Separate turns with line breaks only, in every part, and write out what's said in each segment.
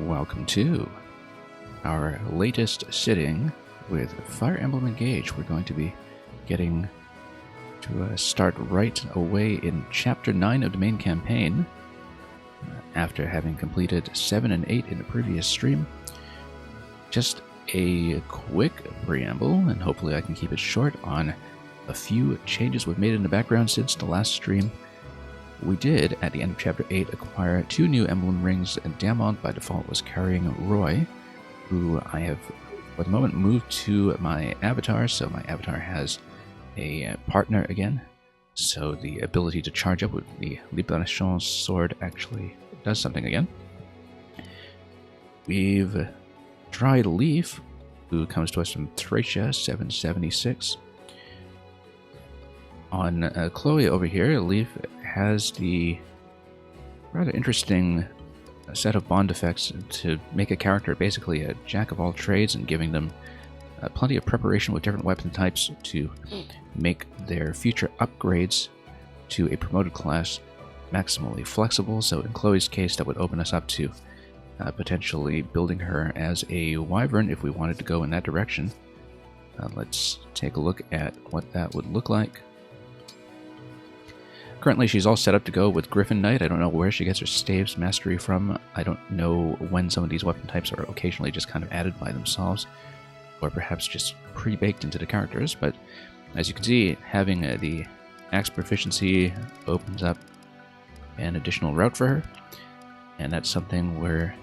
Welcome to our latest sitting with Fire Emblem Engage. We're going to be getting to start right away in Chapter 9 of the main campaign, after having completed 7 and 8 in the previous stream. Just a quick preamble, and hopefully I can keep it short, on a few changes we've made in the background since the last stream. We did, at the end of Chapter 8, acquire 2 new emblem rings, and Damont by default was carrying Roy, who I have, for the moment, moved to my avatar, so my avatar has a partner again, so the ability to charge up with the Libération sword actually does something again. We've tried Leaf, who comes to us from Thracia, 776. On Chloe over here, Leaf has the rather interesting set of bond effects to make a character basically a jack of all trades, and giving them plenty of preparation with different weapon types to make their future upgrades to a promoted class maximally flexible. So in Chloe's case, that would open us up to potentially building her as a wyvern if we wanted to go in that direction. Let's take a look at what that would look like. Currently, she's all set up to go with Griffin Knight. I don't know where she gets her staves mastery from. I don't know when some of these weapon types are occasionally just kind of added by themselves, or perhaps just pre-baked into the characters. But as you can see, having the axe proficiency opens up an additional route for her, and that's something we're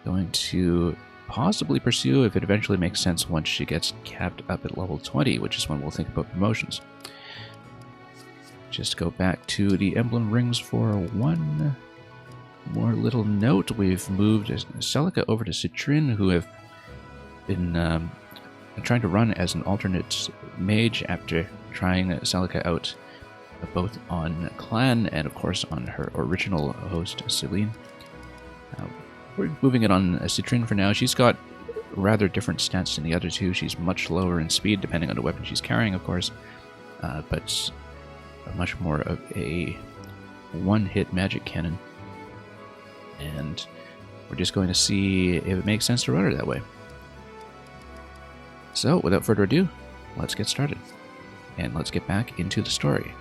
going to possibly pursue if it eventually makes sense once she gets capped up at level 20, which is when we'll think about promotions. Just go back to the emblem rings for one more little note. We've moved Celica over to Citrin, who have been trying to run as an alternate mage after trying Celica out both on Clan and, of course, on her original host, Celine. We're moving it on Citrin for now. She's got rather different stats than the other two. She's much lower in speed, depending on the weapon she's carrying, of course, but much more of a one-hit magic cannon, and we're just going to see if it makes sense to run her that way. So, without further ado, let's get started, and let's get back into the story.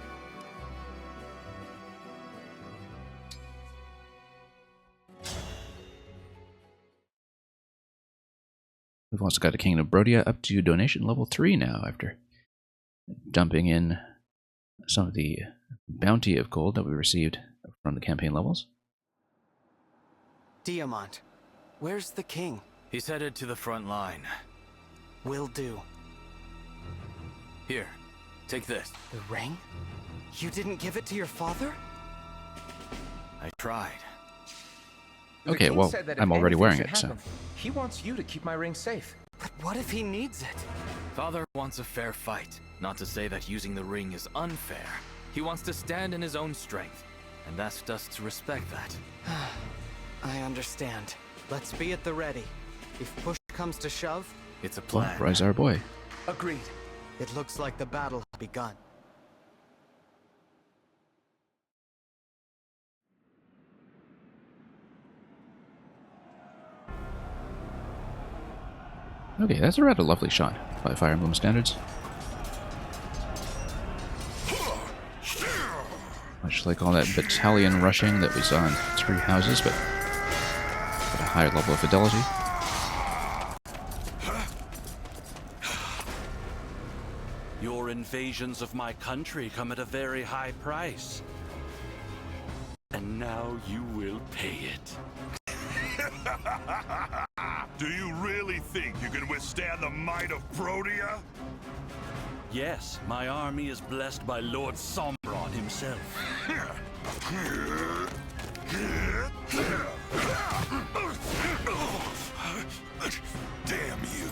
We've also got the Kingdom of Brodia up to donation level 3 now, after dumping in some of the bounty of gold that we received from the campaign levels.
Diamant, where's the king?
He's headed to the front line.
Will do.
Here, take this.
The ring? You didn't give it to your father?
I tried.
Okay, well, I'm already wearing it, so...
He wants you to keep my ring safe.
But what if he needs it?
Father wants a fair fight. Not to say that using the ring is unfair. He wants to stand in his own strength, and asked us to respect that.
I understand. Let's be at the ready. If push comes to shove,
it's a plan.
Well, rise our boy.
Agreed. It looks like the battle has begun.
Okay, that's a rather lovely shot by Fire Emblem standards. Much like all that battalion rushing that we saw in Three Houses, but at a higher level of fidelity.
Your invasions of my country come at a very high price. And now you will pay it.
Do you really think you can withstand the might of Brodia?
Yes, my army is blessed by Lord Sombron himself.
Damn you.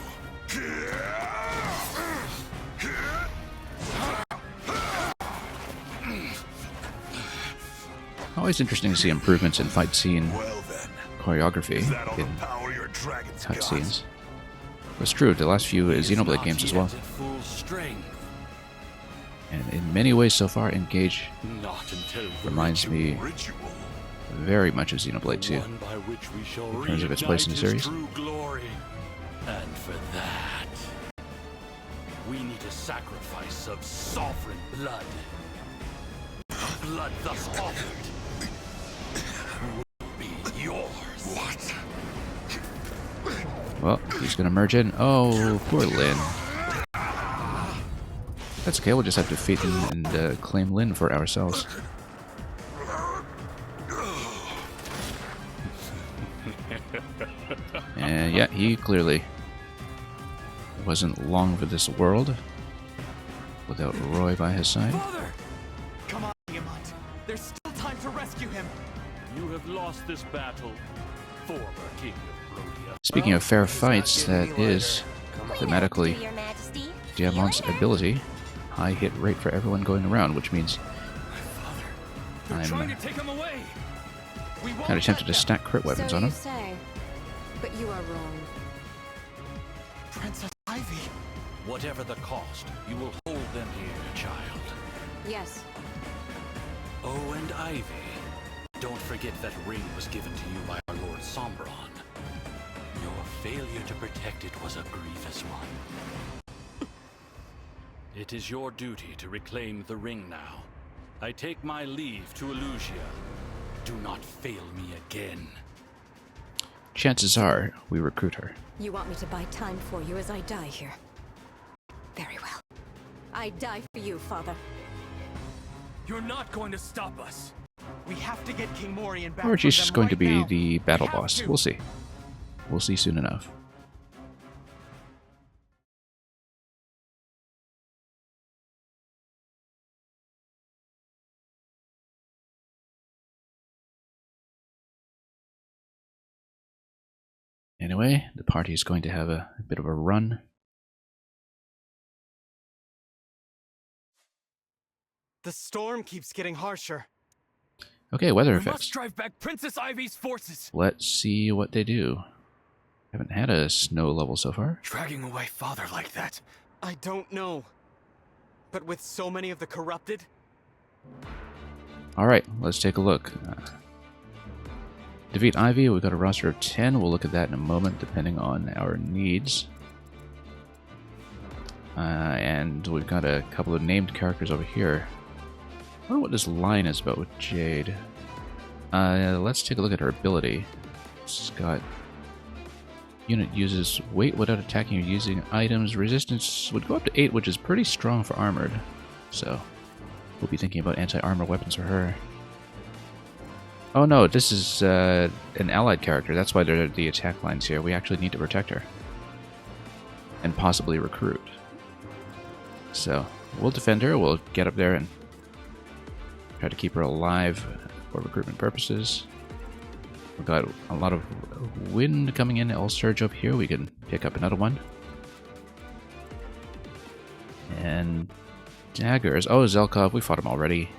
Always interesting to see improvements in fight scene choreography in cutscenes. It's true, the last few Xenoblade games as well. And in many ways so far, Engage reminds me very much of Xenoblade 2
One by which we shall
in terms of its place in the
reignite
series.
his true glory. And for that, we need a sacrifice of sovereign blood. Blood thus offered will be yours. What?
Well, he's gonna merge in. Oh, poor Lyn. That's okay, we'll just have to defeat him and claim Lyn for ourselves. And yeah, he clearly wasn't long for this world without Roy by his side.
Father! Come on, Tiamat. There's still time to rescue him.
You have lost this battle, former king of Rhodia.
Speaking of fair fights, that is thematically
Your Majesty.
Diamant's ability. High hit rate for everyone going around, which means
They're trying
I'm
to take him away. We won't
kind of tempted to
let them.
stack crit weapons
So
on
you
him.
say, but you are wrong.
Princess Ivy.
Whatever the cost, you will hold them here, child.
Yes,
Oh, and Ivy. Don't forget that ring was given to you by our Lord Sombron. Your failure to protect it was a grievous one. It is your duty to reclaim the ring now. I take my leave to Elusia. Do not fail me again.
Chances are we recruit her.
you want me to buy time for you as I die here. Very well. I die for you, Father.
You're not going to stop us.
We have to get King Morian back.
Or
from
she's
them
just going to
right
be
now.
the battle
We have
boss.
to.
We'll see. We'll see soon enough. Anyway, the party is going to have a bit of a run.
The storm keeps getting harsher.
Okay, weather
We
effects.
must drive back Princess Ivy's forces.
Let's see what they do. Haven't had a snow level so far.
Dragging away Father like that.
I don't know. But with so many of the corrupted,
Alright, let's take a look. Defeat Ivy, we've got a roster of 10. We'll look at that in a moment, depending on our needs. And we've got a couple of named characters over here. I wonder what this line is about with Jade. Let's take a look at her ability. It's got... Unit uses weight without attacking or using items. Resistance would go up to 8, which is pretty strong for armored. So, we'll be thinking about anti-armor weapons for her. Oh no, this is an allied character. That's why there are the attack lines here. We actually need to protect her. And possibly recruit. So, we'll defend her. We'll get up there and try to keep her alive for recruitment purposes. We've got a lot of wind coming in. I'll surge up here. We can pick up another one. And daggers. Oh, Zelkov. We fought him already.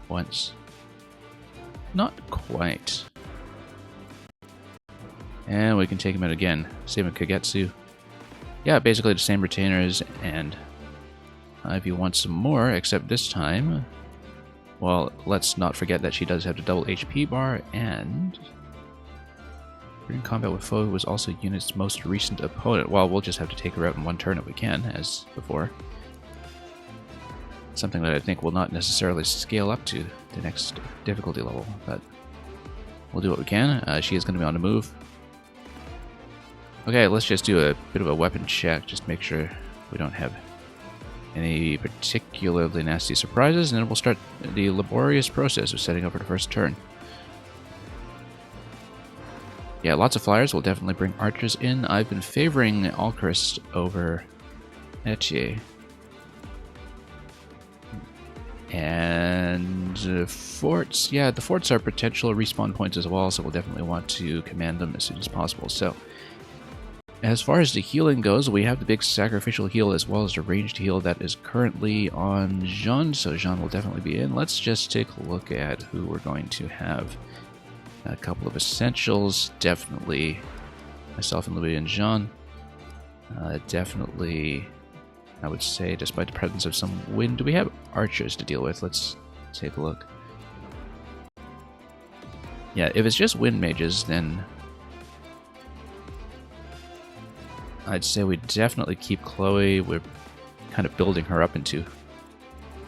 Once. Not quite. And we can take him out again. Same with Kagetsu. Yeah, basically the same retainers. And if you want some more, except this time... Well, let's not forget that she does have the double HP bar, and... in combat with foe was also unit's most recent opponent. Well, we'll just have to take her out in one turn if we can, as before. Something that I think will not necessarily scale up to the next difficulty level, but we'll do what we can. She is going to be on the move. Okay, let's just do a bit of a weapon check, just make sure we don't have any particularly nasty surprises, and then we'll start the laborious process of setting up for the first turn. Yeah, lots of flyers. We'll definitely bring archers in. I've been favoring Alchrist over Etier. And forts. Yeah, the forts are potential respawn points as well, so we'll definitely want to command them as soon as possible. So, as far as the healing goes, we have the big sacrificial heal as well as the ranged heal that is currently on Jean, so Jean will definitely be in. Let's just take a look at who we're going to have. A couple of essentials, definitely myself and Louis and Jean. Definitely, I would say, despite the presence of some wind, do we have archers to deal with? Let's take a look. Yeah, if it's just wind mages, then I'd say we definitely keep Chloe. We're kind of building her up into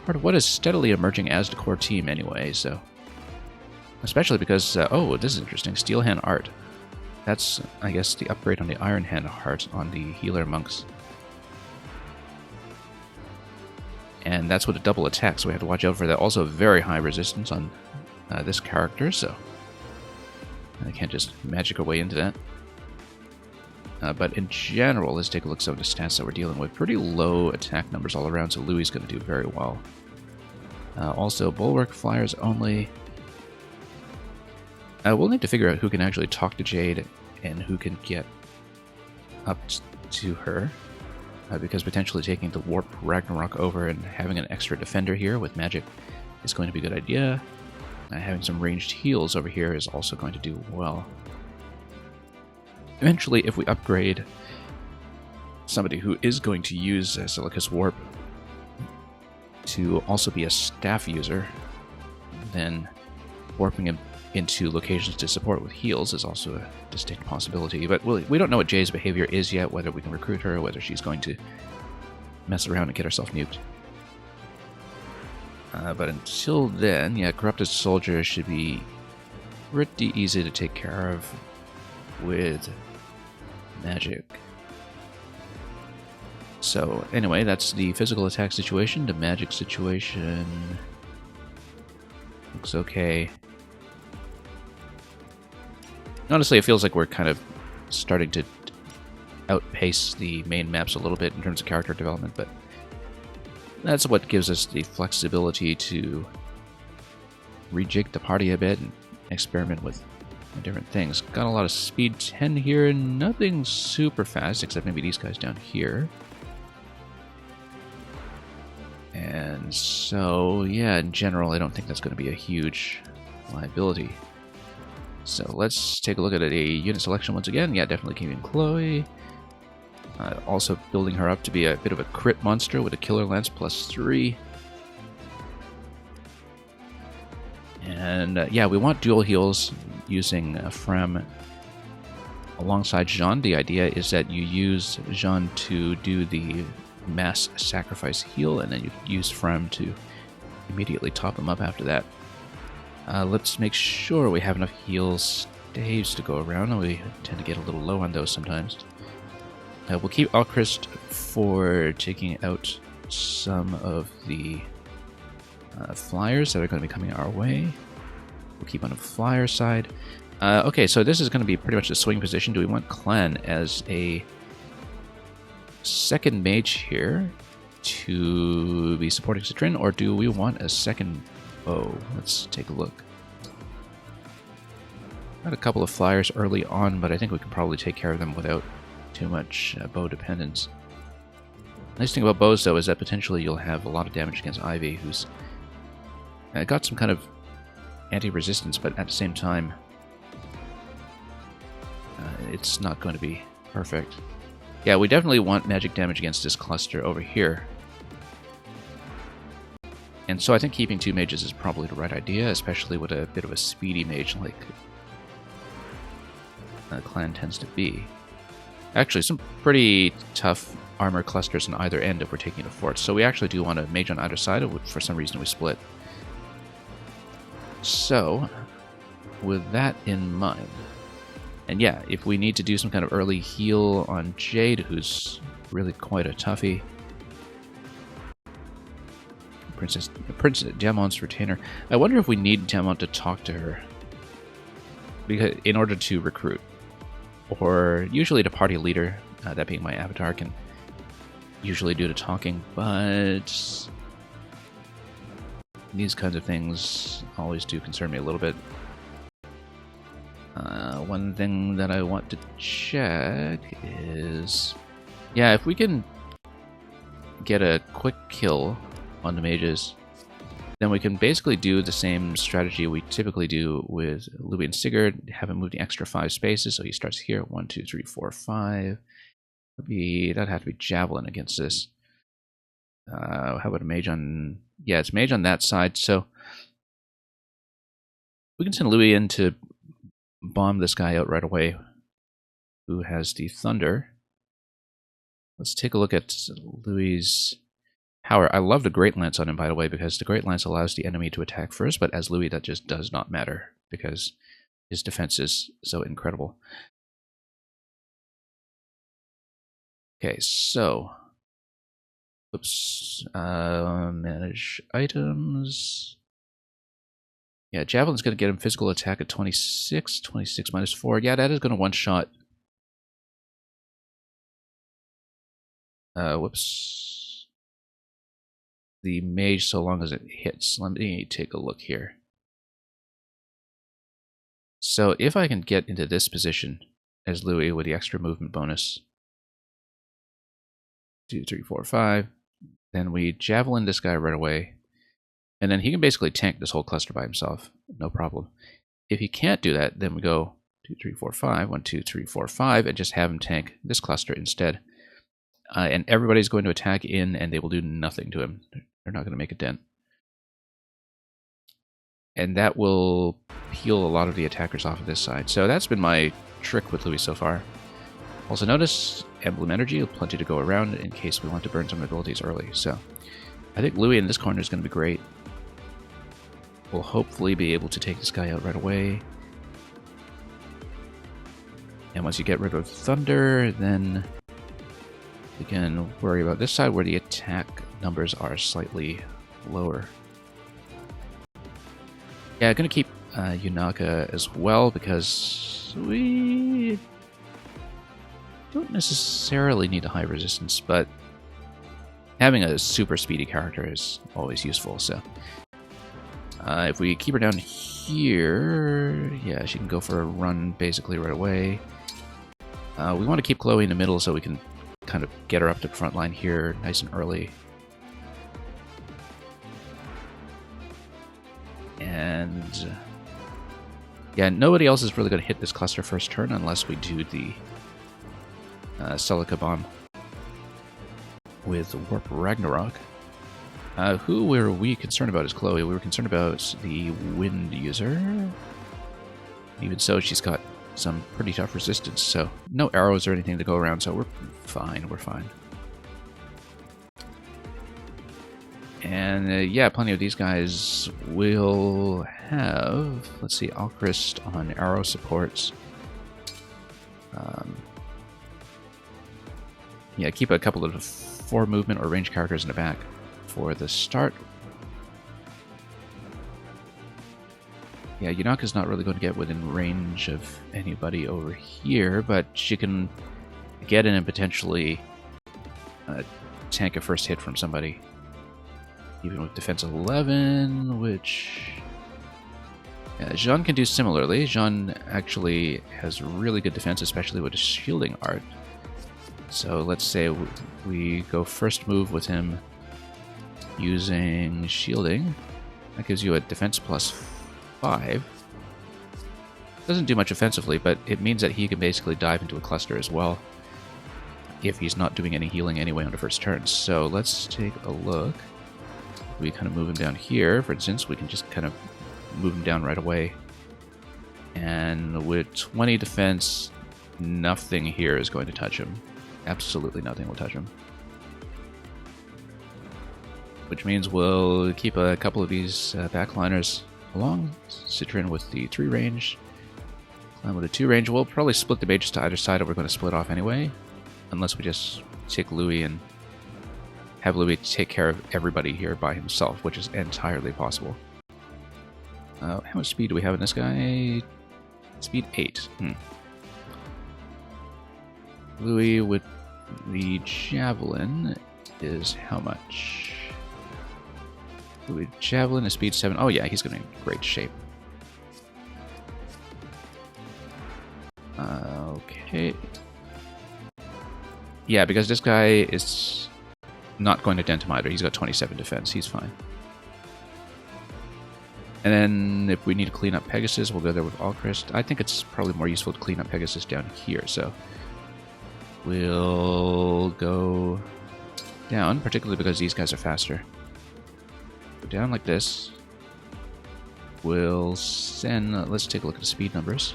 part of what is steadily emerging as the core team anyway, so... Especially because, oh, this is interesting, Steel Hand Art. That's, I guess, the upgrade on the Iron Hand Heart on the healer monks. And that's with a double attack, so we have to watch out for that. Also, very high resistance on this character, so I can't just magic our way into that. But in general, let's take a look at some of the stats that we're dealing with. Pretty low attack numbers all around, so Louis is going to do very well. Also, Bulwark Flyers only. We'll need to figure out who can actually talk to Jade and who can get up to her. Because potentially taking the Warp Ragnarok over and having an extra defender here with magic is going to be a good idea. Having some ranged heals over here is also going to do well. Eventually, if we upgrade somebody who is going to use Silicus Warp to also be a staff user, then warping him into locations to support with heals is also a distinct possibility. But we don't know what Jay's behavior is yet, whether we can recruit her, or whether she's going to mess around and get herself nuked. But until then, yeah, Corrupted Soldier should be pretty easy to take care of with magic. So, anyway, that's the physical attack situation. The magic situation looks okay. Honestly, it feels like we're kind of starting to outpace the main maps a little bit in terms of character development, but that's what gives us the flexibility to rejig the party a bit and experiment with different things. Got a lot of speed 10 here, nothing super fast, except maybe these guys down here. And so, yeah, in general, I don't think that's going to be a huge liability. So let's take a look at a unit selection once again. Yeah, definitely keeping Chloe. Also building her up to be a bit of a crit monster with a Killer Lance +3. And yeah, we want dual heals using Frem alongside Jean. The idea is that you use Jean to do the mass sacrifice heal, and then you use Frem to immediately top him up after that. Let's make sure we have enough heal staves to go around. We tend to get a little low on those sometimes. We'll keep Alchrist for taking out some of the flyers that are going to be coming our way. We'll keep on the flyer side. Okay, so this is going to be pretty much the swing position. Do we want Clan as a second mage here to be supporting Citrin, or do we want a second bow? Let's take a look. Got a couple of flyers early on, but I think we can probably take care of them without too much bow dependence. Nice thing about bows, though, is that potentially you'll have a lot of damage against Ivy, who's got some kind of anti-resistance, but at the same time, it's not going to be perfect. Yeah, we definitely want magic damage against this cluster over here. And so I think keeping 2 mages is probably the right idea, especially with a bit of a speedy mage like Clan tends to be. Actually, some pretty tough armor clusters on either end if we're taking the forts. So we actually do want a mage on either side, of which for some reason we split. So, with that in mind, and yeah, if we need to do some kind of early heal on Jade, who's really quite a toughie. Princess Diamant's retainer. I wonder if we need Diamant to talk to her, because in order to recruit, or usually the party leader, that being my avatar, can usually do the talking, but these kinds of things always do concern me a little bit. One thing that I want to check is, yeah, if we can get a quick kill on the mages, then we can basically do the same strategy we typically do with Louis and Sigurd, have him move the extra 5 spaces, so he starts here, 1, 2, 3, 4, 5. That'd have to be Javelin against this. How about a mage on... Yeah, it's mage on that side, so we can send Louis in to bomb this guy out right away who has the Thunder. Let's take a look at Louis' power. I love the Great Lance on him, by the way, because the Great Lance allows the enemy to attack first, but as Louis, that just does not matter because his defense is so incredible. Okay, so... Oops. Manage items. Yeah, Javelin's going to get him physical attack at 26. 26 minus 4. Yeah, that is going to one-shot. Whoops. The mage so long as it hits. Let me take a look here. So if I can get into this position as Louis with the extra movement bonus. 2, 3, 4, 5. Then we javelin this guy right away. And then he can basically tank this whole cluster by himself. No problem. If he can't do that, then we go 2, 3, 4, 5. 1, 2, 3, 4, 5. And just have him tank this cluster instead. And everybody's going to attack in, and they will do nothing to him. They're not going to make a dent. And that will peel a lot of the attackers off of this side. So that's been my trick with Louis so far. Also notice Emblem Energy, plenty to go around in case we want to burn some abilities early. So I think Louis in this corner is going to be great. We'll hopefully be able to take this guy out right away. And once you get rid of Thunder, then we can worry about this side where the attack numbers are slightly lower. Yeah, I'm going to keep Yunaka as well because we don't necessarily need a high resistance, but having a super speedy character is always useful. So if we keep her down here, yeah, she can go for a run basically right away. We want to keep Chloe in the middle so we can kind of get her up to the front line here nice and early. And yeah, nobody else is really going to hit this cluster first turn unless we do the Celica Bomb with Warp Ragnarok. Who were we concerned about is Chloe. We were concerned about the Wind user. Even so, she's got some pretty tough resistance, so no arrows or anything to go around, so we're fine, we're fine. And yeah, plenty of these guys will have, let's see, Alchrist on arrow supports. Yeah, keep a couple of 4 movement or range characters in the back for the start. Yeah, Yunaka's not really going to get within range of anybody over here, but she can get in and potentially tank a first hit from somebody. Even with defense 11, which Jean can do similarly. Jean actually has really good defense, especially with his shielding art. So let's say we go first move with him using shielding. That gives you a defense plus 5. Doesn't do much offensively, but it means that he can basically dive into a cluster as well if he's not doing any healing anyway on the first turn. So let's take a look. We kind of move him down here, for instance. We can just kind of move him down right away. And with 20 defense, nothing here is going to touch him. Absolutely nothing will touch him. Which means we'll keep a couple of these backliners along. Citrin with the 3 range. Clan with the 2 range. We'll probably split the mages to either side, or we're going to split off anyway. Unless we just take Louis and have Louis take care of everybody here by himself, which is entirely possible. How much speed do we have in this guy? Speed 8. Louis with the javelin is how much? Louis javelin is speed 7. Oh yeah, he's going to be in great shape. Okay. Yeah, because this guy is not going to dent him either. He's got 27 defense. He's fine. And then if we need to clean up Pegasus, we'll go there with Alchrist. I think it's probably more useful to clean up Pegasus down here, so we'll go down, particularly because these guys are faster. Go down like this. We'll send... let's take a look at the speed numbers.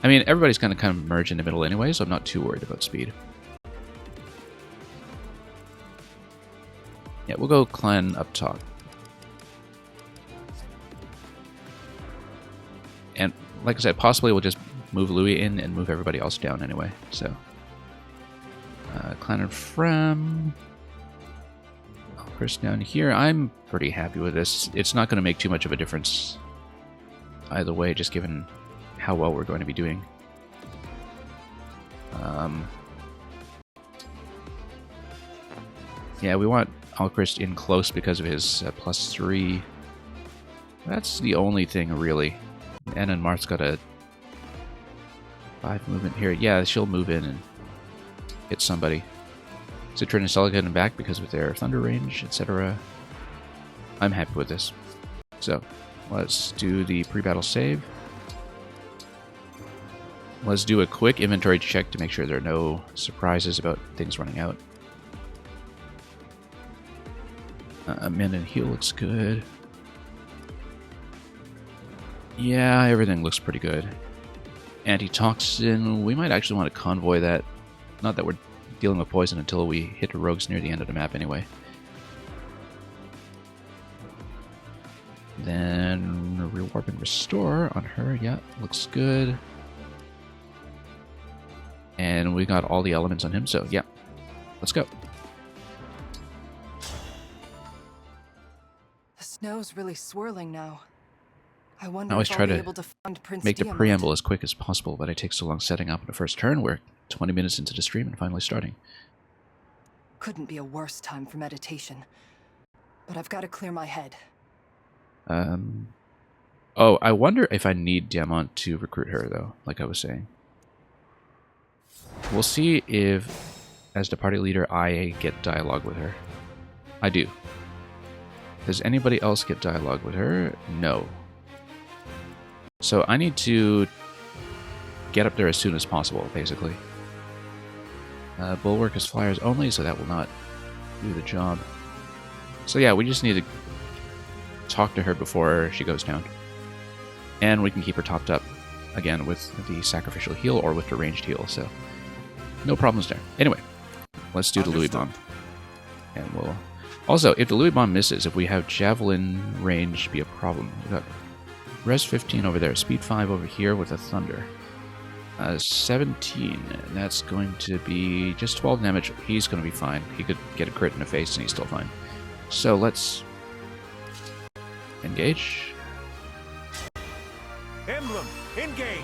I mean, everybody's going to kind of merge in the middle anyway, so I'm not too worried about speed. Yeah, we'll go clan up top. And like I said, possibly we'll just move Louis in and move everybody else down anyway. So, clan and Frem. Chris down here. I'm pretty happy with this. It's not going to make too much of a difference either way, just given how well we're going to be doing. Yeah, we want Alchrist in close because of his +3. That's the only thing, really. Anna and Marth's got a 5 movement here. Yeah, she'll move in and hit somebody. Citrin and Celica getting back because of their thunder range, etc. I'm happy with this. So, let's do the pre-battle save. Let's do a quick inventory check to make sure there are no surprises about things running out. Mend and heal looks good. Yeah, everything looks pretty good. Antitoxin, we might actually want to convoy that. Not that we're dealing with poison until we hit the rogues near the end of the map anyway. Then rewarp and restore on her, yeah, looks good. And we got all the elements on him, so yeah, let's go.
The snow's really swirling now. I wonder
I always
if
try
I'll be
to
able to find Prince
make the
Diamond.
preamble as quick as possible, but it takes so long setting up in the first turn. We're 20 minutes into the stream and finally starting.
Couldn't be a worse time for meditation. But I've got to clear my head.
Oh, I wonder if I need Diamant to recruit her, though, like I was saying. We'll see if, as the party leader, I get dialogue with her. I do. Does anybody else get dialogue with her? No. So I need to get up there as soon as possible, basically. Bulwark is flyers only, so that will not do the job. So yeah, we just need to talk to her before she goes down. And we can keep her topped up, again, with the sacrificial heal or with the ranged heal, so no problems there. Anyway, let's do the Louis bomb. And we'll... Also, if the Louis bomb misses, if we have javelin range, be a problem. We've got res 15 over there, speed 5 over here with a thunder. 17, and that's going to be just 12 damage. He's going to be fine. He could get a crit in the face and he's still fine. So let's engage.
Emblem, engage!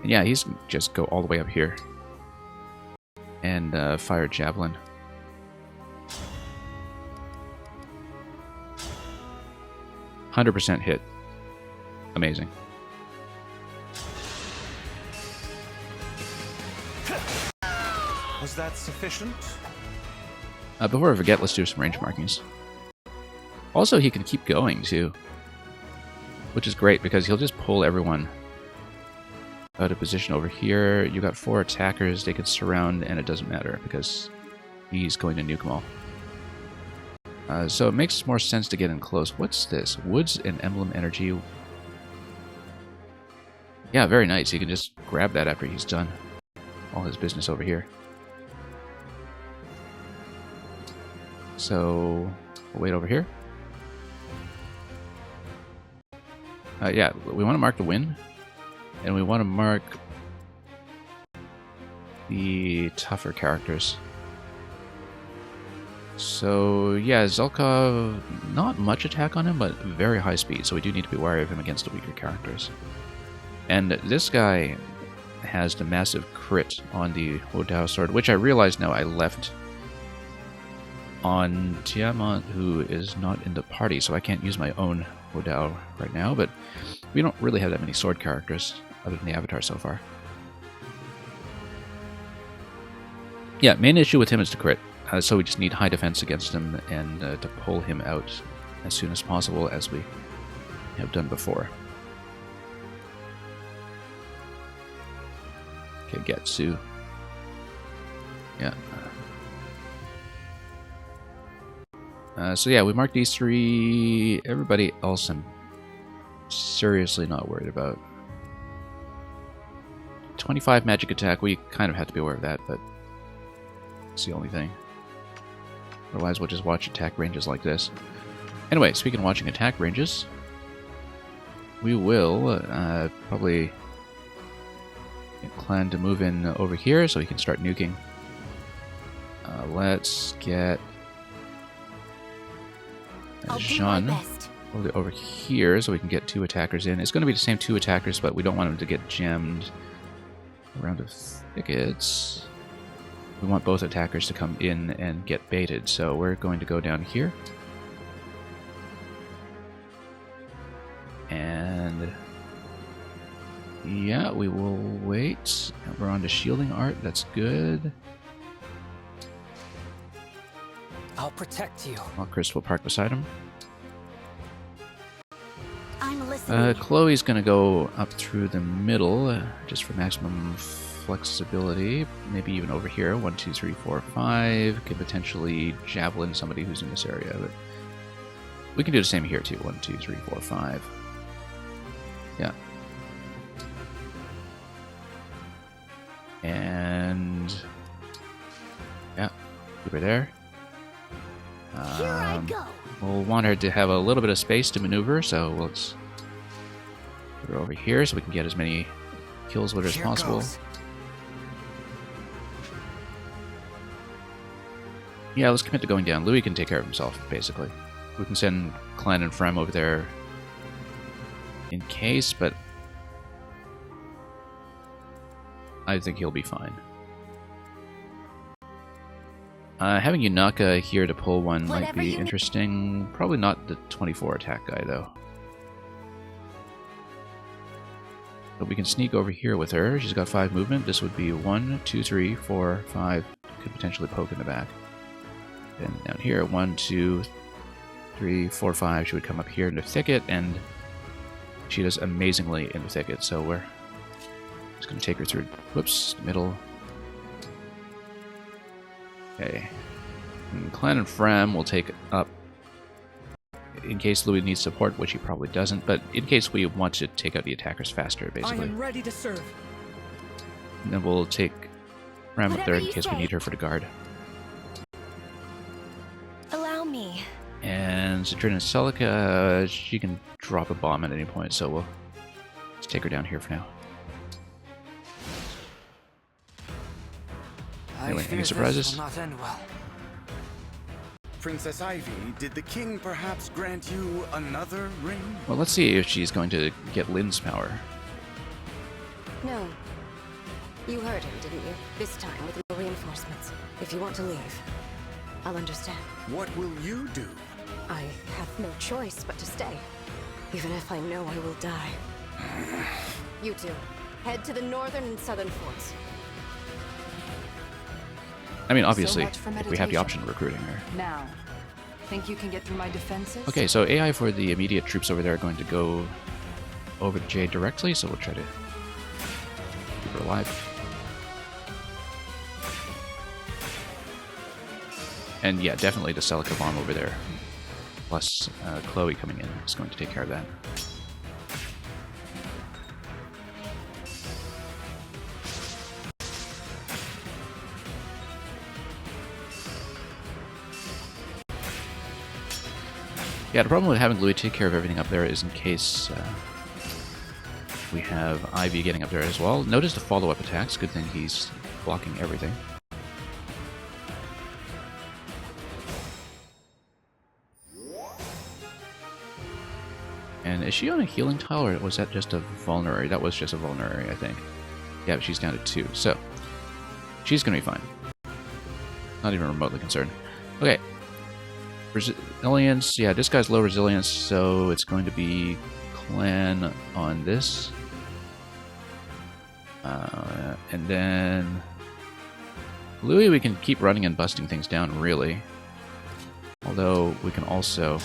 And yeah, he's just go all the way up here. And fire javelin. %100 hit. Amazing.
Was that sufficient?
Before I forget, let's do some range markings. Also, he can keep going, too. Which is great, because he'll just pull everyone out of position over here. You got 4 attackers, they can surround, and it doesn't matter, because he's going to nuke them all. So it makes more sense to get in close. What's this? Woods and Emblem Energy. Yeah, very nice. He can just grab that after he's done all his business over here. So, we'll wait over here. Yeah, we want to mark the win. And we want to mark the tougher characters. So, yeah, Zelkov, not much attack on him, but very high speed. So we do need to be wary of him against the weaker characters. And this guy has the massive crit on the Hodao sword, which I realize now I left on Tiamat, who is not in the party, so I can't use my own Hodao right now, but we don't really have that many sword characters other than the Avatar so far. Yeah, main issue with him is the crit, so we just need high defense against him and to pull him out as soon as possible, as we have done before. Okay, Getsu. Yeah. So yeah, we marked these 3. Everybody else I'm seriously not worried about. 25 magic attack, we kind of have to be aware of that, but it's the only thing. Otherwise, we'll just watch attack ranges like this. Anyway, speaking of watching attack ranges, we will probably get Clan to move in over here so he can start nuking. Let's get Jean over here so we can get 2 attackers in. It's going to be the same 2 attackers, but we don't want them to get jammed around the thickets. We want both attackers to come in and get baited, so we're going to go down here. And yeah, we will wait. We're on to shielding art, that's good.
I'll protect you.
While Chris will park beside him.
I'm listening.
Chloe's gonna go up through the middle, just for maximum flexibility. Maybe even over here. 1, 2, 3, 4, 5. Could potentially javelin somebody who's in this area, but we can do the same here too. 1, 2, 3, 4, 5. Yeah. And yeah, keep her there.
Here I go.
We'll want her to have a little bit of space to maneuver, so let's put her over here so we can get as many kills with her as possible.
Goes.
Yeah, let's commit to going down. Louis can take care of himself, basically. We can send Clan and Frem over there in case, but I think he'll be fine. Having Yunaka here to pull one might be interesting. Probably not the 24 attack guy, though. But we can sneak over here with her. She's got 5 movement. This would be 1, 2, 3, 4, 5. Could potentially poke in the back. And down here, 1, 2, 3, 4, 5. She would come up here in the thicket, and she does amazingly in the thicket. So we're just going to take her through. Whoops, middle. Okay. And Clan and Frem will take up in case Louis needs support, which he probably doesn't, but in case we want to take out the attackers faster, basically.
I am ready to serve.
And then we'll take Frem up there in
Whatever
case
you
we
say.
need her for the guard.
Allow me.
And Citrina Celica, she can drop a bomb at any point, so we'll just take her down here for now. Anyway, any surprises?
This will not end well.
Princess Ivy, did the king perhaps grant you another ring?
Well, let's see if she's going to get Lynn's power.
No. You heard him, didn't you? This time with no reinforcements. If you want to leave, I'll understand.
What will you do?
I have no choice but to stay. Even if I know I will die. You two, head to the northern and southern forts.
I mean, obviously,
much for
if we have the
meditation.
option of recruiting her.
Now, think you can get through my defenses?
Okay, so AI for the immediate troops over there are going to go over to Jade directly, so we'll try to keep her alive. And yeah, definitely the Celica bomb over there. Plus Chloe coming in is going to take care of that. Yeah, the problem with having Louis take care of everything up there is in case we have Ivy getting up there as well. Notice the follow-up attacks. Good thing he's blocking everything. And is she on a healing tile, or was that just a vulnerary? That was just a vulnerary, I think. Yeah, but she's down to 2, so she's going to be fine. Not even remotely concerned. Okay. Resilience, yeah, this guy's low resilience, so it's going to be Clan on this. And then Louis, we can keep running and busting things down, really. Although we can also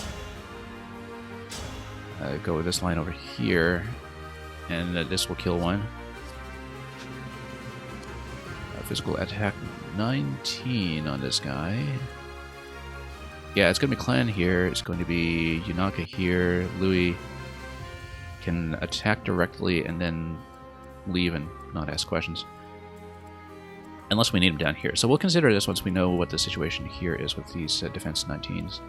go with this line over here, and this will kill one. Physical attack 19 on this guy. Yeah, it's going to be Clan here. It's going to be Yunaka here. Louis can attack directly and then leave and not ask questions. Unless we need them down here. So we'll consider this once we know what the situation here is with these defense 19s.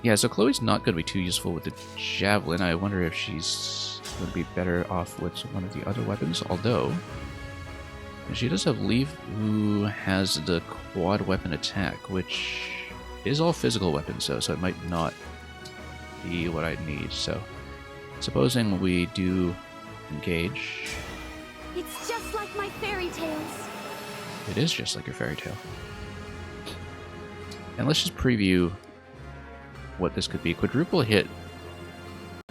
Yeah, so Chloe's not going to be too useful with the Javelin. I wonder if she's going to be better off with one of the other weapons, although she does have Leaf, who has the quad weapon attack, which is all physical weapons, though, so it might not be what I need. So, supposing we do engage...
It's just like my fairy tales.
It is just like your fairy tale. And let's just preview what this could be. Quadruple hit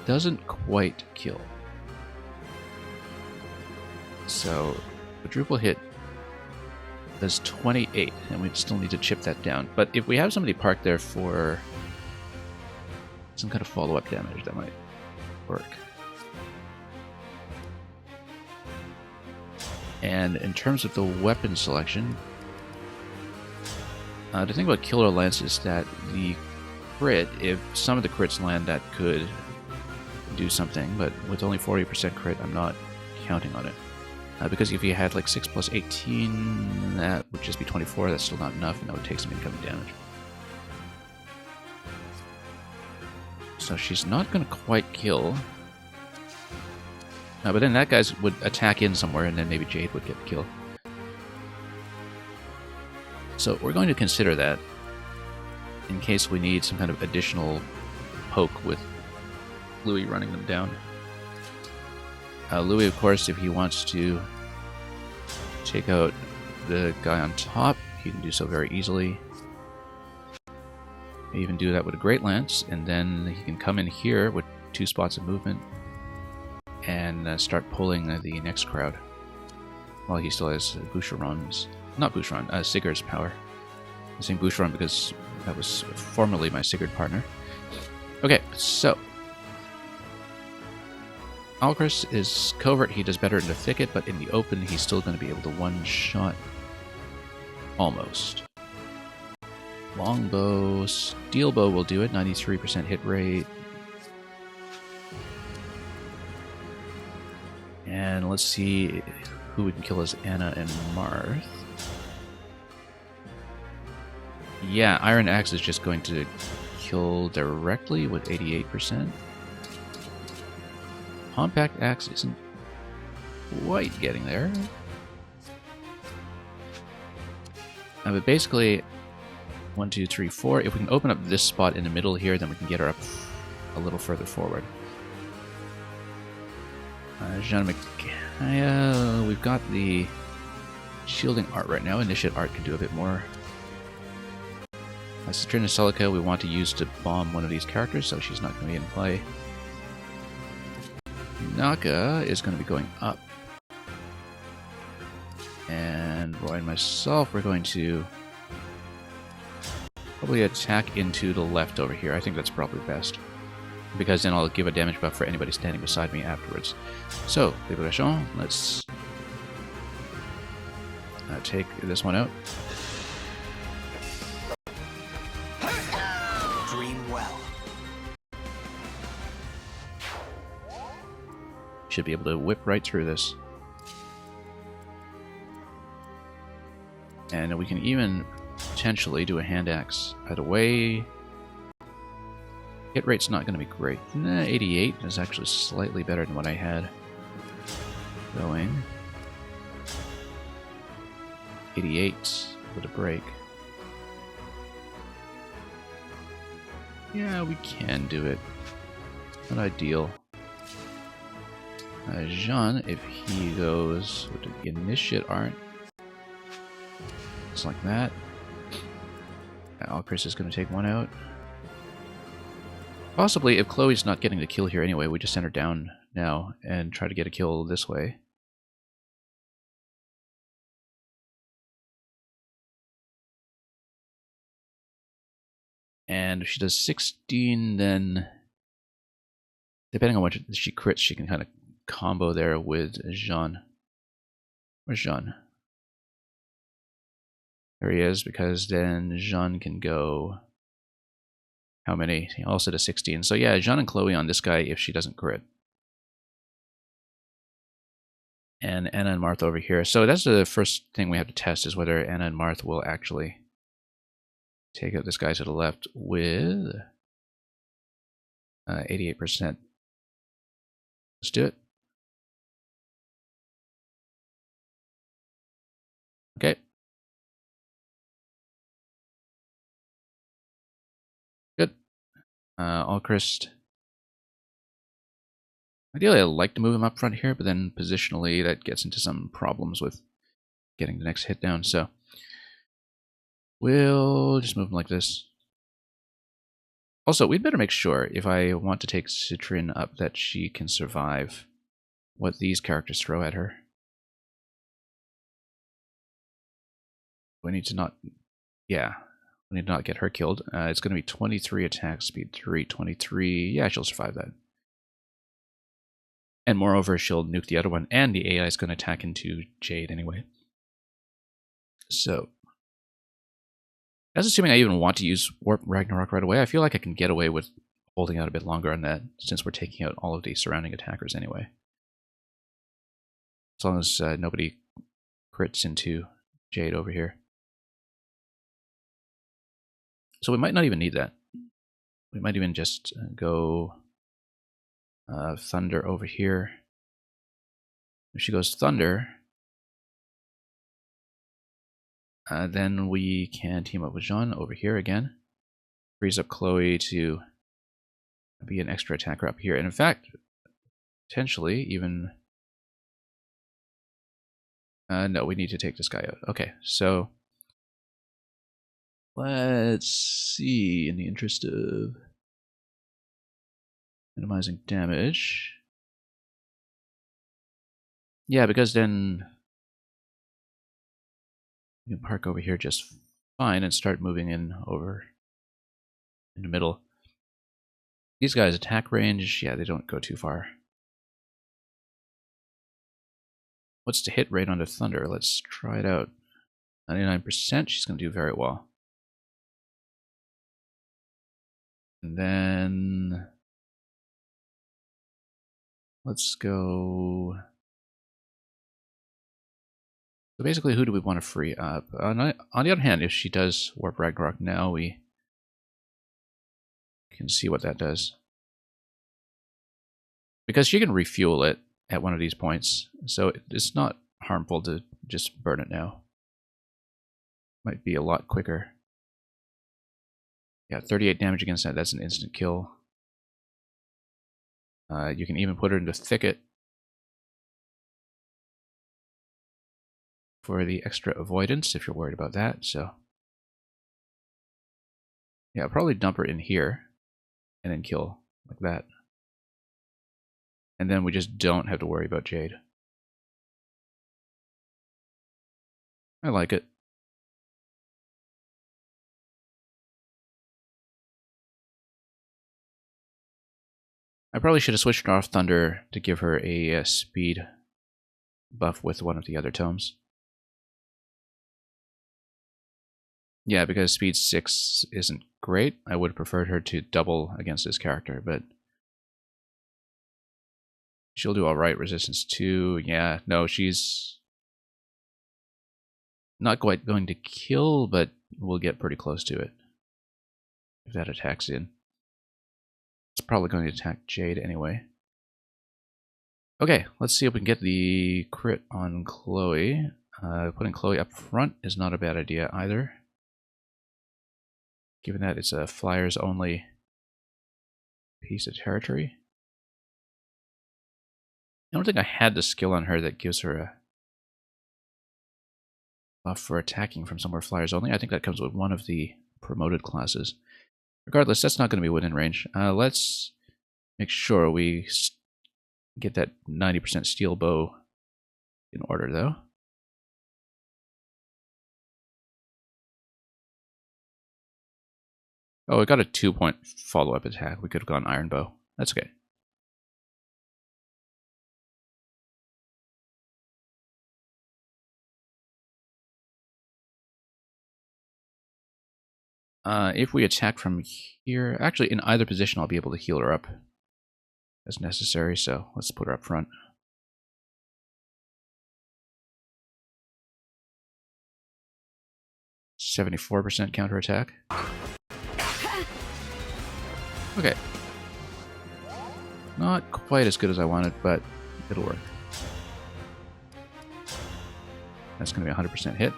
doesn't quite kill. So, quadruple hit does 28, and we still need to chip that down. But if we have somebody parked there for some kind of follow-up damage, that might work. And in terms of the weapon selection, the thing about Killer Lance is that the crit, if some of the crits land, that could do something, but with only 40% crit, I'm not counting on it. Because if you had like 6 plus 18, that would just be 24, that's still not enough, and that would take some incoming damage. So she's not going to quite kill. But then that guy would attack in somewhere, and then maybe Jade would get the kill. So we're going to consider that in case we need some kind of additional poke with Louis running them down. Louis, of course, if he wants to take out the guy on top, he can do so very easily. He even do that with a Great Lance, and then he can come in here with 2 spots of movement and start pulling the next crowd while he still has Boucheron's, not Boucheron, Sigurd's power. I'm saying Boucheron because that was formerly my Sigurd partner. Okay, so Alcris is covert, he does better in the thicket, but in the open he's still going to be able to one-shot almost. Longbow, steel bow will do it, 93% hit rate. And let's see who we can kill as Anna and Marth. Yeah, Iron Axe is just going to kill directly with 88%. Compact Axe isn't quite getting there. But basically, 1, 2, 3, 4. If we can open up this spot in the middle here, then we can get her up a little further forward. Jeanne Micaiah, we've got the shielding art right now. Initiate art can do a bit more. Citrina Celica we want to use to bomb one of these characters, so she's not going to be in play. Naka is going to be going up. And Roy and myself, we're going to probably attack into the left over here. I think that's probably best, because then I'll give a damage buff for anybody standing beside me afterwards. So, Liberation, let's take this one out.
Dream well.
Should be able to whip right through this. And we can even potentially do a hand axe either way. Hit rate's not going to be great. 88 is actually slightly better than what I had going. 88 with a break. Yeah, we can do it. Not ideal. Jean, if he goes with the initiate art, just like that. Alcris is going to take one out. Possibly, if Chloe's not getting the kill here anyway, we just send her down now and try to get a kill this way. And if she does 16, then depending on what she crits, she can kind of combo there with Jean. Where's Jean? There he is, because then Jean can go... How many? He also does 16. So yeah, Jean and Chloe on this guy if she doesn't crit. And Anna and Martha over here. So that's the first thing we have to test, is whether Anna and Martha will actually take out this guy to the left with 88%. Let's do it. Okay. Good. Alchrist. Ideally, I'd like to move him up front here, but then positionally that gets into some problems with getting the next hit down. So we'll just move him like this. Also, we'd better make sure, if I want to take Citrin up, that she can survive what these characters throw at her. We need to not... Yeah, we need to not get her killed. It's going to be 23 attack speed, 323. Yeah, she'll survive that. And moreover, she'll nuke the other one, and the AI is going to attack into Jade anyway. So, that's assuming I even want to use Warp Ragnarok right away. I feel like I can get away with holding out a bit longer on that, since we're taking out all of the surrounding attackers anyway. As long as nobody crits into Jade over here. So we might not even need that. We might even just go Thunder over here. If she goes Thunder, then we can team up with Jean over here again. Frees up Chloe to be an extra attacker up here. And in fact, potentially even... no, we need to take this guy out. Okay, so... let's see, in the interest of minimizing damage. Yeah, because then we can park over here just fine and start moving in over in the middle. These guys' attack range, yeah, they don't go too far. What's the hit rate on the Thunder? Let's try it out. 99%, she's going to do very well. And then let's go... So basically, who do we want to free up? On the other hand, if she does Warp Ragnarok now, we can see what that does. Because she can refuel it at one of these points, so it's not harmful to just burn it now. Might be a lot quicker. Yeah, 38 damage against that, that's an instant kill. You can even put her into Thicket for the extra avoidance if you're worried about that, so... yeah, I'll probably dump her in here and then kill like that. And then we just don't have to worry about Jade. I like it. I probably should have switched off Thunder to give her a speed buff with one of the other tomes. Yeah, because speed 6 isn't great. I would have preferred her to double against this character, but she'll do alright. Resistance 2, yeah, no, she's not quite going to kill, but we'll get pretty close to it if that attacks in. It's probably going to attack Jade anyway. Okay, let's see if we can get the crit on Chloe. Putting Chloe up front is not a bad idea either, given that it's a flyers only piece of territory. I don't think I had the skill on her that gives her a buff for attacking from somewhere flyers only. I think that comes with one of the promoted classes. Regardless, that's not going to be within range. Let's make sure we get that 90% steel bow in order, though. Oh, we got a 2-point follow-up attack. We could have gone Iron Bow. That's okay. If we attack from here... actually, in either position, I'll be able to heal her up as necessary, so let's put her up front. 74% counterattack. Okay. Not quite as good as I wanted, but it'll work. That's going to be a 100% hit.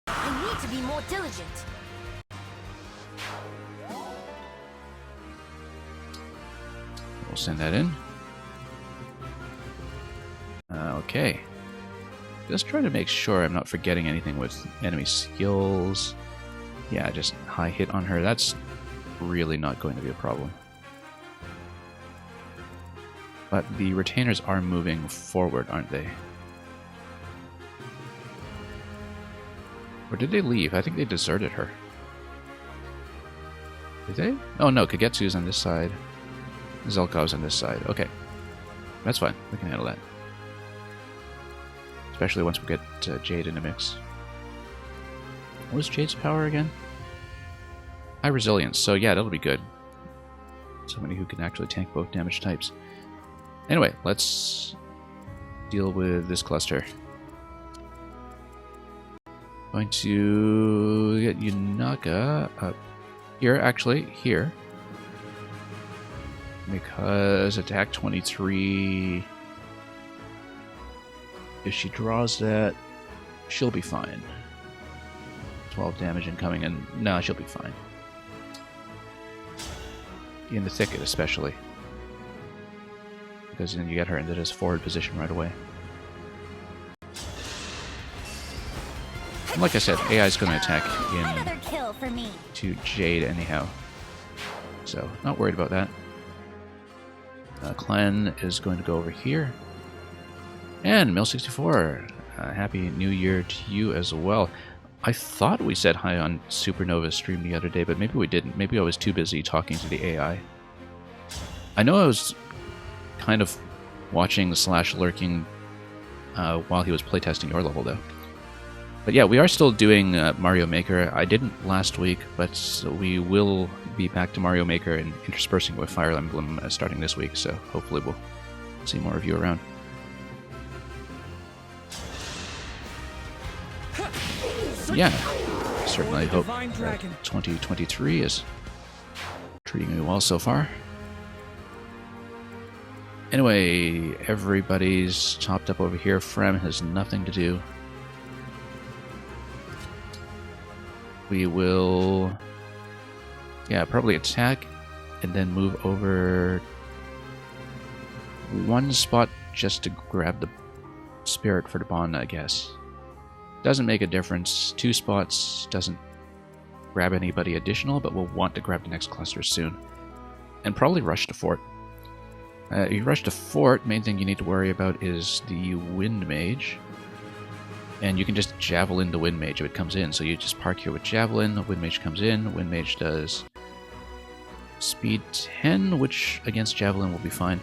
I need to be more diligent.
We'll send that in. Okay. Just trying to make sure I'm not forgetting anything with enemy skills. Yeah, just high hit on her. That's really not going to be a problem. But the retainers are moving forward, aren't they? Or did they leave? I think they deserted her. Did they? Oh no, Kagetsu's on this side. Zelkov's on this side. Okay. That's fine. We can handle that. Especially once we get Jade in the mix. What was Jade's power again? High resilience. So yeah, that'll be good. Somebody who can actually tank both damage types. Anyway, let's deal with this cluster. Going to get Yunaka up here, actually, here. Because attack 23... If she draws that, she'll be fine. 12 damage incoming, and no, she'll be fine. In the thicket, especially. Because then you get her into this forward position right away. And like I said, AI is going to attack
Another kill for me.
to Jade anyhow. So, not worried about that. Clan is going to go over here. And Mill64, happy new year to you as well. I thought we said hi on Supernova's stream the other day, but maybe we didn't. Maybe I was too busy talking to the AI. I know I was kind of watching / lurking while he was playtesting your level, though. But yeah, we are still doing Mario Maker. I didn't last week, but we will be back to Mario Maker and interspersing with Fire Emblem starting this week, so hopefully we'll see more of you around. Yeah, certainly hope that 2023 is treating me well so far. Anyway, everybody's topped up over here. Frem has nothing to do. We will, yeah, probably attack and then move over one spot just to grab the spirit for the bond, I guess. Doesn't make a difference. 2 spots doesn't grab anybody additional, but we'll want to grab the next cluster soon. And probably rush to fort. If you rush to fort, main thing you need to worry about is the Wind Mage. And you can just javelin the Wind Mage if it comes in. So you just park here with Javelin, the Wind Mage comes in, Wind Mage does speed 10, which against Javelin will be fine.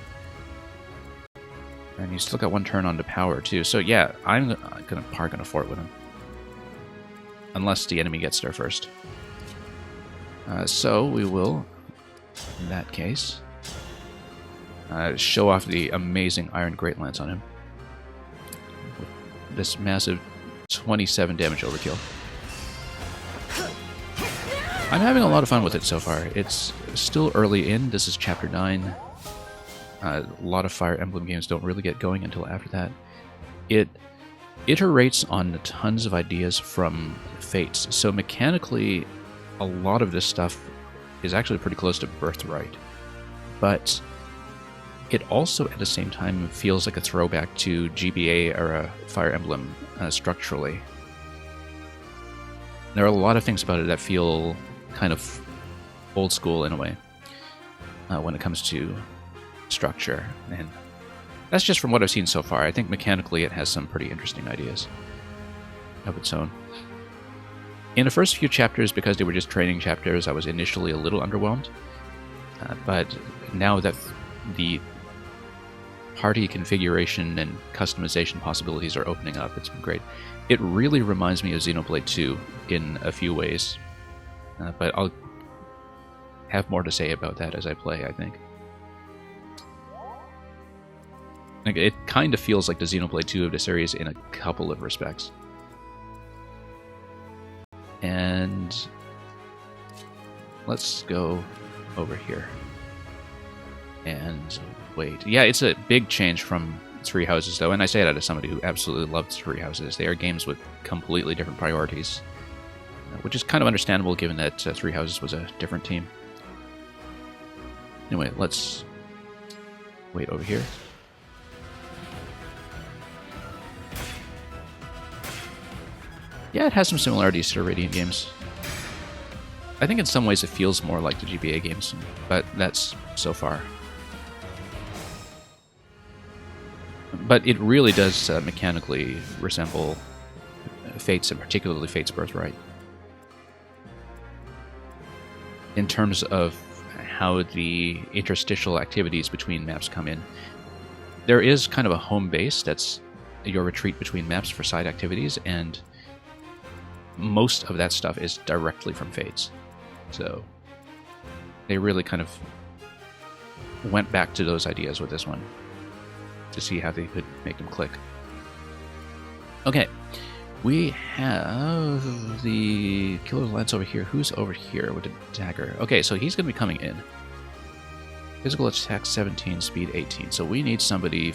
And you still got 1 turn on the power too. So yeah, I'm going to park on a fort with him. Unless the enemy gets there first. So we will, in that case, show off the amazing Iron Great Lance on him. This massive 27 damage overkill. I'm having a lot of fun with it so far. It's still early in. This is Chapter 9. A lot of Fire Emblem games don't really get going until after that. It iterates on tons of ideas from Fates. So mechanically, a lot of this stuff is actually pretty close to Birthright. But it also, at the same time, feels like a throwback to GBA era Fire Emblem structurally. There are a lot of things about it that feel kind of old school in a way when it comes to structure, and that's just from what I've seen so far. I think mechanically it has some pretty interesting ideas of its own. In the first few chapters, because they were just training chapters, I was initially a little underwhelmed, but now that the party configuration and customization possibilities are opening up, it's been great. It really reminds me of Xenoblade 2 in a few ways, but I'll have more to say about that as I play, I think. Like, it kind of feels like the Xenoblade 2 of the series in a couple of respects. And let's go over here. And wait. Yeah, it's a big change from Three Houses, though, and I say that as somebody who absolutely loves Three Houses. They are games with completely different priorities, which is kind of understandable given that Three Houses was a different team. Anyway, let's wait over here. Yeah, it has some similarities to the Radiant games. I think in some ways it feels more like the GBA games, but that's so far. But it really does mechanically resemble Fates, and particularly Fates Birthright, in terms of how the interstitial activities between maps come in. There is kind of a home base that's your retreat between maps for side activities, and most of that stuff is directly from Fates. So they really kind of went back to those ideas with this one to see how they could make them click. Okay, we have the Killer Lance over here. Who's over here with the dagger? Okay, so he's going to be coming in. Physical attack 17, speed 18. So we need somebody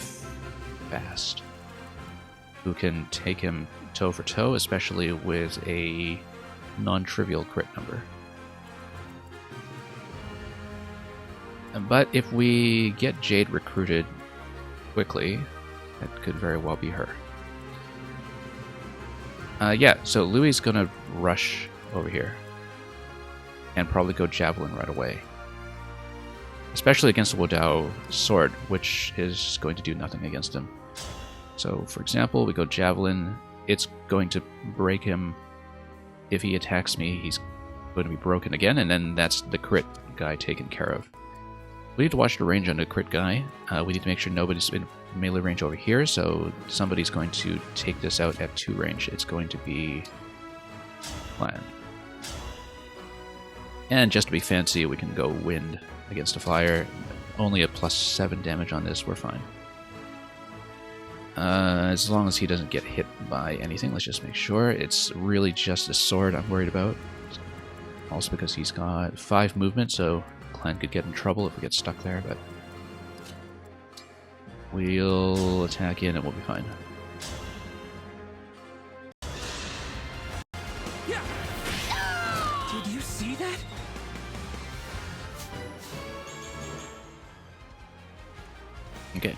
fast who can take him toe for toe, especially with a non-trivial crit number. But if we get Jade recruited quickly, that could very well be her. Yeah, so Louis is going to rush over here and probably go Javelin right away. Especially against the Wodao sword, which is going to do nothing against him. So, for example, we go Javelin. It's going to break him. If he attacks me, he's going to be broken again, and then that's the crit guy taken care of. We need to watch the range on the crit guy. We need to make sure nobody's in melee range over here, so somebody's going to take this out at 2 range. It's going to be Plan. And just to be fancy, we can go Wind against a flyer. Only a +7 damage on this, we're fine. As long as he doesn't get hit by anything, let's just make sure. It's really just the sword I'm worried about. Also because he's got 5 movement, so Clan could get in trouble if we get stuck there, but we'll attack in and we'll be fine.
Yeah. Did you see that?
Okay.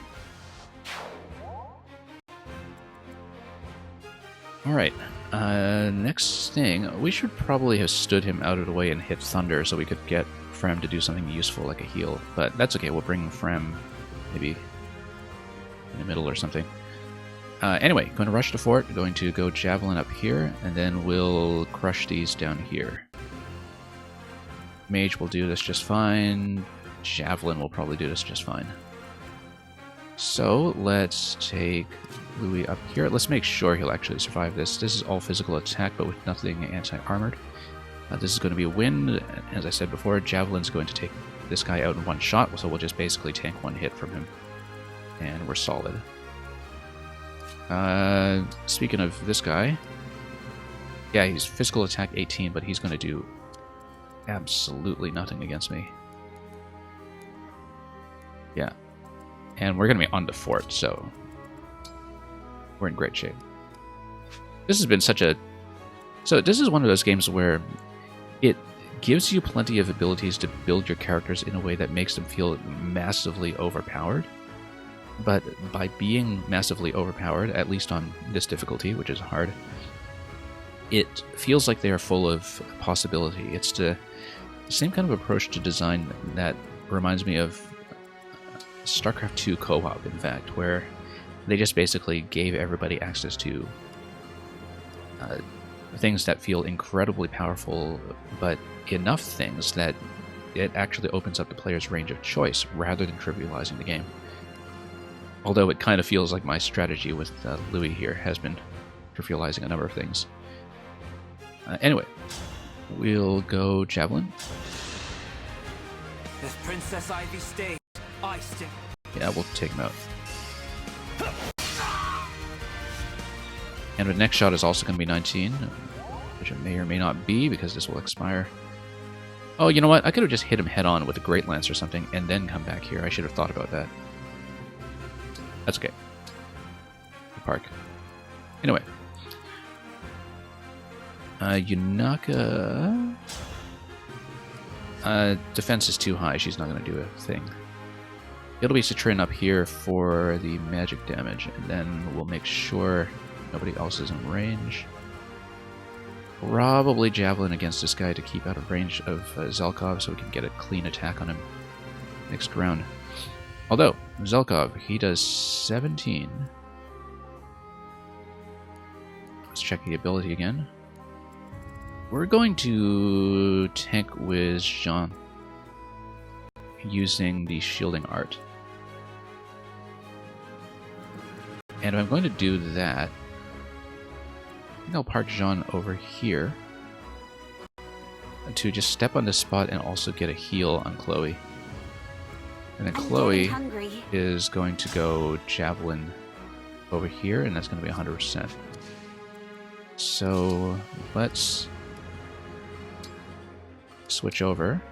Alright, next thing, we should probably have stood him out of the way and hit Thunder so we could get Frem to do something useful like a heal, but that's okay, we'll bring Frem maybe in the middle or something. Anyway, going to rush the fort, going to go Javelin up here, and then we'll crush these down here. Mage will do this just fine, Javelin will probably do this just fine. So, let's take Louis up here. Let's make sure he'll actually survive this. This is all physical attack, but with nothing anti-armored. This is going to be a Wind. As I said before, Javelin's going to take this guy out in one shot, so we'll just basically tank 1 hit from him. And we're solid. Speaking of this guy, yeah, he's physical attack 18, but he's going to do absolutely nothing against me. Yeah. And we're going to be on the fort, so we're in great shape. This has been such a... So this is one of those games where it gives you plenty of abilities to build your characters in a way that makes them feel massively overpowered. But by being massively overpowered, at least on this difficulty, which is hard, it feels like they are full of possibility. It's the same kind of approach to design that reminds me of StarCraft 2 co-op, in fact, where they just basically gave everybody access to things that feel incredibly powerful, but enough things that it actually opens up the player's range of choice rather than trivializing the game. Although it kind of feels like my strategy with Louis here has been trivializing a number of things. Anyway, we'll go Javelin.
If Princess Ivy stays, I stay.
Yeah, we'll take him out. And the next shot is also going to be 19, which it may or may not be because this will expire. Oh, you know what? I could have just hit him head on with a Great Lance or something and then come back here. I should have thought about that. That's okay. Park. Anyway. Yunaka... defense is too high. She's not going to do a thing. It'll be Citrin up here for the magic damage, and then we'll make sure nobody else is in range. Probably Javelin against this guy to keep out of range of Zelkov so we can get a clean attack on him next round. Although, Zelkov, he does 17. Let's check the ability again. We're going to tank with Jean using the shielding art. And if I'm going to do that, I think I'll park Jean over here to just step on this spot and also get a heal on Chloe. And then Chloe is going to go Javelin over here, and that's going to be 100%. So let's switch over.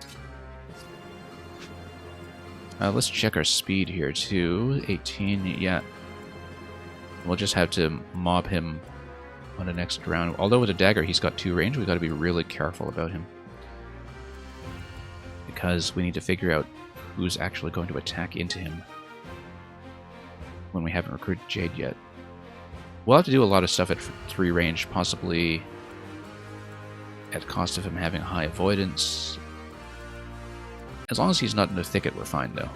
Let's check our speed here too. 18, yeah. We'll just have to mob him on the next round. Although with a dagger he's got 2 range, we've got to be really careful about him. Because we need to figure out who's actually going to attack into him when we haven't recruited Jade yet. We'll have to do a lot of stuff at 3 range, possibly at cost of him having high avoidance. As long as he's not in the thicket, we're fine though.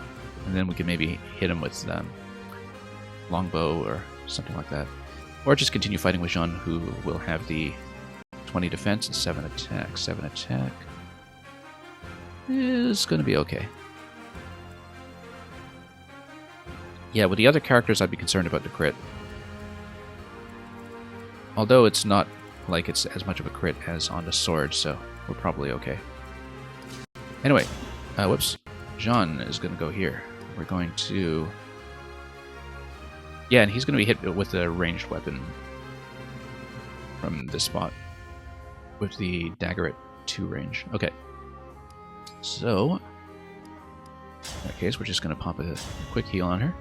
And then we can maybe hit him with longbow or something like that. Or just continue fighting with Jean, who will have the 20 defense and 7 attack. 7 attack is going to be okay. Yeah, with the other characters, I'd be concerned about the crit. Although it's not like it's as much of a crit as on the sword, so we're probably okay. Anyway, whoops. Jean is going to go here. We're going to... Yeah, and he's going to be hit with a ranged weapon from this spot with the dagger at 2 range. Okay. So, in that case, we're just going to pop a quick heal on her.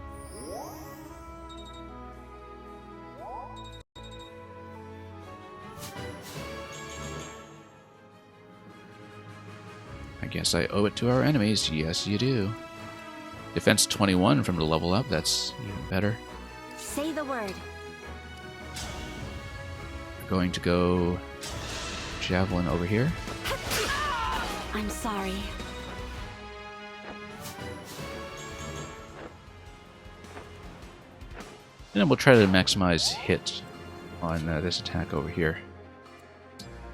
I guess I owe it to our enemies. Yes, you do. Defense 21 from the level up. That's even better.
Say the word.
We're going to go Javelin over here.
I'm sorry.
And then we'll try to maximize hit on this attack over here.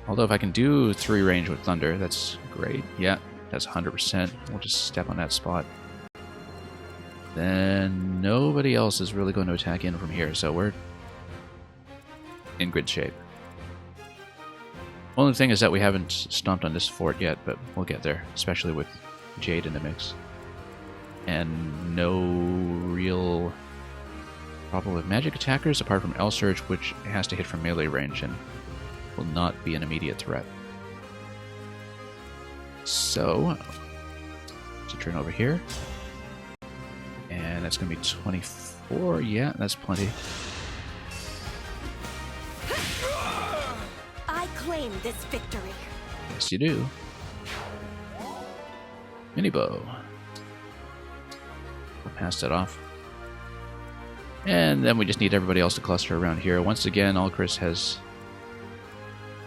Although if I can do 3 range with Thunder, that's great. Yeah, that's 100%. We'll just step on that spot. Then nobody else is really going to attack in from here, so we're in good shape. Only thing is that we haven't stomped on this fort yet, but we'll get there, especially with Jade in the mix. And no real problem with magic attackers, apart from El Surge, which has to hit from melee range and will not be an immediate threat. So, let's turn over here. And that's going to be 24. Yeah, that's plenty.
I claim this victory.
Yes, you do. Mini bow. We'll pass that off. And then we just need everybody else to cluster around here. Once again, Alchris has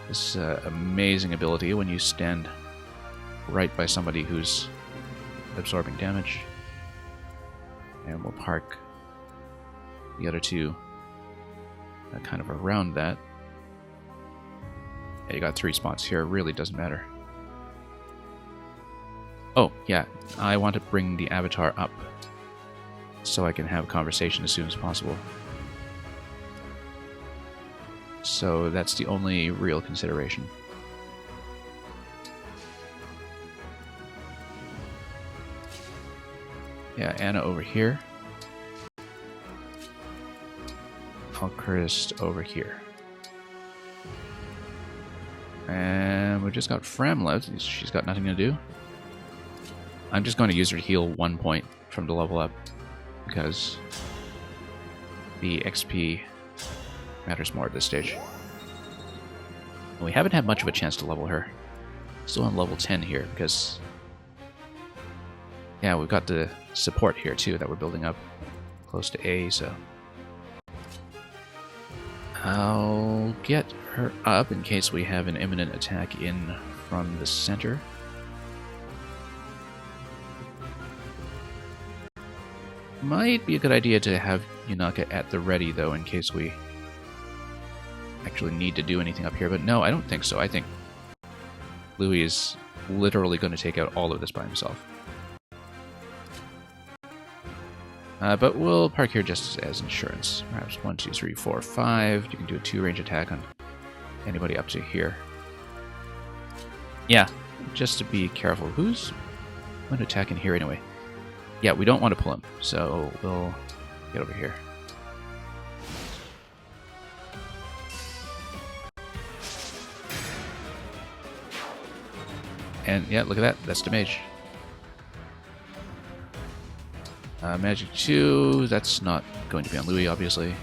this amazing ability when you stand right by somebody who's absorbing damage. And we'll park the other two kind of around that. Yeah, you got 3 spots here. It really doesn't matter. Oh, yeah. I want to bring the avatar up so I can have a conversation as soon as possible. So that's the only real consideration. Yeah, Anna over here. Alchemist over here. And we just got Fram left. She's got nothing to do. I'm just going to use her to heal 1 point from the level up, because the XP matters more at this stage. And we haven't had much of a chance to level her. Still on level 10 here, because... yeah, we've got the support here too that we're building up close to A, so... I'll get her up in case we have an imminent attack in from the center. Might be a good idea to have Yunaka at the ready, though, in case we actually need to do anything up here. But no, I don't think so. I think Louis is literally going to take out all of this by himself. But we'll park here just as insurance. Perhaps 1, 2, 3, 4, 5. You can do a 2-range attack on anybody up to here. Yeah, just to be careful. Who's going to attack in here anyway? Yeah, we don't want to pull him, so we'll get over here. And yeah, look at that. That's the mage. Magic 2, that's not going to be on Louis, obviously.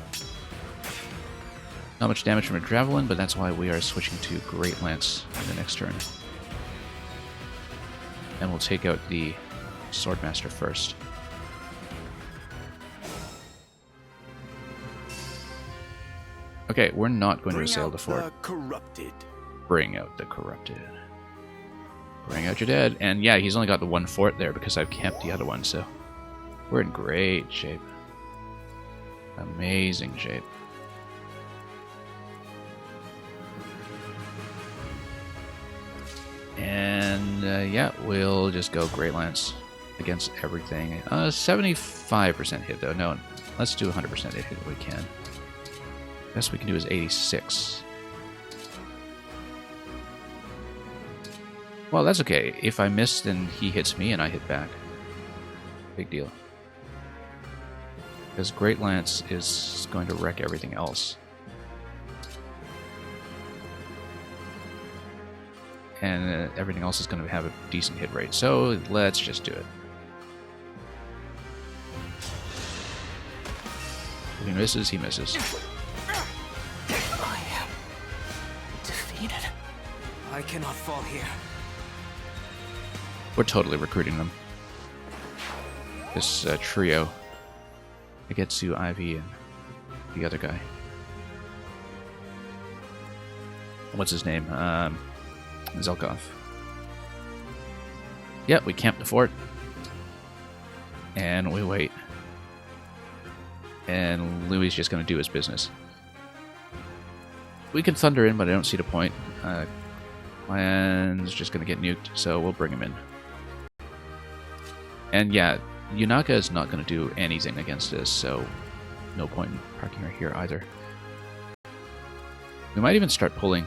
Not much damage from a Javelin, but that's why we are switching to Great Lance in the next turn. And we'll take out the Swordmaster first. Okay, we're not going to assail the fort. Bring out the corrupted. Bring out your dead. And yeah, he's only got the 1 fort there because I've kept the other one, so we're in great shape. Amazing shape. And yeah, we'll just go Great Lance against everything. 75% hit though. No, let's do 100% hit if we can. Best we can do is 86. Well, that's okay. If I miss, then he hits me and I hit back. Big deal. Because Great Lance is going to wreck everything else. And everything else is going to have a decent hit rate. So let's just do it. If he misses, he misses.
I am defeated. I cannot fall here.
We're totally recruiting them. This trio. Agetsu, Ivy, and the other guy. What's his name? Zelkov. Yep, we camp the fort. And we wait. And Louis is just going to do his business. We can thunder in, but I don't see the point. Clan's just going to get nuked, so we'll bring him in. And yeah, Yunaka is not going to do anything against this, so no point in parking her here either. We might even start pulling.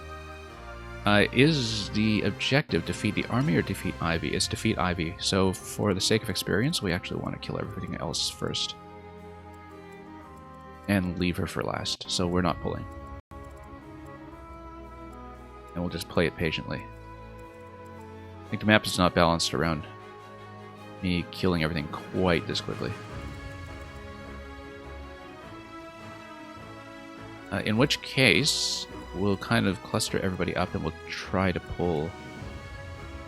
Is the objective defeat the army or defeat Ivy? It's defeat Ivy, so for the sake of experience, we actually want to kill everything else first. And leave her for last, so we're not pulling. And we'll just play it patiently. I think the map is not balanced around me killing everything quite this quickly. In which case, we'll kind of cluster everybody up and we'll try to pull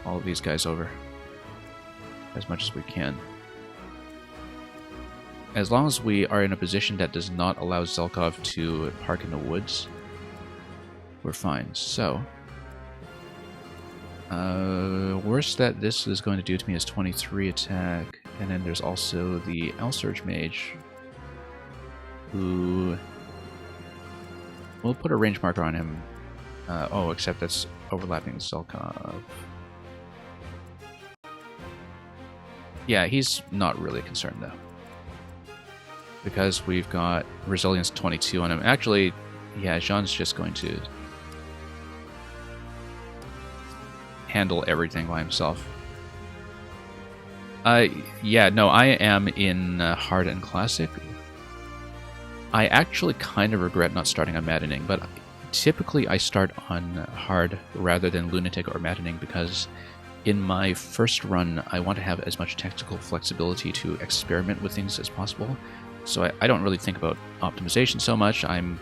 all of these guys over as much as we can. As long as we are in a position that does not allow Zelkov to park in the woods, we're fine. So, worst that this is going to do to me is 23 attack, and then there's also the Elsurge Mage, who... we'll put a range marker on him. Oh, except that's overlapping Zelkov. Yeah, he's not really concerned, though. Because we've got Resilience 22 on him. Actually, yeah, Jean's just going to handle everything by himself. Yeah, no, I am in Hard and Classic. I actually kind of regret not starting on maddening, but typically I start on hard rather than lunatic or maddening because in my first run I want to have as much tactical flexibility to experiment with things as possible. So I don't really think about optimization so much. I'm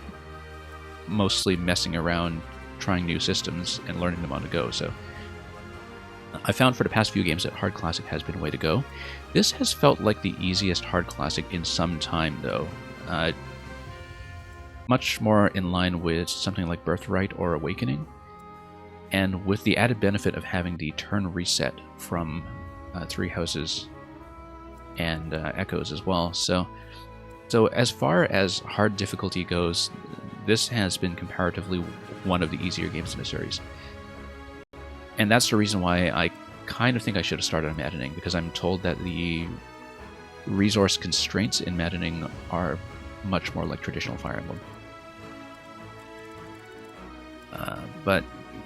mostly messing around, trying new systems, and learning them on the go. So I found for the past few games that Hard Classic has been a way to go. This has felt like the easiest Hard Classic in some time, though. Much more in line with something like Birthright or Awakening, and with the added benefit of having the turn reset from Three Houses and Echoes as well. So as far as hard difficulty goes, this has been comparatively one of the easier games in the series. And that's the reason why I kind of think I should have started on Maddening, because I'm told that the resource constraints in Maddening are much more like traditional Fire Emblem. But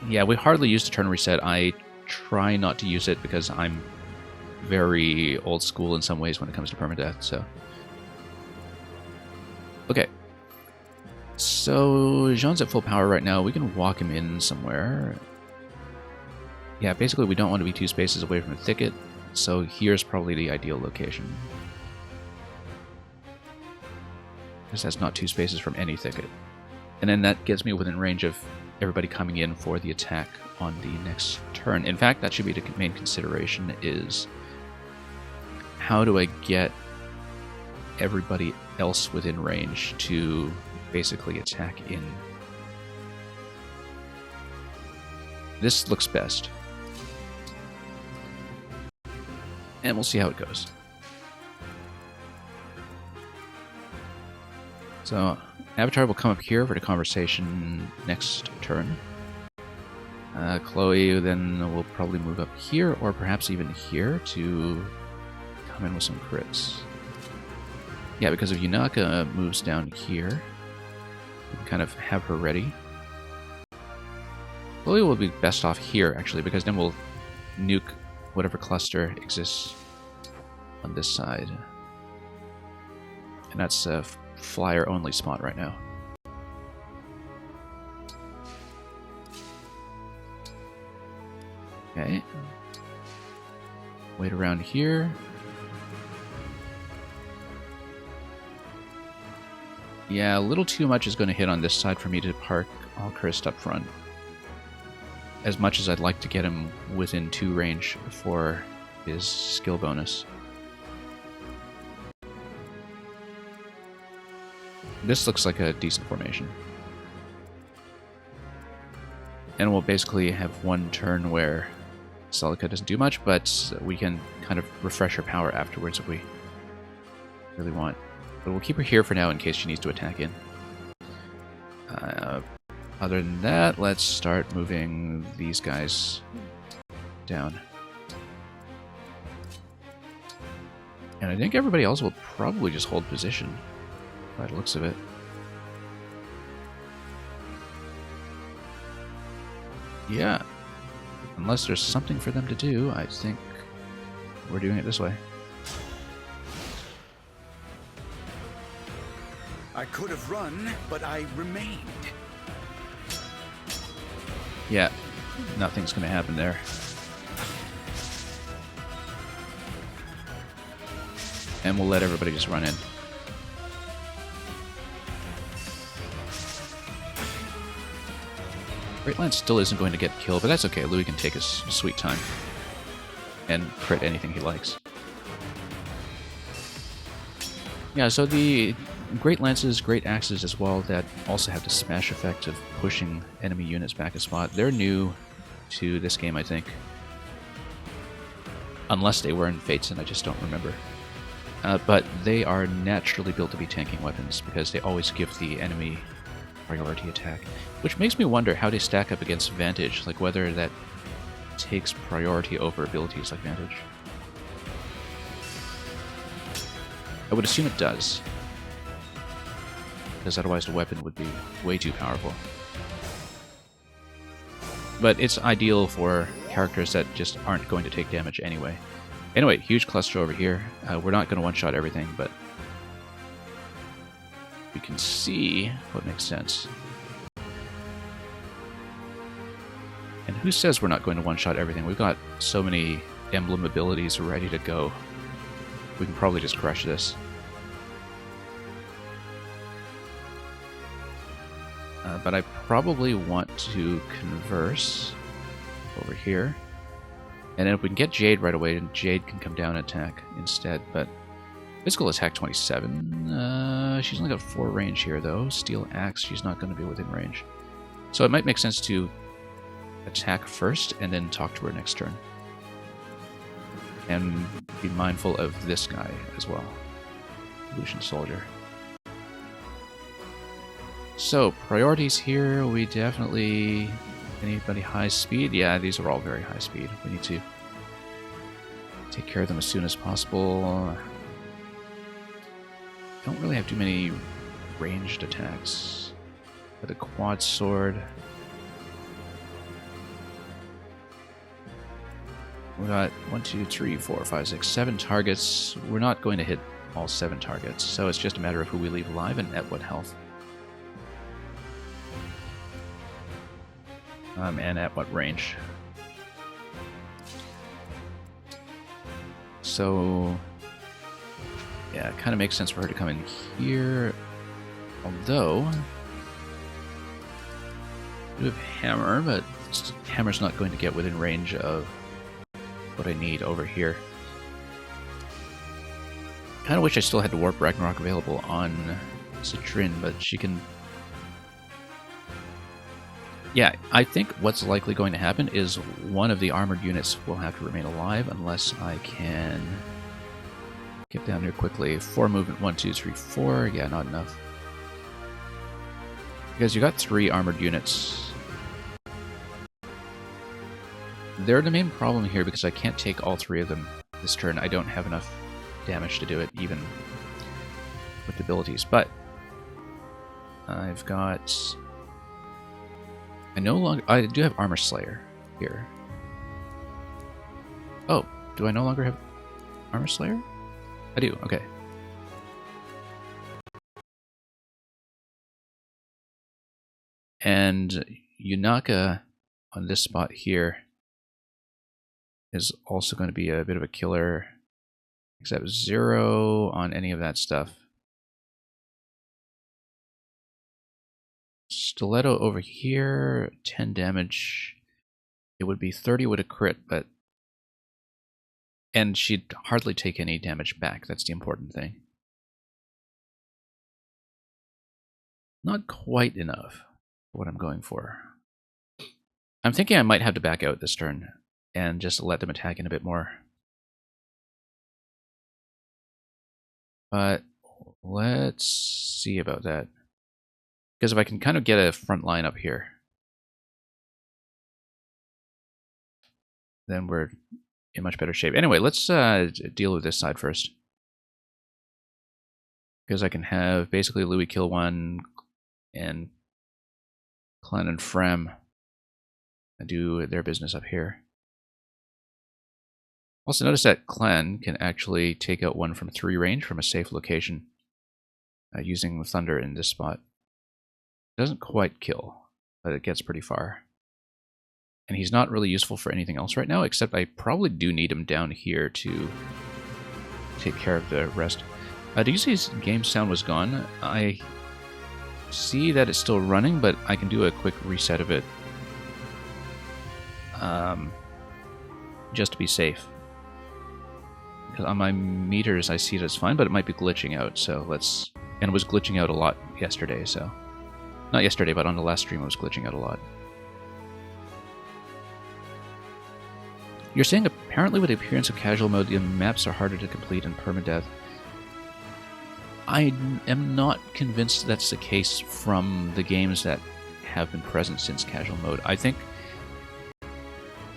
yeah, we hardly use the turn reset. I try not to use it because I'm very old school in some ways when it comes to permadeath, so... Okay. So, Jean's at full power right now. We can walk him in somewhere. Yeah, basically we don't want to be 2 spaces away from a thicket, so here's probably the ideal location. Because that's not 2 spaces from any thicket. And then that gets me within range of everybody coming in for the attack on the next turn. In fact, that should be the main consideration, is how do I get everybody else within range to basically attack in. This looks best. And we'll see how it goes. So, Avatar will come up here for the conversation next turn. Chloe then will probably move up here, or perhaps even here, to come in with some crits. Yeah, because if Yunaka moves down here, we can kind of have her ready. Chloe will be best off here, actually, because then we'll nuke whatever cluster exists on this side. And that's a flyer-only spot right now. Okay. Wait around here. Yeah, a little too much is going to hit on this side for me to park Alchrist up front. As much as I'd like to get him within 2 range for his skill bonus. This looks like a decent formation. And we'll basically have one turn where Celica doesn't do much, but we can kind of refresh her power afterwards if we really want. But we'll keep her here for now in case she needs to attack in. Other than that, let's start moving these guys down. And I think everybody else will probably just hold position, by the looks of it. Yeah. Unless there's something for them to do, I think we're doing it this way.
I could have run, but I remained.
Yeah, nothing's going to happen there. And we'll let everybody just run in. Great Lance still isn't going to get killed, but that's okay. Louis can take his sweet time and crit anything he likes. Yeah, so the Great Lances, Great Axes as well, that also have the smash effect of pushing enemy units back a spot. They're new to this game, I think. Unless they were in Fates, and I just don't remember. But they are naturally built to be tanking weapons, because they always give the enemy priority attack. Which makes me wonder how they stack up against Vantage, like whether that takes priority over abilities like Vantage. I would assume it does, because otherwise the weapon would be way too powerful. But it's ideal for characters that just aren't going to take damage anyway. Anyway, huge cluster over here. We're not going to one-shot everything, but we can see what makes sense. And who says we're not going to one-shot everything? We've got so many emblem abilities ready to go. We can probably just crush this. But I probably want to converse over here. And then if we can get Jade right away, then Jade can come down and attack instead. But physical attack 27. She's only got 4 range here, though. Steel axe, she's not going to be within range. So it might make sense to attack first and then talk to her next turn. And be mindful of this guy as well. Evolution Soldier. So, priorities here, we definitely... Anybody high speed? Yeah, these are all very high speed. We need to take care of them as soon as possible. Don't really have too many ranged attacks. With a quad sword. We got 1, 2, 3, 4, 5, 6, 7 targets. We're not going to hit all 7 targets, so it's just a matter of who we leave alive and at what health. And at what range. So, yeah, it kind of makes sense for her to come in here. Although, we have Hammer, but Hammer's not going to get within range of what I need over here. Kind of wish I still had the Warp Ragnarok available on Citrin, but she can... Yeah, I think what's likely going to happen is one of the armored units will have to remain alive unless I can get down here quickly. 4 movement, 1, 2, 3, 4. Yeah, not enough. Because you got 3 armored units. They're the main problem here because I can't take all 3 of them this turn. I don't have enough damage to do it, even with abilities. But I've got... I do have Armor Slayer here. Oh, do I no longer have Armor Slayer? I do, okay. And Yunaka on this spot here is also going to be a bit of a killer, except 0 on any of that stuff. Stiletto over here, 10 damage. It would be 30 with a crit, but... And she'd hardly take any damage back, that's the important thing. Not quite enough for what I'm going for. I'm thinking I might have to back out this turn, and just let them attack in a bit more. But let's see about that. Because if I can kind of get a front line up here, then we're in much better shape. Anyway, let's deal with this side first. Because I can have basically Louis kill 1 and Clan and Frem do their business up here. Also notice that Clan can actually take out 1 from 3 range from a safe location using Thunder in this spot. Doesn't quite kill, but it gets pretty far. And he's not really useful for anything else right now, except I probably do need him down here to take care of the rest. Did you see his game sound was gone? I see that it's still running, but I can do a quick reset of it. Just to be safe. Because on my meters I see it as fine, but it might be glitching out, so let's... And it was glitching out a lot yesterday, so... Not yesterday, but on the last stream it was glitching out a lot. You're saying apparently with the appearance of casual mode, the maps are harder to complete in permadeath. I am not convinced that's the case from the games that have been present since casual mode. I think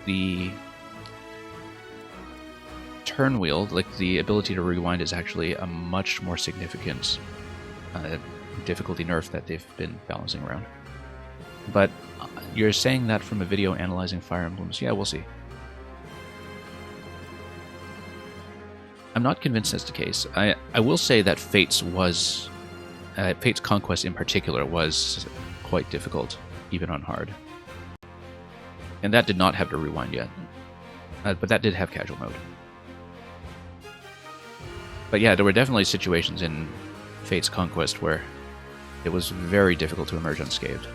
the turn wheel, like the ability to rewind, is actually a much more significant difficulty nerf that they've been balancing around. But you're saying that from a video analyzing Fire Emblems. Yeah, we'll see. I'm not convinced that's the case. I will say that Fates was Fate's Conquest in particular was quite difficult, even on hard. And that did not have to rewind yet. But that did have casual mode. But yeah, there were definitely situations in Fate's Conquest where it was very difficult to emerge unscathed.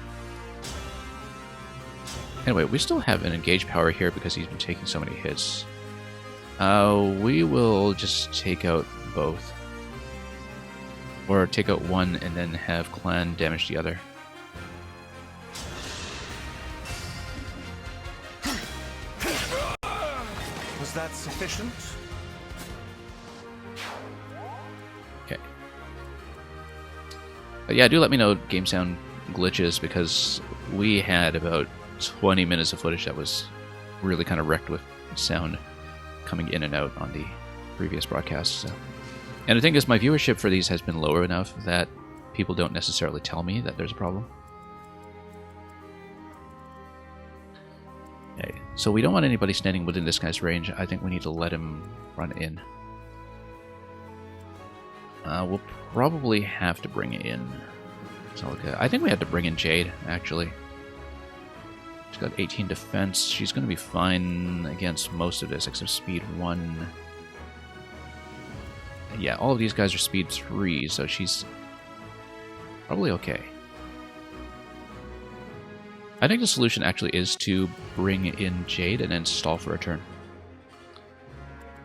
Anyway, we still have an engage power here because he's been taking so many hits. We will just take out both. Or take out one and then have clan damage the other.
Was that sufficient?
Okay. But yeah, do let me know game sound glitches, because we had about 20 minutes of footage that was really kind of wrecked with sound coming in and out on the previous broadcasts. So. And the thing is, my viewership for these has been lower enough that people don't necessarily tell me that there's a problem. Okay, so we don't want anybody standing within this guy's range. I think we need to let him run in. We'll probably have to bring it in. So I think we had to bring in Jade, actually. She's got 18 defense. She's going to be fine against most of this, except speed 1. Yeah, all of these guys are speed 3, so she's probably okay. I think the solution actually is to bring in Jade and then stall for a turn.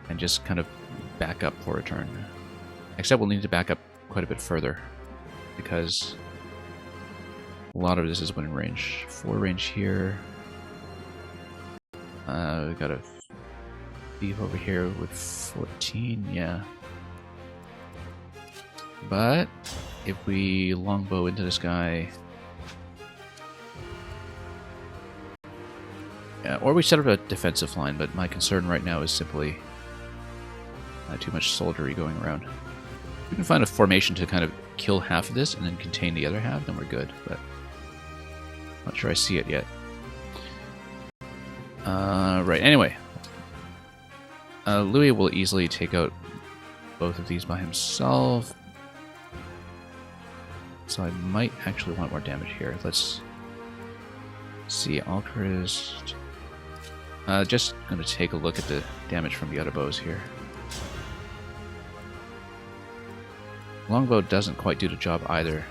And just kind of back up for a turn. Except we'll need to back up quite a bit further, because a lot of this is within range. 4 range here. We've got a thief over here with 14, yeah. But if we longbow into this guy, yeah, or we set up a defensive line, but my concern right now is simply too much soldiery going around. If we can find a formation to kind of kill half of this and then contain the other half, then we're good, but not sure I see it yet. Right, anyway. Louis will easily take out both of these by himself. So I might actually want more damage here. Let's see, Alchrist. Just going to take a look at the damage from the other bows here. Longbow doesn't quite do the job either.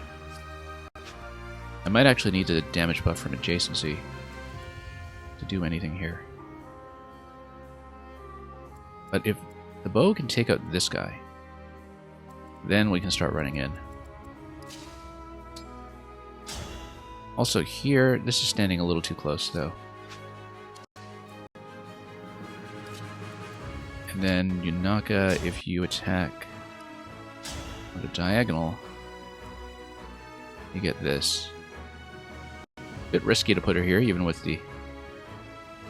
I might actually need the damage buff from adjacency to do anything here. But if the bow can take out this guy, then we can start running in. Also here, this is standing a little too close though. And then Yunaka, if you attack with a diagonal, you get this. Bit risky to put her here, even with the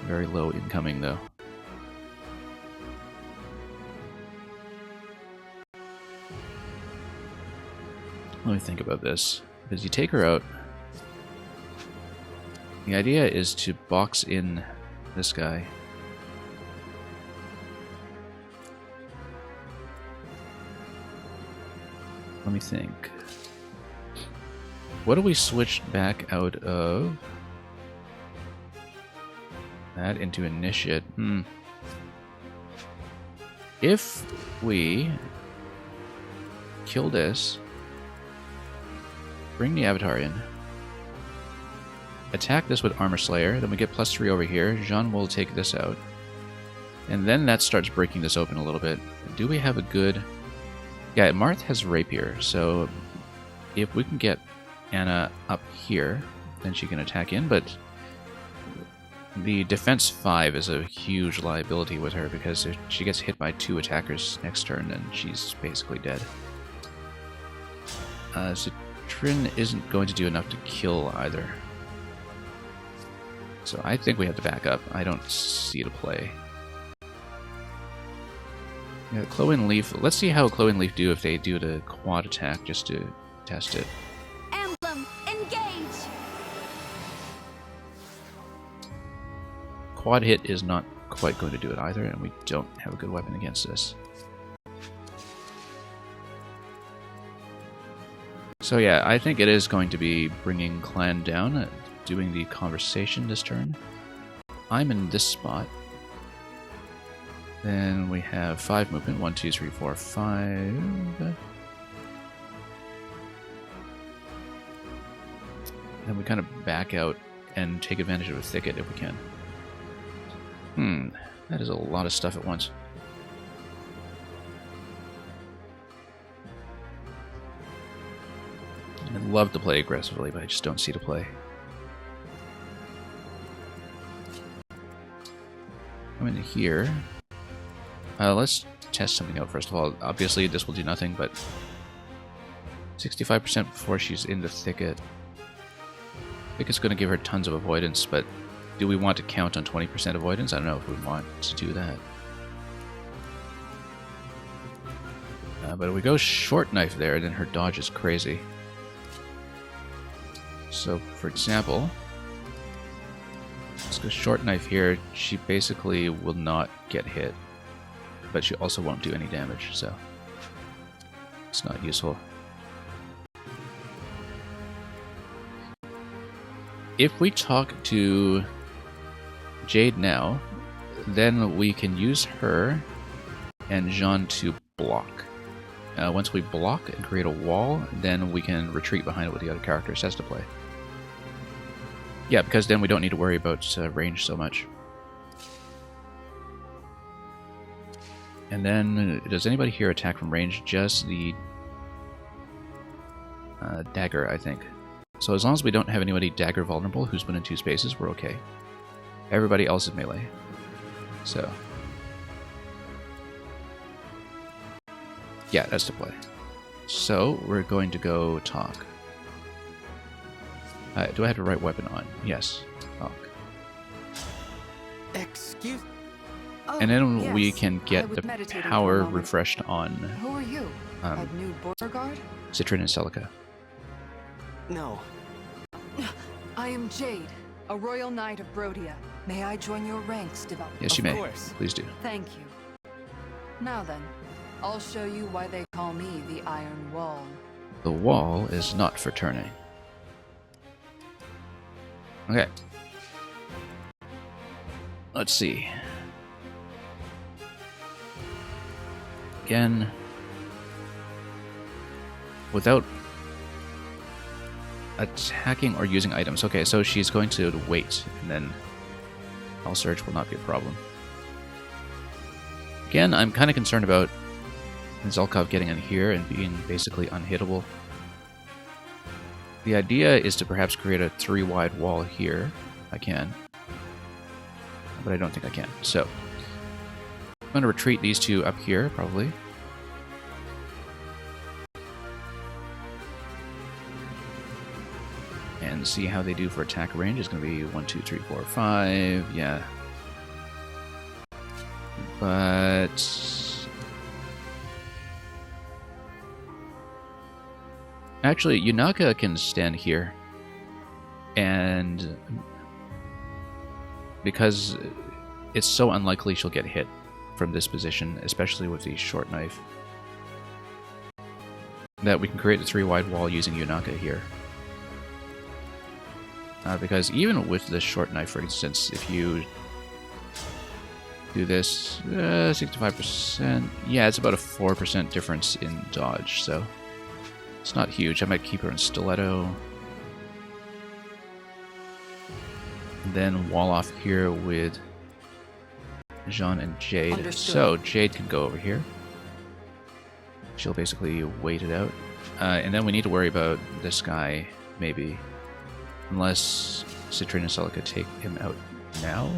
very low incoming though. Let me think about this. Because you take her out, the idea is to box in this guy. Let me think. What do we switch back out of? That into initiate. If we kill this, bring the Avatar in, attack this with Armor Slayer, then we get +3 over here. Jean will take this out. And then that starts breaking this open a little bit. Do we have a good... Yeah, Marth has Rapier, so if we can get Anna up here, then she can attack in, but the defense 5 is a huge liability with her, because if she gets hit by 2 attackers next turn, then she's basically dead. Trin isn't going to do enough to kill either. So I think we have to back up. I don't see the play. Yeah, Chloe and Leaf. Let's see how Chloe and Leaf do if they do the quad attack, just to test it.
Emblem, engage!
Quad hit is not quite going to do it either, and we don't have a good weapon against this. So yeah, I think it is going to be bringing Clan down, doing the conversation this turn. I'm in this spot. Then we have 5 movement. 1, 2, 3, 4, 5. Then we kind of back out and take advantage of a thicket if we can. That is a lot of stuff at once. I'd love to play aggressively, but I just don't see the play. I'm in here. Let's test something out first of all. Obviously, this will do nothing, but 65% before she's in the thicket. I think it's going to give her tons of avoidance, but do we want to count on 20% avoidance? I don't know if we want to do that. But if we go short knife there, then her dodge is crazy. So, for example, let's go short knife here. She basically will not get hit, but she also won't do any damage, so it's not useful. If we talk to Jade now, then we can use her and Jean to block. Once we block and create a wall, then we can retreat behind it with the other characters. That's the play. Yeah, because then we don't need to worry about range so much. And then, does anybody here attack from range? Just the dagger, I think. So as long as we don't have anybody dagger vulnerable who's been in 2 spaces, we're okay. Everybody else is melee. So. Yeah, that's the play. So, we're going to go talk. Do I have the right weapon on? Yes. Talk.
Excuse...
And then
yes.
we can get the power refreshed on
Who are you? A new Beauregard?
Citrin and Celica.
No.
I am Jade, a royal knight of Brodia. May I join your ranks, develop?
Yes, you
Of
may.
course.
Please do.
Thank you. Now then, I'll show you why they call me the Iron Wall.
The wall is not for turning. Okay. Let's see. Again, without attacking or using items. Okay, so she's going to wait, and then All Surge will not be a problem. Again, I'm kind of concerned about Zelkov getting in here and being basically unhittable. The idea is to perhaps create a 3-wide wall here. I can. But I don't think I can. So, I'm going to retreat these 2 up here, probably. And see how they do for attack range. It's going to be 1, 2, 3, 4, 5. Yeah. But... actually, Yunaka can stand here. And... because it's so unlikely she'll get hit from this position, especially with the short knife, that we can create a 3-wide wall using Yunaka here. Because even with the short knife, for instance, if you do this, 65%, yeah, it's about a 4% difference in dodge, so it's not huge. I might keep her in stiletto. And then wall off here with Jean and Jade.
Understood.
So Jade can go over here. She'll basically wait it out. And then we need to worry about this guy, maybe. Unless Citrin and Celica take him out now.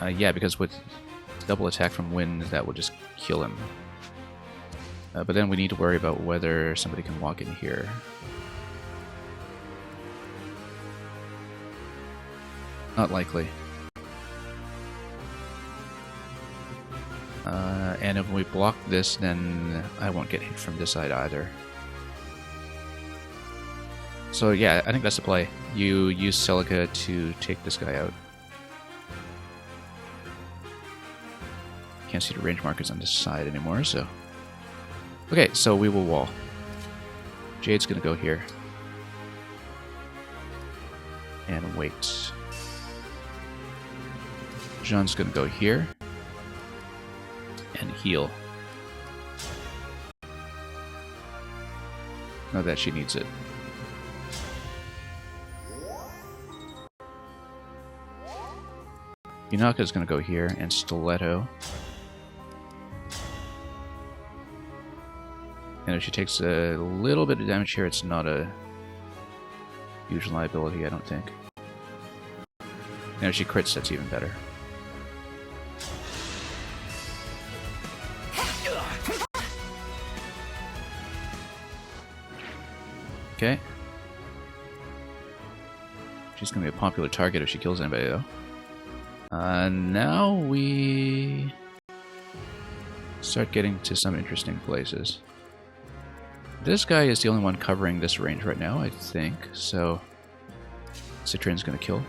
Yeah, because with double attack from wind, that will just kill him. But then we need to worry about whether somebody can walk in here. Not likely. And if we block this, then I won't get hit from this side either. So yeah, I think that's the play. You use Celica to take this guy out. Can't see the range markers on this side anymore, so... okay, so we will wall. Jade's gonna go here. And wait. Jean's gonna go here. And heal. Not that she needs it. Yunaka's gonna go here and stiletto. And if she takes a little bit of damage here, it's not a huge liability, I don't think. And if she crits, that's even better. Okay. She's gonna be a popular target if she kills anybody, though. Now we start getting to some interesting places. This guy is the only one covering this range right now, I think, so Citrin's gonna kill.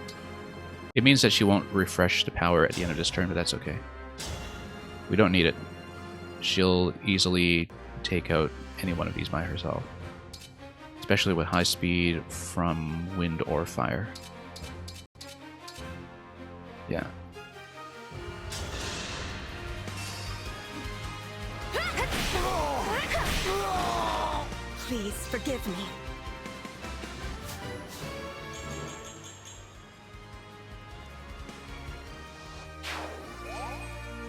It means that she won't refresh the power at the end of this turn, but that's okay. We don't need it. She'll easily take out any one of these by herself. Especially with high speed from wind or fire. Yeah.
Please forgive me.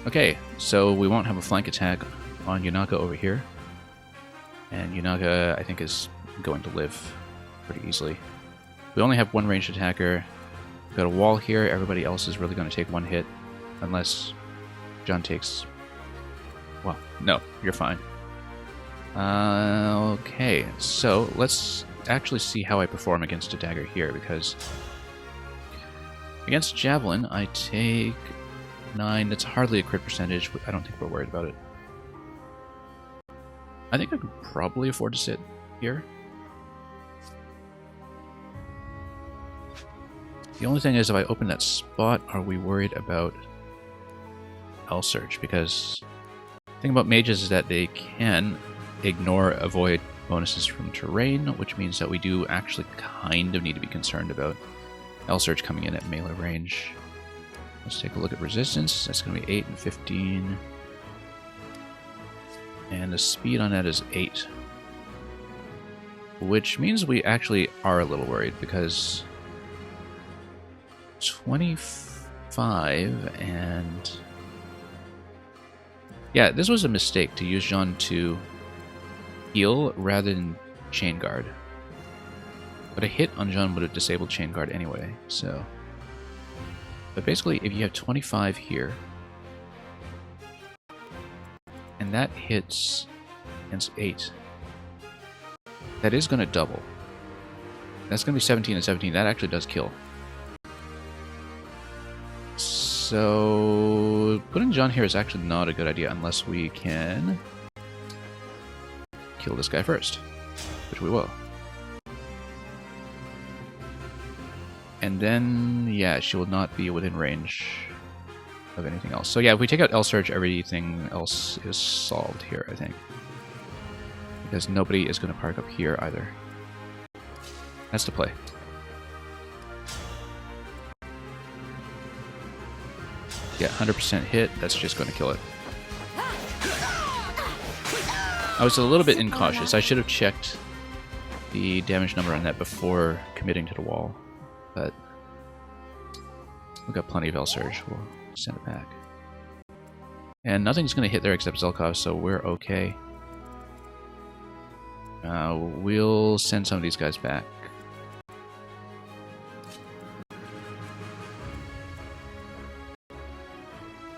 Okay, so we won't have a flank attack on Yunaka over here. And Yunaka, I think, is going to live pretty easily. We only have one ranged attacker. We've got a wall here. Everybody else is really going to take one hit. Unless John takes... Well, no, you're fine. Okay, so let's actually see how I perform against a dagger here, because against Javelin, I take 9. That's hardly a crit percentage, but I don't think we're worried about it. I think I could probably afford to sit here. The only thing is, if I open that spot, are we worried about L-Search? Because the thing about mages is that they can ignore avoid bonuses from terrain, which means that we do actually kind of need to be concerned about L-Search coming in at melee range. Let's take a look at resistance. That's going to be 8 and 15. And the speed on that is 8. Which means we actually are a little worried, because 25 and... Yeah, this was a mistake to use Jean to heal rather than chain guard. But a hit on Jean would have disabled chain guard anyway, so... But basically, if you have 25 here, and that hits against 8, that is going to double. That's going to be 17 and 17. That actually does kill. So putting John here is actually not a good idea unless we can kill this guy first, which we will. And then, yeah, she will not be within range of anything else. So yeah, if we take out L-Search, everything else is solved here, I think. Because nobody is going to park up here either. That's the play. Yeah, 100% hit, that's just going to kill it. I was a little bit incautious. I should have checked the damage number on that before committing to the wall. But we've got plenty of L-Surge. We'll send it back. And nothing's going to hit there except Zelkov, so we're okay. We'll send some of these guys back.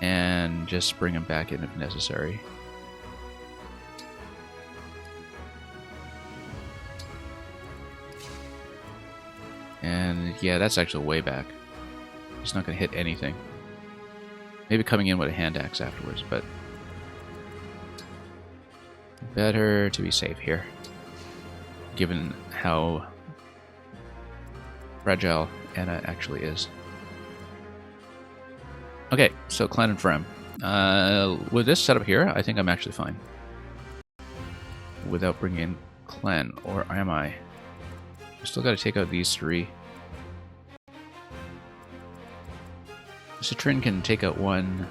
And just bring them back in if necessary. And yeah, that's actually way back. He's not going to hit anything. Maybe coming in with a hand axe afterwards, but better to be safe here, given how fragile Anna actually is. Okay, so Clan and Frem. With this setup here, I think I'm actually fine. Without bringing in Clan, or am I? I still got to take out these three. Citrin can take out one.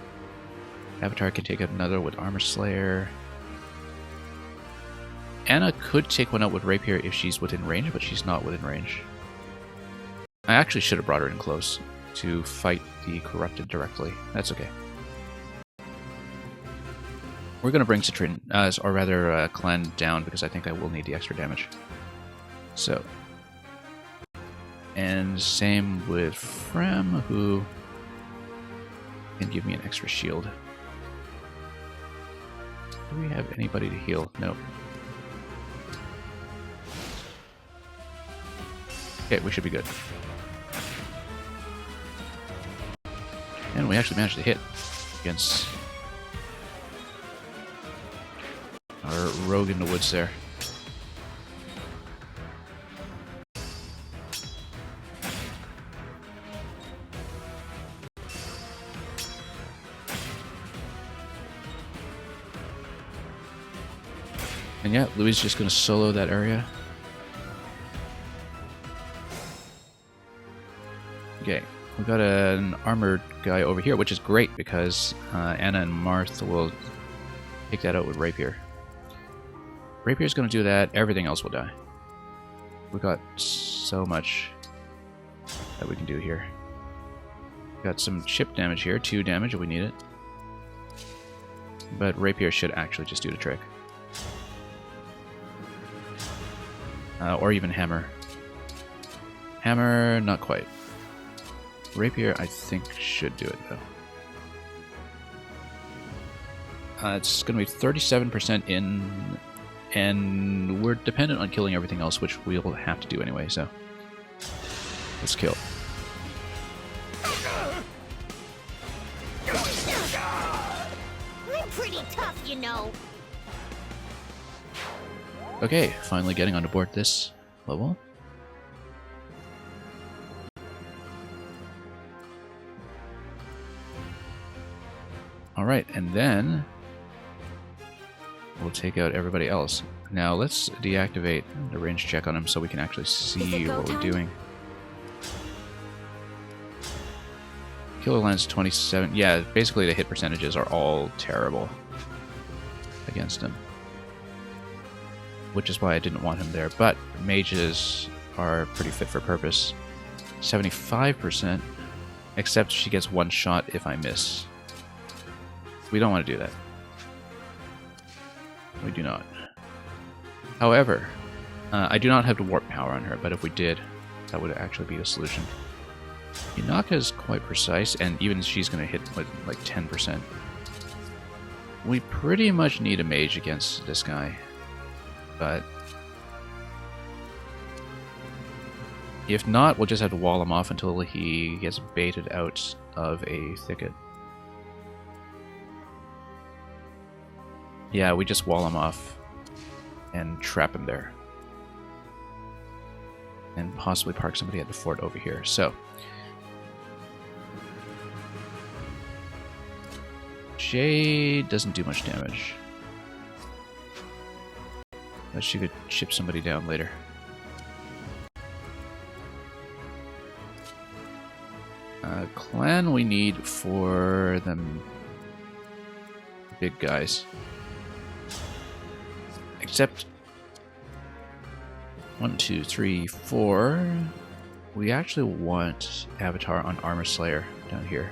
Avatar can take out another with Armor Slayer. Anna could take one out with Rapier if she's within range, but she's not within range. I actually should have brought her in close to fight the Corrupted directly. That's okay. We're going to bring Citrin, or rather Clan down, because I think I will need the extra damage. So. And same with Frem, who can give me an extra shield. Do we have anybody to heal? Nope. Okay, we should be good. And we actually managed to hit against our rogue in the woods there. And yeah, Louis is just going to solo that area. Okay, we've got an armored guy over here, which is great because Anna and Marth will take that out with Rapier. Rapier's going to do that, everything else will die. We've got so much that we can do here. Got some chip damage here, 2 damage if we need it. But Rapier should actually just do the trick. Or even Hammer. Hammer, not quite. Rapier, I think, should do it, though. It's going to be 37% in, and we're dependent on killing everything else, which we'll have to do anyway, so... Let's kill.
I'm pretty tough, you know.
Okay, finally getting on board this level. Alright, and then we'll take out everybody else. Now let's deactivate the range check on him so we can actually see what we're doing. Killer Lance 27. Yeah, basically the hit percentages are all terrible against him. Which is why I didn't want him there. But mages are pretty fit for purpose. 75%, except she gets 1 shot if I miss. We don't want to do that. We do not. However, I do not have the warp power on her, but if we did, that would actually be a solution. Inaka is quite precise, and even she's going to hit with like 10%. We pretty much need a mage against this guy. But if not, we'll just have to wall him off until he gets baited out of a thicket. Yeah, we just wall him off and trap him there. And possibly park somebody at the fort over here. So Jade doesn't do much damage. But she could chip somebody down later. Clan we need for them big guys. Except 1, 2, 3, 4. We actually want Avatar on Armor Slayer down here.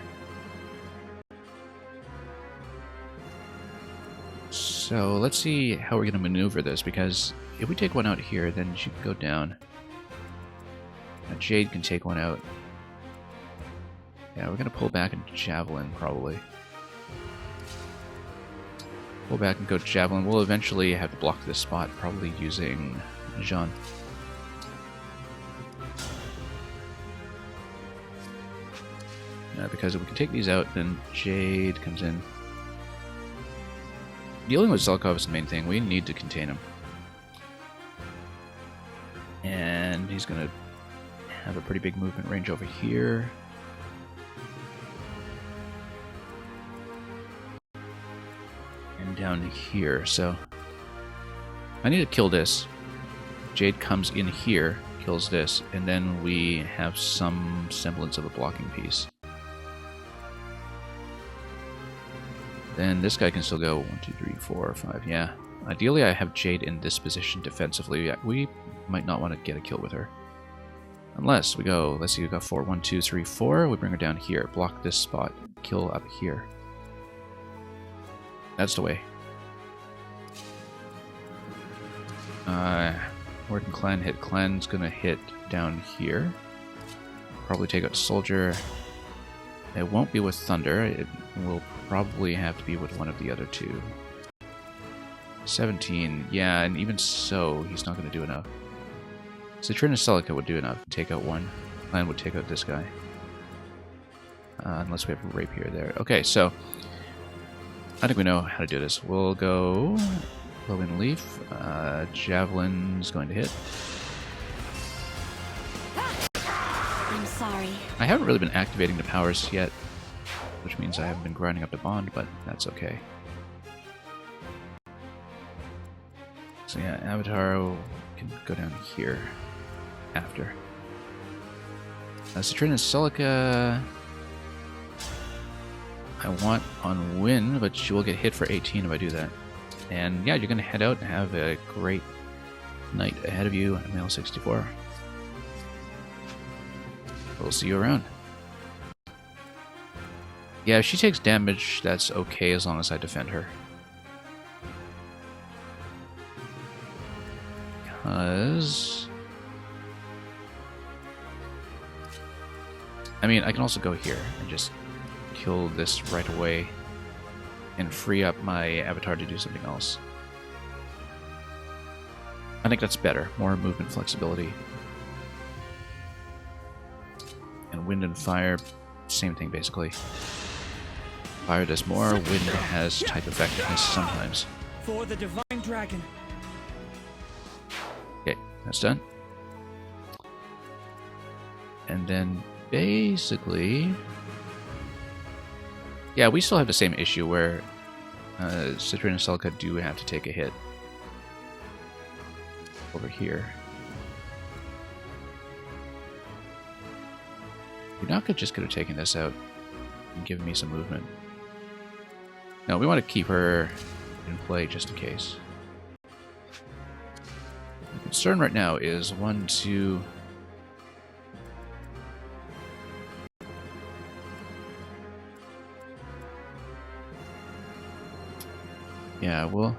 So let's see how we're going to maneuver this, because if we take one out here, then she can go down. Now Jade can take one out. Yeah, we're going to pull back and Javelin, probably. Pull back and go Javelin. We'll eventually have to block this spot, probably using Jean. Because if we can take these out, then Jade comes in. Dealing with Zelkov is the main thing. We need to contain him. And he's going to have a pretty big movement range over here. And down here. So I need to kill this Jade comes in here, kills this, and then we have some semblance of a blocking piece. Then this guy can still go 1, 2, 3, 4, 5. Yeah. Ideally, I have Jade in this position defensively. We might not want to get a kill with her. Unless we go, let's see, we got 4. 1, 2, 3, 4. We bring her down here. Block this spot. Kill up here. That's the way. Where can Clan hit? Clan's gonna hit down here. Probably take out Soldier. It won't be with Thunder. It will probably have to be with one of the other two. 17. Yeah, and even so, he's not gonna do enough. Citrina Celica would do enough. Take out one. Clan would take out this guy. Unless we have a Rapier there. Okay, so I think we know how to do this. We'll go Whirlwind Leaf. Javelin's going to hit.
I'm sorry.
I haven't really been activating the powers yet, which means I haven't been grinding up the bond, but that's okay. So yeah, Avatar can go down here after. Citrina Celica, I want on win, but she will get hit for 18 if I do that. And yeah, you're going to head out and have a great night ahead of you, Male 64. We'll see you around. Yeah, if she takes damage, that's okay as long as I defend her. Because... I mean, I can also go here and just kill this right away and free up my avatar to do something else. I think that's better. More movement flexibility. And wind and fire, same thing basically. Fire does more, wind has type effectiveness sometimes.
For the divine dragon.
Okay, that's done. And then basically... yeah, we still have the same issue where Citrina and Celica do have to take a hit. Over here. Yunaka just could have taken this out and given me some movement. No, we want to keep her in play just in case. The concern right now is 1, 2... yeah, we'll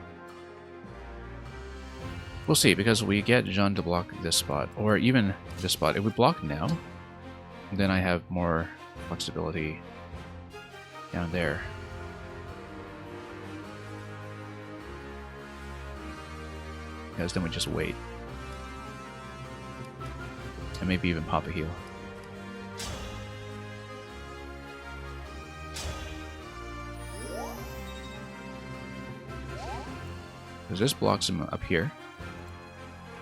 see, because we get Jean to block this spot, or even this spot. If we block now, then I have more flexibility down there. Because then we just wait. And maybe even pop a heal. Because this blocks him up here.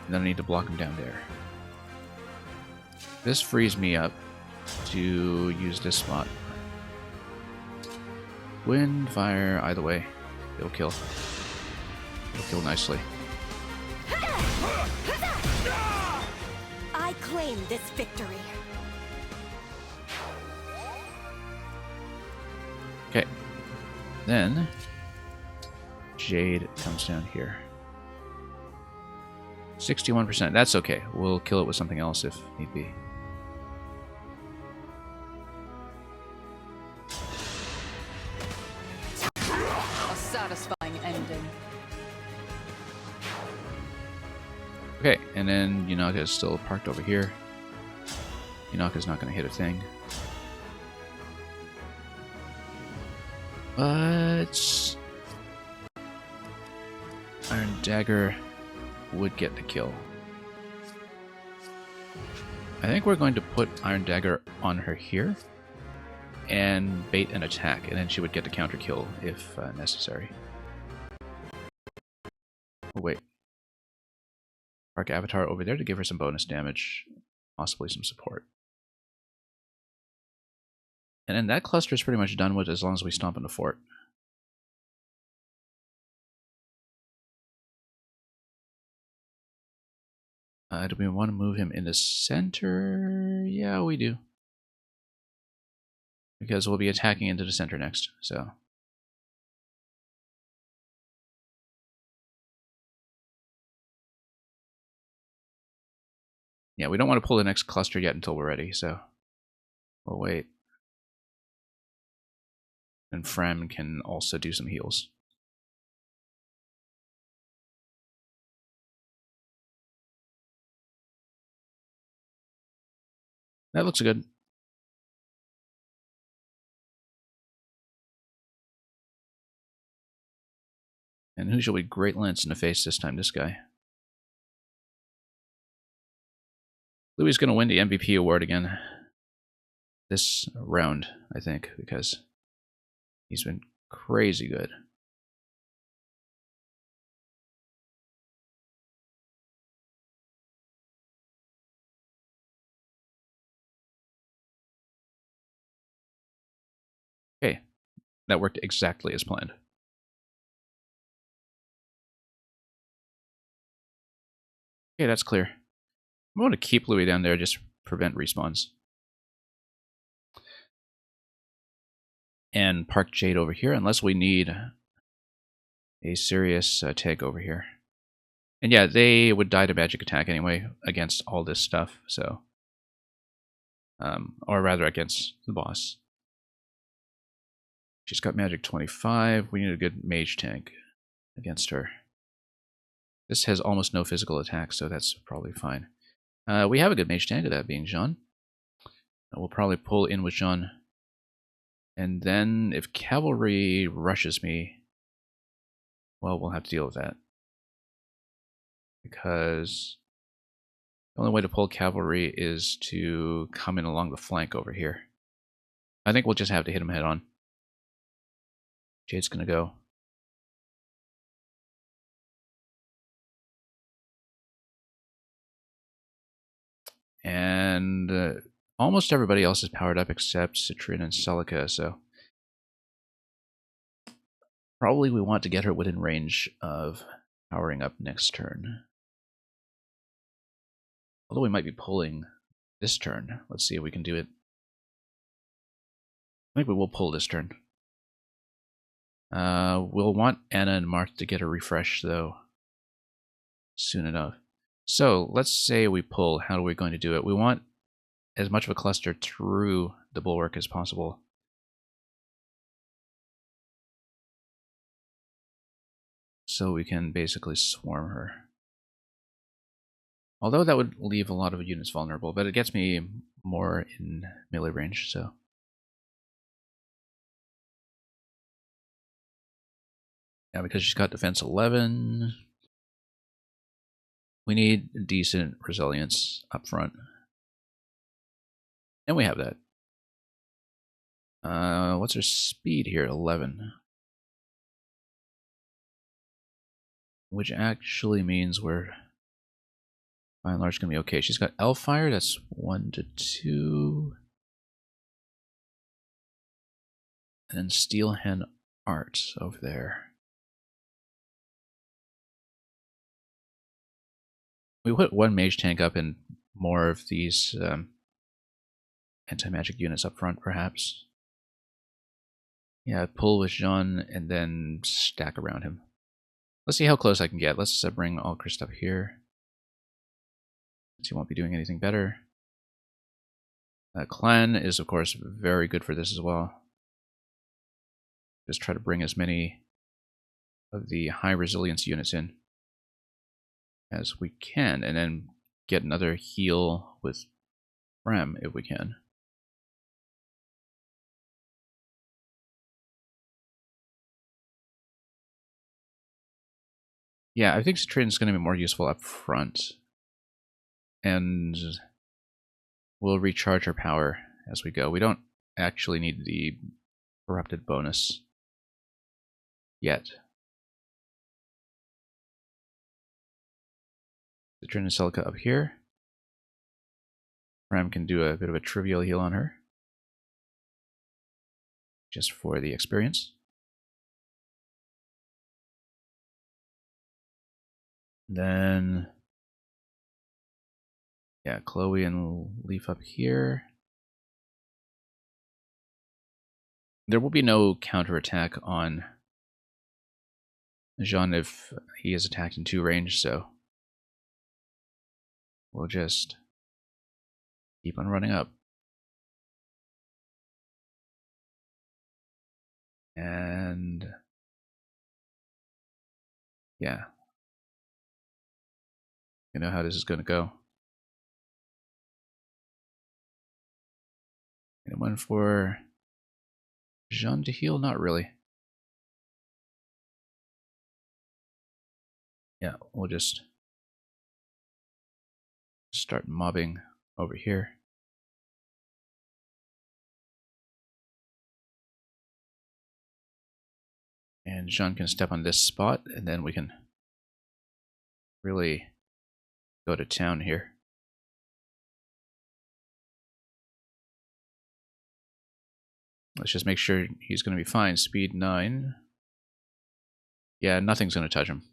And then I need to block him down there. This frees me up to use this spot. Wind, fire, either way. It'll kill. It'll kill nicely.
I claim this victory.
Okay. Then Jade comes down here. 61%. That's okay. We'll kill it with something else if need be.
A satisfying ending.
Okay, and then Yunaka is still parked over here. Yunaka's not going to hit a thing. But Iron Dagger would get the kill. I think we're going to put Iron Dagger on her here and bait an attack, and then she would get the counter kill if necessary. Oh, wait. Park Avatar over there to give her some bonus damage, possibly some support. And then that cluster is pretty much done with as long as we stomp in the fort. Do we want to move him in the center? Yeah, we do. Because we'll be attacking into the center next, so. Yeah, we don't want to pull the next cluster yet until we're ready, so we'll wait. And Frem can also do some heals. That looks good. And who shall we great lance in the face this time? This guy. Louis is going to win the MVP award again. This round, I think, because he's been crazy good. Okay, that worked exactly as planned. Okay, that's clear. I want to keep Louis down there, just prevent respawns. And park Jade over here, unless we need a serious take over here. And yeah, they would die to magic attack anyway against all this stuff, so. Or rather against the boss. She's got magic 25. We need a good mage tank against her. This has almost no physical attack, so that's probably fine. We have a good mage tank, that being Jean. We'll probably pull in with Jean. And then if cavalry rushes me, well, we'll have to deal with that. Because the only way to pull cavalry is to come in along the flank over here. I think we'll just have to hit him head on. Jade's gonna go. And almost everybody else is powered up except Citrin and Celica, so probably we want to get her within range of powering up next turn. Although we might be pulling this turn. Let's see if we can do it. I think we will pull this turn. We'll want Anna and Marth to get a refresh, though, soon enough. So, let's say we pull. How are we going to do it? We want as much of a cluster through the bulwark as possible. So we can basically swarm her. Although that would leave a lot of units vulnerable, but it gets me more in melee range, so. Yeah, because she's got defense 11. We need decent resilience up front. And we have that. What's her speed here? 11. Which actually means we're by and large going to be okay. She's got Elfire, that's 1 to 2. And then Steelhand Art over there. We put one mage tank up and more of these anti-magic units up front, perhaps. Yeah, pull with Jean and then stack around him. Let's see how close I can get. Let's bring all Christ up here. He won't be doing anything better. Clan is, of course, very good for this as well. Just try to bring as many of the high resilience units in as we can, and then get another heal with Frem if we can. Yeah, I think Citrin's going to be more useful up front. And we'll recharge our power as we go. We don't actually need the corrupted bonus yet. Citrin and Celica up here. Frem can do a bit of a trivial heal on her. Just for the experience. Then Yeah, Chloe and Leaf up here. There will be no counterattack on Jean if he is attacked in 2 range, so we'll just keep on running up. And yeah, you know how this is going to go. Anyone for Jean to heal? Not really. Yeah, we'll just start mobbing over here. And Jean can step on this spot, and then we can really go to town here. Let's just make sure he's going to be fine. Speed 9. Yeah, nothing's going to touch him.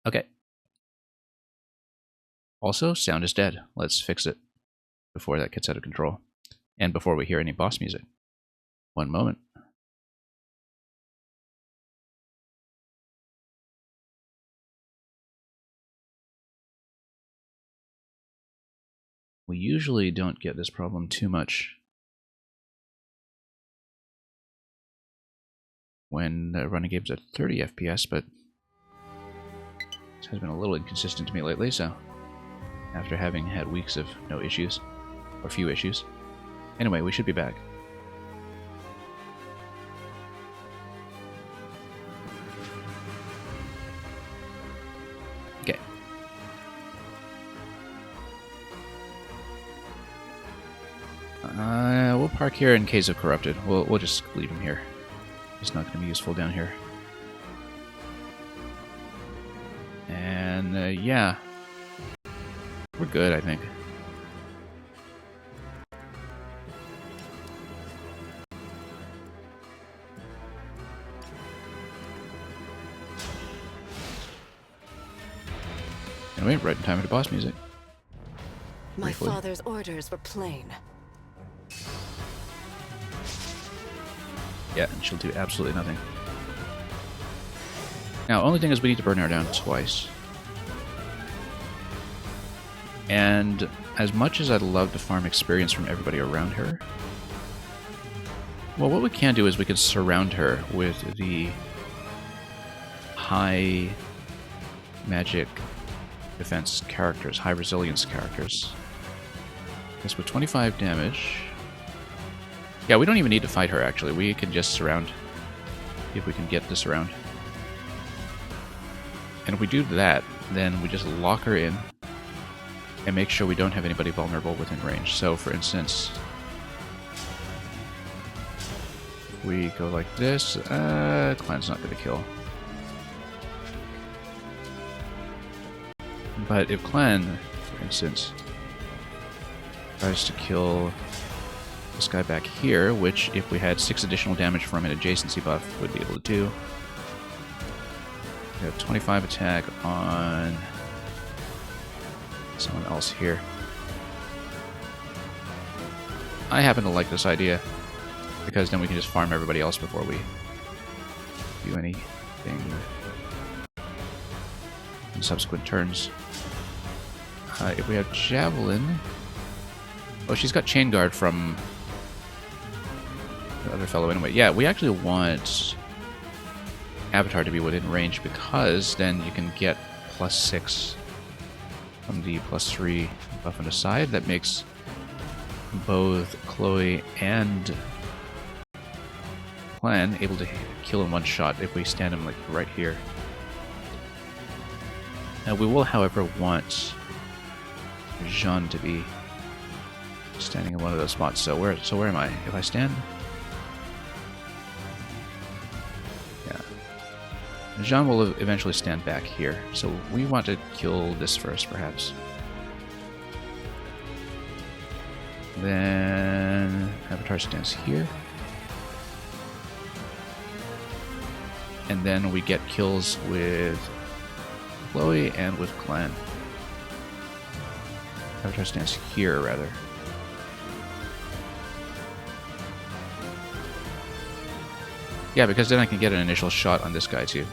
Okay. Also, sound is dead. Let's fix it before that gets out of control. And before we hear any boss music. One moment. We usually don't get this problem too much when running games at 30 FPS, but this has been a little inconsistent to me lately, so after having had weeks of no issues, or few issues. Anyway, we should be back. Okay. We'll park here in case of corrupted. We'll just leave him here. It's not going to be useful down here. And yeah, we're good, I think. Anyway, right in time for the boss music.
My
Briefly.
father's orders were plain.
Yeah, and she'll do absolutely nothing. Now, only thing is we need to burn her down twice. And as much as I'd love to farm experience from everybody around her, well, what we can do is we can surround her with the high magic defense characters, high resilience characters. Because with 25 damage... Yeah, we don't even need to fight her, actually. We can just surround, if we can get the surround. And if we do that, then we just lock her in and make sure we don't have anybody vulnerable within range. So, for instance, we go like this. Clan's not going to kill. But if Clan, for instance, tries to kill this guy back here, which if we had 6 additional damage from an adjacency buff, would be able to do. We have 25 attack on someone else here. I happen to like this idea, because then we can just farm everybody else before we do anything in subsequent turns. If we have Javelin... Oh, she's got Chain Guard from the other fellow anyway. Yeah, we actually want Avatar to be within range, because then you can get +6 from the +3 buff on the side. That makes both Chloe and Clan able to kill in one shot if we stand him like right here. Now we will, however, want Jean to be standing in one of those spots. So where am I? If I stand, yeah, Jean will eventually stand back here. So we want to kill this first, perhaps. Then Avatar stands here. And then we get kills with Chloe and with Clan. Avatar stands here, rather. Yeah, because then I can get an initial shot on this guy, too.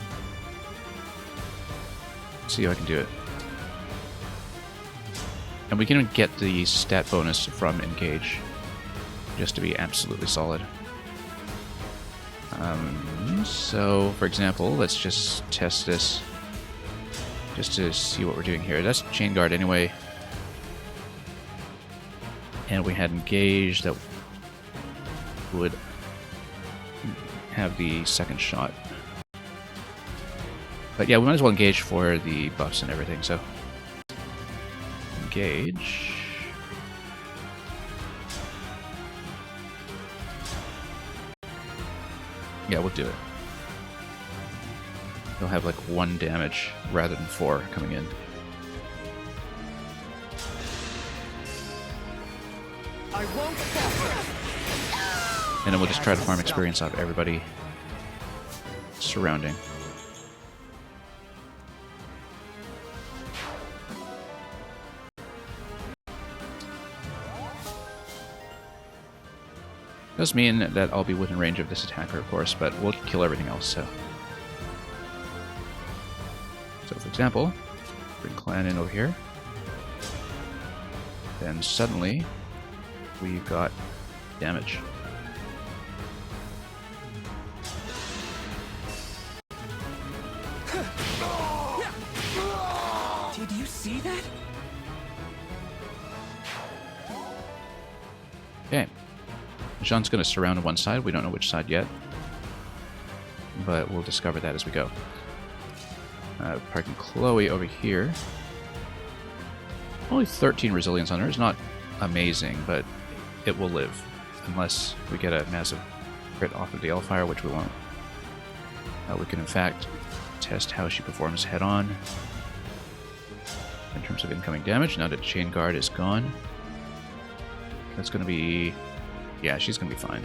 Let's see how I can do it. And we can get the stat bonus from Engage, just to be absolutely solid. So, for example, let's just test this, just to see what we're doing here. That's Chain Guard anyway. And we had Engage that would have the second shot. But yeah, we might as well engage for the buffs and everything, so... Engage... Yeah, we'll do it. They'll have like 1 damage rather than 4 coming in.
I won't falter.
And then we'll just try to farm experience off everybody surrounding. Does mean that I'll be within range of this attacker, of course, but we'll kill everything else, so... So, for example, bring Clan in over here. Then suddenly, we've got damage.
Did you see that?
Okay. Jean's going to surround one side. We don't know which side yet. But we'll discover that as we go. Parking Chloe over here. Only 13 resilience on her. It's not amazing, but it will live. Unless we get a massive crit off of the Hellfire, which we won't. We can in fact test how she performs head-on. In terms of incoming damage, now that Chain Guard is gone. That's going to be... Yeah, she's going to be fine.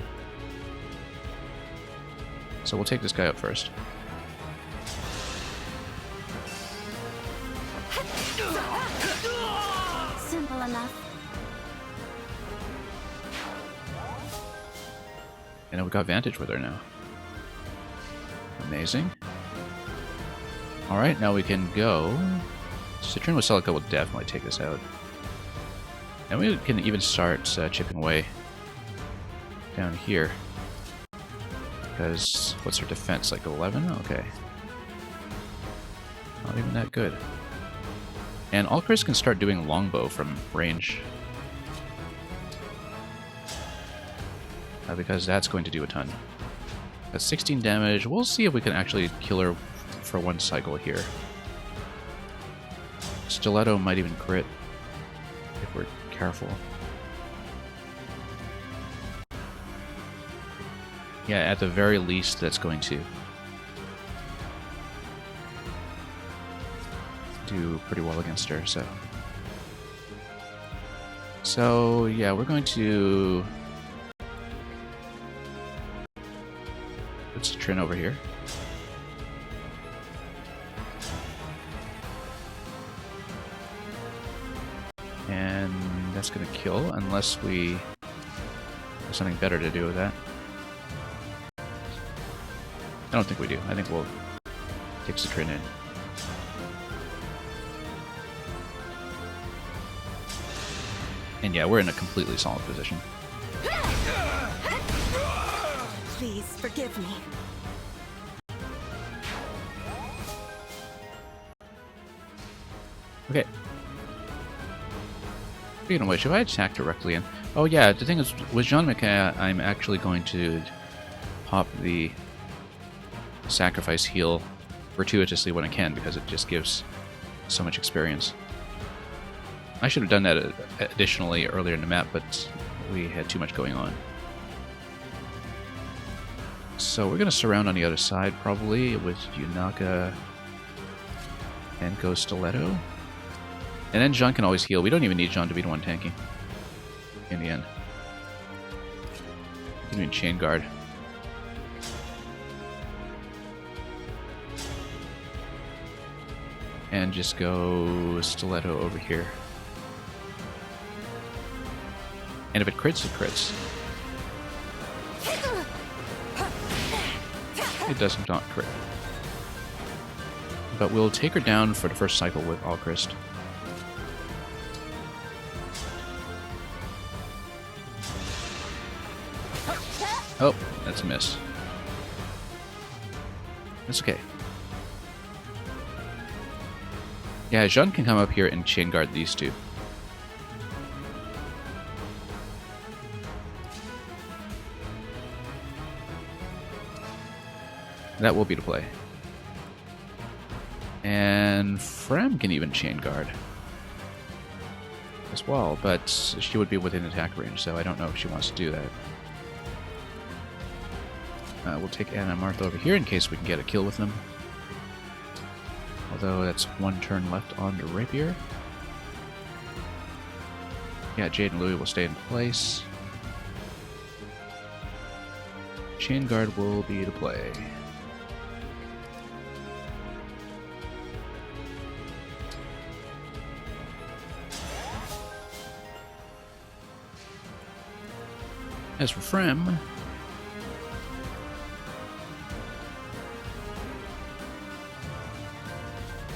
So we'll take this guy up first.
Simple enough.
And then we've got Vantage with her now. Amazing. Alright, now we can go... Citron with Celica will definitely take this out. And we can even start chipping away down here. Because, what's her defense? Like 11? Okay. Not even that good. And Alchris can start doing longbow from range. Because that's going to do a ton. That's 16 damage. We'll see if we can actually kill her for one cycle here. Stiletto might even crit if we're careful. Yeah, at the very least, that's going to do pretty well against her, so... So, yeah, we're going to... Put Citrin over here. And that's going to kill, unless we have something better to do with that. I don't think we do. I think we'll take Citrin in. And yeah, we're in a completely solid position.
Please forgive me.
Okay. Speaking of which, if I attack directly in... Oh yeah, the thing is, with Jean Mica, I'm actually going to pop the sacrifice heal gratuitously when I can, because it just gives so much experience. I should have done that additionally earlier in the map, but we had too much going on. So we're going to surround on the other side, probably, with Yunaka and go Stiletto. And then Jean can always heal. We don't even need Jean to be the one tanking in the end. Give me a chain guard. And just go stiletto over here. And if it crits, it crits. It does not crit. But we'll take her down for the first cycle with Alchrist. Oh, that's a miss. That's okay. Yeah, Jean can come up here and chain guard these two. That will be the play. And Frem can even chain guard as well, but she would be within attack range, so I don't know if she wants to do that. We'll take Anna and Martha over here in case we can get a kill with them. Although that's one turn left on the rapier. Yeah, Jade and Louis will stay in place. Chain guard will be the play. As for Frem,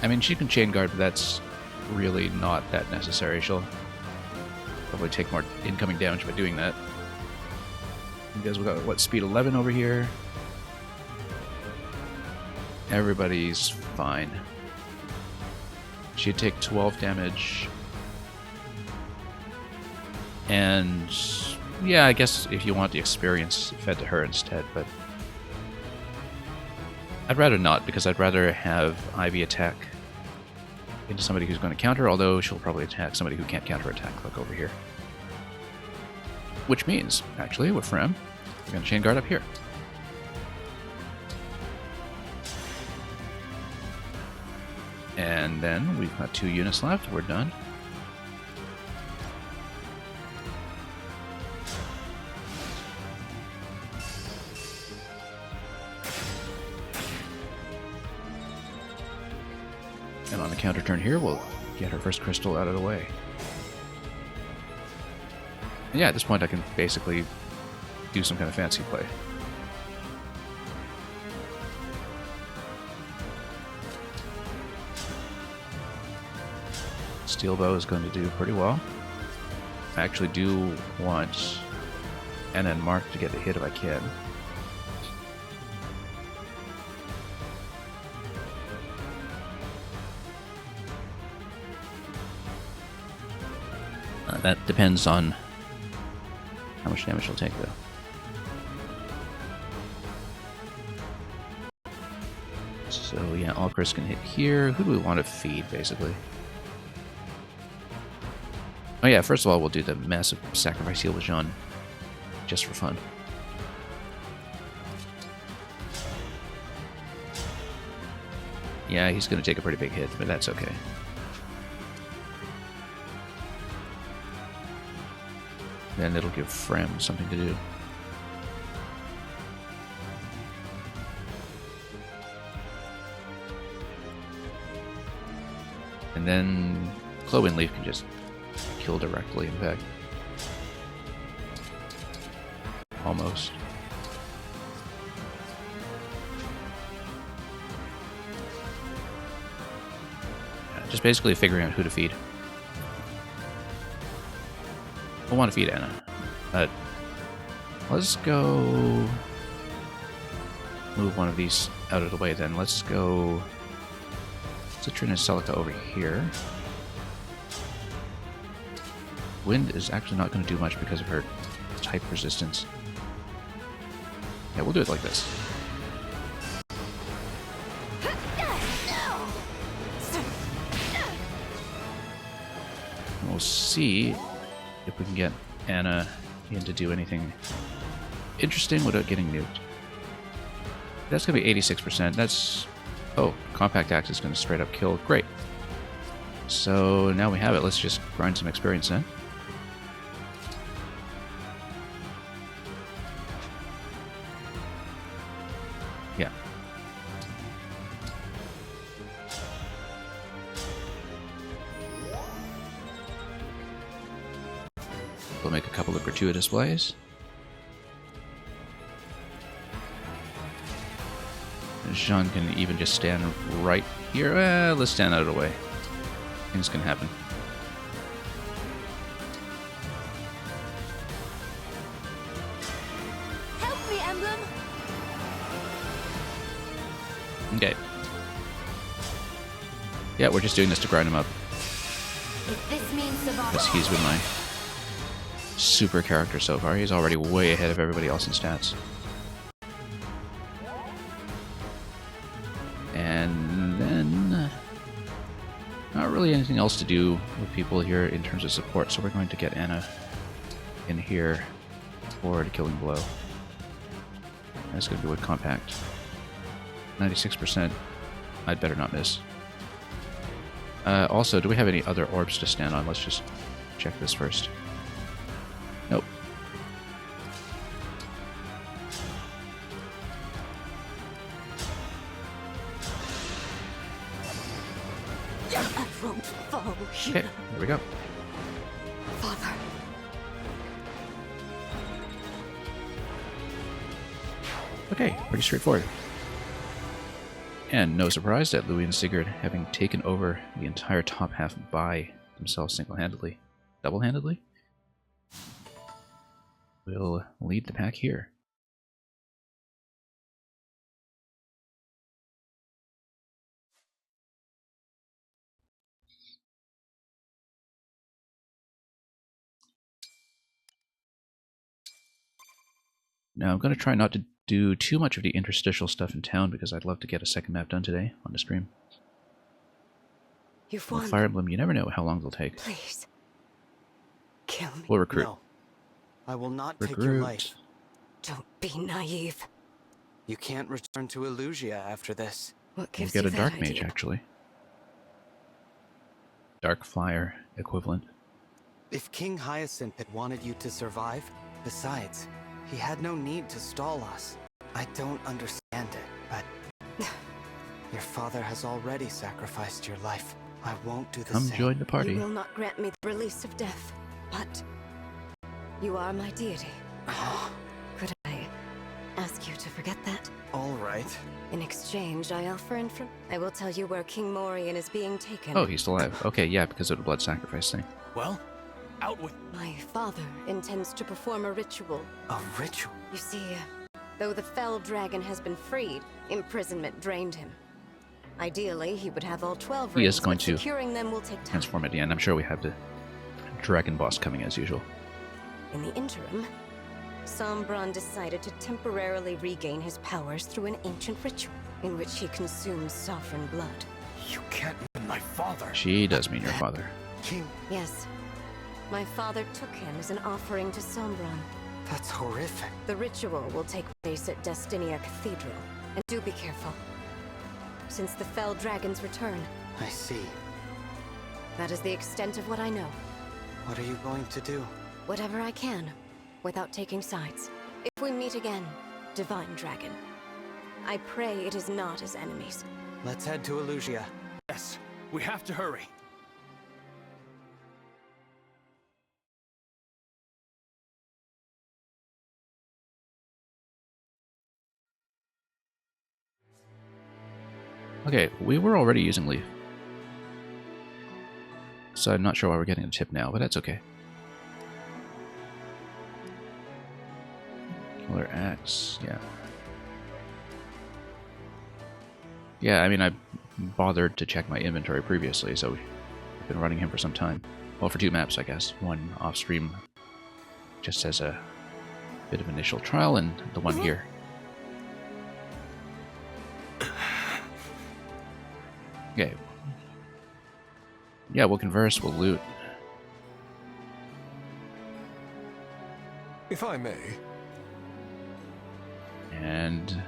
I mean, she can chain guard, but that's really not that necessary. She'll probably take more incoming damage by doing that. Because we've got, what, speed 11 over here? Everybody's fine. She'd take 12 damage. And yeah, I guess if you want the experience, fed to her instead, but I'd rather not, because I'd rather have Ivy attack into somebody who's going to counter, although she'll probably attack somebody who can't counterattack, like over here. Which means, actually, with Frem, we're going to chain guard up here. And then we've got 2 units left, we're done. And on the counter turn here, we'll get her first crystal out of the way. And yeah, at this point I can basically do some kind of fancy play. Steel bow is going to do pretty well. I actually do want Anna and Mark to get a hit if I can. That depends on how much damage she'll take, though. So yeah, Alchrist can hit here. Who do we want to feed, basically? Oh yeah, first of all, we'll do the massive sacrifice heal with Jean, just for fun. Yeah, he's going to take a pretty big hit, but that's okay. Then it'll give Frem something to do. And then Chloe and Leaf can just kill directly, in fact. Almost. Yeah, just basically figuring out who to feed. I want to feed Anna, but let's go move one of these out of the way then. Let's go Citrin and Celica over here. Wind is actually not going to do much because of her type resistance. Yeah, we'll do it like this. And we'll see if we can get Anna in to do anything interesting without getting nuked. That's going to be 86%. That's... oh, Compact Axe is going to straight up kill. Great. So now we have it. Let's just grind some experience then. We'll make a couple of gratuitous plays. Jean can even just stand right here. Let's stand out of the way. Things can happen.
Help me, Emblem!
Okay. Yeah, we're just doing this to grind him up.
If this means survival,
Because he's been my super character so far. He's already way ahead of everybody else in stats. And then... not really anything else to do with people here in terms of support, so we're going to get Anna in here for the killing blow. That's going to be with Compact. 96%. I'd better not miss. Also, do we have any other orbs to stand on? Let's just check this first. Nope.
I won't fall here.
Okay, there we go.
Father.
Okay, pretty straightforward. And no surprise that Louis and Sigurd, having taken over the entire top half by themselves single-handedly, double-handedly, will lead the pack here. Now I'm going to try not to do too much of the interstitial stuff in town because I'd love to get a second map done today on the stream.
You've
With
won.
Fire Emblem, you never know how long they'll take.
Please. Kill me.
We'll recruit.
No. I will not take your
Recruit.
life.
Don't be naive.
You can't return to Illusia after this.
What
We'll
gives
get
you
a
that
Dark
idea?
Mage, actually. Dark Flyer equivalent.
If King Hyacinth had wanted you to survive, besides, he had no need to stall us. I don't understand it, but your father has already sacrificed your life. I won't do the
Come
same.
join the party.
You will not grant me the release of death, but you are my deity. Could I ask you to forget that?
All right.
In exchange, I offer I will tell you where King Morian is being taken.
Oh, he's still alive. Okay, yeah, because of the blood sacrifice thing.
Well, out with...
My father intends to perform a ritual.
A ritual?
You see, though the fell dragon has been freed, imprisonment drained him. Ideally, he would have all 12
He
rings,
is going
but
to
securing them will take time.
transform at the end. I'm sure we have the dragon boss coming as usual.
In the interim, Sombron decided to temporarily regain his powers through an ancient ritual in which he consumes sovereign blood.
You can't mean my father.
She does mean your father.
King,
Yes. My father took him as an offering to Sombron.
that's horrific.
The ritual will take place at Destinia Cathedral. And do be careful. Since the fell dragon's return,
I see.
that is the extent of what I know.
What are you going to do?
Whatever I can, without taking sides. If we meet again, Divine Dragon, I pray it is not as enemies.
Let's head to Illusia.
Yes, we have to hurry.
Okay, we were already using Leaf. So I'm not sure why we're getting a tip now, but that's okay. Killer Axe, yeah. Yeah, I mean, I bothered to check my inventory previously, so we've been running him for some time. Well, for 2 maps, I guess. One off-stream, just as a bit of initial trial, and the one here. Okay. Yeah, we'll converse, we'll loot.
If I may.
And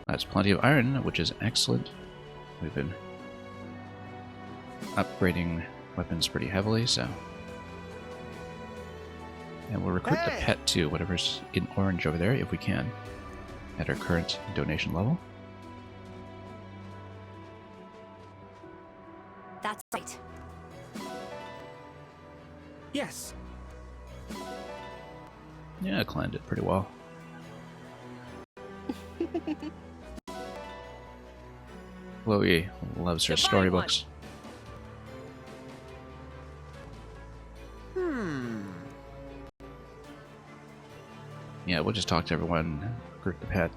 that's plenty of iron, which is excellent. We've been upgrading weapons pretty heavily, so... And we'll recruit the pet too, whatever's in orange over there, if we can, at our current donation level.
That's right.
Yes.
Yeah, I climbed it pretty well. Chloe loves her storybooks. Yeah, we'll just talk to everyone, group the pet.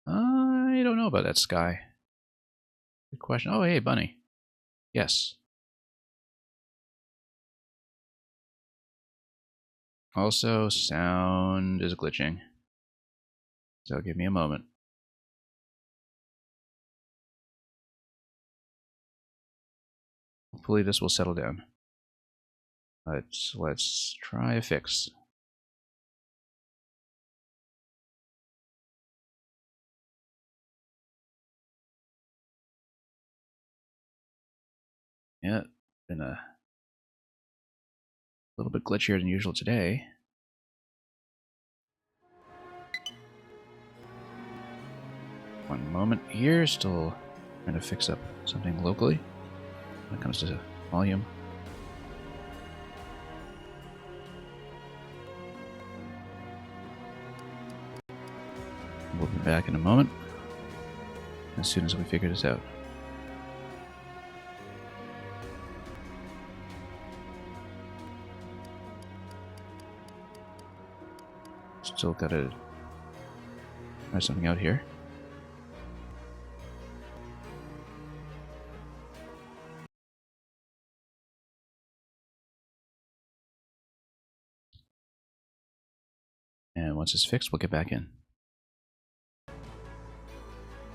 I don't know about that sky. Good question. Oh, hey, bunny. Yes. Also, sound is glitching. So give me a moment. Hopefully this will settle down. Let's try a fix. Yeah, been a little bit glitchier than usual today. One moment here, still trying to fix up something locally when it comes to volume. We'll be back in a moment, as soon as we figure this out. Still gotta try something out here. And once it's fixed, we'll get back in.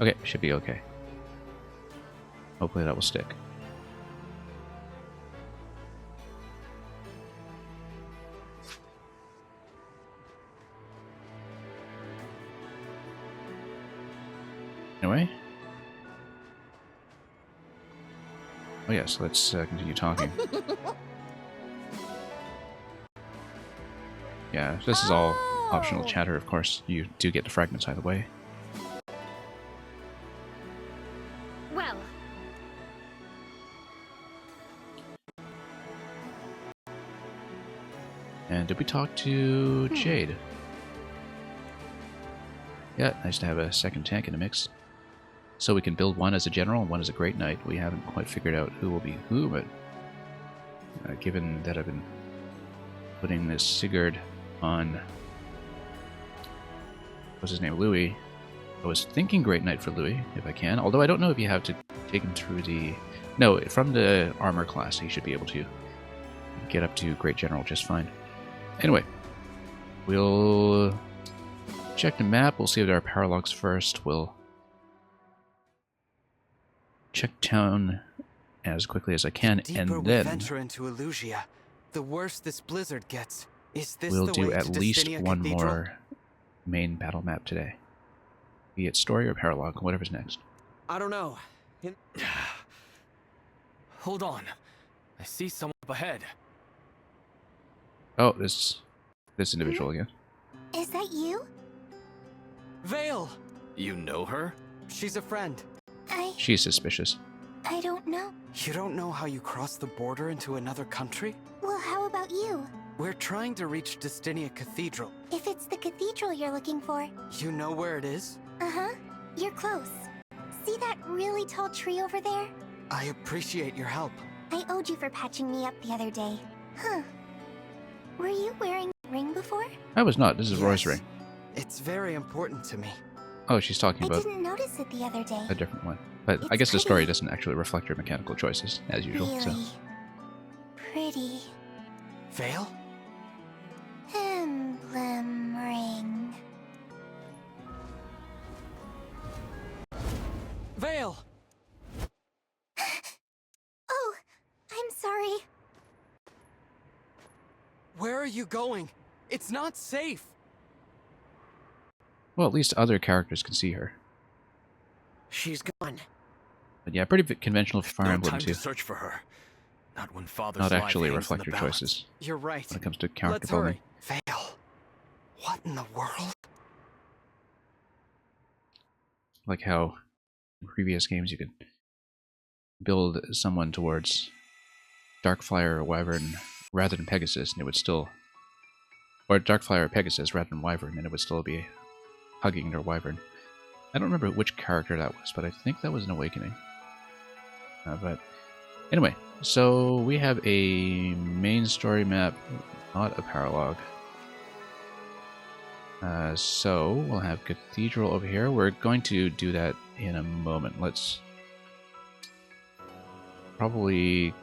Okay, should be okay. Hopefully that will stick. Anyway. Oh yes, let's continue talking. Yeah, this is all optional chatter, of course. You do get the fragments either way.
Well.
And did we talk to Jade? Yeah, nice to have a second tank in the mix. So we can build one as a general and one as a great knight. We haven't quite figured out who will be who, but given that I've been putting this Sigurd on, what's his name, Louis, I was thinking great knight for Louis, if I can. Although I don't know if you have to take him through the... No, from the armor class, he should be able to get up to great general just fine. Anyway, we'll check the map. We'll see if there are power logs first. We'll check town as quickly as I can, and then
we venture into Illusia, the worse this blizzard gets. Is this
we'll
the
do
way
at
to
least
Destinia
one
Cathedral?
more main battle map today. Be it story or paralog, whatever's next.
I don't know. Hold on. I see someone up ahead.
Oh, this individual again.
Is that you?
Vale!
You know her?
She's a friend.
She's suspicious.
I don't know.
You don't know how you cross the border into another country?
Well, how about you?
We're trying to reach Destinia Cathedral.
If it's the cathedral you're looking for.
You know where it is?
Uh-huh. You're close. See that really tall tree over there?
I appreciate your help.
I owed you for patching me up the other day. Huh. Were you wearing a ring before?
I was not. This is Roy's ring.
It's very important to me.
Oh, she's talking
I
about
didn't notice it the other day.
a different one. But I guess the story doesn't actually reflect your mechanical choices, as usual.
Really
So.
pretty.
Vale?
Emblem ring.
Vale!
Oh, I'm sorry.
Where are you going? It's not safe.
Well, at least other characters can see her.
She's gone.
But yeah, pretty conventional for Fire
No
Emblem
time
too.
to search for her. Not when Father's
Not
life
actually
hangs in
reflect
the
your
balance.
choices
You're right.
when it comes to character
Let's
building.
hurry. Vale. What in the world?
Like how In previous games, you could build someone towards Darkfire or Wyvern rather than Pegasus, and it would still... Or Darkfire or Pegasus rather than Wyvern, and it would still be hugging their Wyvern. I don't remember which character that was, but I think that was an Awakening. But anyway, so we have a main story map, not a paralog. So we'll have Cathedral over here. We're going to do that in a moment. Let's probably...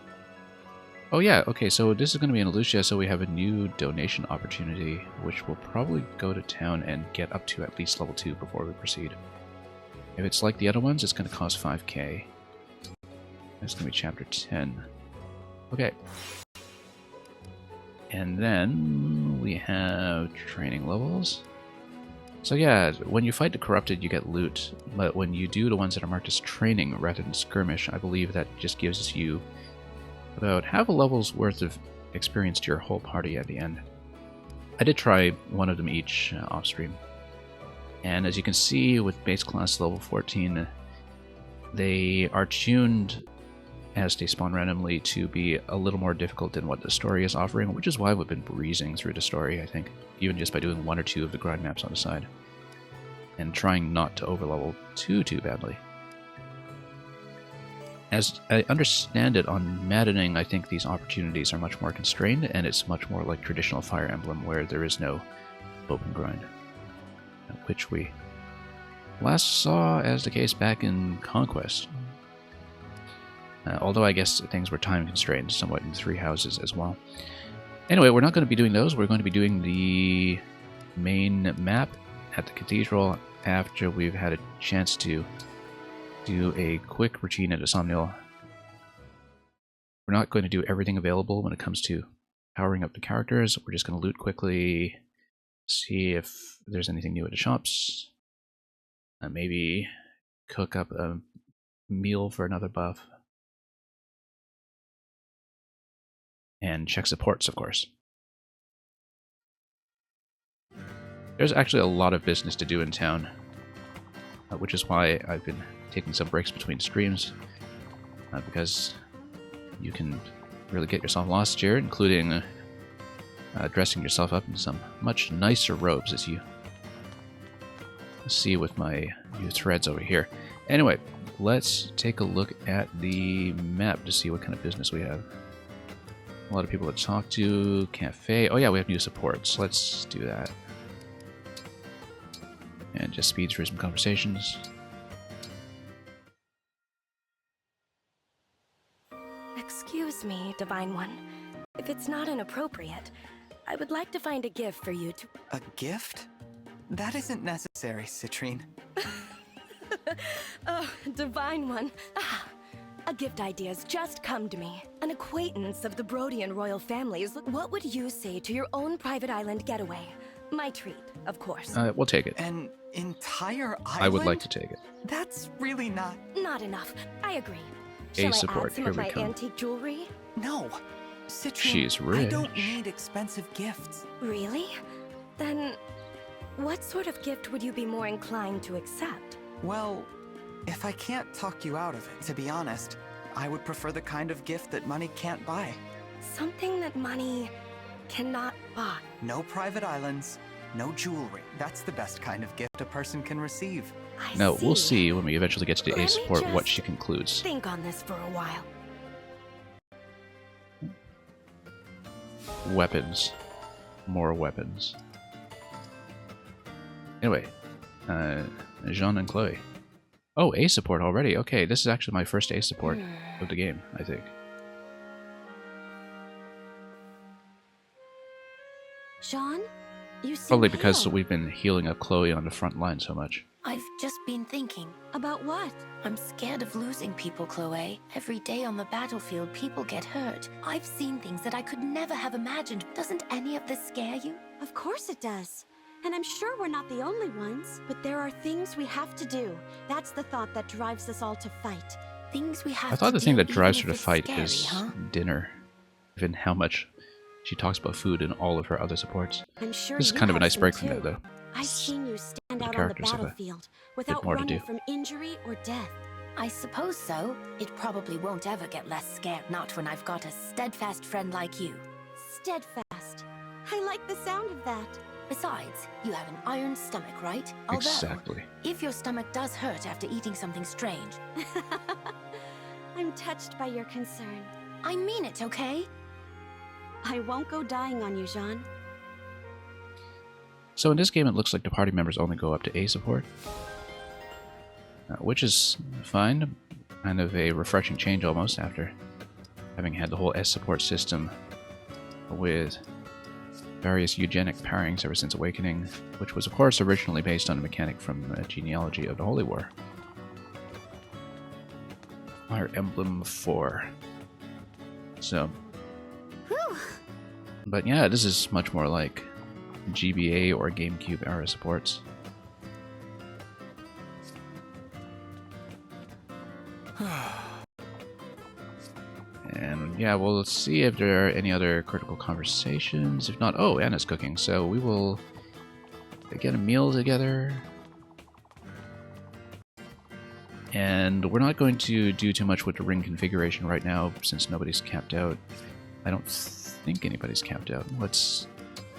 Oh yeah, okay, so this is going to be in Lucia, so we have a new donation opportunity, which we'll probably go to town and get up to at least level 2 before we proceed. If it's like the other ones, it's going to cost 5k. It's going to be chapter 10. Okay. And then we have training levels. So yeah, when you fight the corrupted, you get loot, but when you do the ones that are marked as training rather than skirmish, I believe that just gives you about half a level's worth of experience to your whole party at the end. I did try one of them each off stream. And as you can see with base class level 14, they are tuned as they spawn randomly to be a little more difficult than what the story is offering, which is why we've been breezing through the story, I think, even just by doing 1 or 2 of the grind maps on the side, and trying not to overlevel too badly. As I understand it, on Maddening, I think these opportunities are much more constrained, and it's much more like traditional Fire Emblem, where there is no open grind, which we last saw as the case back in Conquest. Although I guess things were time constrained somewhat in 3 houses as well. Anyway, we're not going to be doing those. We're going to be doing the main map at the Cathedral after we've had a chance to do a quick routine at Somniel. We're not going to do everything available when it comes to powering up the characters. We're just going to loot quickly, see if there's anything new at the shops, maybe cook up a meal for another buff. And check supports, of course. There's actually a lot of business to do in town, which is why I've been taking some breaks between streams, because you can really get yourself lost here, including dressing yourself up in some much nicer robes, as you see with my new threads over here. Anyway, let's take a look at the map to see what kind of business we have. A lot of people to talk to. Cafe. Oh yeah, we have new supports. Let's do that. And just speed through some conversations.
Excuse me, Divine One. If it's not inappropriate, I would like to find a gift for you to...
A gift? That isn't necessary, Citrine.
Oh, Divine One. A gift idea's just come to me. An acquaintance of the Brodian royal families. What would you say to your own private island getaway? My treat, of course.
We'll take it.
An entire island?
I would like to take it.
That's really not...
Not enough. I agree.
A
Shall
support.
I add some
Here
of
we
my
come.
antique jewelry?
No. Citrine,
She's rich.
I don't need expensive gifts.
Really? Then, what sort of gift would you be more inclined to accept?
Well, if I can't talk you out of it, to be honest, I would prefer the kind of gift that money can't buy.
Something that money cannot buy.
No private islands, no jewelry. That's the best kind of gift a person can receive.
No, we'll see when we eventually get to the
Let
A
me
support what
just
she concludes.
Think on this for a while.
Weapons. More weapons. Anyway, Jean and Chloe. Oh, A support already. Okay, this is actually my first A support of the game, I think.
Sean? You seem
Probably because
pale.
we've been healing up Chloe on the front line so much.
I've just been thinking. About what? I'm scared of losing people, Chloe. Every day on the battlefield, people get hurt. I've seen things that I could never have imagined. Doesn't any of this scare you?
Of course it does. And I'm sure we're not the only ones. But there are things we have to do. That's the thought that drives us all to fight.
Things we have
I thought
to
the thing
do
that drives her
even
to
if
fight
it's
is
scary, huh?
dinner. Given how much she talks about food in all of her other supports.
I'm sure
This is
you
kind of a
have
nice
some
break from
too.
that, though.
I've seen you stand out on the
characters have a
battlefield without
more to
running
do.
from injury or death.
I suppose so. It probably won't ever get less scared, not when I've got a steadfast friend like you.
Steadfast. I like the sound of that.
Besides, you have an iron stomach, right?
Exactly.
Although, if your stomach does hurt after eating something strange...
I'm touched by your concern.
I mean it, okay?
I won't go dying on you, Jean.
So in this game, it looks like the party members only go up to A support, which is fine. Kind of a refreshing change almost after having had the whole S support system with various eugenic pairings ever since Awakening, which was of course originally based on a mechanic from Genealogy of the Holy War. Our Emblem 4. So, but yeah, this is much more like GBA or GameCube era supports. And yeah, well, let's see if there are any other critical conversations. If not, oh, Anna's cooking, so we will get a meal together. And we're not going to do too much with the ring configuration right now, since nobody's capped out. I don't think anybody's capped out. Let's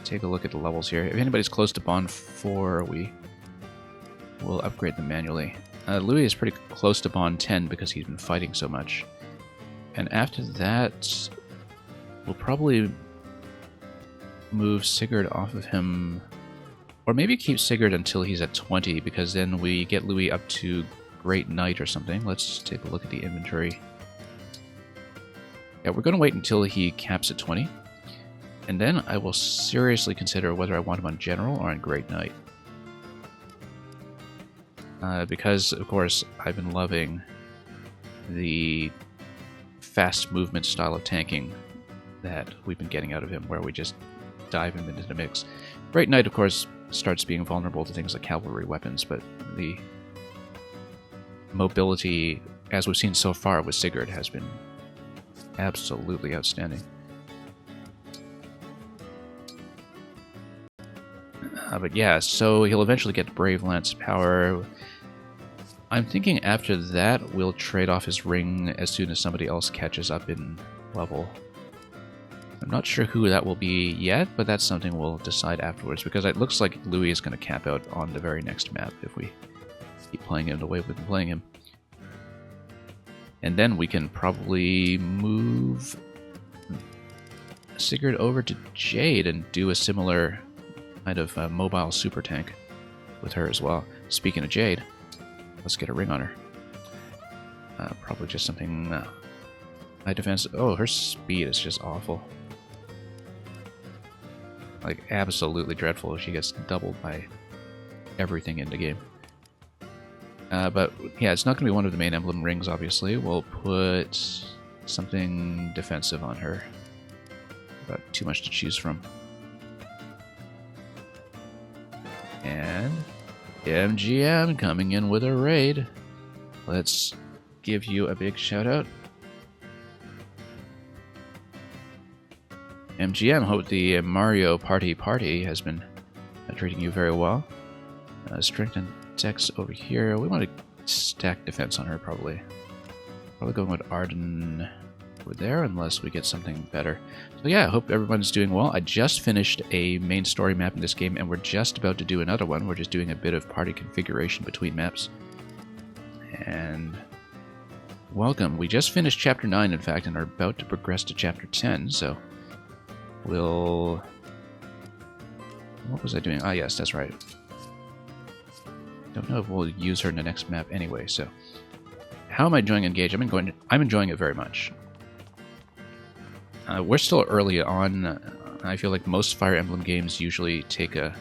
take a look at the levels here. If anybody's close to Bond 4, we will upgrade them manually. Louis is pretty close to Bond 10 because he's been fighting so much. And after that, we'll probably move Sigurd off of him, or maybe keep Sigurd until he's at 20, because then we get Louis up to Great Knight or something. Let's take a look at the inventory. Yeah, we're going to wait until he caps at 20, and then I will seriously consider whether I want him on General or on Great Knight. Because, of course, I've been loving the fast movement style of tanking that we've been getting out of him, where we just dive him into the mix. Great Knight, of course, starts being vulnerable to things like cavalry weapons, but the mobility, as we've seen so far with Sigurd, has been absolutely outstanding. But yeah, so he'll eventually get Brave Lance power. I'm thinking after that we'll trade off his ring as soon as somebody else catches up in level. I'm not sure who that will be yet, but that's something we'll decide afterwards, because it looks like Louis is going to cap out on the very next map if we keep playing him the way we've been playing him. And then we can probably move Sigurd over to Jade and do a similar kind of mobile super tank with her as well. Speaking of Jade, let's get a ring on her. Probably just something high defense. Oh, her speed is just awful. Like, absolutely dreadful. She gets doubled by everything in the game. But yeah, it's not going to be one of the main emblem rings, obviously. We'll put something defensive on her. About too much to choose from. And MGM coming in with a raid. Let's give you a big shout out. MGM, hope the Mario Party has been treating you very well. Strength and Dex over here. We want to stack defense on her, probably. Probably going with Arden over there, unless we get something better. So yeah, I hope everyone's doing well. I just finished a main story map in this game, and we're just about to do another one. We're just doing a bit of party configuration between maps. And welcome. We just finished Chapter 9, in fact, and are about to progress to Chapter 10, so we'll... What was I doing? Ah, yes, that's right. Don't know if we'll use her in the next map anyway, so... How am I enjoying Engage? I'm enjoying it very much. We're still early on. I feel like most Fire Emblem games usually take a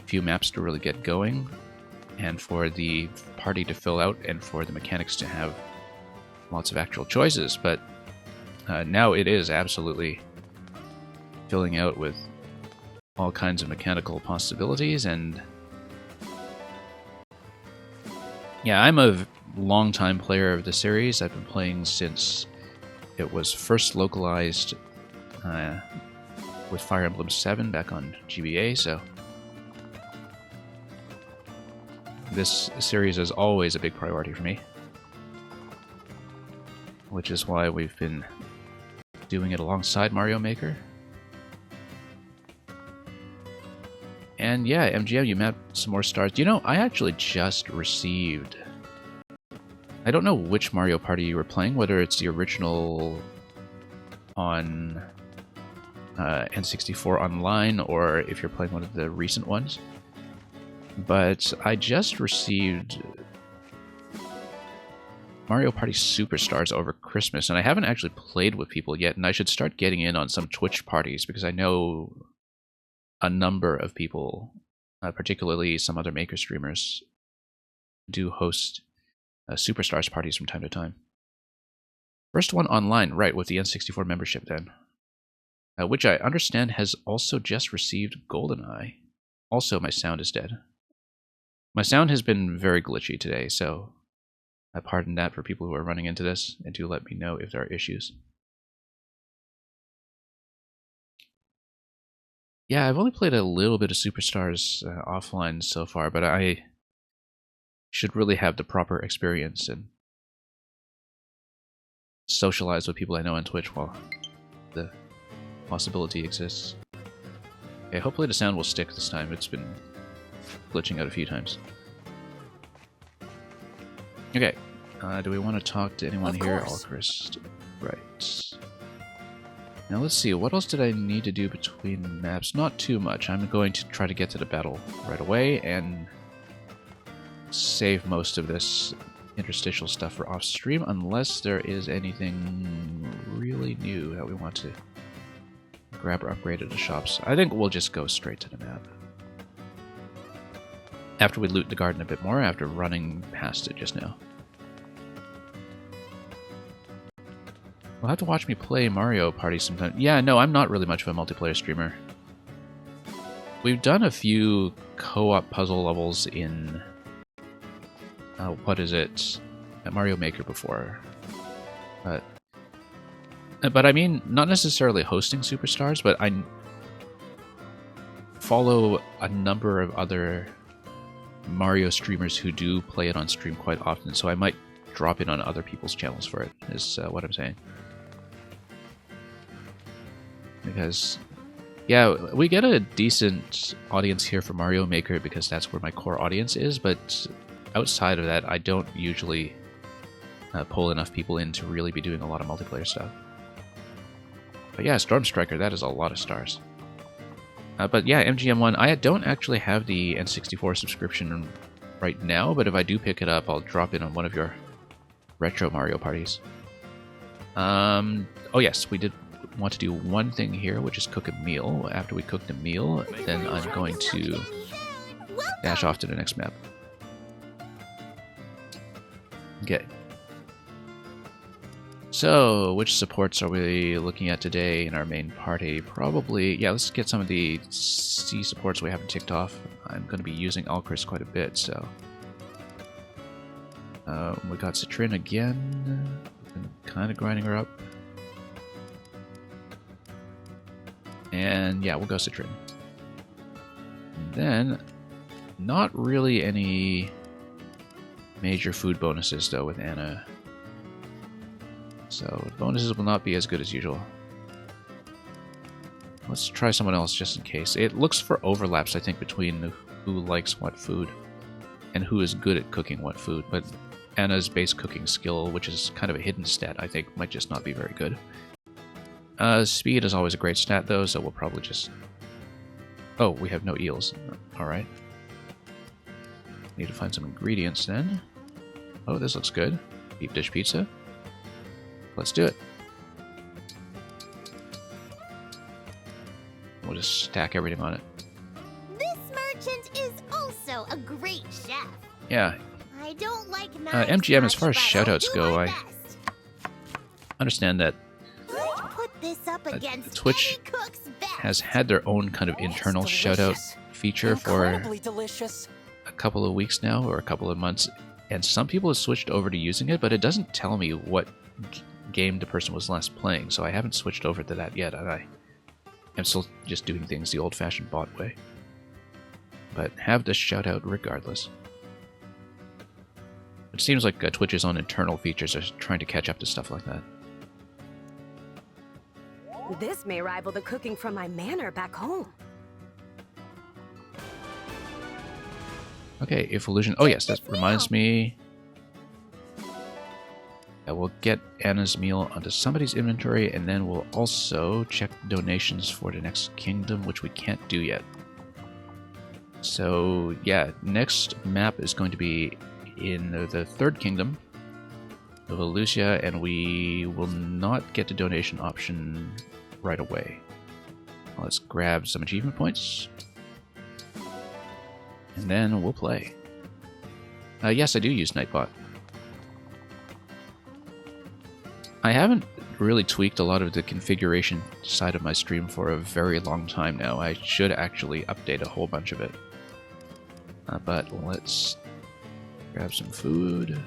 few maps to really get going, and for the party to fill out, and for the mechanics to have lots of actual choices, but now it is absolutely filling out with all kinds of mechanical possibilities. And yeah, I'm a long-time player of the series. I've been playing since it was first localized with Fire Emblem 7 back on GBA, so this series is always a big priority for me, which is why we've been doing it alongside Mario Maker. And yeah, MGM, you mapped some more stars. You know, I actually just received... I don't know which Mario Party you were playing, whether it's the original on N64 Online, or if you're playing one of the recent ones. But I just received Mario Party Superstars over Christmas, and I haven't actually played with people yet, and I should start getting in on some Twitch parties, because I know a number of people, particularly some other Maker streamers, do host Superstars parties from time to time. First one online, right, with the N64 membership then. Which I understand has also just received GoldenEye. Also, my sound is dead. My sound has been very glitchy today, so I pardon that for people who are running into this, and do let me know if there are issues. Yeah, I've only played a little bit of Superstars offline so far, but I should really have the proper experience and socialize with people I know on Twitch while the possibility exists. Okay, hopefully the sound will stick this time. It's been glitching out a few times. Okay, do we want to talk to anyone here? Alchrist. Right. Now let's see, what else did I need to do between maps? Not too much. I'm going to try to get to the battle right away and save most of this interstitial stuff for off stream, unless there is anything really new that we want to grab or upgrade at the shops. I think we'll just go straight to the map. After we loot the garden a bit more, after running past it just now. You'll have to watch me play Mario Party sometime. Yeah, no, I'm not really much of a multiplayer streamer. We've done a few co-op puzzle levels in... what is it? At Mario Maker before. But I mean, not necessarily hosting Superstars, but I follow a number of other Mario streamers who do play it on stream quite often, so I might drop in on other people's channels for it, is what I'm saying. Because, yeah, we get a decent audience here for Mario Maker because that's where my core audience is, but outside of that, I don't usually pull enough people in to really be doing a lot of multiplayer stuff. But yeah, Storm Striker, that is a lot of stars. But yeah, MGM1, I don't actually have the N64 subscription right now, but if I do pick it up, I'll drop in on one of your retro Mario parties. Oh yes, we did want to do one thing here, which is cook a meal. After we cook the meal, then I'm going to dash off to the next map. Okay. So, which supports are we looking at today in our main party? Probably, yeah, let's get some of the C supports we haven't ticked off. I'm going to be using Alchrist quite a bit, so... we got Citrin again. Been kind of grinding her up. And yeah, we'll go Citrin. And then, not really any major food bonuses though with Anna. So bonuses will not be as good as usual. Let's try someone else just in case. It looks for overlaps, I think, between who likes what food and who is good at cooking what food. But Anna's base cooking skill, which is kind of a hidden stat, I think might just not be very good. Speed is always a great stat though, so we'll probably just... Oh, we have no eels. Alright. Need to find some ingredients then. Oh, this looks good. Deep dish pizza. Let's do it. We'll just stack everything on it.
This merchant is also a great chef.
Yeah.
I don't like
MGM, as far as shoutouts go, I understand that
put this up against
Twitch has had their own kind of internal shoutout feature for a couple of weeks now, or a couple of months, and some people have switched over to using it, but it doesn't tell me what game the person was last playing, so I haven't switched over to that yet, and I'm still just doing things the old-fashioned bot way. But have the shoutout regardless. It seems like Twitch's own internal features are trying to catch up to stuff like that.
This may rival the cooking from my manor back home.
Okay, if illusion. Oh yes, that reminds me. I will get Anna's meal onto somebody's inventory, and then we'll also check donations for the next kingdom, which we can't do yet. So yeah, next map is going to be in the third kingdom of Lucia, and we will not get the donation option right away. Let's grab some achievement points, and then we'll play. Yes, I do use Nightbot. I haven't really tweaked a lot of the configuration side of my stream for a very long time now. I should actually update a whole bunch of it. But let's grab some food.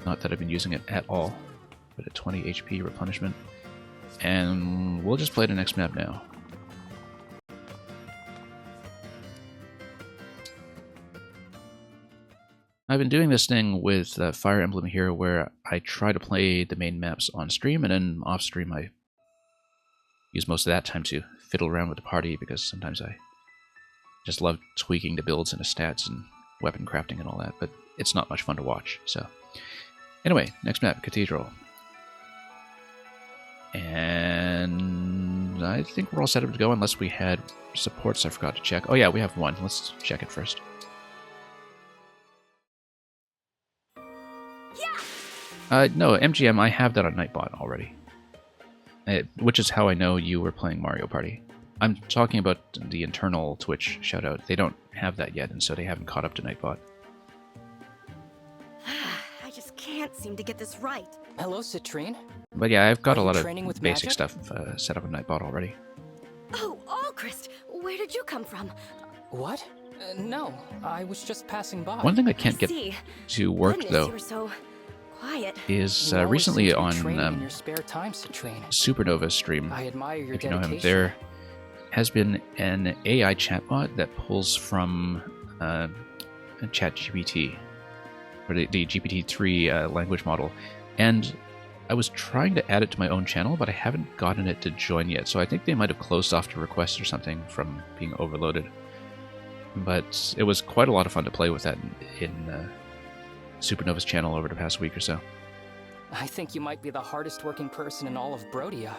Not that I've been using it at all, but a 20 HP replenishment. And we'll just play the next map now. I've been doing this thing with Fire Emblem here where I try to play the main maps on stream, and then off stream I use most of that time to fiddle around with the party, because sometimes I just love tweaking the builds and the stats and weapon crafting and all that, but it's not much fun to watch. So anyway, next map, Cathedral. And I think we're all set up to go, unless we had supports I forgot to check. Oh yeah, we have one. Let's check it first. No, MGM, I have that on Nightbot already. Which is how I know you were playing Mario Party. I'm talking about the internal Twitch shoutout. They don't have that yet, and so they haven't caught up to Nightbot.
I just can't seem to get this right.
Hello, Citrine.
But yeah, I've got a lot of
with
basic
magic?
stuff set up on Nightbot already.
Oh, Alchrist, where did you come from?
What? No, I was just passing by.
One thing I can't get to work,
Goodness,
though,
you were so quiet.
is
You always
recently
seem to be
on
training in your spare time, Citrine.
Supernova's stream,
I admire your
if you know him,
dedication.
there has been an AI chatbot that pulls from ChatGPT, or the GPT-3 language model, and I was trying to add it to my own channel, but I haven't gotten it to join yet, so I think they might have closed off the request or something from being overloaded. But it was quite a lot of fun to play with that in Supernova's channel over the past week or so.
I think you might be the hardest working person in all of Brodia.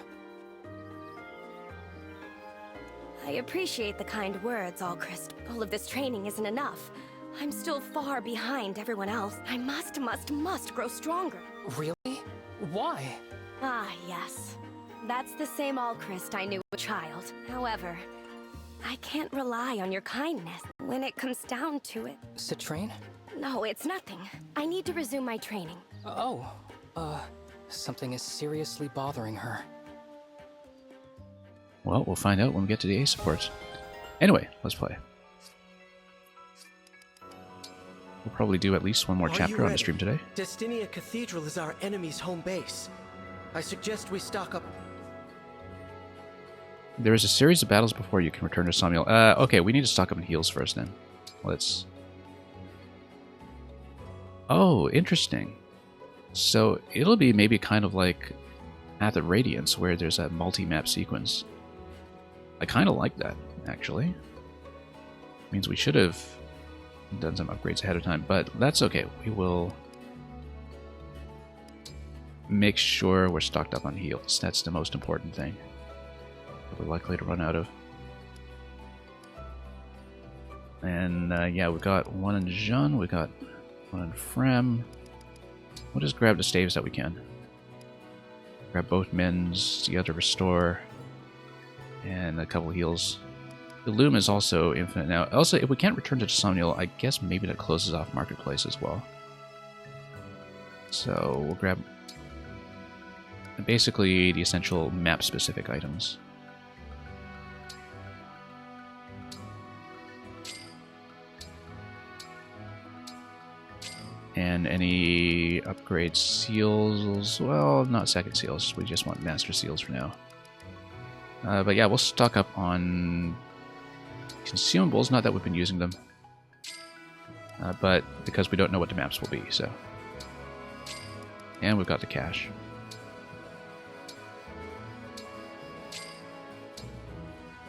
I appreciate the kind words, Alchrist. All of this training isn't enough. I'm still far behind everyone else. I must grow stronger.
Really? Why?
Ah, yes. That's the same Alchrist I knew as a child. However, I can't rely on your kindness when it comes down to it.
Citrine?
No, it's nothing. I need to resume my training.
Something is seriously bothering her.
Well, we'll find out when we get to the A supports. Anyway, let's play. We'll probably do at least one more chapter on the stream today.
Destinia Cathedral is our enemy's home base. I suggest we stock up.
There is a series of battles before you can return to Samuel. Okay, we need to stock up on heals first then. Let's... Oh, interesting. So it'll be maybe kind of like Path of Radiance, where there's a multi-map sequence. I kind of like that, actually. Means we should have done some upgrades ahead of time, but that's okay. We will make sure we're stocked up on heals. That's the most important thing that we're likely to run out of. And yeah, we got one in Jean, we got one in Frem. We'll just grab the staves that we can. Grab both men's, the other restore, and a couple heals. The loom is also infinite now. Also, if we can't return to Somniel, I guess maybe that closes off Marketplace as well. So we'll grab basically the essential map-specific items. And any upgrade seals, well, not second seals, we just want master seals for now. But yeah, we'll stock up on consumables, not that we've been using them. but because we don't know what the maps will be, so. And we've got the cash.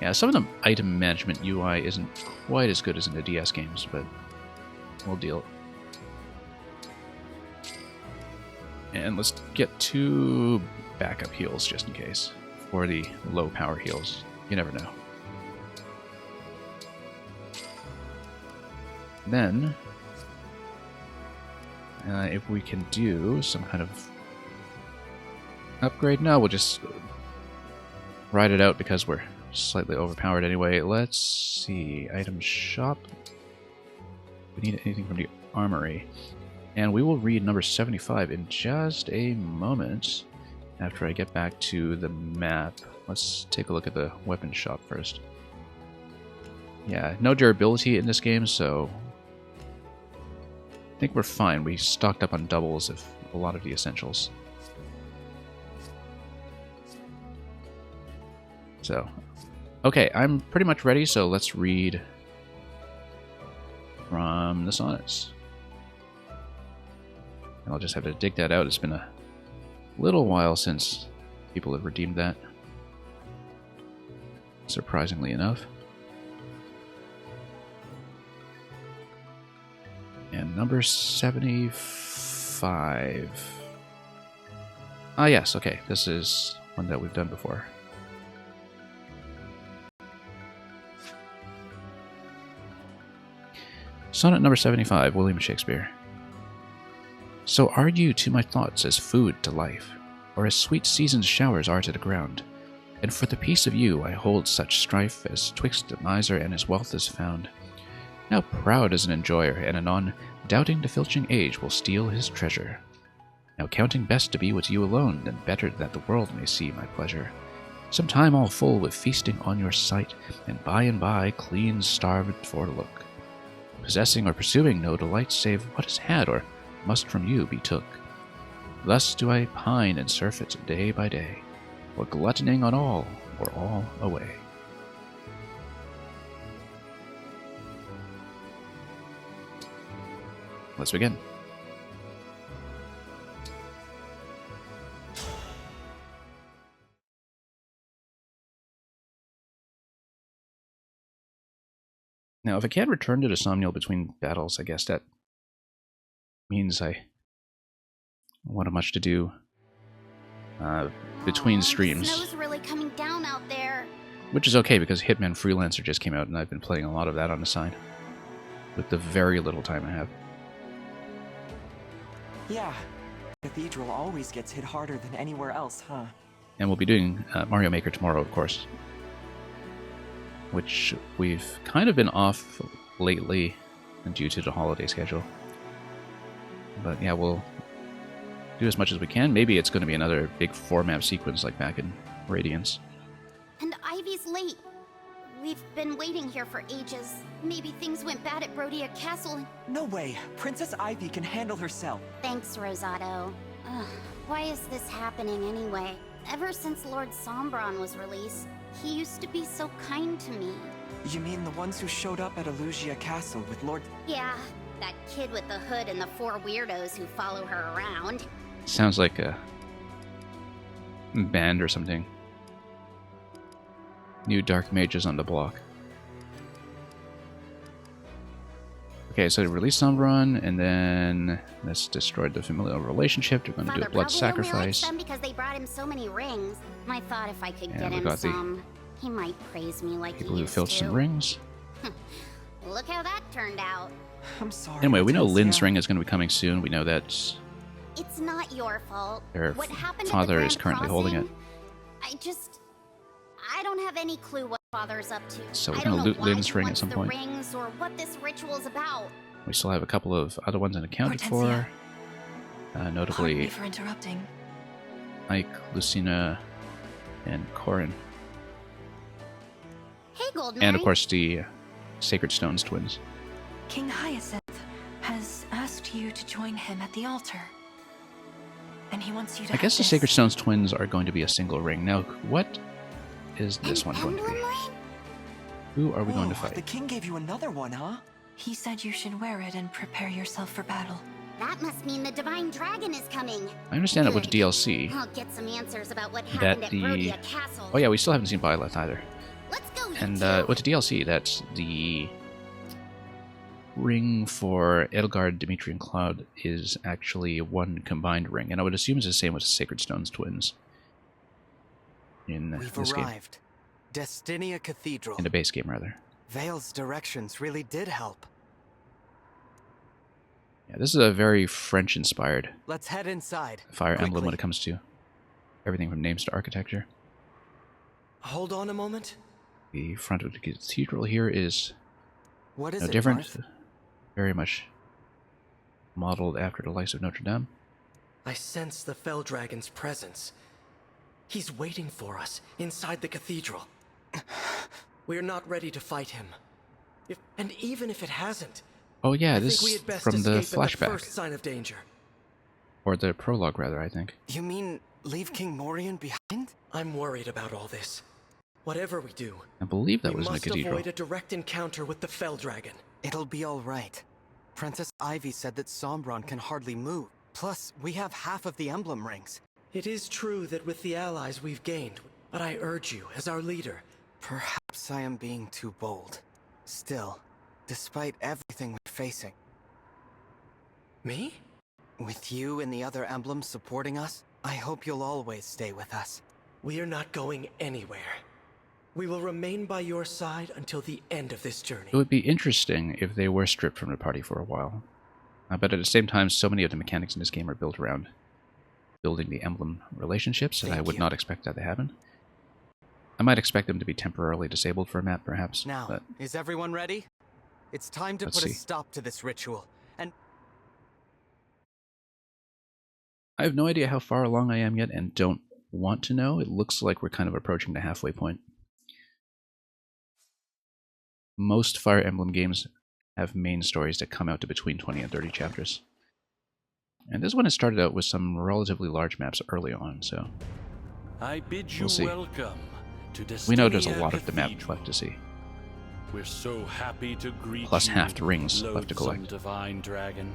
Yeah, some of the item management UI isn't quite as good as in the DS games, but we'll deal. And let's get 2 backup heals just in case, for the low power heals. You never know. Then, if we can do some kind of upgrade, no, we'll just ride it out because we're slightly overpowered anyway. Let's see, item shop. We need anything from the armory. And we will read number 75 in just a moment after I get back to the map. Let's take a look at the weapon shop first. Yeah, no durability in this game, so I think we're fine. We stocked up on doubles of a lot of the essentials. So, okay, I'm pretty much ready, so let's read from the sonnets. And I'll just have to dig that out. It's been a little while since people have redeemed that, surprisingly enough. And number 75. Ah, yes, okay. This is one that we've done before. Sonnet number 75, William Shakespeare. So are you to my thoughts as food to life, or as sweet season's showers are to the ground. And for the peace of you I hold such strife as twixt a miser and his wealth is found. Now proud as an enjoyer, and anon doubting the filching age will steal his treasure. Now counting best to be with you alone, then better that the world may see my pleasure. Some time all full with feasting on your sight, and by clean starved for look. Possessing or pursuing no delight save what is had or must from you be took. Thus do I pine and surfeit day by day, or gluttoning on all, or all away. Let's begin. Now, if I can't return to the Somniel between battles, I guess that means I won't have much to do between streams.
Snow's really coming down out there.
Which is okay, because Hitman Freelancer just came out, and I've been playing a lot of that on the side, with the very little time I have.
Yeah, Cathedral always gets hit harder than anywhere else, huh?
And we'll be doing Mario Maker tomorrow, of course. Which we've kind of been off lately due to the holiday schedule. But yeah, we'll do as much as we can. Maybe it's going to be another big 4-map sequence like back in Radiance.
And Ivy's late. We've been waiting here for ages. Maybe things went bad at Brodia Castle.
No way. Princess Ivy can handle herself.
Thanks, Rosato. Ugh, why is this happening anyway? Ever since Lord Sombron was released, he used to be so kind to me.
You mean the ones who showed up at Elusia Castle with Lord...
Yeah, that kid with the hood and the 4 weirdos who follow her around.
Sounds like a band or something. New Dark Mages on the block. Okay, so release Sombron, and then let's destroy the familial relationship. They're going to do a blood sacrifice.
Them because they brought him so many rings. I thought if I could get
we
him
got
some, he might praise me like
people
he
who
used
filched
to.
some rings.
Look how that turned out.
I'm sorry.
Anyway, we know Lynn's ring is going to be coming soon. We know that
It's not your fault.
their
What happened
father
at the
is
Grand
currently holding it.
Crossing, I don't have any clue what Father's up to.
So we're
I
going
don't
to
know
loot
why
Lynn's
he
ring at
wants
some
the
point.
rings or what this ritual's about.
We still have a couple of other ones unaccounted for. Notably
Pardon me for interrupting.
Ike, Lucina, and Corin.
Hey, Goldmary.
And of course the Sacred Stones twins.
King Hyacinth has asked you to join him at the altar. And he wants you to
I guess the Sacred Stones twins are going to be a single ring. Now, what is this one going to be? Who are we going to
The
fight?
king gave you another one, huh?
He said you should wear it and prepare yourself for battle.
That must mean the Divine Dragon is coming.
I understand that with
Good.
DLC.
I'll get some answers about what
That
happened at
the...
Brodia Castle.
Oh yeah, we still haven't seen Violet either.
Let's go, you
And
two.
with the DLC, that's the ring for Edelgard, Dimitri, and Cloud is actually one combined ring. And I would assume it's the same with the Sacred Stones twins. In
We've
this game.
arrived. Destinia Cathedral.
In the base game, rather.
Vale's directions really did help.
Yeah, this is a very French-inspired
Let's head inside.
Fire Emblem
quickly.
when it comes to everything from names to architecture.
Hold on a moment.
The front of the cathedral here is
What is
no
it,
different.
Marth?
Very much modeled after the likes of Notre Dame.
I sense the Fell Dragon's presence. He's waiting for us inside the cathedral. We're not ready to fight him. And even if it hasn't,
Oh yeah,
I
this
think we
is
had best
from the
escape at the
flashback.
first sign of danger.
Or the prologue, rather, I think.
You mean leave King Morian behind?
I'm worried about all this. Whatever we do,
I believe that
we
was in the
must
cathedral.
avoid a direct encounter with the Fell Dragon.
It'll be all right. Princess Ivy said that Sombron can hardly move. Plus, we have half of the emblem rings.
It is true that with the allies we've gained, but I urge you, as our leader...
Perhaps I am being too bold. Still, despite everything we're facing...
Me?
With you and the other emblems supporting us, I hope you'll always stay with us.
We are not going anywhere. We will remain by your side until the end of this journey.
It would be interesting if they were stripped from the party for a while. But at the same time, so many of the mechanics in this game are built around building the emblem relationships, and I would not expect that to happen. I might expect them to be temporarily disabled for a map, perhaps.
Now,
but
is everyone ready? It's time to
Let's
put
see.
a stop to this ritual, and...
I have no idea how far along I am yet, and don't want to know. It looks like we're kind of approaching the halfway point. Most Fire Emblem games have main stories that come out to between 20 and 30 chapters. And this one has started out with some relatively large maps early on, so
I bid you
we'll see.
welcome to Destinia
We know there's a lot of the map
Cathedral.
left to see.
We're so happy to greet
Plus
you,
half the rings left to
loathsome
collect.
Divine Dragon.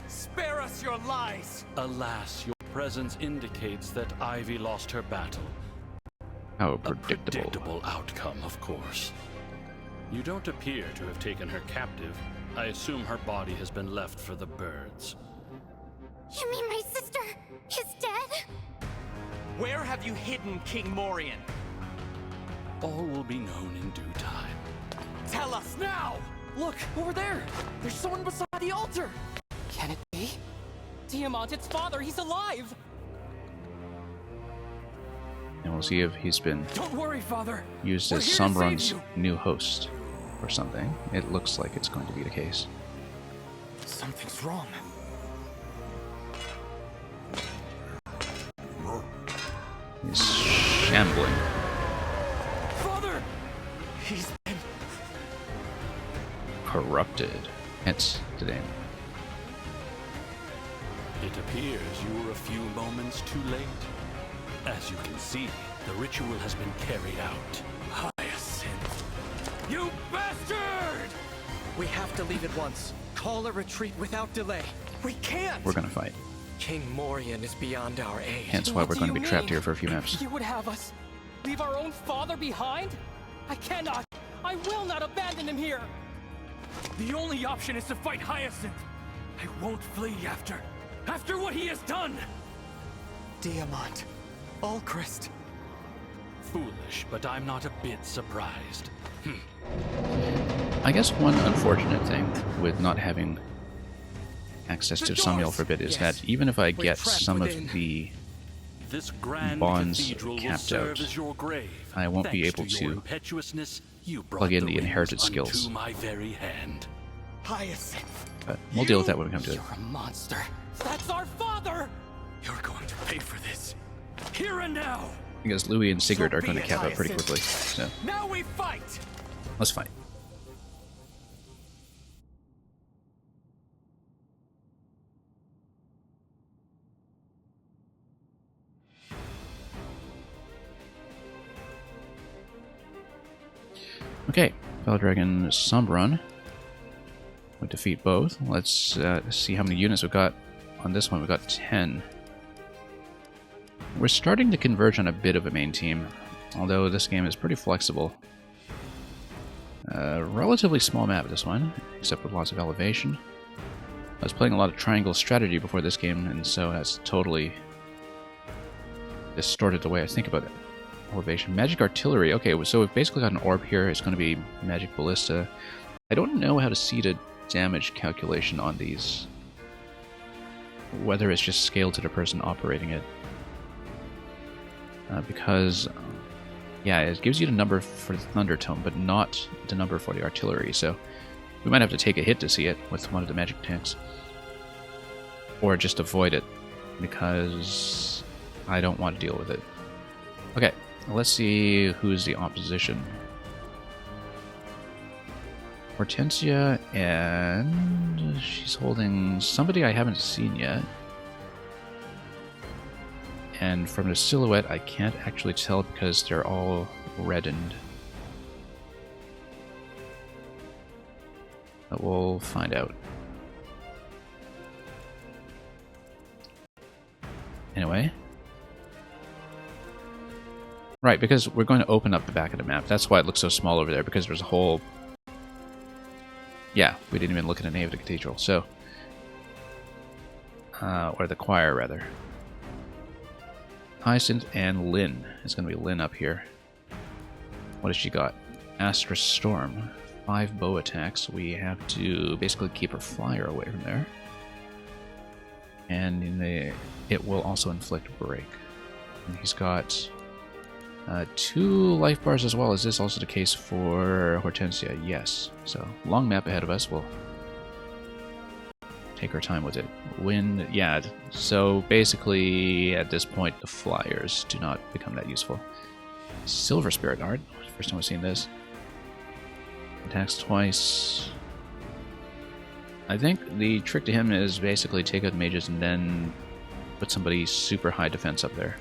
Spare us your lies!
Alas, your presence indicates that Ivy lost her battle.
How
A
predictable.
predictable outcome, of course. You don't appear to have taken her captive. I assume her body has been left for the birds.
You mean my sister is dead?
Where have you hidden King Morian?
All will be known in due time.
Tell us now!
Look, over there! There's someone beside the altar!
Can it be?
Tiamat, its father, he's alive!
And we'll see if he's been
Don't worry, father!
used
We're
as
here to save
Sombron's
you.
new host or something. It looks like it's going to be the case.
Something's wrong.
He's shambling.
Father! He's been...
Corrupted. Hence the name.
It appears you were a few moments too late. As you can see, the ritual has been carried out.
Hyacinth! You bastard!
We have to leave at once. Call a retreat without delay. We can't!
We're gonna fight.
King Morian is beyond our aid.
Hence why we're going to be trapped here for a few maps.
You would have us leave our own father behind? I cannot! I will not abandon him here! The only option is to fight Hyacinth. I won't flee after what he has done!
Diamant. Ulchrist.
Foolish, but I'm not a bit surprised.
I guess one unfortunate thing with not having access to Samuel for a bit is that even if I get some of the
This grand
bonds
cathedral will
capped
serve
out,
as your grave.
I won't be
Thanks
able
to your
to
impetuousness, you brought
plug in the
rings
inherited
unto
skills.
my very hand.
Hyacinth.
But we'll deal with that when we come to it.
You're a monster. That's our father! You're going to pay for this. Here and now!
Because Louis and Sigurd
So
are going to
be it,
cap out pretty
Hyacinth.
quickly. So
Now we fight!
let's fight. Okay, Fellow Dragon Sombron. We defeat both. Let's see how many units we've got on this one. We've got 10. We're starting to converge on a bit of a main team, although this game is pretty flexible. Relatively small map, this one, except with lots of elevation. I was playing a lot of triangle strategy before this game, and so that's totally distorted the way I think about it. Elevation. Magic artillery. Okay, so we've basically got an orb here. It's going to be magic ballista. I don't know how to see the damage calculation on these. Whether it's just scaled to the person operating it. Because, yeah, it gives you the number for the Thunder Tome, but not the number for the artillery. So we might have to take a hit to see it with one of the magic tanks. Or just avoid it, because I don't want to deal with it. Okay, let's see who's the opposition. Hortensia, and she's holding somebody I haven't seen yet. And from the silhouette, I can't actually tell because they're all reddened. But we'll find out. Anyway. Right, because we're going to open up the back of the map. That's why it looks so small over there, because there's a whole... Yeah, we didn't even look at the name of the cathedral, so... or the choir, rather. Hyacinth and Lynn. It's going to be Lynn up here. What has she got? Astra Storm. 5 bow attacks. We have to basically keep her flyer away from there. And it will also inflict break. And he's got 2 life bars as well. Is this also the case for Hortensia? Yes. So, long map ahead of us. We'll take our time with it. Wind, yeah. So basically, at this point, the flyers do not become that useful. Silver Spirit Art. First time I've seen this. Attacks twice. I think the trick to him is basically take out mages and then put somebody super high defense up there.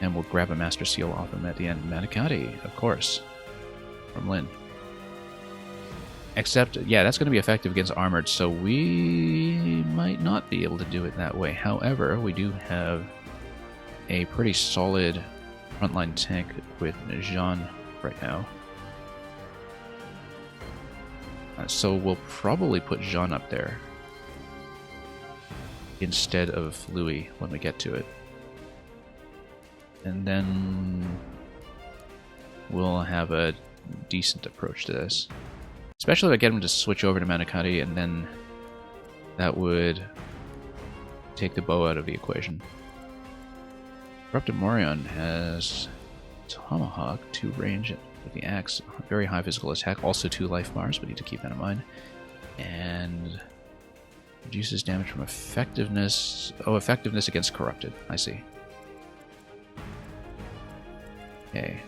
And we'll grab a Master Seal off him at the end. Manicotti, of course. From Lynn. Except, yeah, that's going to be effective against armored, so we might not be able to do it that way. However, we do have a pretty solid frontline tank with Jean right now. So we'll probably put Jean up there instead of Louis when we get to it. And then we'll have a decent approach to this. Especially if I get him to switch over to Manicotti, and then that would take the bow out of the equation. Corrupted Morion has Tomahawk, 2 range with the axe, very high physical attack, also 2 life bars, but need to keep that in mind. And reduces damage from effectiveness. Oh, effectiveness against corrupted. I see. Okay.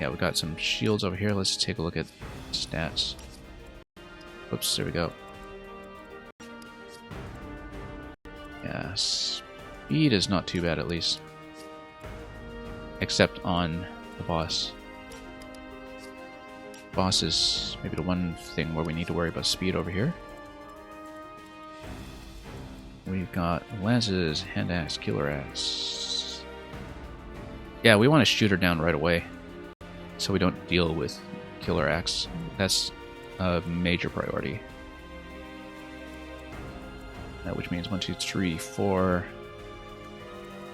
Yeah, we got some shields over here. Let's take a look at stats. Whoops, there we go. Yeah, speed is not too bad at least. Except on the boss. Boss is maybe the one thing where we need to worry about speed over here. We've got lances, hand axe, killer axe. Yeah, we want to shoot her down right away, so we don't deal with killer axe. That's a major priority. Which means 1, 2, 3, 4.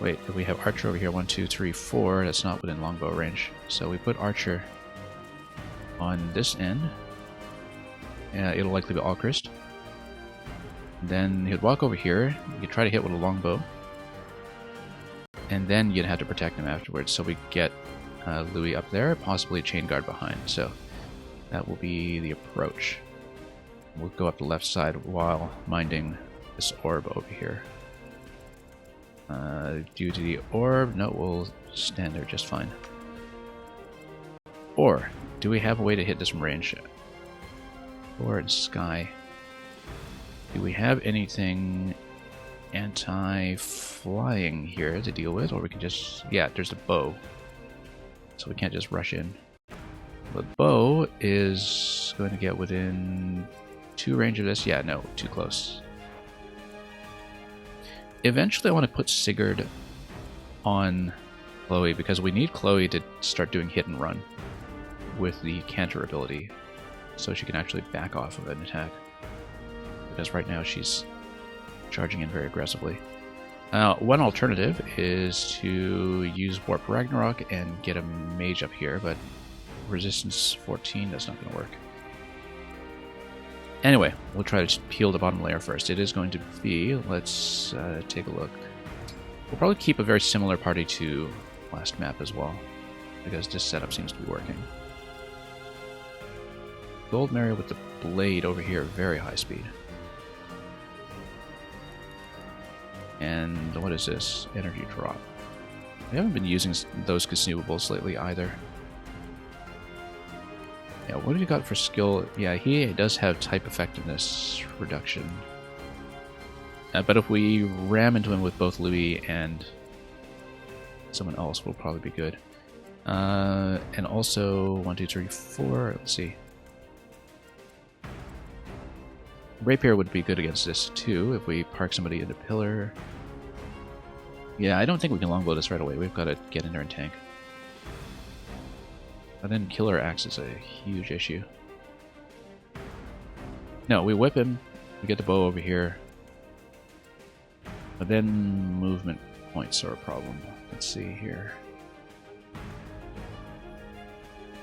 Wait, we have Archer over here. 1, 2, 3, 4. That's not within longbow range. So we put Archer on this end. Yeah, it'll likely be Alchrist. Then he'd walk over here. You try to hit with a longbow. And then you'd have to protect him afterwards. So we get Louis up there, possibly Chain Guard behind. So that will be the approach. We'll go up the left side while minding this orb over here. Due to the orb, no, we'll stand there just fine. Or, do we have a way to hit this from range? Or in sky. Do we have anything anti-flying here to deal with? Or we can just... Yeah, there's a bow. So we can't just rush in. The bow is going to get within 2 range of this? Yeah, no, too close. Eventually I want to put Sigurd on Chloe, because we need Chloe to start doing hit and run with the Canter ability, so she can actually back off of an attack. Because right now she's charging in very aggressively. One alternative is to use Warp Ragnarok and get a mage up here, but resistance 14, that's not going to work. Anyway, we'll try to peel the bottom layer first. It is going to be, let's take a look. We'll probably keep a very similar party to last map as well, because this setup seems to be working. Gold Mary with the blade over here, very high speed. And what is this? Energy drop. We haven't been using those consumables lately either. Yeah, what have you got for skill? Yeah, he does have type effectiveness reduction. But if we ram into him with both Louis and someone else, we'll probably be good. And also, 1, 2, 3, 4, let's see. Rapier would be good against this too, if we park somebody in the pillar. Yeah, I don't think we can longbow this right away. We've got to get in there and tank. But then Killer Axe is a huge issue. No, we whip him, we get the bow over here. But then movement points are a problem. Let's see here.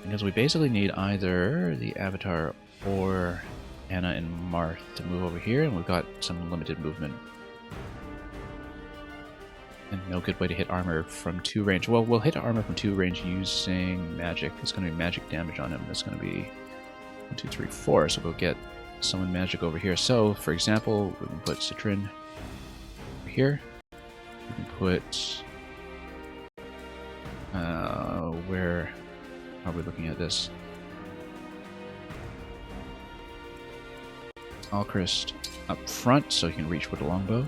Because we basically need either the Avatar or Anna and Marth to move over here, and we've got some limited movement. And no good way to hit armor from 2 range. Well, we'll hit armor from 2 range using magic. It's going to be magic damage on him. That's going to be 1, 2, 3, 4. So we'll get summon magic over here. So, for example, we can put Citrin over here. We can put... where are we looking at this? Alchrist up front, so he can reach with a longbow.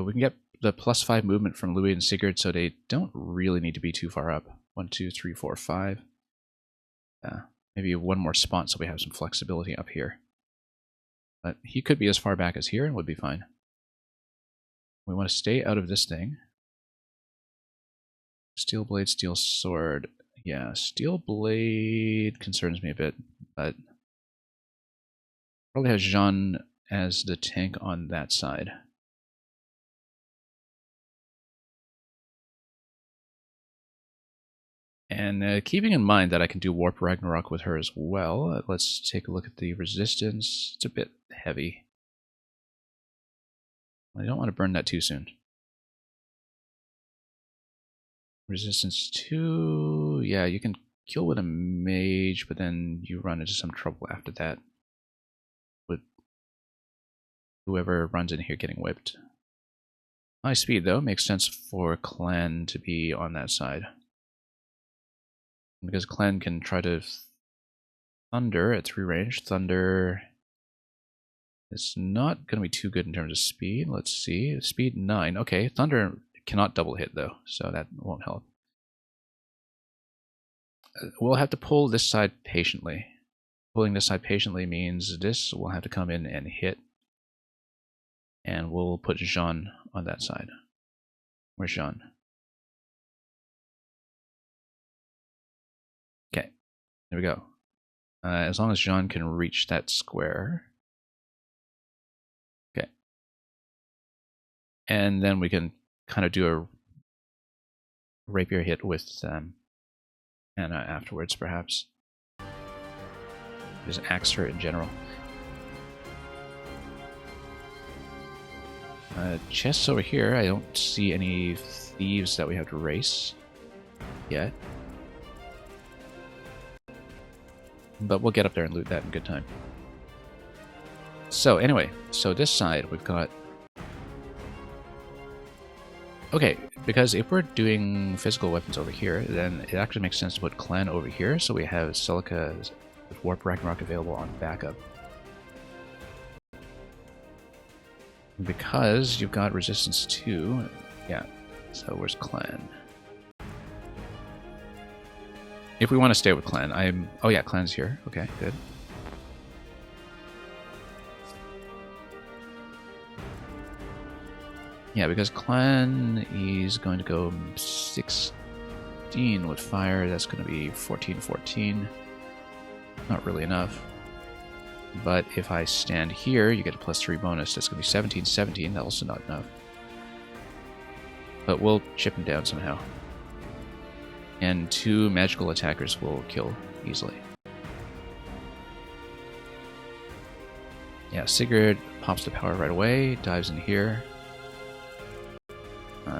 We can get the +5 movement from Louis and Sigurd, so they don't really need to be too far up. 1, 2, 3, 4, 5. Maybe one more spot so we have some flexibility up here. But he could be as far back as here and would be fine. We want to stay out of this thing. Steel blade, steel sword. Yeah, steel blade concerns me a bit, but probably has Jean as the tank on that side. And keeping in mind that I can do Warp Ragnarok with her as well, let's take a look at the resistance. It's a bit heavy. I don't want to burn that too soon. Resistance 2, yeah, you can kill with a mage, but then you run into some trouble after that. With whoever runs in here getting whipped. High speed though, makes sense for Clan to be on that side. Because Clan can try to Thunder at 3 range. Thunder is not going to be too good in terms of speed. Let's see. Speed 9. Okay, Thunder cannot double hit though, so that won't help. We'll have to pull this side patiently. Pulling this side patiently means this will have to come in and hit. And we'll put Jean on that side. Where's Jean? Okay, there we go. As long as Jean can reach that square. Okay. And then we can kind of do a rapier hit with Anna afterwards, perhaps. Just axe her in general. Chests over here, I don't see any thieves that we have to race yet. But we'll get up there and loot that in good time. So anyway, so this side we've got... Okay, because if we're doing physical weapons over here, then it actually makes sense to put Clan over here, so we have Celica with Warp Ragnarok available on backup. Because you've got resistance 2, yeah, so where's Clan? If we want to stay with Clan, oh yeah, Clan's here, okay, good. Yeah, because Clan is going to go 16 with fire. That's going to be 14-14. Not really enough. But if I stand here, you get a +3 bonus. That's going to be 17-17. That's also not enough. But we'll chip him down somehow. And 2 magical attackers will kill easily. Yeah, Sigurd pops the power right away, dives in here.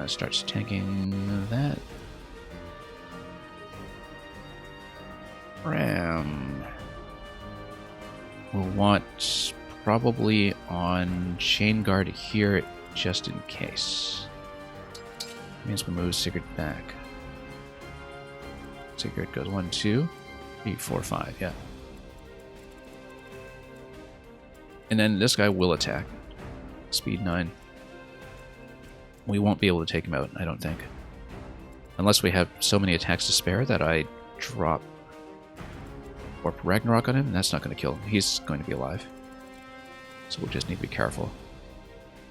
Starts tanking that. Ram. We'll want probably on Chain Guard here just in case. Means we move Sigurd back. Sigurd goes 1, 2, 3, 4, 5, yeah. And then this guy will attack. Speed 9. We won't be able to take him out, I don't think. Unless we have so many attacks to spare that I drop Warp Ragnarok on him, that's not going to kill him. He's going to be alive. So we'll just need to be careful.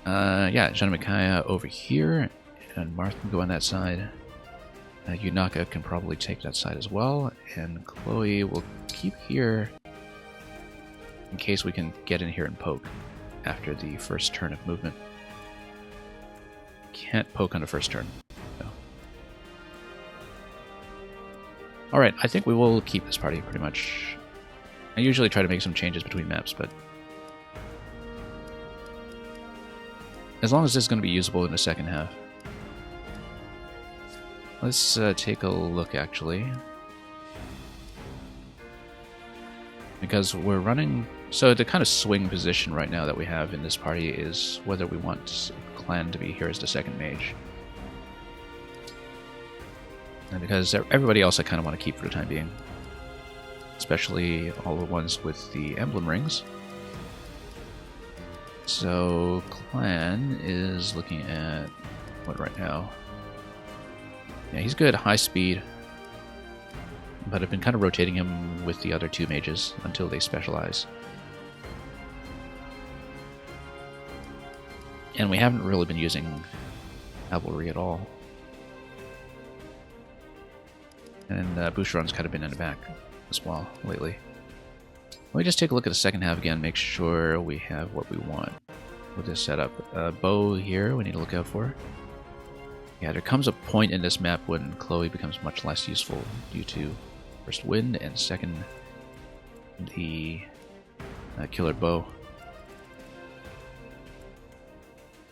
Yeah, Jana Mikaya over here, and Marth can go on that side. Yunaka can probably take that side as well, and Chloe will keep here in case we can get in here and poke after the first turn of movement. Can't poke on the first turn. No. Alright, I think we will keep this party pretty much. I usually try to make some changes between maps, but as long as this is going to be usable in the second half. Let's take a look, actually. Because we're running... So the kind of swing position right now that we have in this party is whether we want Clan to be here as the second mage. And because everybody else I kind of want to keep for the time being. Especially all the ones with the emblem rings. So Clan is looking at... what right now? Yeah, he's good, high speed. But I've been kind of rotating him with the other 2 mages until they specialize. And we haven't really been using cavalry at all. And Boucheron's kind of been in the back as well lately. Let me just take a look at the second half again, make sure we have what we want with this setup. Bow here we need to look out for. Yeah, there comes a point in this map when Chloe becomes much less useful due to first wind and second the killer bow.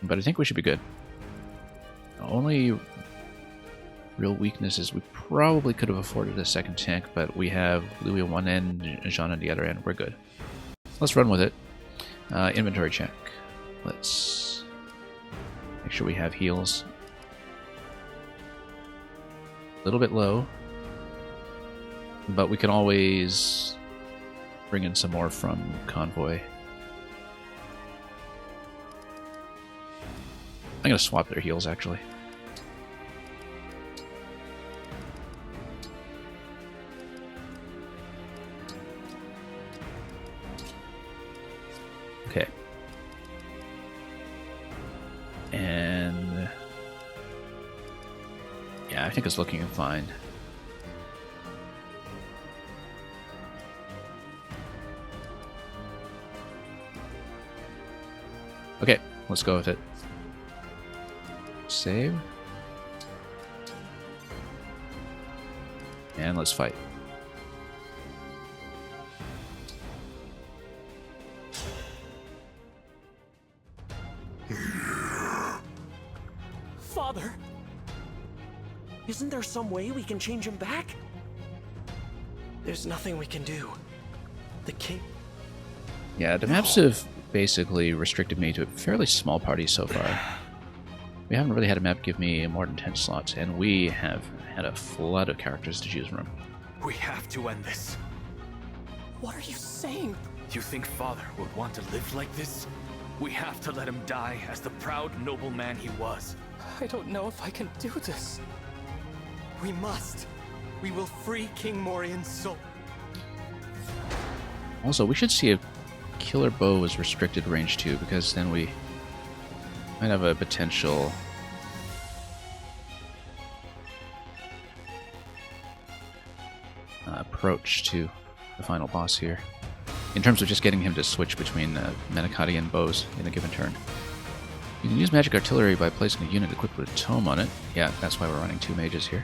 But I think we should be good. The only real weakness is we probably could have afforded a second tank, but we have Louis on one end and Jean on the other end. We're good. Let's run with it. Inventory check. Let's make sure we have heals. A little bit low, but we can always bring in some more from Convoy. I'm going to swap their heals, actually. Okay. And... yeah, I think it's looking fine. Okay, let's go with it. Save. And let's fight.
Father! Isn't there some way we can change him back? There's nothing we can do. The king...
Yeah, the maps have basically restricted me to a fairly small party so far. We haven't really had a map give me more than 10 slots, and we have had a flood of characters to choose from.
We have to end this.
What are you saying?
You think Father would want to live like this? We have to let him die as the proud, noble man he was.
I don't know if I can do this.
We must. We will free King Morian's soul.
Also, we should see if Killer Bow is restricted range 2, because then we Might have a potential approach to the final boss here, in terms of just getting him to switch between Manicotti and bows in a given turn. You can use magic artillery by placing a unit equipped with a tome on it. Yeah, that's why we're running 2 mages here.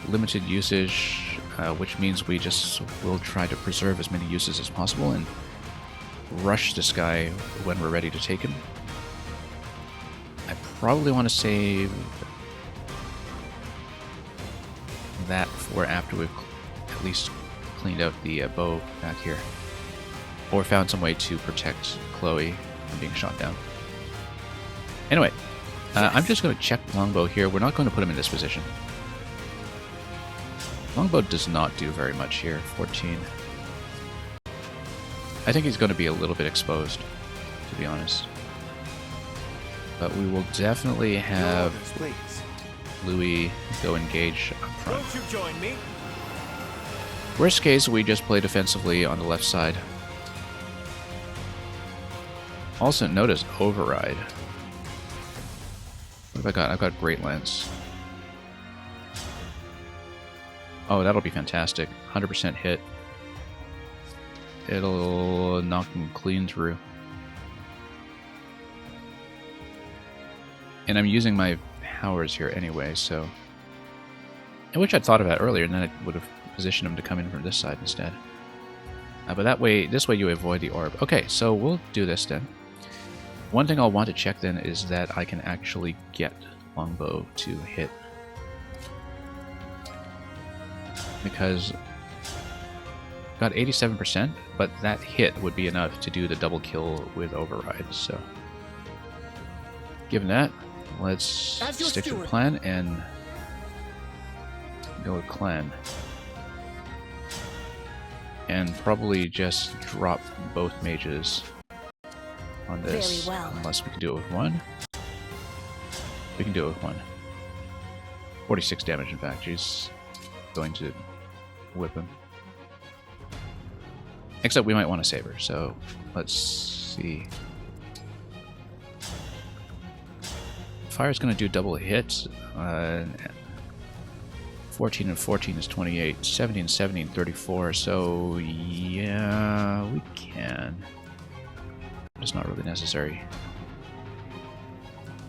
Limited usage, which means we just will try to preserve as many uses as possible and rush this guy when we're ready to take him. I probably want to save that for after we've at least cleaned out the bow back here, or found some way to protect Chloe from being shot down. Anyway, I'm just going to check Longbow here. We're not going to put him in this position. Longbow does not do very much here. 14. I think he's going to be a little bit exposed, to be honest. But we will definitely have Louis go engage up front.
Won't you join me?
Worst case, we just play defensively on the left side. Also, notice Override. What have I got? I've got Great Lance. Oh, that'll be fantastic. 100% hit. It'll knock him clean through. And I'm using my powers here anyway, so... which I'd thought about earlier, and then I would have positioned him to come in from this side instead. But that way, this way you avoid the orb. Okay, so we'll do this then. One thing I'll want to check then is that I can actually get Longbow to hit. Because got 87%, but that hit would be enough to do the double kill with Override, so... Given that, let's stick to the plan and go with Clan. And probably just drop both mages on this,
Very well.
Unless we can do it with one. We can do it with one. 46 damage, in fact. She's going to whip him. Except we might want to save her, so let's see. Fire's going to do double hits. 14 and 14 is 28. 70 and 70 and 34. So, yeah, we can. It's not really necessary.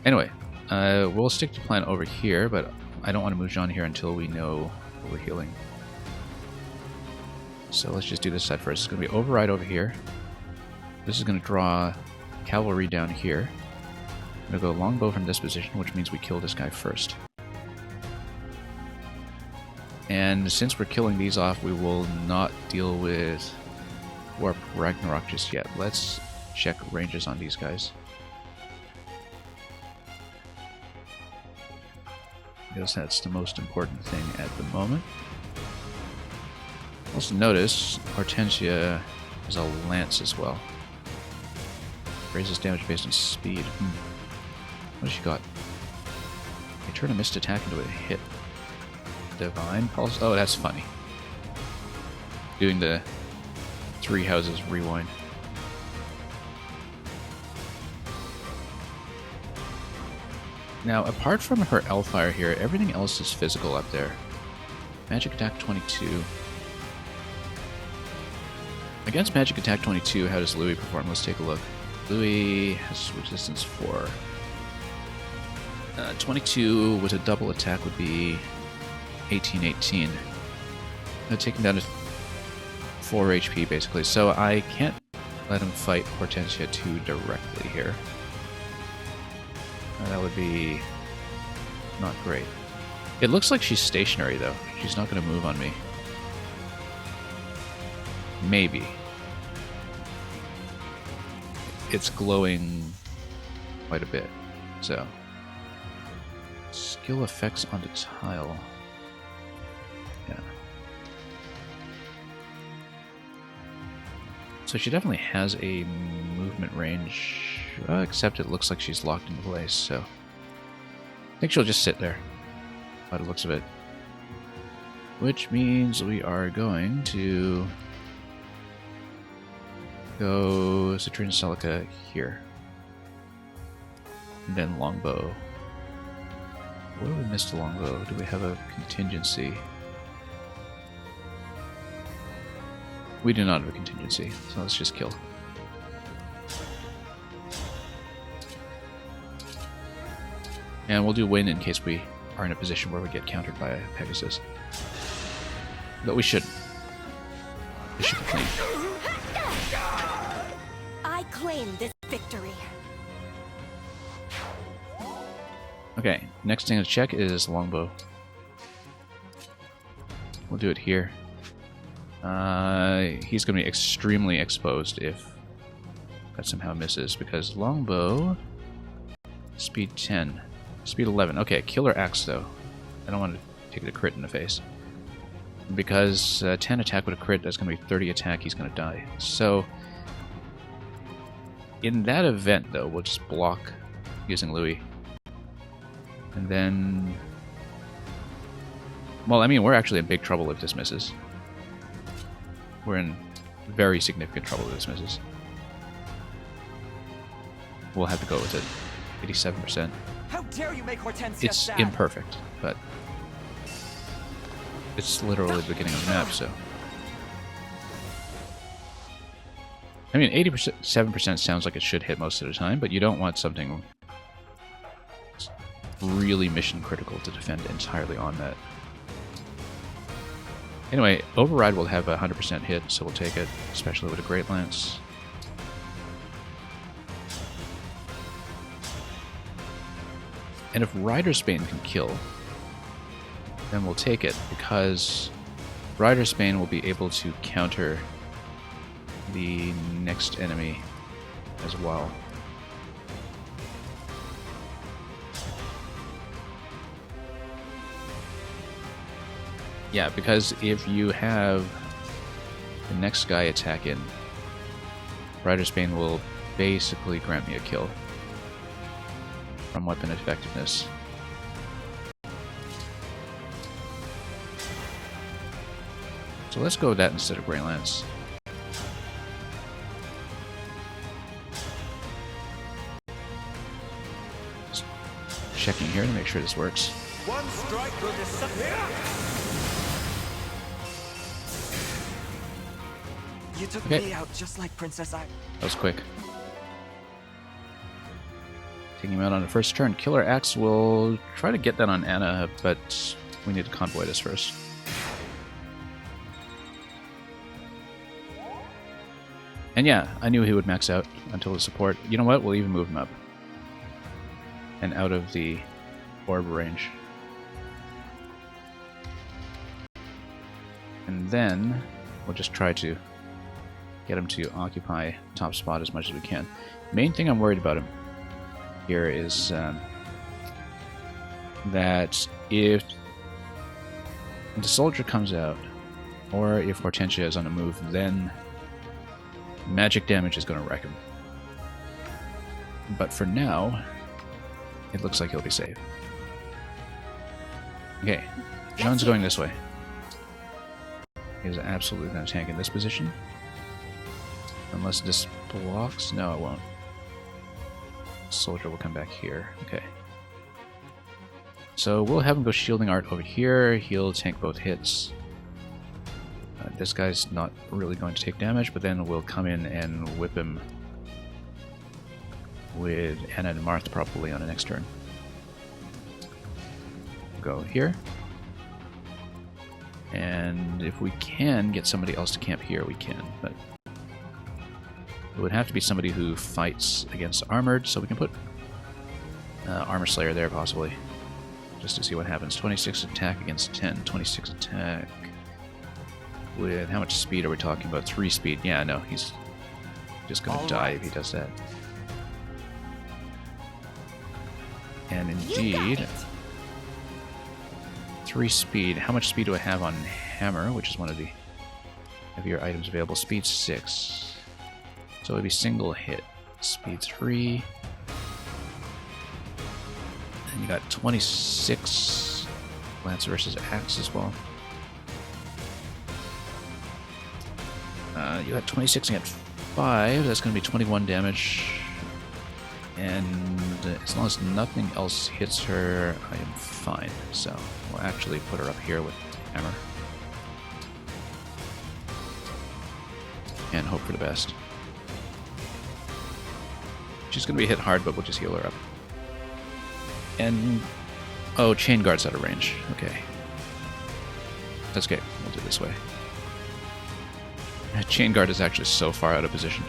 Anyway, we'll stick to plan over here, but I don't want to move Jean here until we know what we're healing. So let's just do this side first. It's going to be Override over here. This is going to draw Cavalry down here. I'm going to go Longbow from this position, which means we kill this guy first. And since we're killing these off, we will not deal with Warp Ragnarok just yet. Let's check ranges on these guys. Because that's the most important thing at the moment. Also notice, Hortensia is a lance as well. Raises damage based on speed. What has she got? You turn a missed attack into a hit. Divine Pulse? Oh, that's funny. Doing the 3 houses rewind. Now, apart from her Hellfire here, everything else is physical up there. Magic Attack 22. Against Magic Attack 22, how does Louis perform? Let's take a look. Louis has resistance 4. 22 with a double attack would be 18-18. Take him down to 4 HP basically, so I can't let him fight Hortensia too directly here. That would be not great. It looks like she's stationary though. She's not going to move on me. Maybe. It's glowing quite a bit, so. Skill effects on the tile. Yeah. So she definitely has a movement range, except it looks like she's locked in place, so. I think she'll just sit there, by the looks of it. Which means we are going to go Citrine Celica here. And then longbow. What do we miss the longbow? Do we have a contingency? We do not have a contingency, so let's just kill. And we'll do win in case we are in a position where we get countered by a Pegasus. But we shouldn't. This should be clean.
I claim this victory.
Okay, next thing to check is longbow. We'll do it here. He's going to be extremely exposed if that somehow misses, because longbow, speed 10, speed 11. Okay, killer axe though. I don't want to take the crit in the face. Because 10 attack with a crit, that's going to be 30 attack, he's going to die. So, in that event though, we'll just block using Louis. And then... well, I mean, we're actually in big trouble if this misses. We're in very significant trouble if this misses. We'll have to go with it. 87%.
How dare you make Hortensia
It's
sad?
imperfect, but it's literally the beginning of the map, so... I mean, 87% sounds like it should hit most of the time, but you don't want something really mission critical to defend entirely on that. Anyway, Override will have a 100% hit, so we'll take it, especially with a Great Lance. And if Rider's Bane can kill, then we'll take it, because Rider's Bane will be able to counter the next enemy as well. Yeah, because if you have the next guy attack in, Rider's Bane will basically grant me a kill from weapon effectiveness. So let's go with that instead of Great Lance. Just checking here to make sure this works.
One strike will disappear.
You took
Okay.
me out just like Princess I.
That was quick. Taking him out on the first turn. Killer Axe will try to get that on Anna, but we need to convoy this first. And yeah, I knew he would max out until the support. You know what? We'll even move him up. And out of the orb range. And then we'll just try to get him to occupy top spot as much as we can. Main thing I'm worried about him here is that if the soldier comes out, or if Hortensia is on the move, then magic damage is going to wreck him. But for now, it looks like he'll be safe. Okay, Jean's going this way. He's absolutely going to tank in this position. Unless this blocks? No, it won't. Soldier will come back here. Okay. So we'll have him go Shielding Art over here. He'll tank both hits. This guy's not really going to take damage, but then we'll come in and whip him with Anna and Marth probably on the next turn. Go here. And if we can get somebody else to camp here, we can, but it would have to be somebody who fights against armored, so we can put Armor Slayer there possibly, just to see what happens. 26 attack against 10, 26 attack with how much speed are we talking about? 3 speed. Yeah, no, he's just gonna die if he does that. And indeed, 3 speed. How much speed do I have on Hammer, which is one of the heavier items available? Speed 6. So it'd be single hit. Speed 3. And you got 26 Lance versus Axe as well. You got 26 against 5. That's going to be 21 damage. And as long as nothing else hits her, I am fine. So we'll actually put her up here with hammer. And hope for the best. She's going to be hit hard, but we'll just heal her up. And... oh, Chain Guard's out of range. Okay. That's okay. We'll do it this way. Chain Guard is actually so far out of position.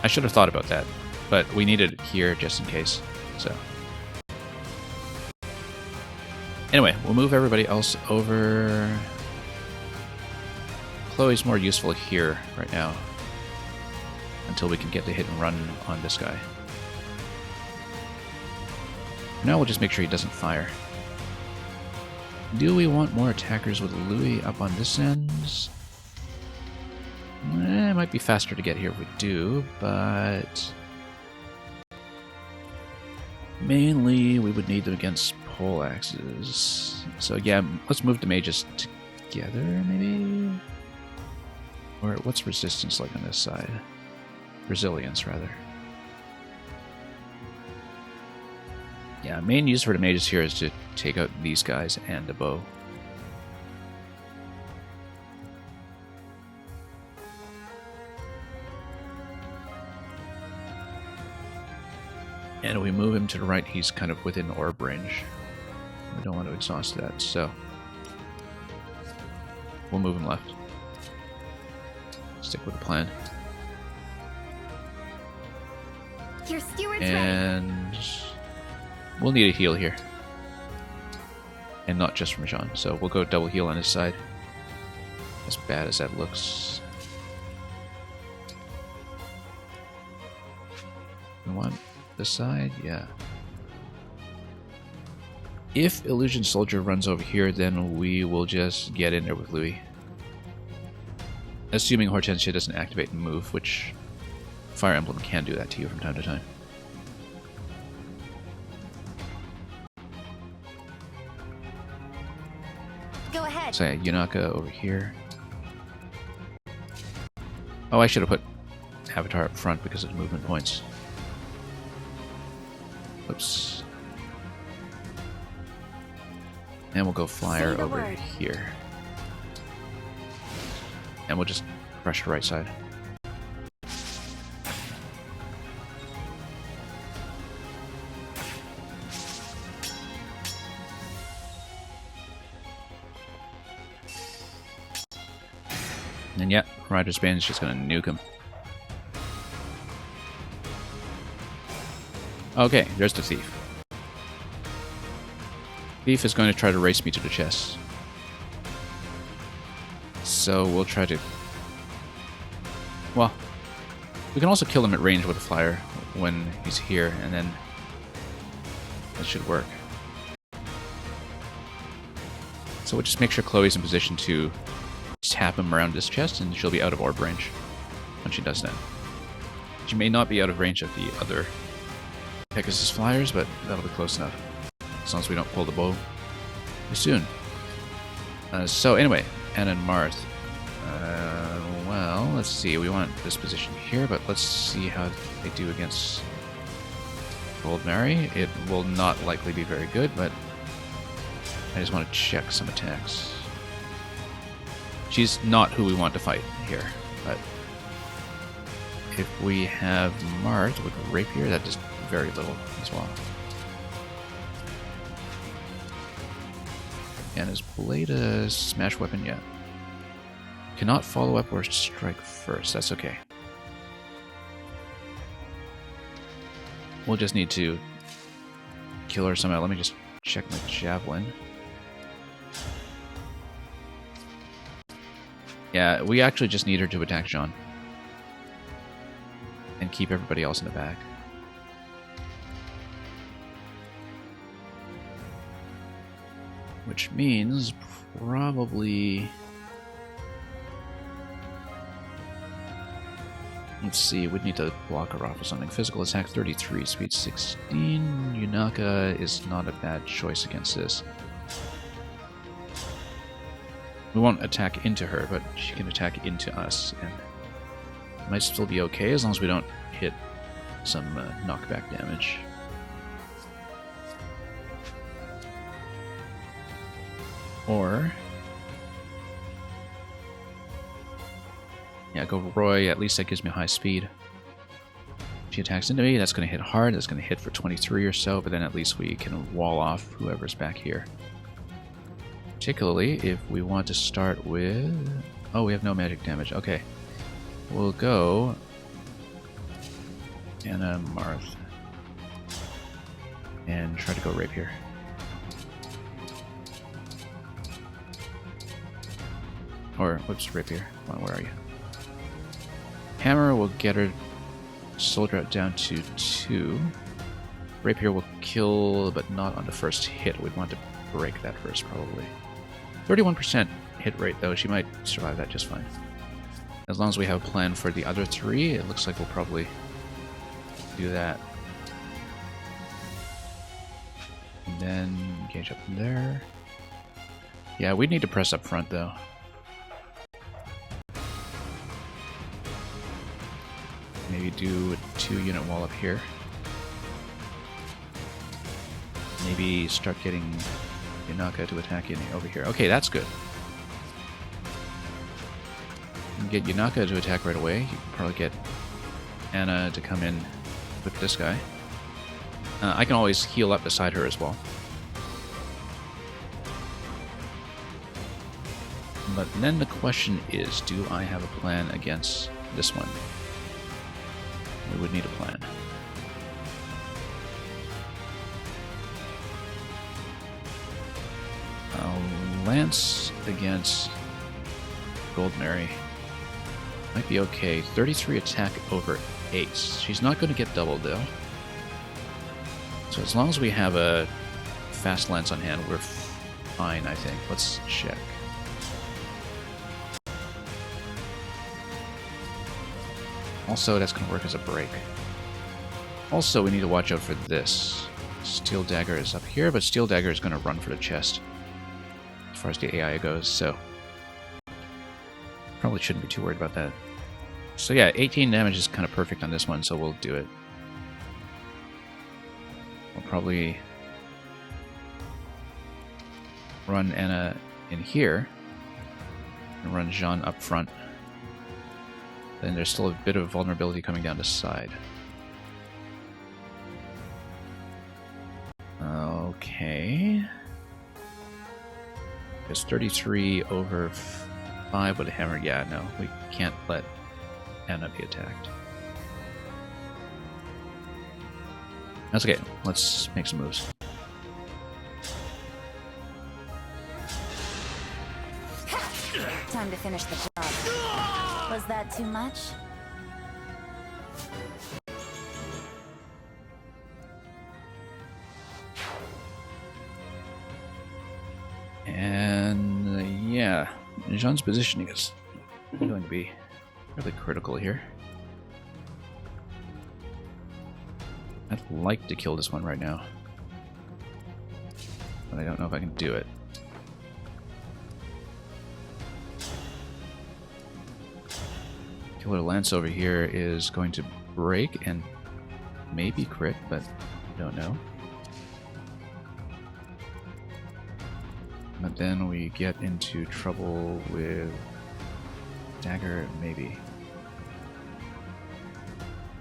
I should have thought about that, but we needed it here just in case. So anyway, we'll move everybody else over. Chloe's more useful here right now until we can get the hit and run on this guy. Now we'll just make sure he doesn't fire. Do we want more attackers with Louis up on this end? It might be faster to get here if we do, but mainly we would need them against pole axes. So yeah, let's move the mages together, maybe? Or what's resistance like on this side? Resilience, rather. Yeah, main use for the mages here is to take out these guys and the bow. And we move him to the right, he's kind of within orb range. We don't want to exhaust that, so we'll move him left. Stick with the plan.
Your steward's
and ready. We'll need a heal here. And not just from Jean, so we'll go double heal on his side. As bad as that looks. We want this side? Yeah. If Illusion Soldier runs over here, then we will just get in there with Louis. Assuming Hortensia doesn't activate and move, which Fire Emblem can do that to you from time to time.
Go ahead.
So Yunaka over here. Oh, I should have put Avatar up front because of the movement points. Oops. And we'll go Flyer over here. And we'll just rush the right side. And yeah, Rider's Bane is just going to nuke him. Okay, there's the Thief. Thief is going to try to race me to the chest. So we'll try to... well, we can also kill him at range with a flyer when he's here, and then that should work. So we'll just make sure Chloe's in position to tap him around this chest, and she'll be out of orb range when she does that. She may not be out of range of the other Pegasus flyers, but that'll be close enough. As long as we don't pull the bow too soon. So anyway, Anna and Marth. Well, let's see. We want this position here, but let's see how they do against Gold Mary. It will not likely be very good, but I just want to check some attacks. She's not who we want to fight here, but if we have Marth with Rapier, that does very little as well. And is Blade a smash weapon yet? Cannot follow up or strike first. That's okay. We'll just need to kill her somehow. Let me just check my javelin. Yeah, we actually just need her to attack Jean. And keep everybody else in the back. Which means probably... let's see, we'd need to block her off with something. Physical attack 33, speed 16. Yunaka is not a bad choice against this. We won't attack into her, but she can attack into us. And Might still be okay as long as we don't hit some knockback damage. Or... yeah, go Roy. At least that gives me high speed. She attacks into me. That's going to hit hard. That's going to hit for 23 or so, but then at least we can wall off whoever's back here. Particularly if we want to start with... oh, we have no magic damage. Okay. We'll go... Anna Marth. And try to go rapier. Or, whoops, rapier. Come on, where are you? Hammer will get her soldier down to 2. Rapier will kill, but not on the first hit. We'd want to break that first, probably. 31% hit rate, though. She might survive that just fine. As long as we have a plan for the other 3, it looks like we'll probably do that. And then engage up from there. Yeah, we need to press up front, though. Maybe do a 2-unit wall up here. Maybe start getting Yanaka to attack in over here. Okay, that's good. You can get Yanaka to attack right away. You can probably get Anna to come in with this guy. I can always heal up beside her as well. But then the question is, do I have a plan against this one? We would need a plan. Lance against Gold Mary might be okay. 33 attack over 8. She's not going to get doubled though. So as long as we have a fast lance on hand, we're fine, I think. Let's check. Also, that's going to work as a break. Also, we need to watch out for this. Steel Dagger is up here, but Steel Dagger is going to run for the chest as far as the AI goes, so probably shouldn't be too worried about that. So yeah, 18 damage is kind of perfect on this one, so we'll do it. We'll probably run Anna in here and run Jean up front. Then there's still a bit of vulnerability coming down the side. Okay. There's 33 over 5 with a hammer. Yeah, no, we can't let Anna be attacked. That's okay. Let's make some moves.
Time to finish the job. Was that too much?
And yeah, Jean's positioning is going to be really critical here. I'd like to kill this one right now, but I don't know if I can do it. Killer Lance over here is going to break and maybe crit, but I don't know. But then we get into trouble with Dagger, maybe.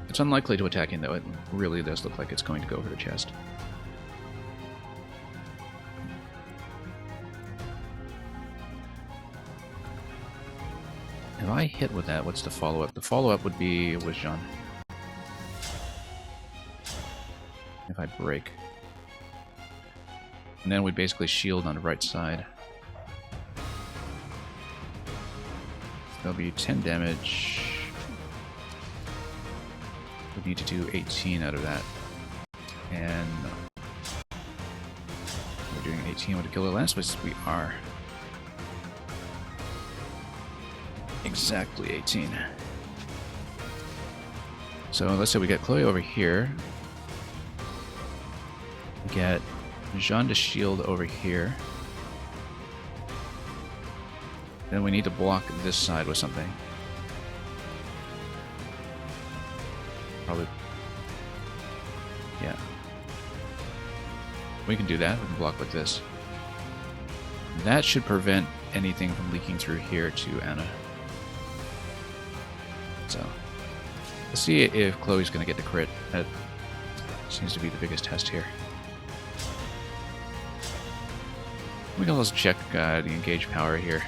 It's unlikely to attack in, though. It really does look like it's going to go over the chest. If I hit with that, what's the follow-up? The follow-up would be with Jean. If I break. And then we'd basically shield on the right side. That'll be 10 damage. We need to do 18 out of that. And we're doing 18 with a Killer Lance, which we are. Exactly 18. So let's say we get Chloe over here. We get Jean to shield over here. Then we need to block this side with something. probably... Yeah. We can do that. We can block like this. That should prevent anything from leaking through here to Anna. So, let's see if Chloe's going to get the crit. That seems to be the biggest test here. We can also check the engage power here.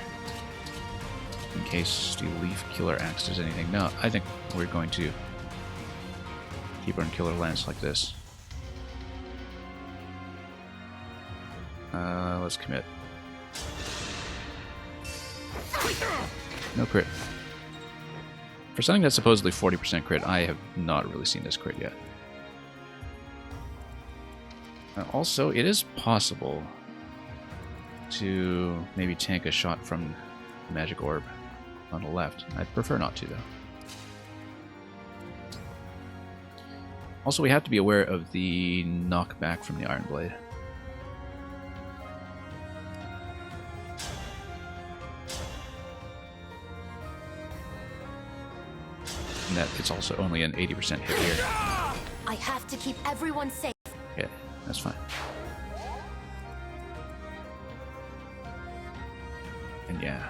In case the Leaf Killer Axe does anything. No, I think we're going to keep on Killer Lance like this. Let's commit. No crit. For something that's supposedly 40% crit, I have not really seen this crit yet. Also, it is possible to maybe tank a shot from the magic orb on the left. I'd prefer not to, though. Also, we have to be aware of the knockback from the Iron Blade. And that it's also only an 80% hit here.
I have to keep everyone safe.
Yeah, that's fine. And yeah.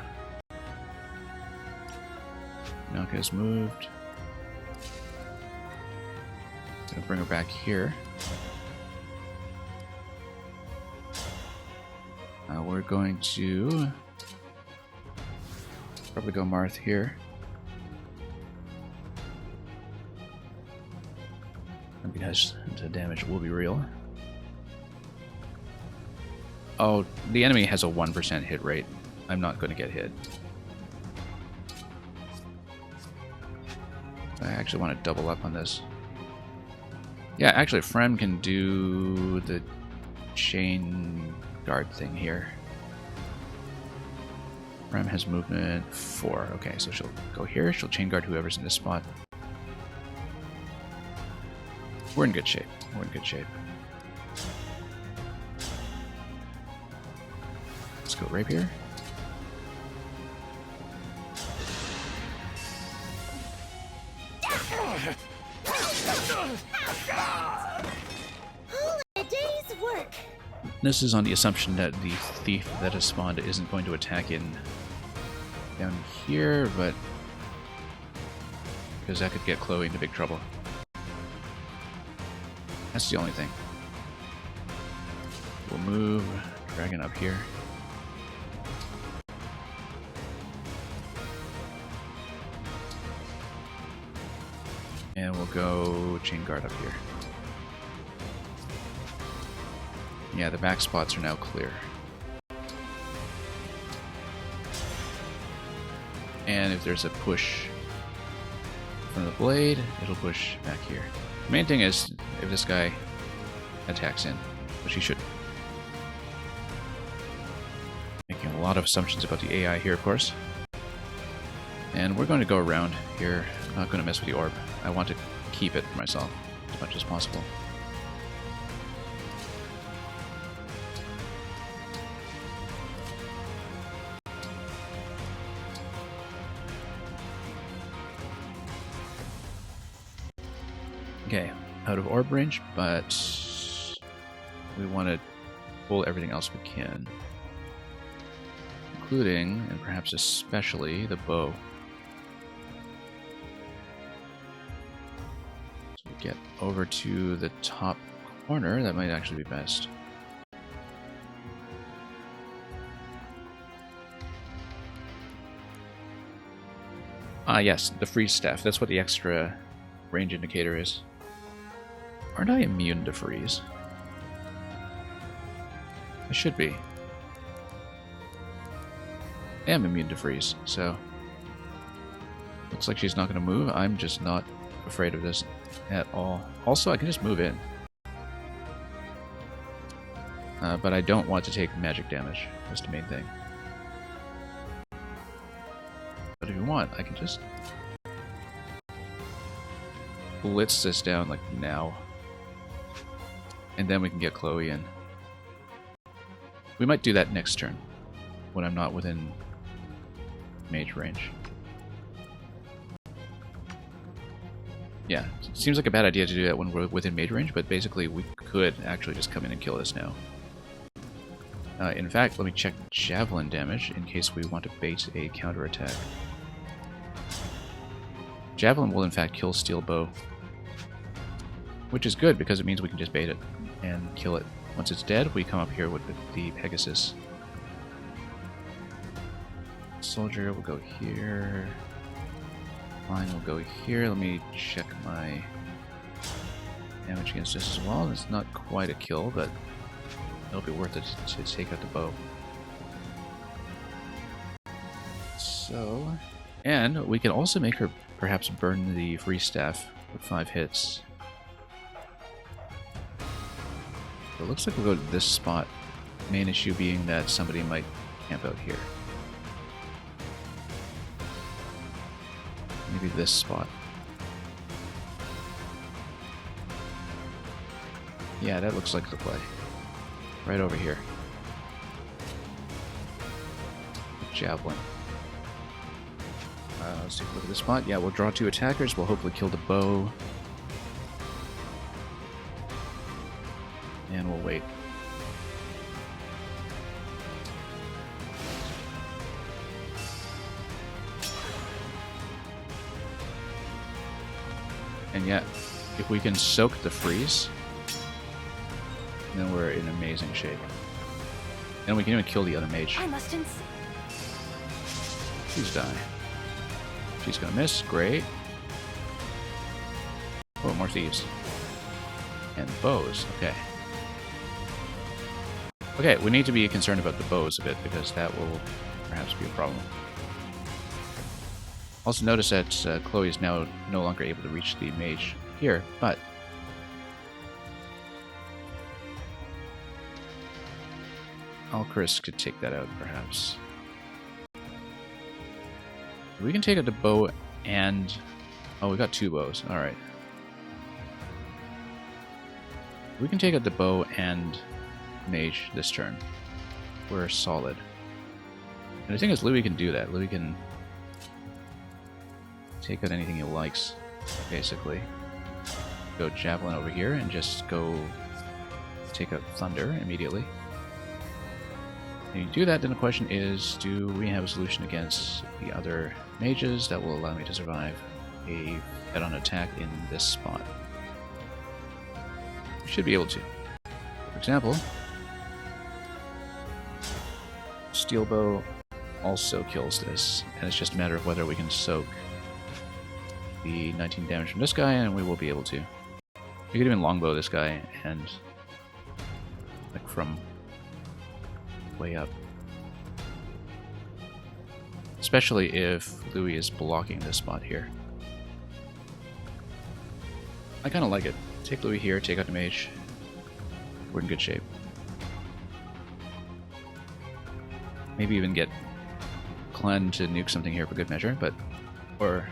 Naka's moved. Gonna bring her back here. We're going to probably go Marth here. Because the damage will be real. Oh, the enemy has a 1% hit rate. I'm not going to get hit. I actually want to double up on this. Yeah, actually, Frem can do the chain guard thing here. Frem has movement 4. Okay, so she'll go here. She'll chain guard whoever's in this spot. We're in good shape. We're in good shape. Let's go rapier.
A day's work.
This is on the assumption that the thief that has spawned isn't going to attack in down here, but because that could get Chloe into big trouble. That's the only thing. We'll move Dragon up here. And we'll go Chain Guard up here. Yeah, the back spots are now clear. And if there's a push from the blade, it'll push back here. The main thing is if this guy attacks in, which he should. Making a lot of assumptions about the AI here, of course. And we're going to go around here. I'm not going to mess with the orb. I want to keep it for myself as much as possible. Okay, out of orb range, but we want to pull everything else we can, including, and perhaps especially, the bow. So we get over to the top corner, that might actually be best. Ah yes, the freeze staff, that's what the extra range indicator is. Aren't I immune to freeze? I should be. I am immune to freeze, so... Looks like she's not going to move. I'm just not afraid of this at all. Also, I can just move in. But I don't want to take magic damage. That's the main thing. But if you want, I can just... blitz this down, like, now. And then we can get Chloe in. We might do that next turn, when I'm not within mage range. Yeah, it seems like a bad idea to do that when we're within mage range, but basically we could actually just come in and kill this now. In fact, let me check javelin damage in case we want to bait a counterattack. Javelin will in fact kill steel bow, which is good because it means we can just bait it and kill it. Once it's dead, we come up here with the Pegasus. Soldier will go here. Line will go here. Let me check my damage against this as well. It's not quite a kill, but it'll be worth it to take out the bow. So, and we can also make her perhaps burn the free staff with 5 hits. It looks like we'll go to this spot. Main issue being that somebody might camp out here. Maybe this spot. Yeah, that looks like the play. Right over here. Javelin. Let's take a look at this spot. Yeah, we'll draw 2 attackers. We'll hopefully kill the bow. And we'll wait. And yet, if we can soak the freeze, then we're in amazing shape. And we can even kill the other mage.
I must
Please die. She's gonna miss. Great. Oh, more thieves. And bows. Okay. Okay, we need to be concerned about the bows a bit, because that will perhaps be a problem. Also notice that Chloe is now no longer able to reach the mage here, but Alchris could take that out, perhaps. We can take out the bow and... Oh, we got 2 bows. Alright. We can take out the bow and mage this turn. We're solid. And the thing is, Louis can do that. Louis can take out anything he likes, basically. Go Javelin over here and just go take out Thunder immediately. When you do that, then the question is, do we have a solution against the other mages that will allow me to survive a head-on attack in this spot? We should be able to. For example, Steel Bow also kills this, and it's just a matter of whether we can soak the 19 damage from this guy, and we will be able to. We could even longbow this guy, and like from way up. Especially if Louis is blocking this spot here. I kind of like it. Take Louis here, take out the mage. We're in good shape. Maybe even get Glenn to nuke something here for good measure, but... Or...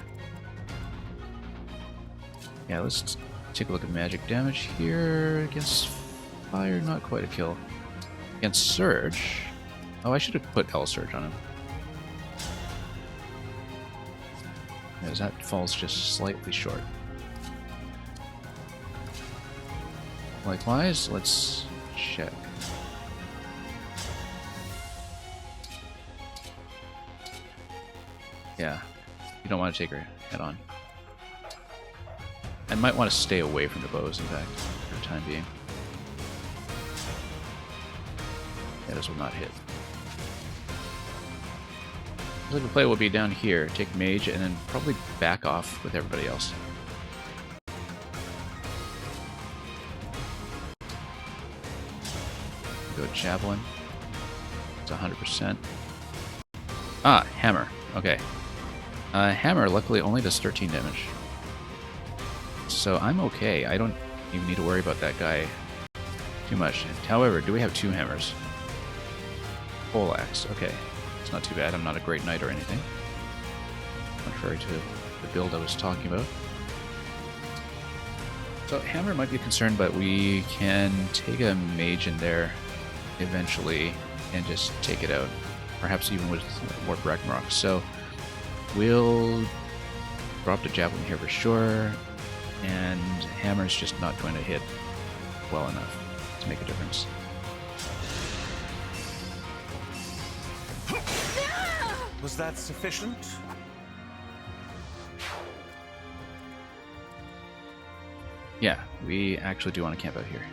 Yeah, let's take a look at magic damage here. Against fire, not quite a kill. Against Surge... Oh, I should have put L Surge on him. Because that falls just slightly short. Likewise, let's check. Yeah, you don't want to take her head on. I might want to stay away from the bows, in fact, for the time being. Yeah, this will not hit. I think the play will be down here, take mage, and then probably back off with everybody else. Go Javelin. It's 100%. Ah, Hammer. Okay. Hammer, luckily, only does 13 damage. So I'm okay. I don't even need to worry about that guy too much. However, do we have 2 hammers? Pole axe. Okay. It's not too bad. I'm not a great knight or anything. Contrary to the build I was talking about. So hammer might be a concern, but we can take a mage in there eventually and just take it out. Perhaps even with Warp Ragnarok. So we'll drop the javelin here for sure. and hammer's just not going to hit well enough to make a difference.
Was that sufficient?
Yeah, we actually do want to camp out here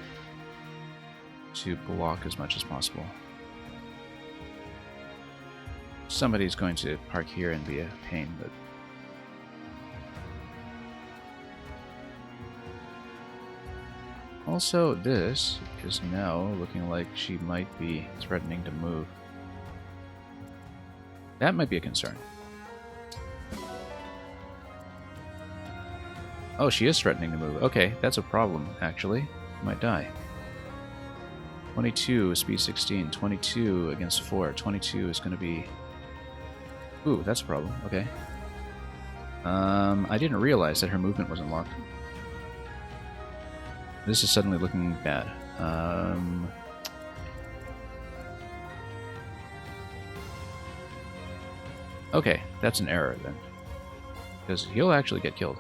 to block as much as possible. Somebody's going to park here and be a pain, but also this is now looking like she might be threatening to move. That might be a concern. Oh, she is threatening to move. Okay, that's a problem, actually. Might die. 22, speed 16. 22 against 4. 22 is going to be... Ooh, that's a problem. Okay. I didn't realize that her movement wasn't locked. This is suddenly looking bad. Okay, that's an error then. Because he'll actually get killed.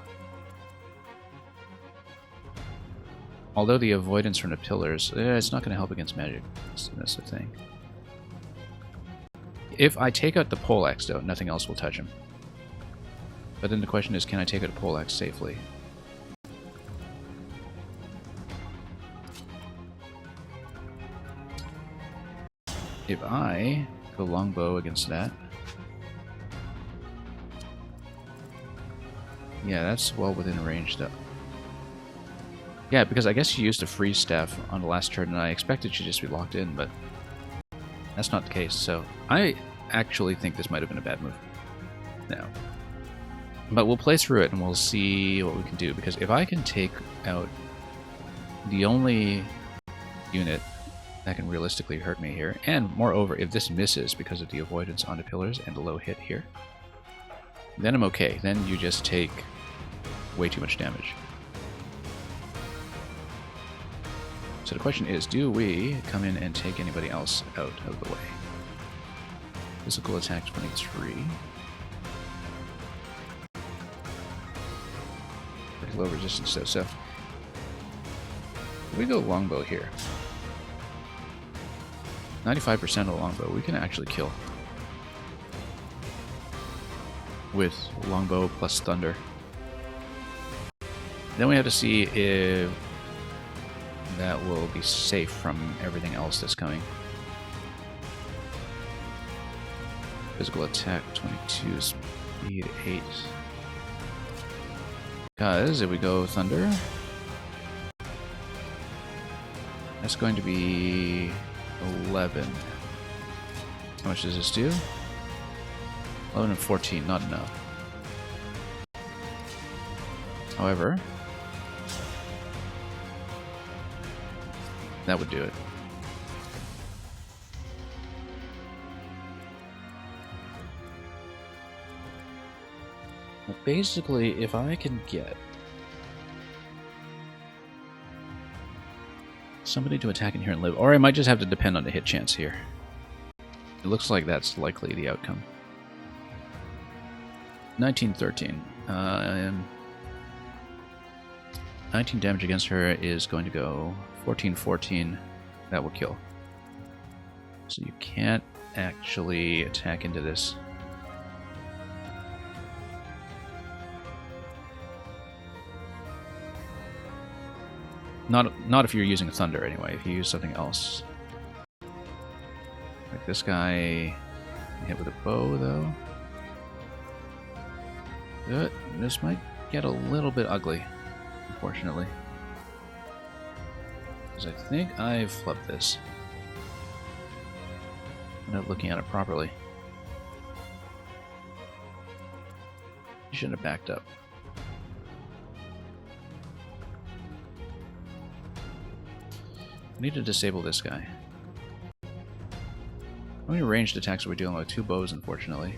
Although the avoidance from the pillars, it's not going to help against magic. That's the thing. If I take out the poleaxe, though, nothing else will touch him. But then the question is, can I take out a poleaxe safely? If I go longbow against that... Yeah, that's well within range, though. Yeah, because I guess she used a freeze staff on the last turn, and I expected she'd just be locked in, but that's not the case, so I actually think this might have been a bad move. No. But we'll play through it, and we'll see what we can do, because if I can take out the only unit that can realistically hurt me here, and moreover, if this misses because of the avoidance onto pillars and the low hit here, then I'm okay. Then you just take way too much damage. So the question is, do we come in and take anybody else out of the way? Physical attack 23. Pretty low resistance though, so we go longbow here. 95% of the longbow we can actually kill. With longbow plus thunder. Then we have to see if that will be safe from everything else that's coming. Physical attack 22, speed 8. Because if we go thunder, that's going to be 11. How much does this do? 11 and 14, not enough. However, that would do it. Well, basically, if I can get somebody to attack in here and live, or I might just have to depend on the hit chance here. It looks like that's likely the outcome. 1913. 19 damage against her is going to go 14-14. That will kill. So you can't actually attack into this. Not if you're using thunder anyway. If you use something else. Like this guy hit with a bow though. This might get a little bit ugly, unfortunately. Because I think I've flipped this. Without looking at it properly. I shouldn't have backed up. I need to disable this guy. How many ranged attacks are we dealing with? 2 bows, unfortunately.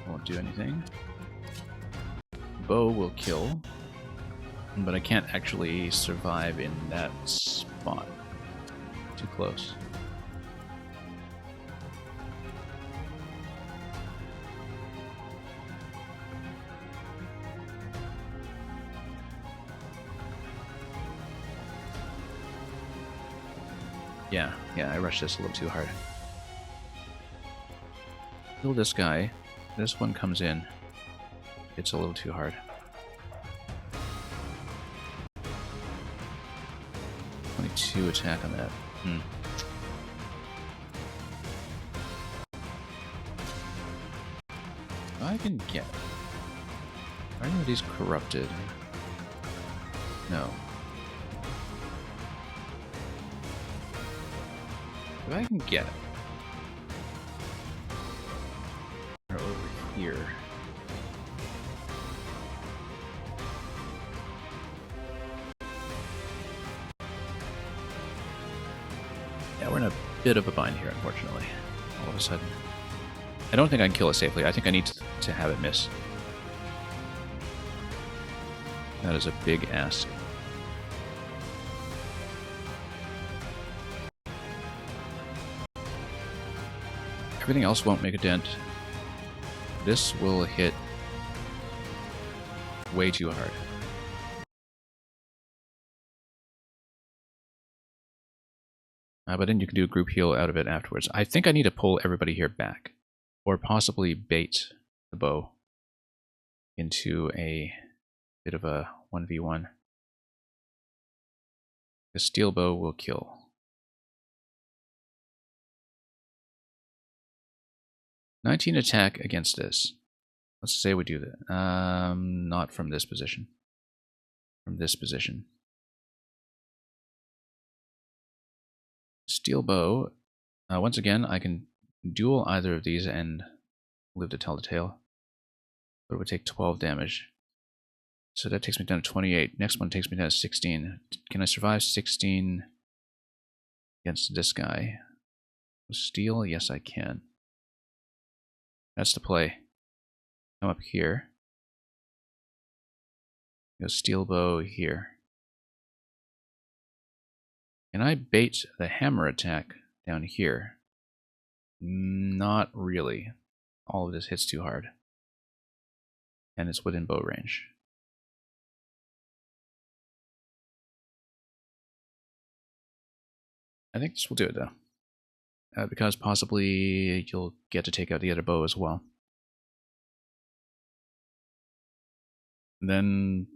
Won't do anything. Bow will kill, but I can't actually survive in that spot. Too close. Yeah, I rushed this a little too hard. Kill this guy. This one comes in. It's a little too hard. .22 attack on that. I can get... Are any of these corrupted? No. If I can get it. They're over here. Yeah, we're in a bit of a bind here, unfortunately. All of a sudden. I don't think I can kill it safely. I think I need to have it miss. That is a big ask. Everything else won't make a dent. This will hit way too hard. But then you can do a group heal out of it afterwards. I think I need to pull everybody here back. Or possibly bait the bow into a bit of a 1v1. The steel bow will kill. $19 attack against this. Let's say we do that. Not from this position. From this position. Steel bow. Once again, I can duel either of these and live to tell the tale. But it would take 12 damage. So that takes me down to 28. Next one takes me down to 16. Can I survive 16 against this guy? Steel? Yes, I can. That's the play. Come up here. Go steel bow here. Can I bait the hammer attack down here? Not really. All of this hits too hard. And it's within bow range. I think this will do it though. Because possibly you'll get to take out the other bow as well. And then,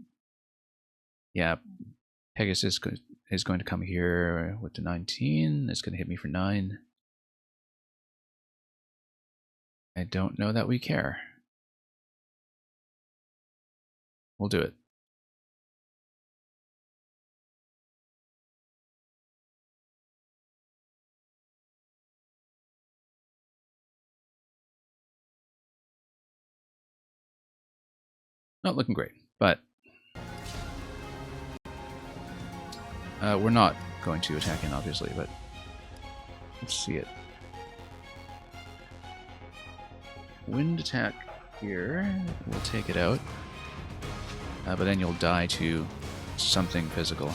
yeah, Pegasus is going to come here with the 19. It's going to hit me for 9. I don't know that we care. We'll do it. Not looking great, but we're not going to attack in, obviously, but let's see it. Wind attack here. We'll take it out. But then you'll die to something physical.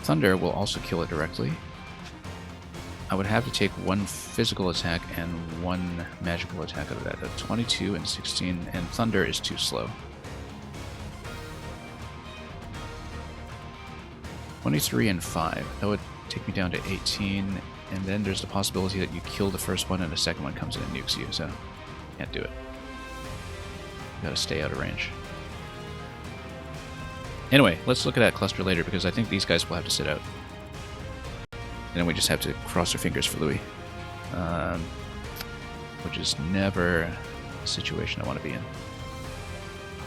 Thunder will also kill it directly. I would have to take one physical attack and one magical attack out of that. 22 and 16, and Thunder is too slow. 23 and 5. That would take me down to 18, and then there's the possibility that you kill the first one and the second one comes in and nukes you, so can't do it. Gotta stay out of range. Anyway, let's look at that cluster later, because I think these guys will have to sit out. And then we just have to cross our fingers for Louis. Which is never a situation I want to be in.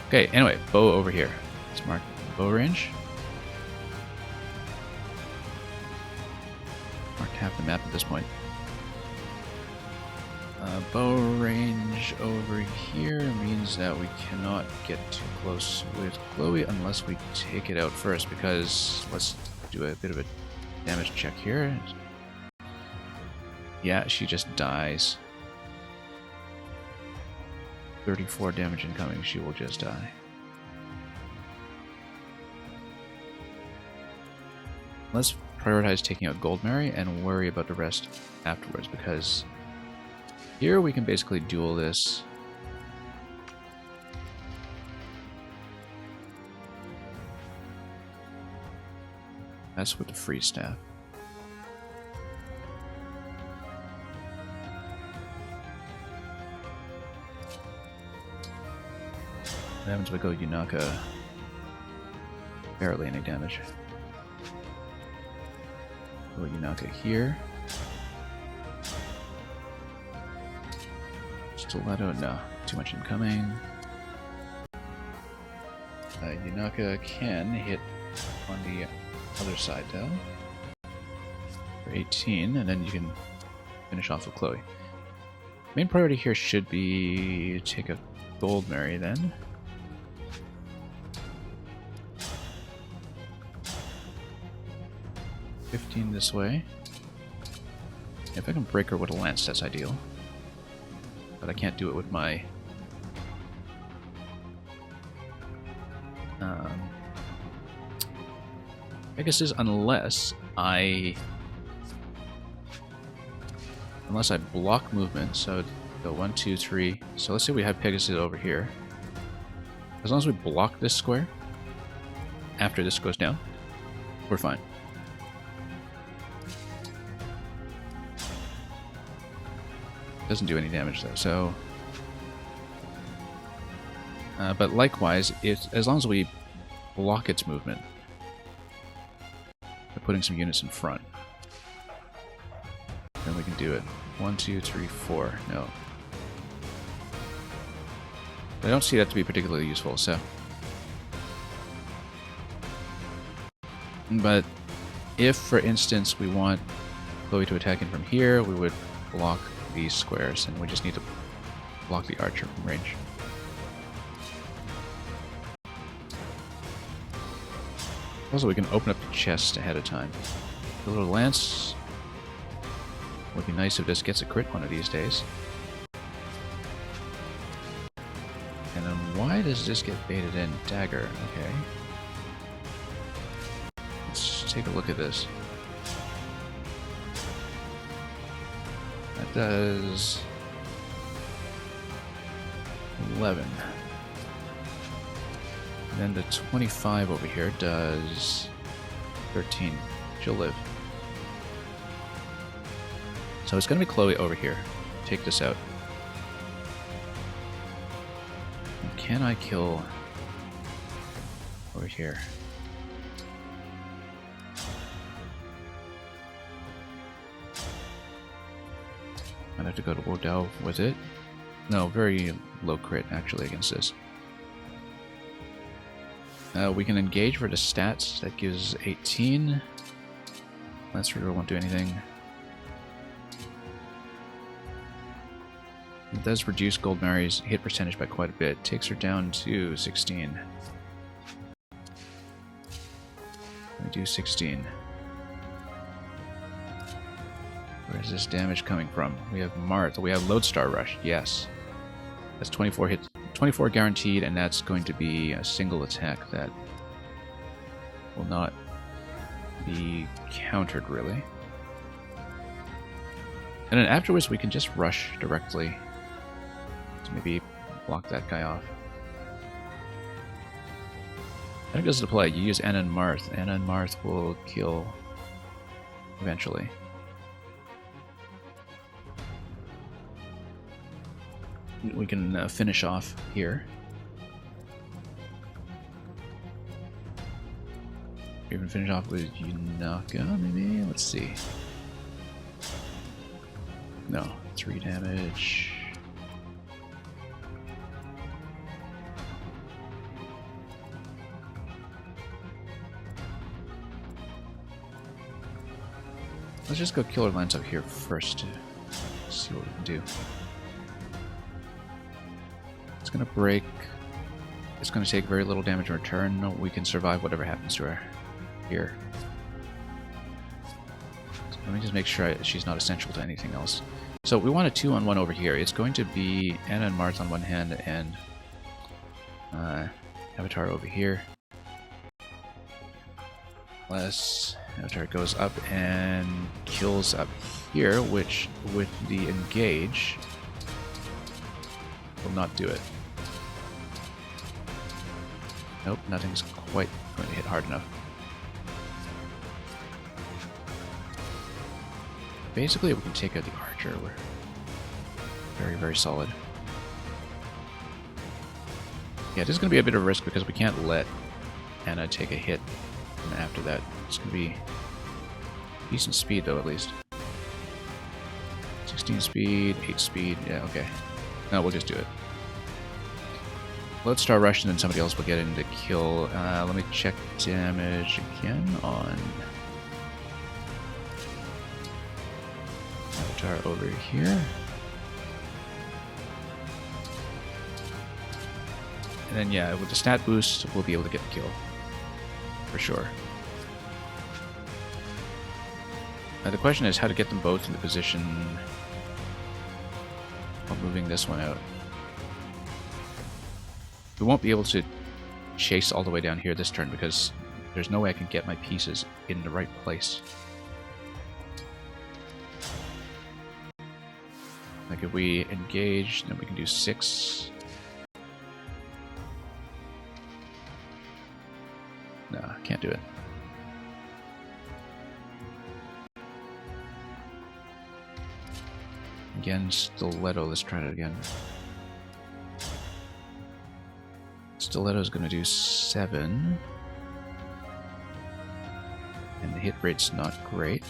Okay, anyway, bow over here. Let's mark bow range. Marked half the map at this point. Bow range over here means that we cannot get too close with Chloe unless we take it out first, because let's do a bit of a damage check here. Yeah, she just dies. 34 damage incoming, she will just die. Let's prioritize taking out Goldmary and worry about the rest afterwards, because here we can basically duel this. That's with the free staff. What happens if we go Yunaka? Barely any damage. Go Yunaka here. Stiletto, no. Too much incoming. Yunaka can hit on the other side though. For 18, and then you can finish off with Chloe. Main priority here should be take a Goldmary then. $15 this way. If I can break her with a lance, that's ideal. But I can't do it with my Pegasus unless I block movement. So go 1, 2, 3. So let's say we have Pegasus over here. As long as we block this square after this goes down, we're fine. Doesn't do any damage though, so but likewise, as long as we block its movement by putting some units in front, then we can do it. 1, 2, 3, 4. No, I don't see that to be particularly useful. So, but if, for instance, we want Chloe to attack in from here, we would block these squares, and we just need to block the archer from range. Also, we can open up the chest ahead of time. The little lance would be nice if this gets a crit one of these days. And then why does this get baited in? Dagger, okay. Let's take a look at this. That does 11. And then the 25 over here does 13. She'll live. So it's going to be Chloe over here. Take this out. And can I kill over here? I'd have to go to Wodao with it. No, very low crit actually against this. We can engage for the stats. That gives 18. Lance Reader won't do anything. It does reduce Goldmary's hit percentage by quite a bit. Takes her down to 16. We do 16. Where is this damage coming from? We have Marth. We have Lodestar Rush. Yes. That's 24 hits. 24 guaranteed, and that's going to be a single attack that will not be countered, really. And then afterwards, we can just rush directly to maybe block that guy off. I think this is the play. You use Anna and Marth. Anna and Marth will kill eventually. We can finish off here. We can finish off with Yunaka, maybe? Let's see. No, 3 damage. Let's just go Killer Lance up here first to see what we can do. It's gonna break. It's gonna take very little damage in return. We can survive whatever happens to her here. So let me just make sure she's not essential to anything else. So we want a 2-on-1 over here. It's going to be Anna and Marth on one hand and Avatar over here. Let's Now turret goes up and kills up here, which with the engage will not do it. Nope, nothing's quite going to hit hard enough. Basically, we can take out the archer. We're very, very solid. Yeah, this is going to be a bit of a risk because we can't let Anna take a hit from after that. It's going to be decent speed, though, at least. 16 speed, 8 speed. Yeah, okay. No, we'll just do it. Lodestar rush, and then somebody else will get in to kill. Let me check damage again on Avatar over here. And then, yeah, with the stat boost, we'll be able to get the kill. For sure. Now, the question is how to get them both in the position while moving this one out. We won't be able to chase all the way down here this turn because there's no way I can get my pieces in the right place. Like if we engage, then we can do 6. No, can't do it. Again, stiletto. Let's try it again. Stiletto is going to do 7. And the hit rate's not great.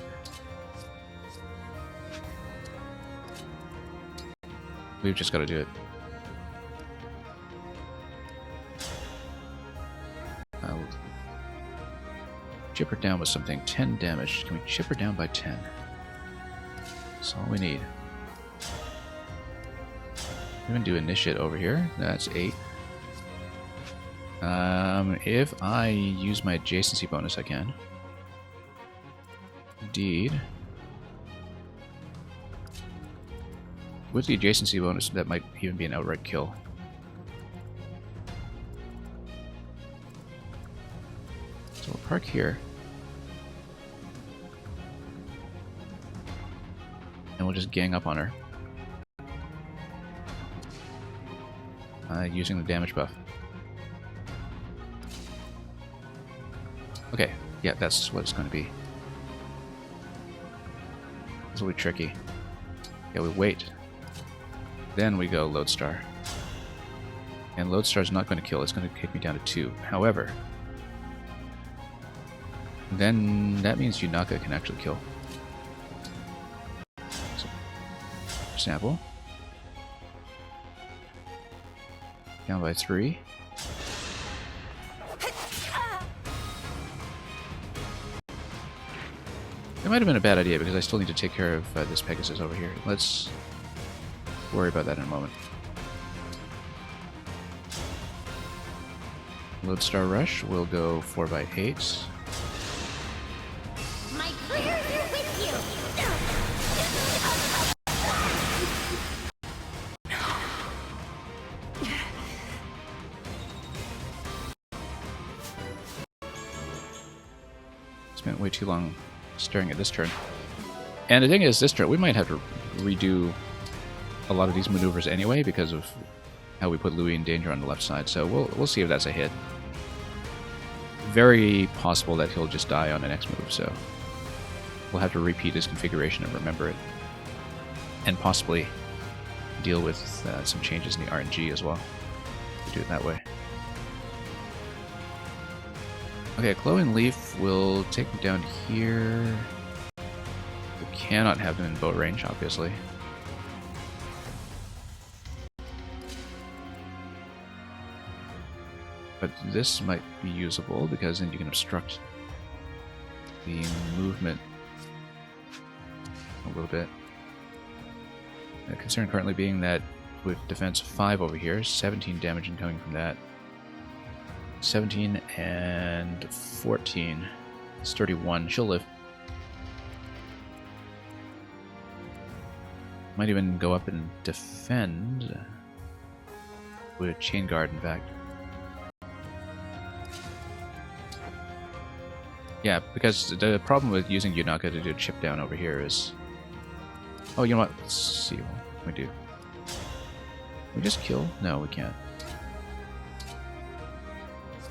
We've just got to do it. I'll chip her down with something. 10 damage. Can we chip her down by 10? That's all we need. Even do initiate over here. That's 8. If I use my adjacency bonus, I can. Indeed. With the adjacency bonus, that might even be an outright kill. So we'll park here. And we'll just gang up on her. Using the damage buff. Okay, yeah, that's what it's going to be. This will be tricky. Yeah, we wait. Then we go Lodestar. And Lodestar is not going to kill, it's going to kick me down to 2. However, then that means Yunaka can actually kill. So, for example, down by 3. It might have been a bad idea because I still need to take care of this Pegasus over here. Let's worry about that in a moment. Lodestar Rush will go 4x8.
My prayers are with you!
Spent way too long staring at this turn. And the thing is, this turn, we might have to redo a lot of these maneuvers anyway because of how we put Louis in danger on the left side, so we'll see if that's a hit. Very possible that he'll just die on the next move, so we'll have to repeat his configuration and remember it. And possibly deal with some changes in the RNG as well. We'll do it that way. Okay, Glowing Leaf will take them down here. We cannot have them in boat range, obviously. But this might be usable because then you can obstruct the movement a little bit. The concern currently being that with defense 5 over here, 17 damage incoming from that. 17 and 14. It's 31. She'll live. Might even go up and defend with a chain guard, in fact. Yeah, because the problem with using Yunaka to do chip down over here is... Oh, you know what? Let's see what we do. Can we just kill? No, we can't.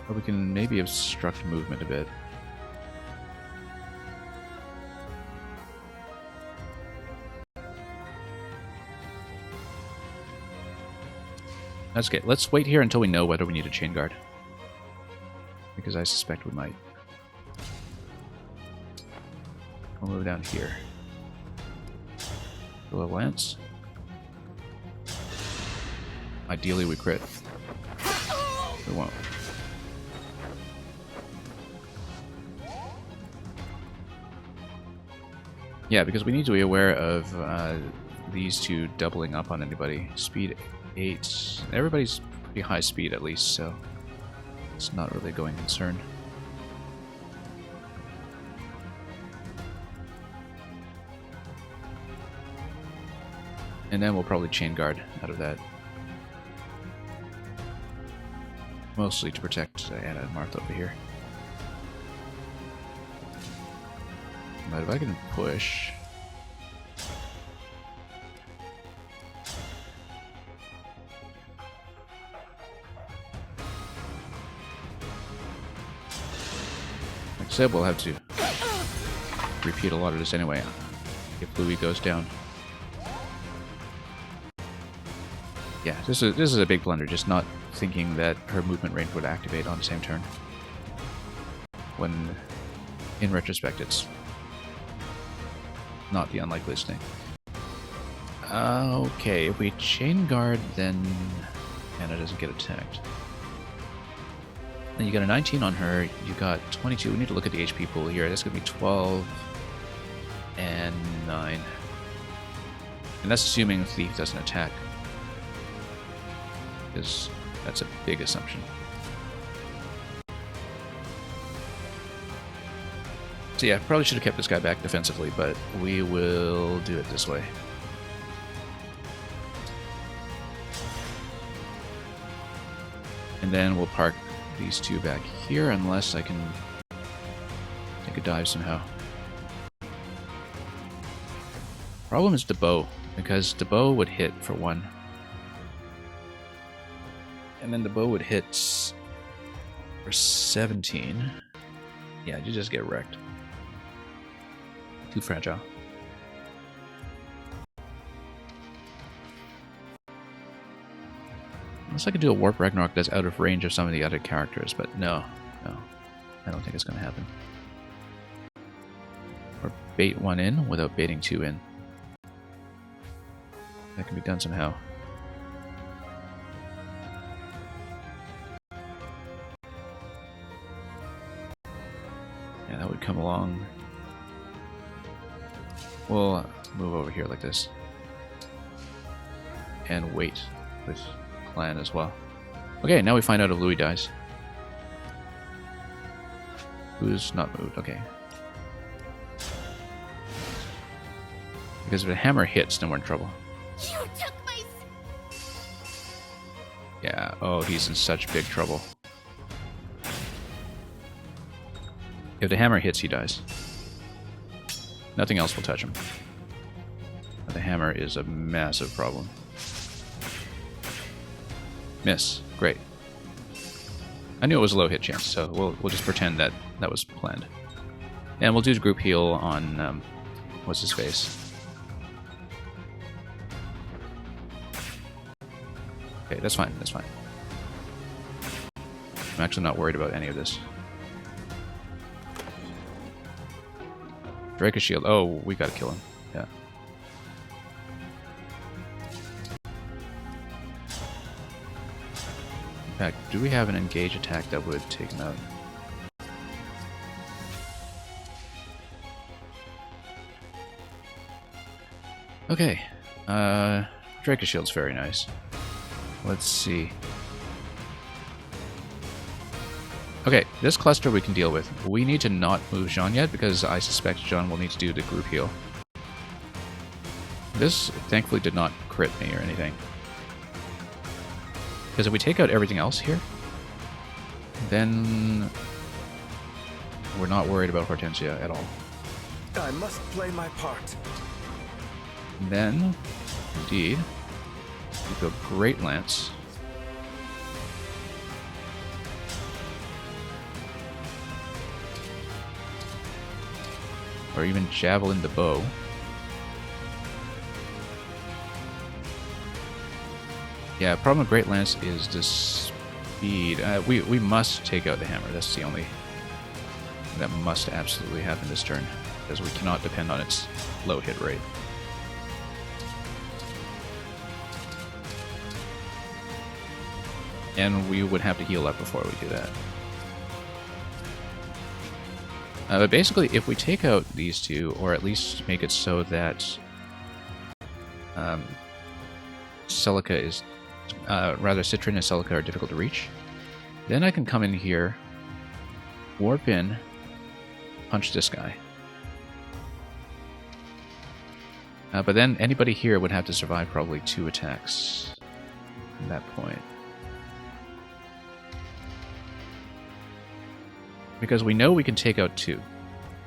But we can maybe obstruct movement a bit. That's okay. Let's wait here until we know whether we need a chain guard. Because I suspect we might. We'll move down here. Go a lance. Ideally we crit. We won't. Yeah, because we need to be aware of these two doubling up on anybody. Speed 8. Everybody's pretty high speed at least, so it's not really a going concern. And then we'll probably chain guard out of that. Mostly to protect Anna and Martha over here. But if I can push... Like I said, we'll have to repeat a lot of this anyway if Louis goes down. Yeah, this is a big blunder, just not thinking that her movement range would activate on the same turn. When, in retrospect, it's not the unlikeliest thing. Okay, if we chain guard, then Anna doesn't get attacked. Then you got a 19 on her, you got 22. We need to look at the HP pool here. That's going to be 12 and 9. And that's assuming Thief doesn't attack. Because that's a big assumption. So yeah, probably should have kept this guy back defensively, but we will do it this way. And then we'll park these two back here, unless I can take a dive somehow. Problem is the bow, because the bow would hit for one. And then the bow would hit for 17. Yeah, you just get wrecked. Too fragile. Unless I could do a Warp Ragnarok that's out of range of some of the other characters, but no. I don't think it's going to happen. Or bait one in without baiting two in. That can be done somehow. Yeah, that would come along. We'll move over here like this. And wait with Clan as well. Okay, now we find out if Louis dies. Who's not moved? Okay. Because if the hammer hits, then we're in trouble.
You took my...
Yeah, oh, he's in such big trouble. If the hammer hits, he dies. Nothing else will touch him. But the hammer is a massive problem. Miss. Great. I knew it was a low hit chance, so we'll just pretend that that was planned. And we'll do the group heal on, what's his face? Okay, that's fine, that's fine. I'm actually not worried about any of this. Drake's shield. Oh, we gotta kill him. Yeah. In fact, do we have an engage attack that would take him out? Okay. Drake's shield's very nice. Let's see. Okay, this cluster we can deal with. We need to not move Jean yet, because I suspect Jean will need to do the group heal. This, thankfully, did not crit me or anything. Because if we take out everything else here, then We're not worried about Hortensia at all.
I must play my part.
And then, indeed, we go Great Lance. Or even Javelin the bow. Yeah, problem with Great Lance is the speed. We must take out the hammer. That's the only thing that must absolutely happen this turn, because we cannot depend on its low hit rate. And we would have to heal up before we do that. But basically, if we take out these two, or at least make it so that Celica is, rather Citrin and Celica are difficult to reach, then I can come in here, warp in, punch this guy. But then anybody here would have to survive probably 2 attacks at that point. Because we know we can take out 2.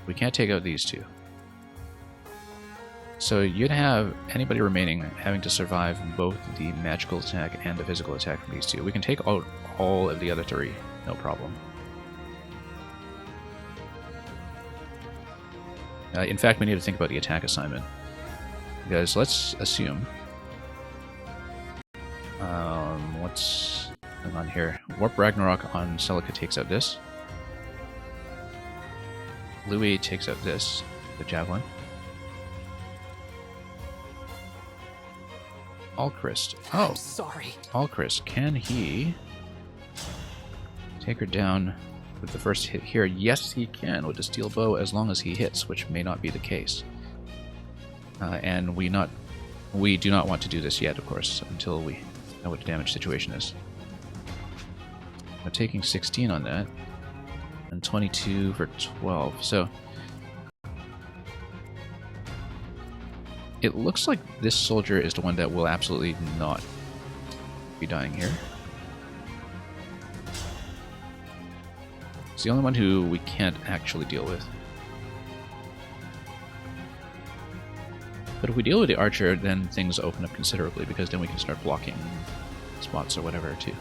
We can't take out these 2. So you'd have anybody remaining having to survive both the magical attack and the physical attack from these 2. We can take out all of the other 3, no problem. In fact, we need to think about the attack assignment. Because let's assume... what's going on here? Warp Ragnarok on Celica takes out this. Louis takes out this, the Javelin. Alchrist. Oh,
I'm sorry.
Alchrist, can he take her down with the first hit here? Yes, he can with the steel bow, as long as he hits, which may not be the case. And we do not want to do this yet, of course, until we know what the damage situation is. We're taking 16 on that. And 22 for 12. So it looks like this soldier is the one that will absolutely not be dying here. It's the only one who we can't actually deal with. But if we deal with the archer, then things open up considerably, because then we can start blocking spots or whatever to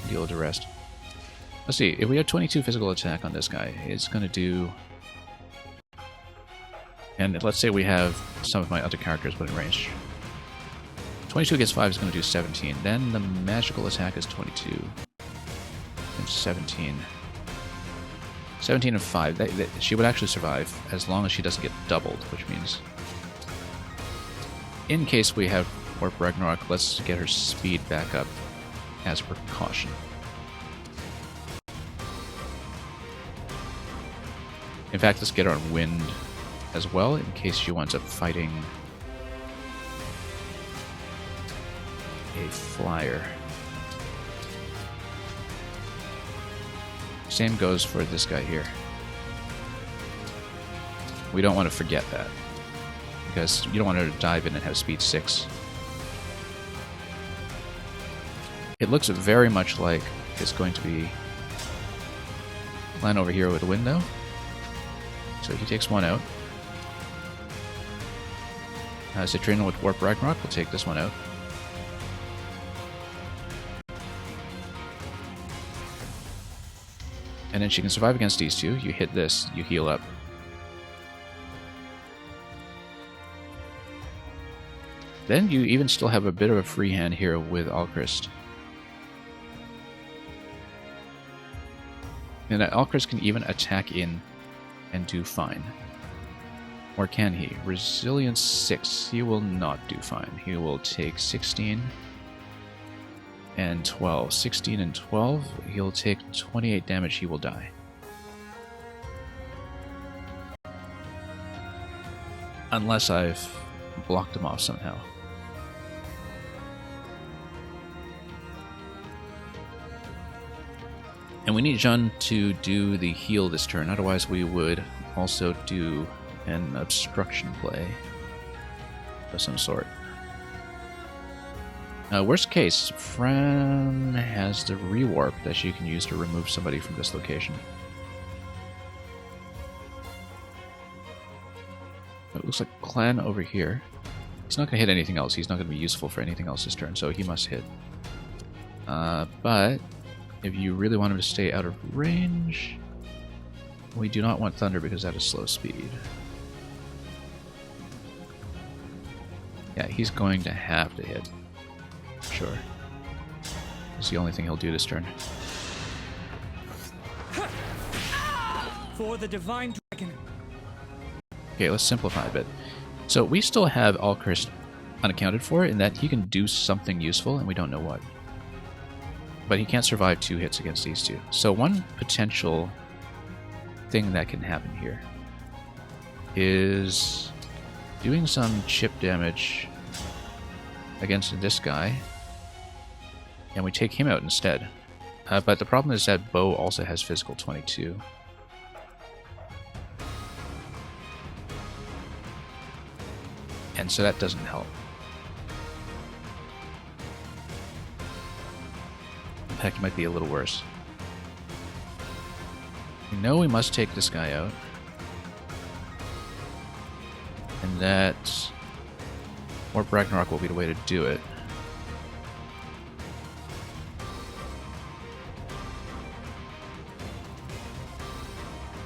deal with the rest. Let's see, if we have 22 physical attack on this guy, it's going to do... And let's say we have some of my other characters within range. 22 against 5 is going to do 17. Then the magical attack is 22. And 17. 17 and 5. She would actually survive as long as she doesn't get doubled, which means... in case we have Warp Ragnarok, let's get her speed back up as a precaution. In fact, let's get her on wind as well, in case she winds up fighting a flyer. Same goes for this guy here. We don't want to forget that, because you don't want her to dive in and have speed 6. It looks very much like it's going to be plan over here with a window. So he takes one out. Citrina with Warp Ragnarok will take this one out. And then she can survive against these 2. You hit this, you heal up. Then you even still have a bit of a free hand here with Alchrist. And Alchrist can even attack in and do fine. Or can he? Resilience 6. He will not do fine. He will take 16 and 12. 16 and 12. He'll take 28 damage. He will die. Unless I've blocked him off somehow. And we need Jeanne to do the heal this turn, otherwise we would also do an obstruction play of some sort. Worst case, Fran has the rewarp that she can use to remove somebody from this location. It looks like Clan over here. He's not going to hit anything else. He's not going to be useful for anything else this turn, so he must hit. But if you really want him to stay out of range, we do not want Thunder because that is slow speed. Yeah, he's going to have to hit. Sure. It's the only thing he'll do this turn.
For the Divine Dragon.
Okay, let's simplify a bit. So we still have Alchrist unaccounted for in that he can do something useful and we don't know what. But he can't survive 2 hits against these two. So one potential thing that can happen here is doing some chip damage against this guy, and we take him out instead. But the problem is that Bo also has physical 22. And so that doesn't help. In fact, it might be a little worse. We know we must take this guy out. And that Warp Ragnarok will be the way to do it.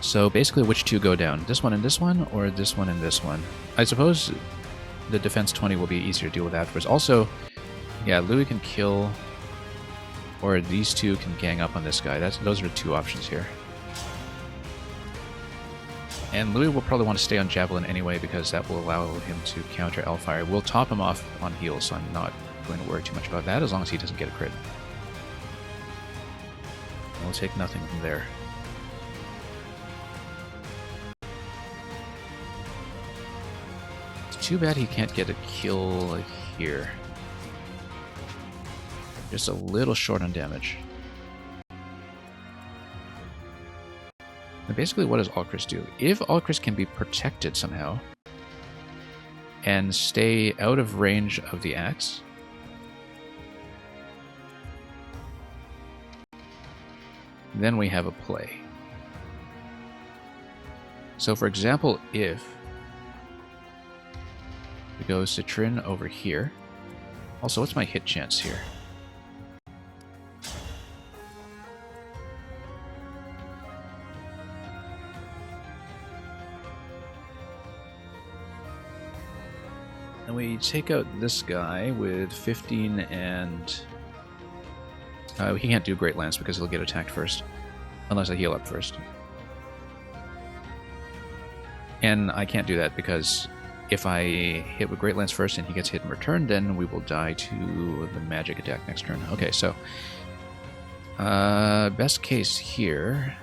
So basically, which two go down? This one and this one, or this one and this one? I suppose the defense 20 will be easier to deal with afterwards. Also, yeah, Louis can kill, or these two can gang up on this guy. Those are the 2 options here. And Louis will probably want to stay on Javelin anyway because that will allow him to counter Hellfire. We'll top him off on heal, so I'm not going to worry too much about that as long as he doesn't get a crit. And we'll take nothing from there. It's too bad he can't get a kill here. Just a little short on damage. And basically, what does Alchrist do? If Alchrist can be protected somehow and stay out of range of the axe, then we have a play. So for example, if we go Citrin over here, also what's my hit chance here? And we take out this guy with 15 and... he can't do Great Lance because he'll get attacked first. Unless I heal up first. And I can't do that because if I hit with Great Lance first and he gets hit in return, then we will die to the magic attack next turn. Okay, so... best case here...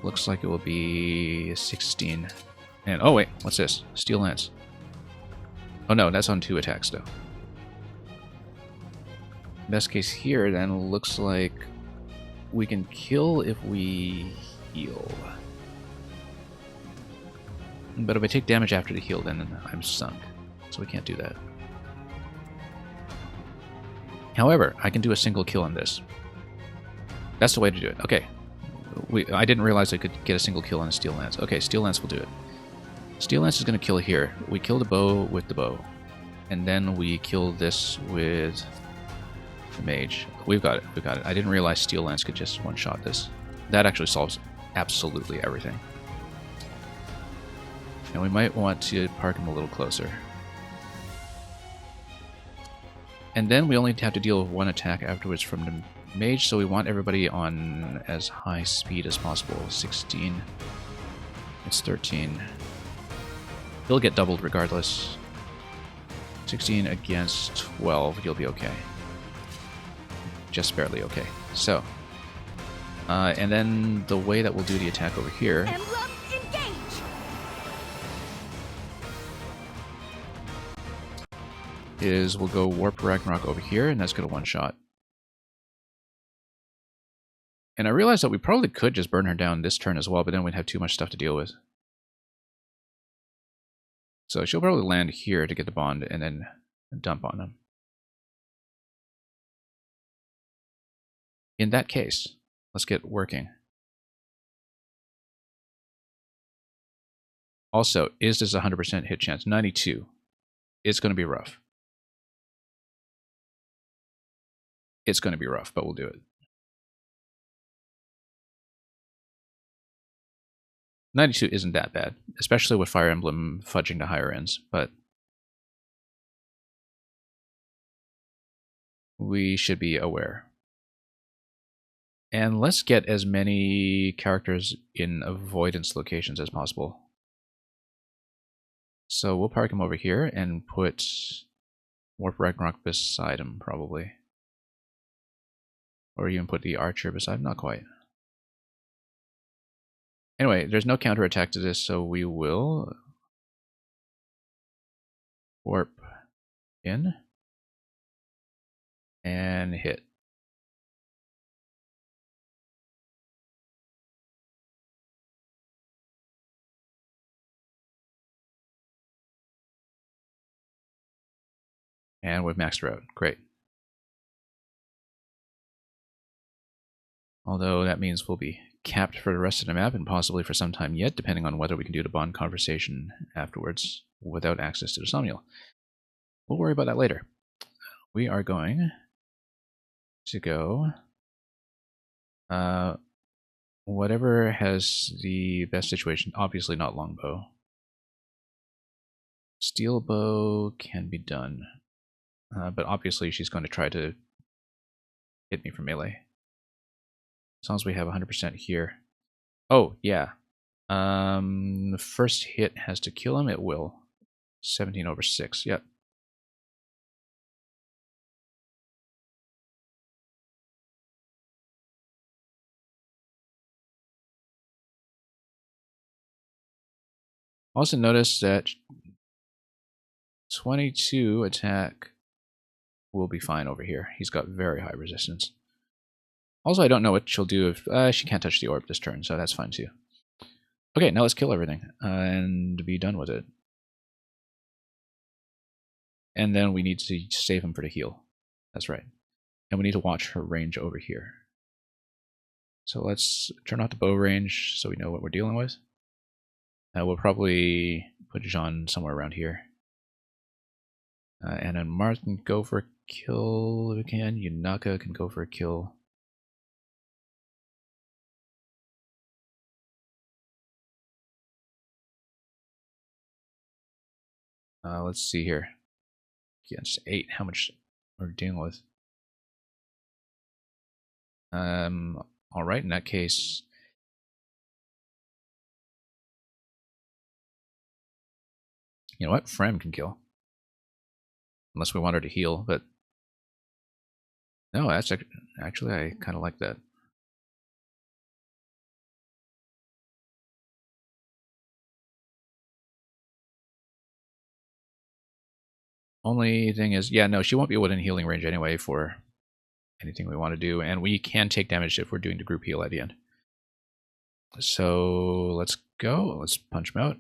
looks like it will be 16. And, oh wait, what's this? Steel Lance. Oh no, that's on 2 attacks though. Best case here then looks like we can kill if we heal. But if I take damage after the heal, then I'm sunk. So we can't do that. However, I can do a single kill on this. That's the way to do it. Okay. I didn't realize I could get a single kill on a Steel Lance. Okay, Steel Lance will do it. Steel Lance is going to kill here. We kill the bow with the bow. And then we kill this with the mage. We've got it. We've got it. I didn't realize Steel Lance could just one-shot this. That actually solves absolutely everything. And we might want to park him a little closer. And then we only have to deal with 1 attack afterwards from the mage, so we want everybody on as high speed as possible. 16. It's 13. He'll get doubled regardless. 16 against 12, you'll be okay. Just barely okay. So, and then the way that we'll do the attack over here...
Emblem, engage!
...is we'll go Warp Ragnarok over here, and that's going to one-shot. And I realized that we probably could just burn her down this turn as well, but then we'd have too much stuff to deal with. So she'll probably land here to get the bond and then dump on him. In that case, let's get working. Also, is this 100% hit chance? 92. It's going to be rough. It's going to be rough, but we'll do it. 92 isn't that bad, especially with Fire Emblem fudging to higher ends, but we should be aware. And let's get as many characters in avoidance locations as possible. So we'll park him over here and put Warp Ragnarok beside him, probably. Or even put the Archer beside him, not quite. Anyway, there's no counterattack to this, so we will warp in and hit. And we've maxed her out. Great. Although that means we'll be capped for the rest of the map and possibly for some time yet, depending on whether we can do the bond conversation afterwards without access to the Somniel. We'll worry about that later. We are going to go whatever has the best situation. Obviously not longbow. Steel bow can be done. But obviously she's going to try to hit me for melee. As long as we have 100% here. Oh, yeah. The first hit has to kill him. It will. 17/6. Yep. Also notice that 22 attack will be fine over here. He's got very high resistance. Also, I don't know what she'll do if she can't touch the orb this turn, so that's fine too. Okay, now let's kill everything and be done with it. And then we need to save him for the heal. That's right. And we need to watch her range over here. So let's turn off the bow range so we know what we're dealing with. We'll probably put Jean somewhere around here. And then Marth can go for a kill if we can. Yunaka can go for a kill. Let's see here. Against 8, how much we're dealing with. Alright, in that case. You know what? Frem can kill. Unless we want her to heal, but no, that's actually I kind of like that. Only thing is, yeah, no, she won't be within healing range anyway for anything we want to do, and we can take damage if we're doing the group heal at the end. So let's go. Let's punch him out.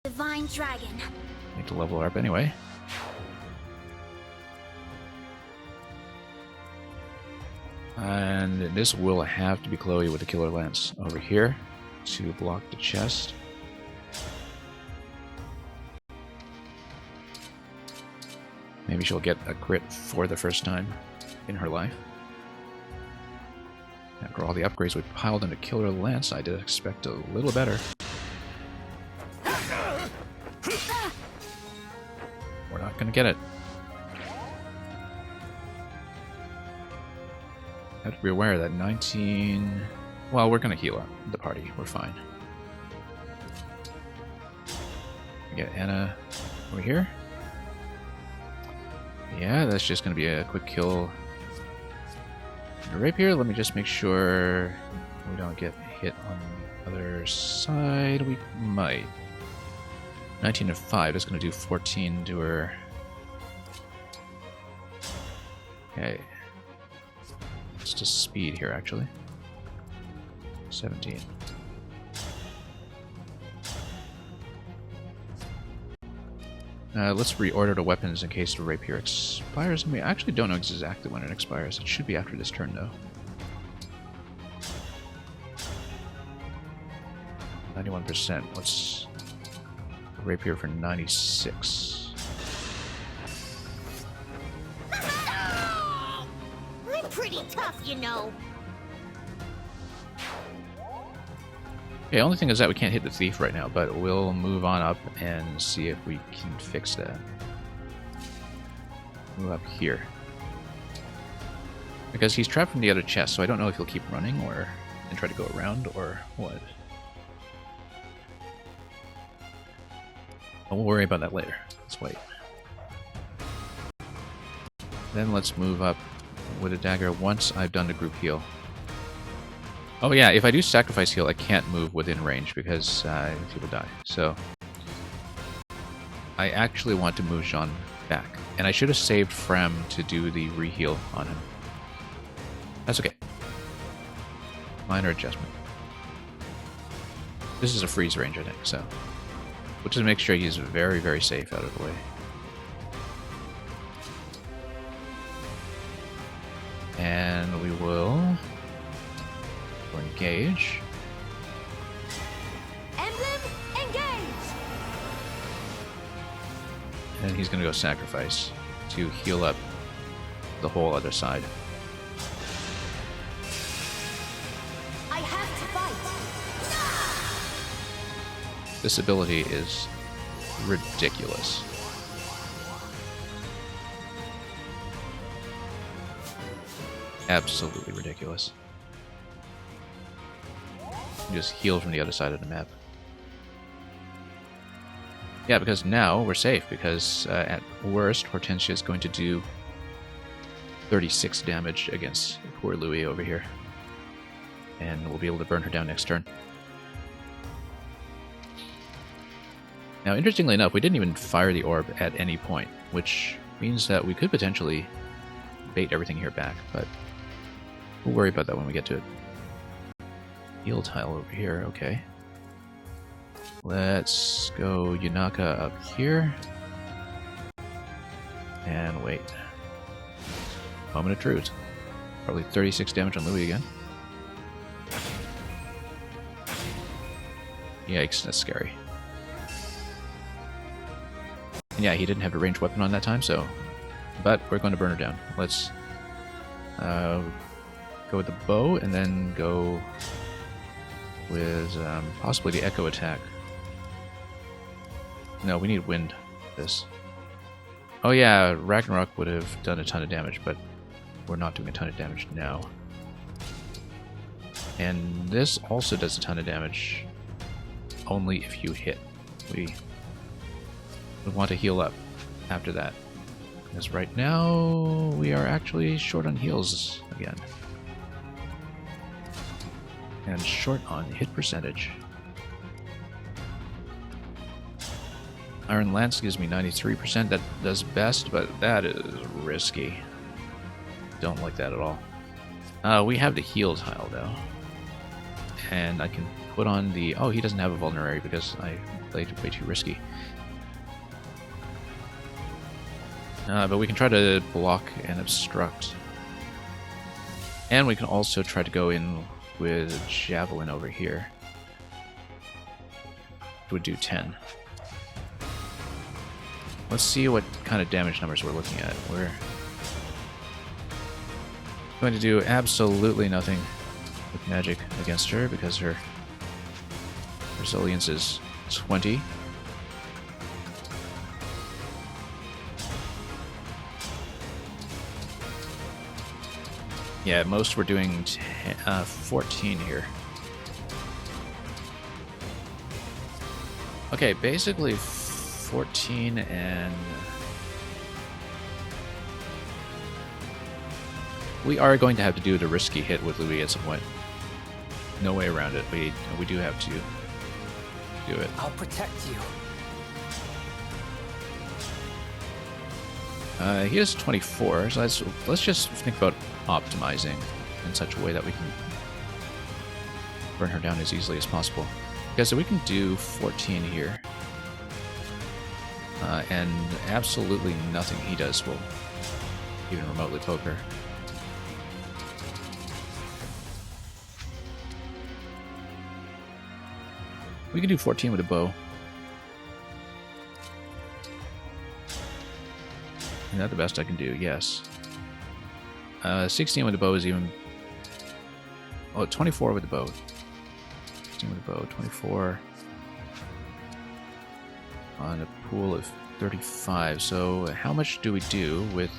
Divine Dragon.
Need to level her up anyway. And this will have to be Chloe with the Killer Lance over here to block the chest. Maybe she'll get a crit for the first time in her life. After all the upgrades we piled into Killer Lance, I did expect a little better. We're not going to get it. Have to be aware that 19... Well, we're going to heal up the party. We're fine. We get Anna over here. Yeah, that's just going to be a quick kill. The rapier, let me just make sure we don't get hit on the other side. We might. 19 and 5, that's going to do 14 to her. Okay. It's just speed here, actually. 17. Let's reorder the weapons in case the rapier expires. I actually don't know exactly when it expires. It should be after this turn, though. 91%. What's the rapier for 96?
I'm pretty tough, you know.
Okay, only thing is that we can't hit the thief right now, but we'll move on up and see if we can fix that. Move up here. Because he's trapped from the other chest, so I don't know if he'll keep running or and try to go around or what. But we'll worry about that later. Let's wait. Then let's move up with a dagger once I've done the group heal. Oh yeah, if I do sacrifice heal, I can't move within range because he will die. So I actually want to move Jean back. And I should have saved Frem to do the re-heal on him. That's okay. Minor adjustment. This is a freeze range, I think, so we'll just make sure he's very, very safe out of the way. And we will engage.
Emblem, engage!
And he's going to go sacrifice to heal up the whole other side.
I have to fight!
This ability is ridiculous. Absolutely ridiculous. You just heal from the other side of the map. Yeah, because now we're safe, because at worst, Hortensia is going to do 36 damage against poor Louis over here. And we'll be able to burn her down next turn. Now, interestingly enough, we didn't even fire the orb at any point, which means that we could potentially bait everything here back, but we'll worry about that when we get to it. Heal tile over here, okay. Let's go Yunaka up here. And wait. Moment of truth. Probably 36 damage on Louis again. Yikes, that's scary. And yeah, he didn't have a ranged weapon on that time, so... But we're going to burn her down. Let's go with the bow, and then go with possibly the echo attack. No, we need wind for this. Oh yeah, Ragnarok would have done a ton of damage, but we're not doing a ton of damage now. And this also does a ton of damage, only if you hit. We would want to heal up after that. Because right now, we are actually short on heals again. And short on hit percentage. Iron Lance gives me 93%. That does best, but that is risky. Don't like that at all. We have the heal tile, though. And I can put on the... Oh, he doesn't have a vulnerary because I played way too risky. But we can try to block and obstruct. And we can also try to go in with Javelin over here. It would do 10. Let's see what kind of damage numbers we're looking at. We're going to do absolutely nothing with magic against her because her resilience is 20. Yeah, at most we're doing 14 here. Okay, basically 14 and... We are going to have to do the risky hit with Louis at some point. No way around it. We do have to do it.
I'll protect you.
He has 24, so let's just think about optimizing in such a way that we can burn her down as easily as possible. Okay, so we can do 14 here. And absolutely nothing he does will even remotely poke her. We can do 14 with a bow. Is that the best I can do? Yes. 16 with the bow is even... Oh, 24 with the bow. 16 with the bow, 24 on a pool of 35. So how much do we do with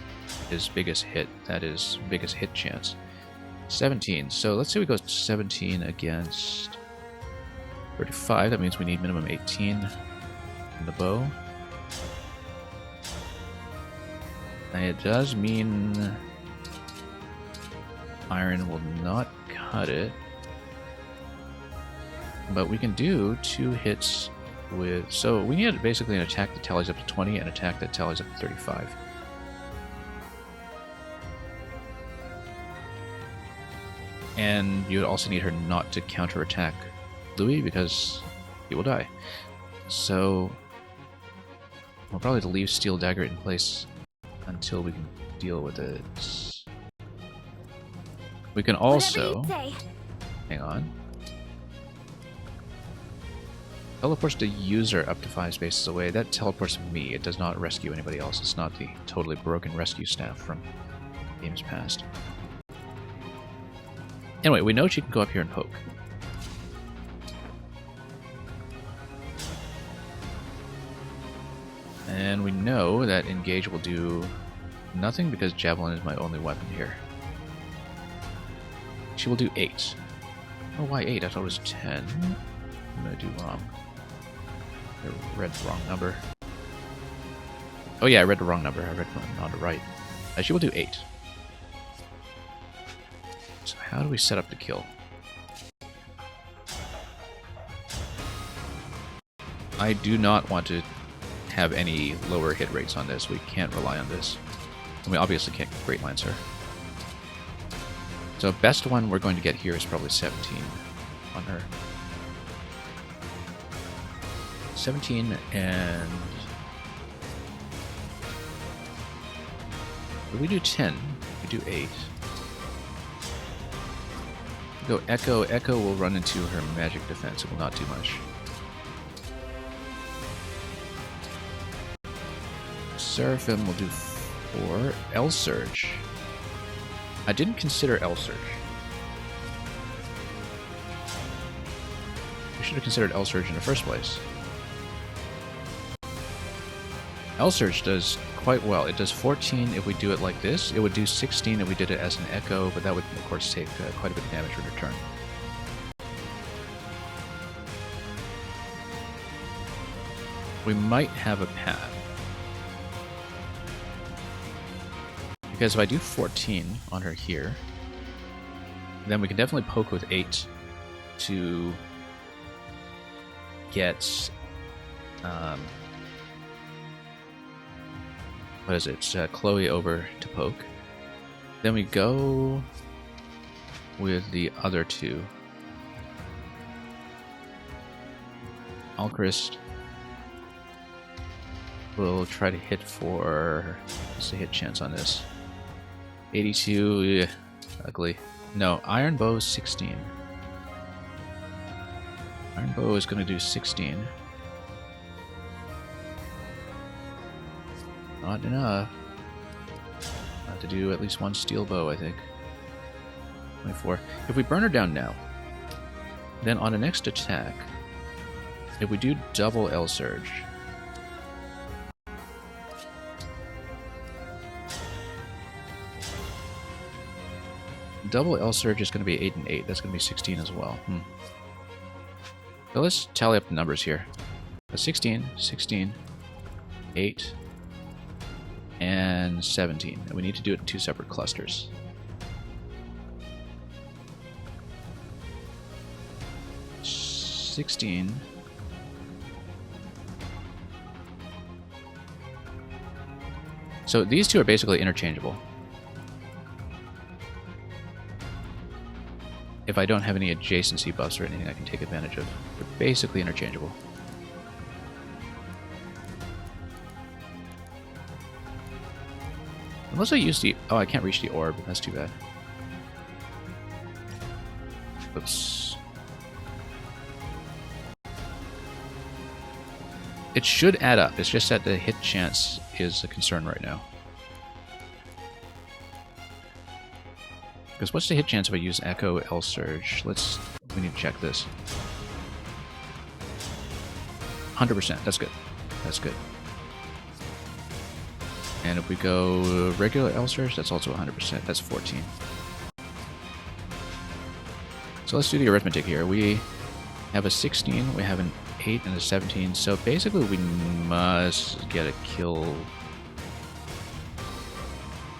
his biggest hit? That is biggest hit chance. 17. So let's say we go 17 against 35. That means we need minimum 18 in the bow. And it does mean iron will not cut it. But we can do 2 hits with... So we need basically an attack that tallies up to 20 and an attack that tallies up to 35. And you would also need her not to counterattack Louis because he will die. So we'll probably have to leave Steel Dagger in place until we can deal with it. We can also... Hang on. Teleports the user up to 5 spaces away. That teleports me. It does not rescue anybody else. It's not the totally broken rescue staff from games past. Anyway, we know she can go up here and poke. And we know that engage will do nothing because Javelin is my only weapon here. She will do 8. Oh, why 8? I thought it was 10. I'm gonna do wrong. I read the wrong number. Oh yeah, I read the wrong number. I read on the right. She will do 8. So how do we set up the kill? I do not want to have any lower hit rates on this. We can't rely on this. And we obviously can't Great Lancer. So best one we're going to get here is probably 17 on her. 17 and... If we do 10, we do 8. We go Echo. Echo will run into her magic defense. It will not do much. Seraphim will do 4. L-Surge. I didn't consider L-Surge. We should have considered L-Surge in the first place. L-Surge does quite well. It does 14 if we do it like this. It would do 16 if we did it as an Echo, but that would, of course, take quite a bit of damage in return. We might have a path. Because if I do 14 on her here, then we can definitely poke with 8 to get... what is it? Chloe over to poke. Then we go with the other 2. Alchrist will try to hit for... What's the hit chance on this? 82, yeah, ugly. No, Iron Bow is 16. Iron Bow is going to do 16. Not enough. Have to do at least 1 Steel Bow, I think. 24. If we burn her down now, then on the next attack, if we do double L-Surge, double L-Surge is going to be 8 and 8. That's going to be 16 as well. So let's tally up the numbers here. 16, 16, 8, and 17. And we need to do it in 2 separate clusters. $16. So these 2 are basically interchangeable. If I don't have any adjacency buffs or anything I can take advantage of. They're basically interchangeable. Unless I use the... Oh, I can't reach the orb. That's too bad. Oops. It should add up. It's just that the hit chance is a concern right now. Because what's the hit chance if I use Echo L Surge? We need to check this. 100%. That's good. That's good. And if we go regular L Surge, that's also 100%. That's 14. So let's do the arithmetic here. We have a 16, we have an 8, and a 17. So basically we must get a kill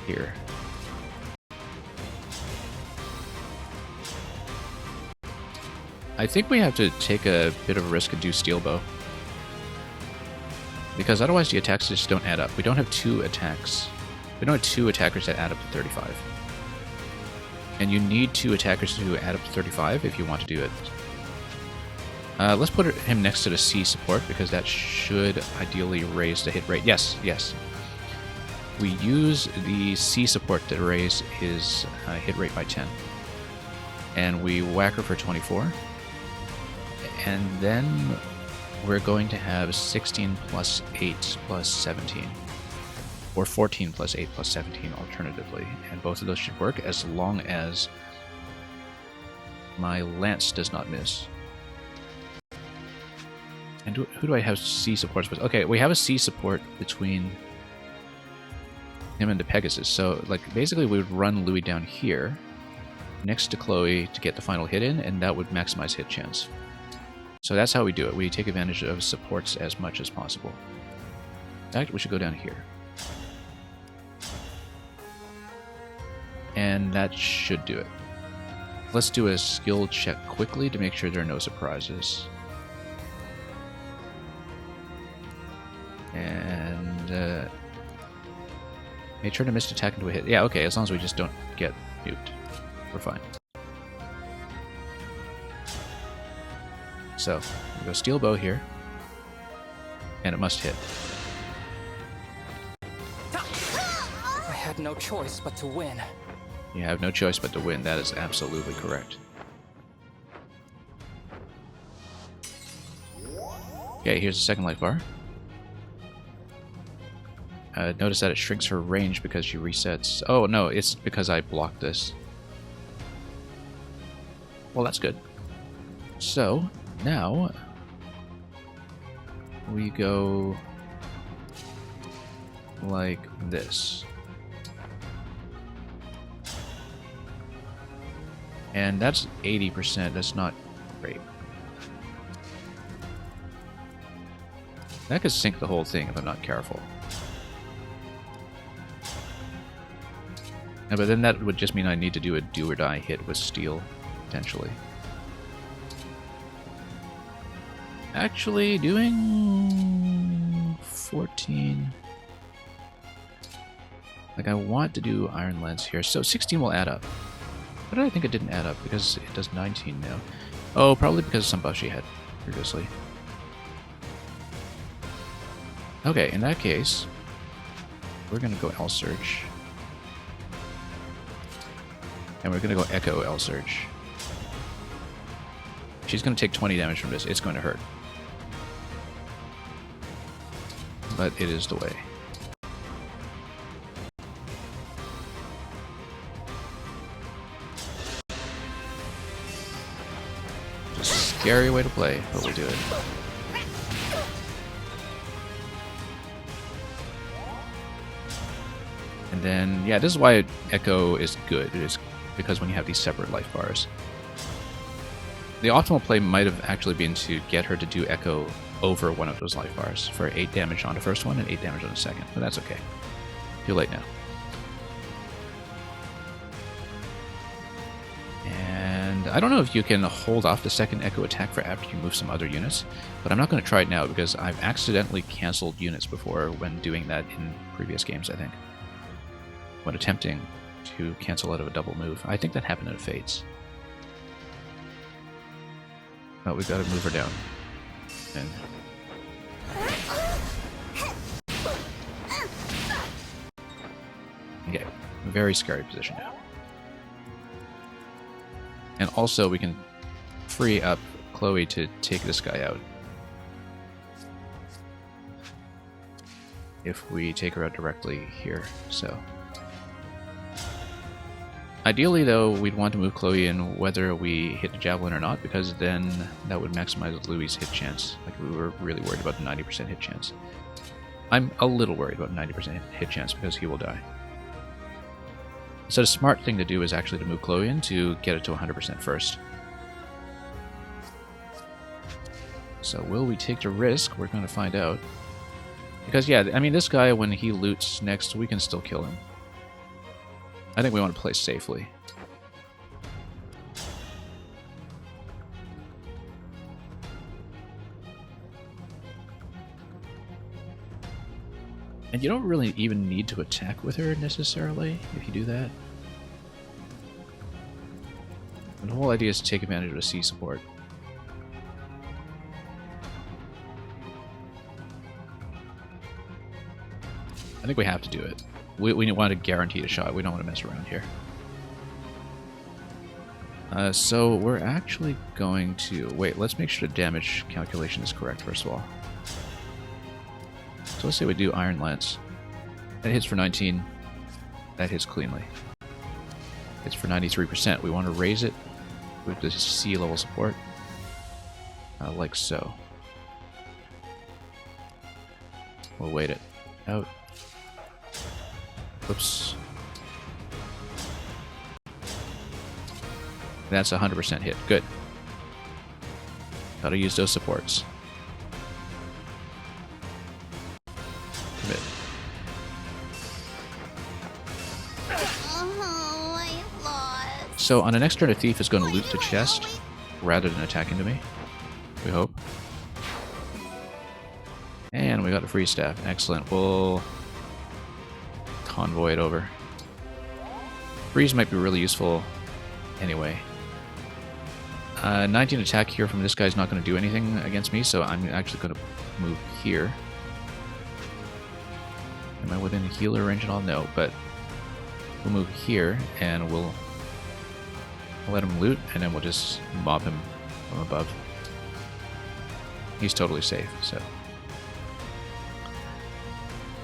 here. I think we have to take a bit of a risk and do Steel Bow. Because otherwise the attacks just don't add up. We don't have 2 attacks. We don't have 2 attackers that add up to 35. And you need 2 attackers to add up to 35 if you want to do it. Let's put him next to the C support because that should ideally raise the hit rate. Yes, yes. We use the C support to raise his hit rate by 10. And we whack her for 24. And then we're going to have 16 plus 8 plus 17. Or 14 plus 8 plus 17 alternatively. And both of those should work as long as my lance does not miss. And who do I have C supports with? Okay, we have a C support between him and the Pegasus. So, like, basically we would run Louis down here next to Chloe to get the final hit in, and that would maximize hit chance. So that's how we do it. We take advantage of supports as much as possible. In fact, we should go down here. And that should do it. Let's do a skill check quickly to make sure there are no surprises. And may turn a missed attack into a hit. Yeah, okay, as long as we just don't get nuked. We're fine. So, we go Steel Bow here. And it must hit.
I had no choice but to win.
You have no choice but to win. That is absolutely correct. Okay, here's the second life bar. Notice that it shrinks her range because she resets. Oh, no, it's because I blocked this. Well, that's good. So, now we go like this. And that's 80%. That's not great. That could sink the whole thing if I'm not careful. Yeah, but then that would just mean I need to do a do or die hit with steel, potentially. Actually, doing 14. Like, I want to do Iron Lance here. So 16 will add up. Why did I think it didn't add up? Because it does 19 now. Oh, probably because of some buff she had previously. Okay, in that case, we're going to go L Surge. And we're going to go Echo L Surge. She's going to take 20 damage from this. It's going to hurt. But it is the way. It's a scary way to play, but we do it. And then, yeah, this is why Echo is good. It is because when you have these separate life bars. The optimal play might have actually been to get her to do Echo over one of those life bars for 8 damage on the first one and 8 damage on the second, but that's okay. Too late now. And I don't know if you can hold off the second Echo attack for after you move some other units, but I'm not going to try it now because I've accidentally cancelled units before when doing that in previous games, I think. When attempting to cancel out of a double move. I think that happened in Fates. Oh, we've got to move her down. And very scary position now. And also we can free up Chloe to take this guy out. If we take her out directly here, so. Ideally though, we'd want to move Chloe in whether we hit the javelin or not, because then that would maximize Louis' hit chance. Like, we were really worried about the 90% hit chance. I'm a little worried about 90% hit chance because he will die. So the smart thing to do is actually to move Chloe in to get it to 100% first. So will we take the risk? We're going to find out. Because yeah, I mean, this guy, when he loots next, we can still kill him. I think we want to play safely. And you don't really even need to attack with her necessarily if you do that. And the whole idea is to take advantage of the C support. I think we have to do it. We want to guarantee a shot. We don't want to mess around here. So we're actually going to... Wait, let's make sure the damage calculation is correct first of all. So let's say we do Iron Lance. That hits for 19. That hits cleanly. Hits for 93%. We want to raise it with the C level support. Like so. We'll wait it out. Oops. That's a 100% hit. Good. Gotta use those supports. Commit.
Oh, I lost.
So on the next turn, a thief is going to loot the chest rather than attack into me. We hope. And we got the free staff. Excellent. We'll convoy it over. Freeze might be really useful anyway. 19 attack here from this guy is not going to do anything against me, so I'm actually going to move here. Am I within healer range at all? No, but we'll move here and we'll let him loot, and then we'll just mob him from above. He's totally safe, so.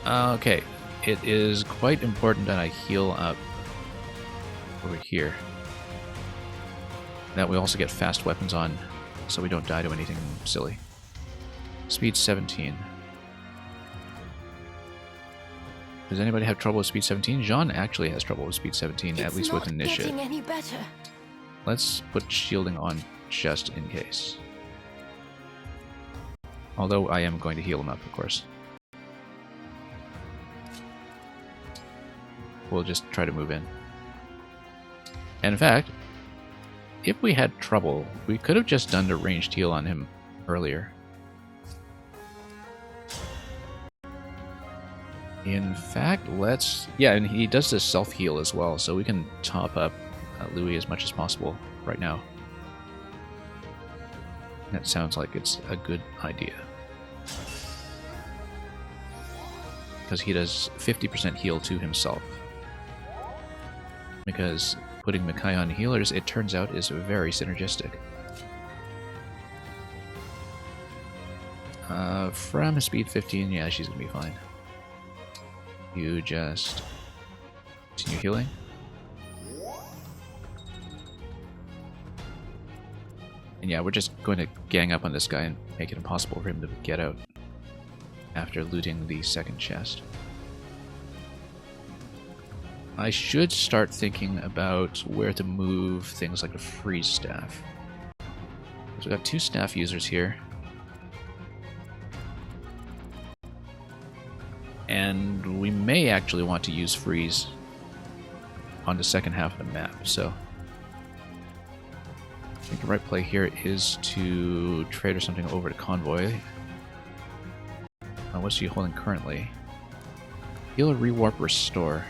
Okay, it is quite important that I heal up over here. That we also get fast weapons on, so we don't die to anything silly. Speed 17. Does anybody have trouble with speed 17? Jean actually has trouble with speed 17, at least with initiative.
It's not getting any better.
Let's put shielding on just in case. Although I am going to heal him up, of course. We'll just try to move in. And in fact, if we had trouble, we could have just done the ranged heal on him earlier. In fact, let's... Yeah, and he does this self-heal as well, so we can top up Louis as much as possible right now. That sounds like it's a good idea. Because he does 50% heal to himself. Because putting Micaiah on healers, it turns out, is very synergistic. From speed 15, yeah, she's gonna be fine. You just continue healing. And yeah, we're just going to gang up on this guy and make it impossible for him to get out after looting the second chest. I should start thinking about where to move things like the freeze staff. So we've got 2 staff users here. And we may actually want to use freeze on the second half of the map, so I think the right play here is to trade or something over to Convoy. What's she holding currently? Heal, rewarp, restore.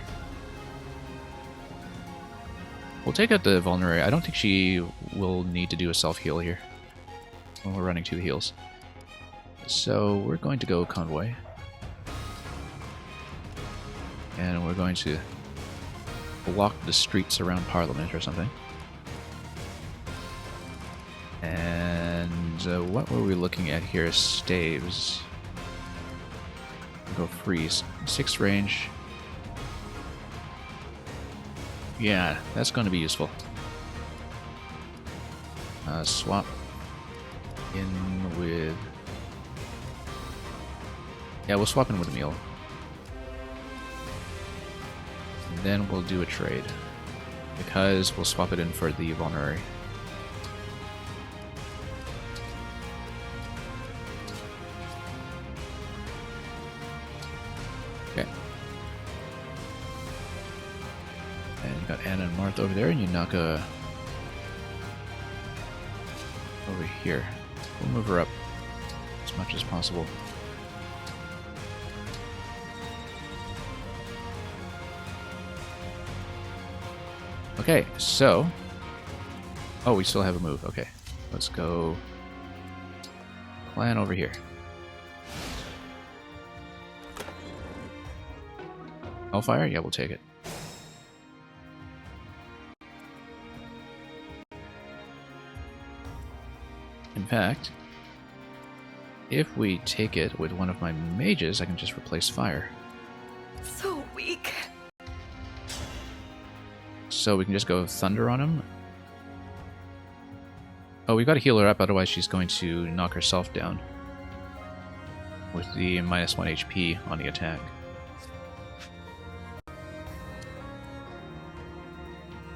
We'll take out the vulnerary. I don't think she will need to do a self-heal here when we're running 2 heals. So we're going to go Convoy. And we're going to block the streets around Parliament or something. And what were we looking at here? Staves. Go freeze. 6 range. Yeah, that's going to be useful. Swap in with... Yeah, we'll swap in with Emil. And then we'll do a trade. Because we'll swap it in for the Vulnerary. Okay. And you got Anna and Martha over there, and Yunaka over here. We'll move her up as much as possible. Okay, so... Oh, we still have a move. Okay, let's go... Clan over here. Hellfire? Yeah, we'll take it. In fact, if we take it with one of my mages, I can just replace fire.
So weak.
So we can just go Thunder on him. Oh, we've got to heal her up, otherwise she's going to knock herself down. With the -1 HP on the attack.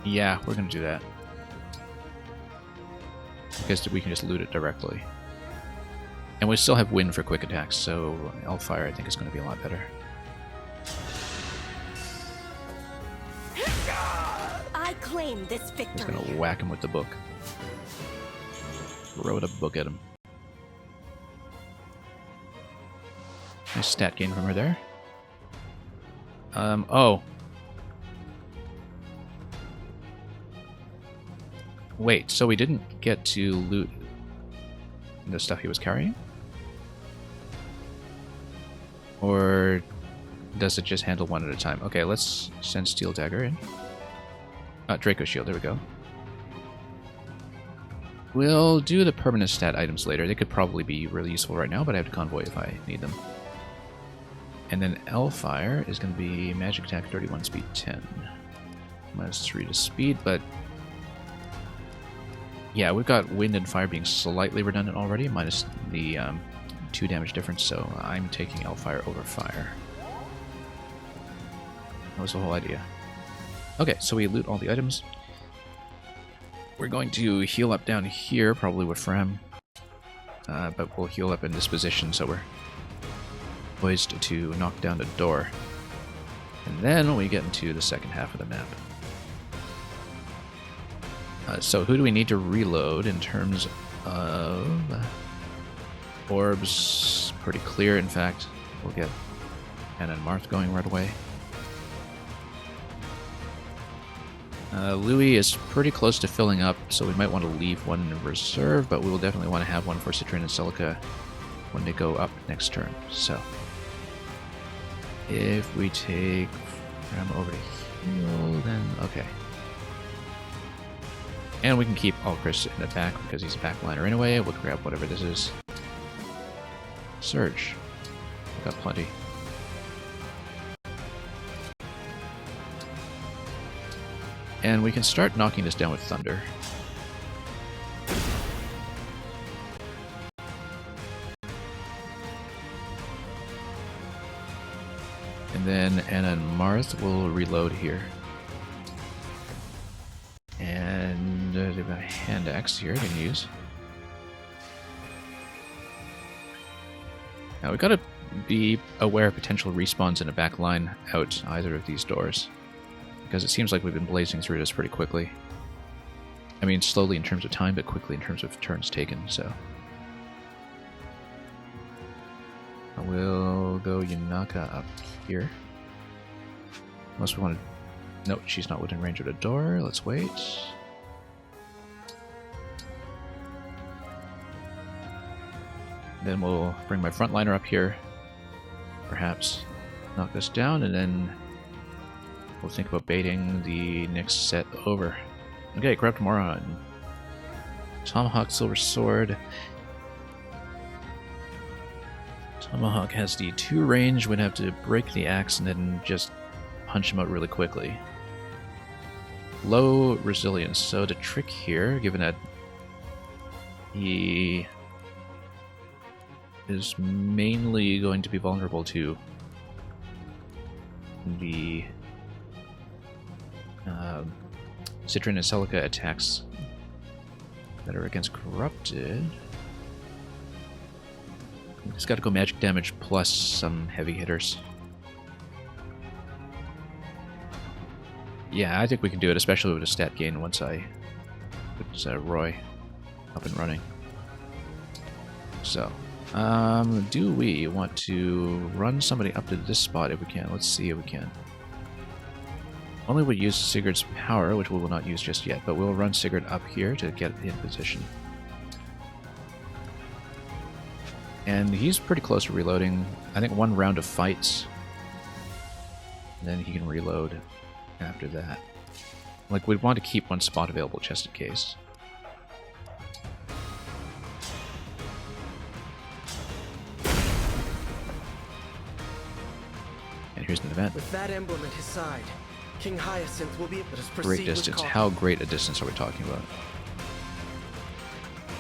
Yeah, we're going to do that. Because we can just loot it directly. And we still have wind for quick attacks, so Hellfire I think is going to be a lot better.
I claim this victory.
Just going to whack him with the book. Throw the book at him. Nice stat gain from her there. Oh. Wait, so we didn't get to loot the stuff he was carrying? Or does it just handle one at a time? Okay, let's send Steel Dagger in. Draco Shield, there we go. We'll do the permanent stat items later. They could probably be really useful right now, but I have to convoy if I need them. And then Hellfire is going to be magic attack 31, speed 10. -3 to speed, but... Yeah, we've got wind and fire being slightly redundant already, minus the 2 damage difference, so I'm taking Hellfire over fire. That was the whole idea. Okay, so we loot all the items. We're going to heal up down here, probably with Frem. But we'll heal up in this position, so we're poised to knock down the door. And then we get into the second half of the map. So who do we need to reload in terms of orbs? Pretty clear, in fact. We'll get Anna and Marth going right away. Louis is pretty close to filling up, so we might want to leave one in reserve, but we will definitely want to have one for Citrin and Celica when they go up next turn. So, if we take Ram over to heal, then okay. And we can keep Alcris in the back because he's a backliner anyway. We'll grab whatever this is. Surge. We've got plenty. And we can start knocking this down with Thunder. And then Anna and Marth will reload here. And they've got a hand axe here they can use. Now we've got to be aware of potential respawns in a back line out either of these doors. Because it seems like we've been blazing through this pretty quickly. I mean, slowly in terms of time, but quickly in terms of turns taken, so. I will go Yunaka up here. Unless we want to... Nope, she's not within range of the door. Let's wait. Then we'll bring my frontliner up here. Perhaps knock this down, and then We'll think about baiting the next set over. Okay, Corrupt Moron. Tomahawk, Silver Sword. Tomahawk has the 2 range, would have to break the axe and then just punch him out really quickly. Low resilience, so the trick here, given that he is mainly going to be vulnerable to the Citron and Celica attacks that are against Corrupted. It's got to go magic damage plus some heavy hitters. Yeah, I think we can do it, especially with a stat gain once I put Roy up and running. So, do we want to run somebody up to this spot if we can? Let's see if we can. Only would use Sigurd's power, which we will not use just yet, but we'll run Sigurd up here to get in position. And he's pretty close to reloading. I think 1 round of fights, and then he can reload after that. Like, we'd want to keep 1 spot available just in case. And here's an event.
With that emblem at his side, King Hyacinth will be able to proceed
Great distance. How great a distance are we talking about?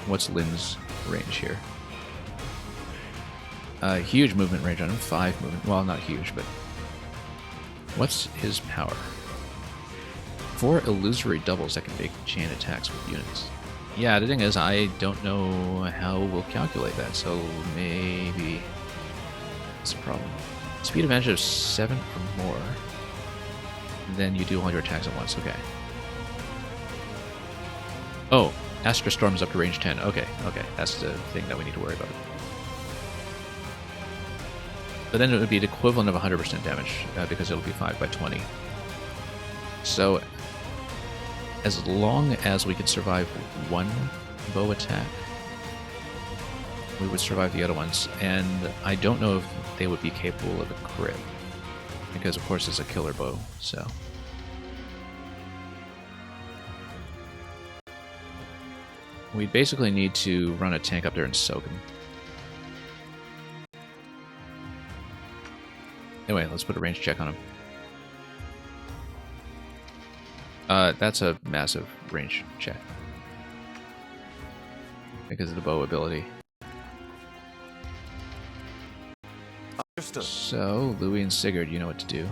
What's Lynn's range here? Huge movement range on him. 5 movement. Well, not huge, but... What's his power? 4 illusory doubles that can make chain attacks with units. Yeah, the thing is, I don't know how we'll calculate that, so maybe... That's a problem. Speed advantage of 7 or more. Then you do all your attacks at once. Okay. Oh, Astra Storm's up to range 10. Okay, okay. That's the thing that we need to worry about. But then it would be the equivalent of 100% damage, because it'll be 5 by 20. So, as long as we could survive 1 bow attack, we would survive the other ones. And I don't know if they would be capable of a crit, because of course it's a killer bow, so... We basically need to run a tank up there and soak him. Anyway, let's put a range check on him. That's a massive range check. Because of the bow ability.
Understood.
So, Louis and Sigurd, you know what to do.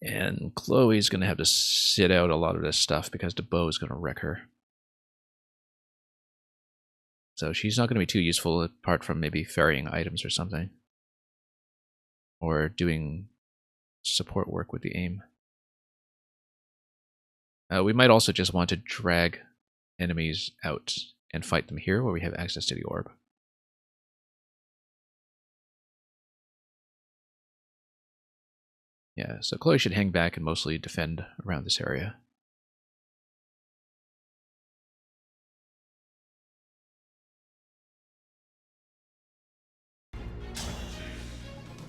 And Chloe's going to have to sit out a lot of this stuff because the bow is going to wreck her. So she's not going to be too useful apart from maybe ferrying items or something. Or doing support work with the aim. We might also just want to drag enemies out and fight them here where we have access to the orb. Yeah, so Chloe should hang back and mostly defend around this area.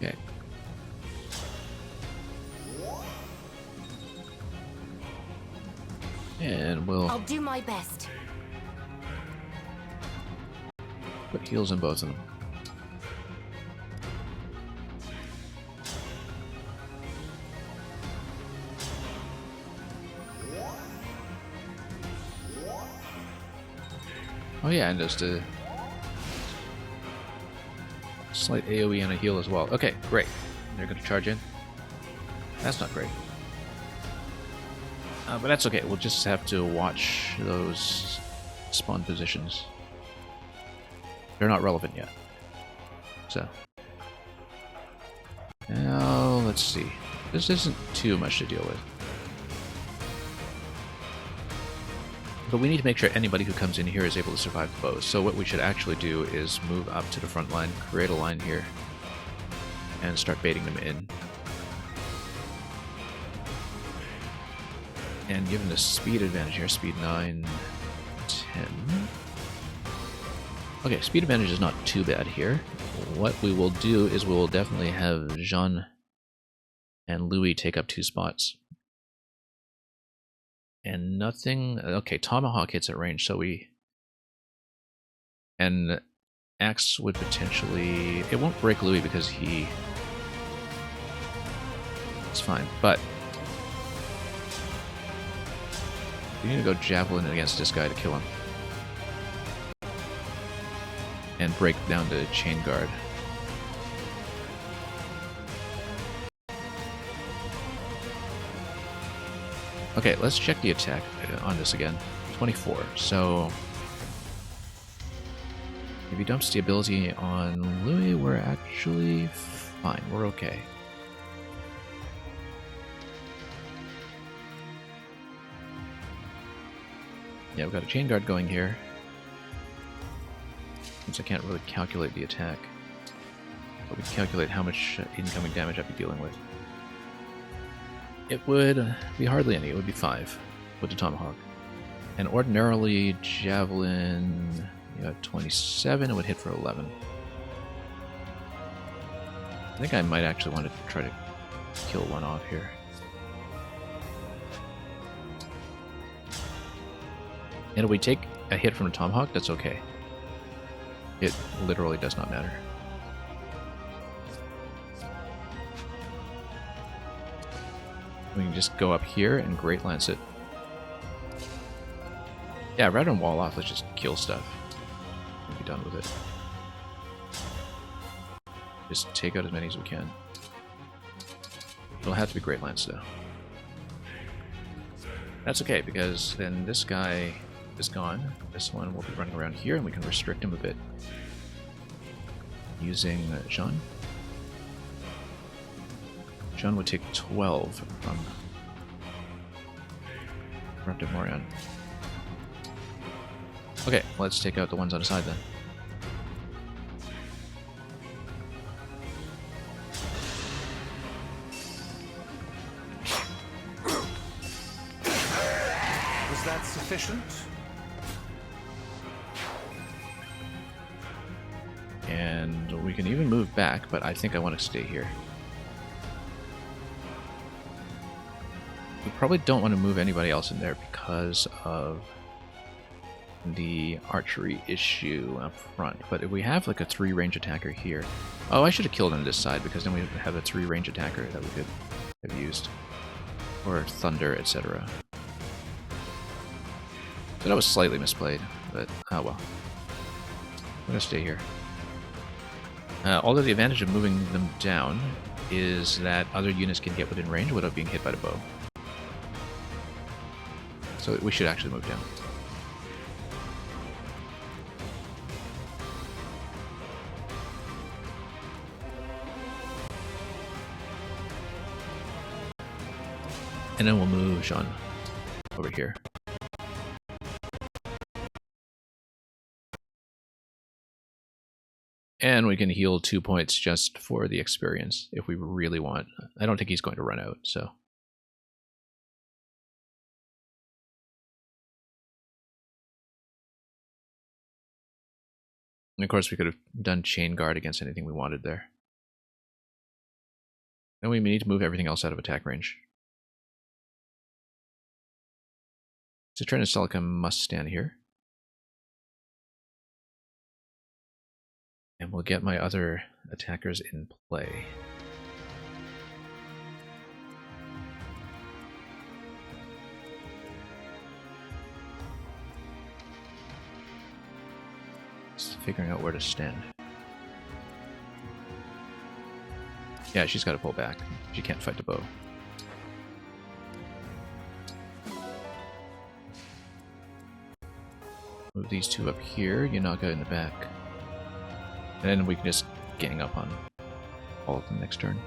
Okay. And
I'll do my best.
Put heals in both of them. Oh yeah, and there's the slight AoE and a heal as well. Okay, great. They're going to charge in. That's not great. But that's okay. We'll just have to watch those spawn positions. They're not relevant yet. So. Now, let's see. This isn't too much to deal with. But we need to make sure anybody who comes in here is able to survive the bows. So what we should actually do is move up to the front line, create a line here, and start baiting them in. And given the speed advantage here, speed 9, 10, Okay, speed advantage is not too bad here. What we will do is we will definitely have Jean and Louis take up 2 spots. And nothing... Okay, Tomahawk hits at range, so we... And Axe would potentially... It won't break Louis because he... It's fine, but... We need to go Javelin against this guy to kill him. And break down to Chain Guard. Okay, let's check the attack on this again. 24, so... If he dumps the ability on Louis, we're actually fine. We're okay. Yeah, we've got a Chain Guard going here. Since I can't really calculate the attack. But we can calculate how much incoming damage I'd be dealing with. It would be hardly any. It would be 5 with the Tomahawk. And ordinarily, Javelin... You got 27, it would hit for 11. I think I might actually want to try to kill one off here. And if we take a hit from a Tomahawk, that's okay. It literally does not matter. We can just go up here and Great Lance it. Yeah, rather than wall off, let's just kill stuff. Be done with it. Just take out as many as we can. It'll have to be Great Lance though. That's okay, because then this guy is gone. This one will be running around here and we can restrict him a bit. Using Jean. Jean would take 12 from Corrupted Morion. Okay, let's take out the ones on the side then.
Was that sufficient?
And we can even move back, but I think I want to stay here. We probably don't want to move anybody else in there because of the archery issue up front. But if we have like a 3-range attacker here... Oh, I should have killed him this side because then we have a 3-range attacker that we could have used. Or Thunder, etc. So that was slightly misplayed, but oh well. I'm gonna stay here. Although the advantage of moving them down is that other units can get within range without being hit by the bow. So we should actually move down. And then we'll move Jean over here. And we can heal 2 points just for the experience if we really want. I don't think he's going to run out, so. And of course we could have done Chain Guard against anything we wanted there. Then we need to move everything else out of attack range. So Celica must stand here. And we'll get my other attackers in play. Just figuring out where to stand. Yeah, she's got to pull back. She can't fight the bow. Move these 2 up here, Yanaka in the back. And then we can just gang up on all of them next turn.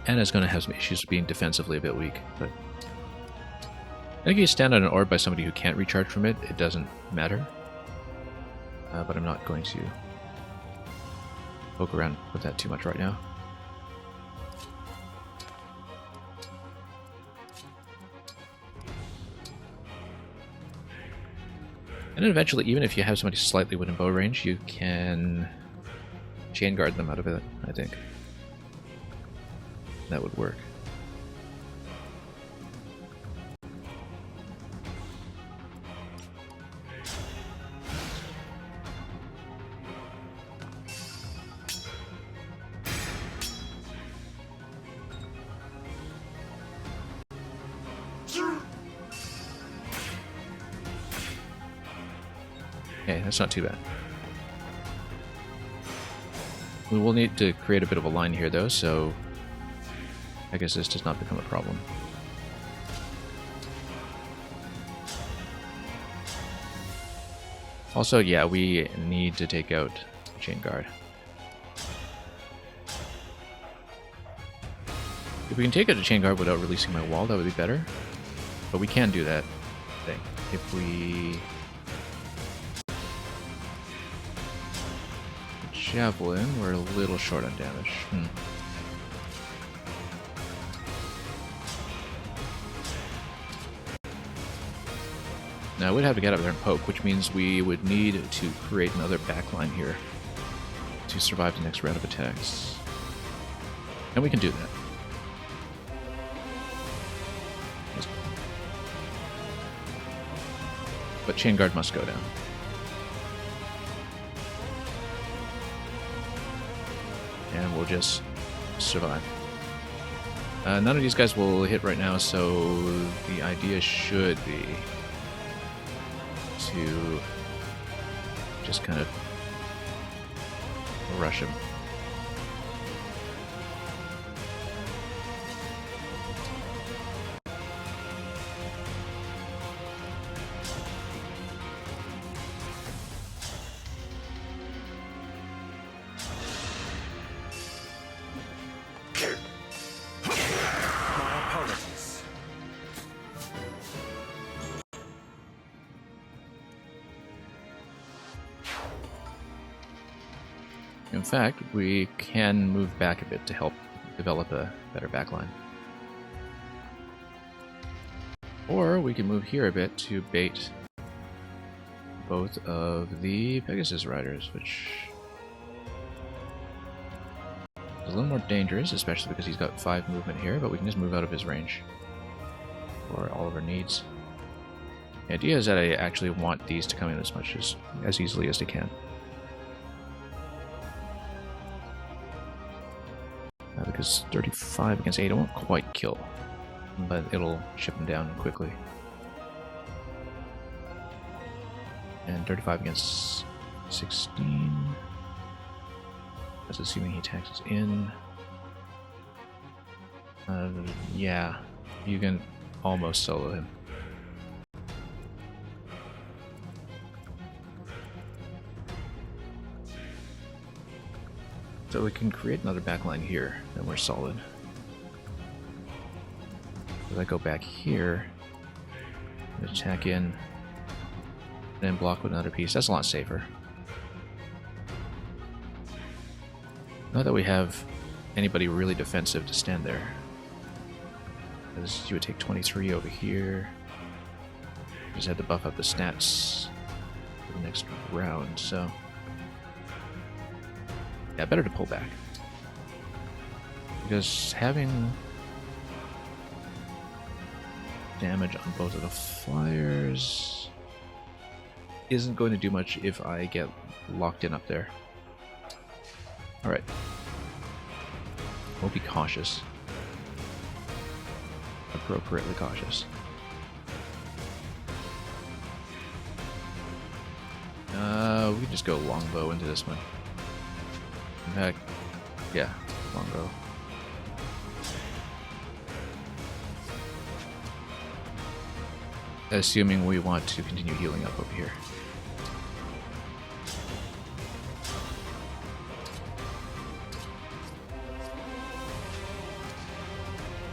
Anna's going to have some issues being defensively a bit weak, but I think if you stand on an orb by somebody who can't recharge from it, it doesn't matter. But I'm not going to poke around with that too much right now. And then eventually, even if you have somebody slightly within bow range, you can chain guard them out of it, I think. That would work. Okay, that's not too bad. We will need to create a bit of a line here, though, so I guess this does not become a problem. Also, yeah, we need to take out chain guard. If we can take out a chain guard without releasing my wall, that would be better. But we can do that thing. If we... Javelin, we're a little short on damage. Now, I would have to get up there and poke, which means we would need to create another backline here to survive the next round of attacks. And we can do that. But chain guard must go down. And we'll just survive. None of these guys will hit right now, so the idea should be to just kind of rush him. In fact, we can move back a bit to help develop a better backline. Or we can move here a bit to bait both of the Pegasus Riders, which is a little more dangerous, especially because he's got 5 movement here, but we can just move out of his range for all of our needs. The idea is that I actually want these to come in as easily as they can. Because 35 against 8, it won't quite kill, but it'll chip him down quickly. And 35 against 16. That's assuming he attacks us in. Yeah, you can almost solo him. So we can create another backline here, then we're solid. If I go back here, attack in, then block with another piece, that's a lot safer. Not that we have anybody really defensive to stand there. Because you would take 23 over here. Just had to buff up the stats for the next round, so... Yeah, better to pull back. Because having damage on both of the flyers isn't going to do much if I get locked in up there. Alright. We'll be cautious. Appropriately cautious. We can just go longbow into this one. In fact, yeah, longbow. Assuming we want to continue healing up over here.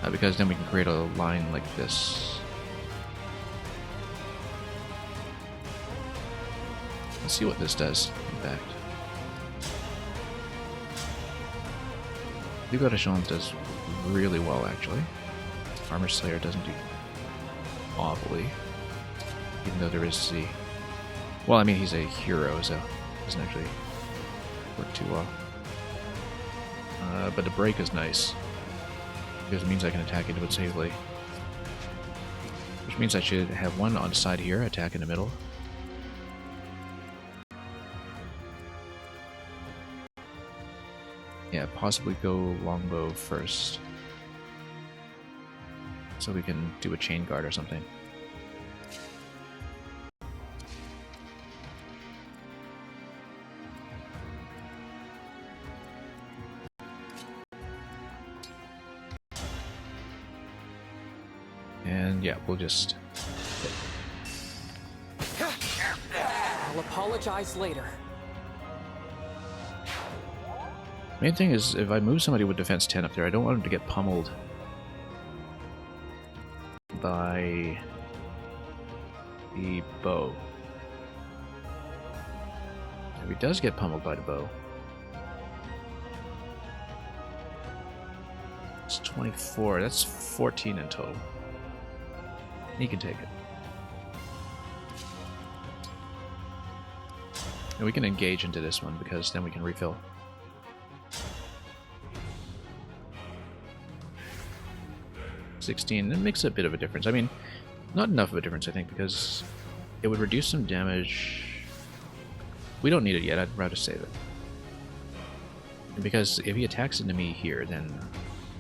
Because then we can create a line like this. Let's see what this does, in fact. Vigorachon does really well, actually. Armor Slayer doesn't do awfully, even though there is the Well, I mean, he's a hero, so it doesn't actually work too well. But the break is nice, because it means I can attack into it safely. Which means I should have one on the side here, attack in the middle. Yeah, possibly go longbow first. So we can do a chain guard or something. And yeah, we'll just...
I'll apologize later.
Main thing is, if I move somebody with defense 10 up there, I don't want him to get pummeled by the bow. If he does get pummeled by the bow, it's 24, that's 14 in total. He can take it. And we can engage into this one because then we can refill. It makes a bit of a difference. I mean, not enough of a difference, I think, because it would reduce some damage. We don't need it yet. I'd rather save it. Because if he attacks into me here, then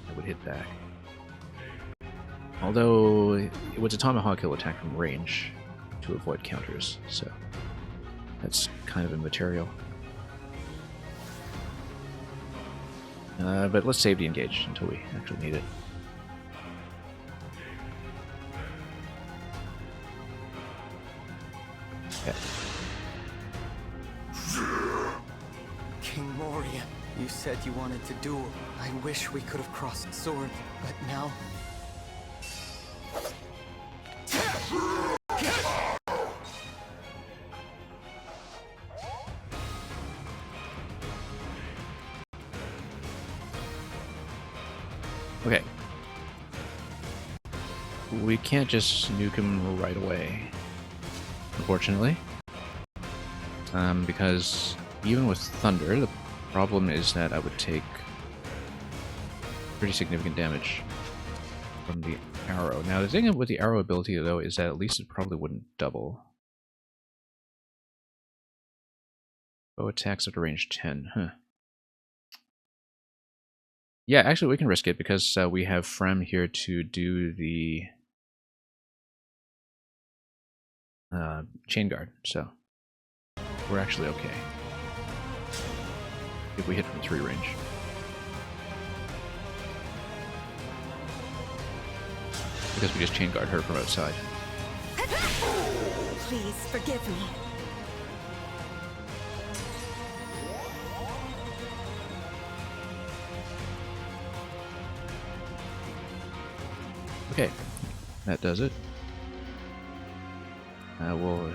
I would hit back. Although, with a Tomahawk, he'll attack from range to avoid counters, so that's kind of immaterial. But let's save the engage until we actually need it. Okay.
King Morian, you said you wanted to duel. I wish we could have crossed swords, but now...
Okay. We can't just nuke him right away, unfortunately. Because even with Thunder, the problem is that I would take pretty significant damage from the arrow. Now, the thing with the arrow ability, though, is that at least it probably wouldn't double. Oh, attacks at range 10, huh. Yeah, actually, we can risk it because we have Frem here to do the chain guard, so we're actually okay if we hit from 3 range. Because we just chain guard her from outside.
Please forgive me.
Okay, that does it. We'll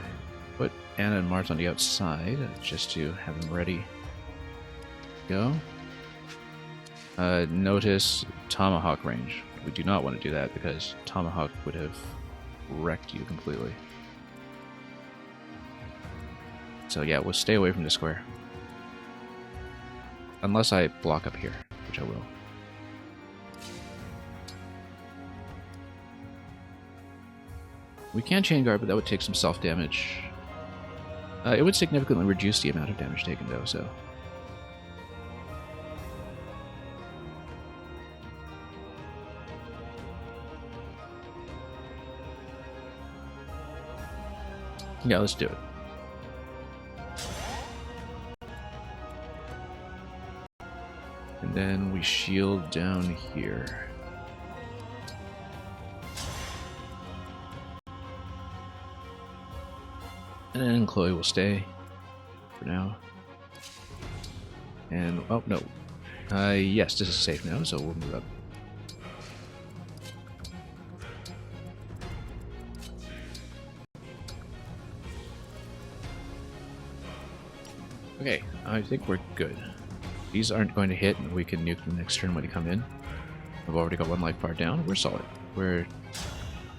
put Anna and Mars on the outside just to have them ready to go. Notice Tomahawk range. We do not want to do that because Tomahawk would have wrecked you completely. So yeah, we'll stay away from the square. Unless I block up here, which I will. We can chain guard, but that would take some self-damage. It would significantly reduce the amount of damage taken, though, so... Yeah, let's do it. And then we shield down here. And then Chloe will stay for now. And, oh, no. Yes, this is safe now, so we'll move up. Okay, I think we're good. These aren't going to hit, and we can nuke them next turn when they come in. I've already got one life bar down. We're solid. We're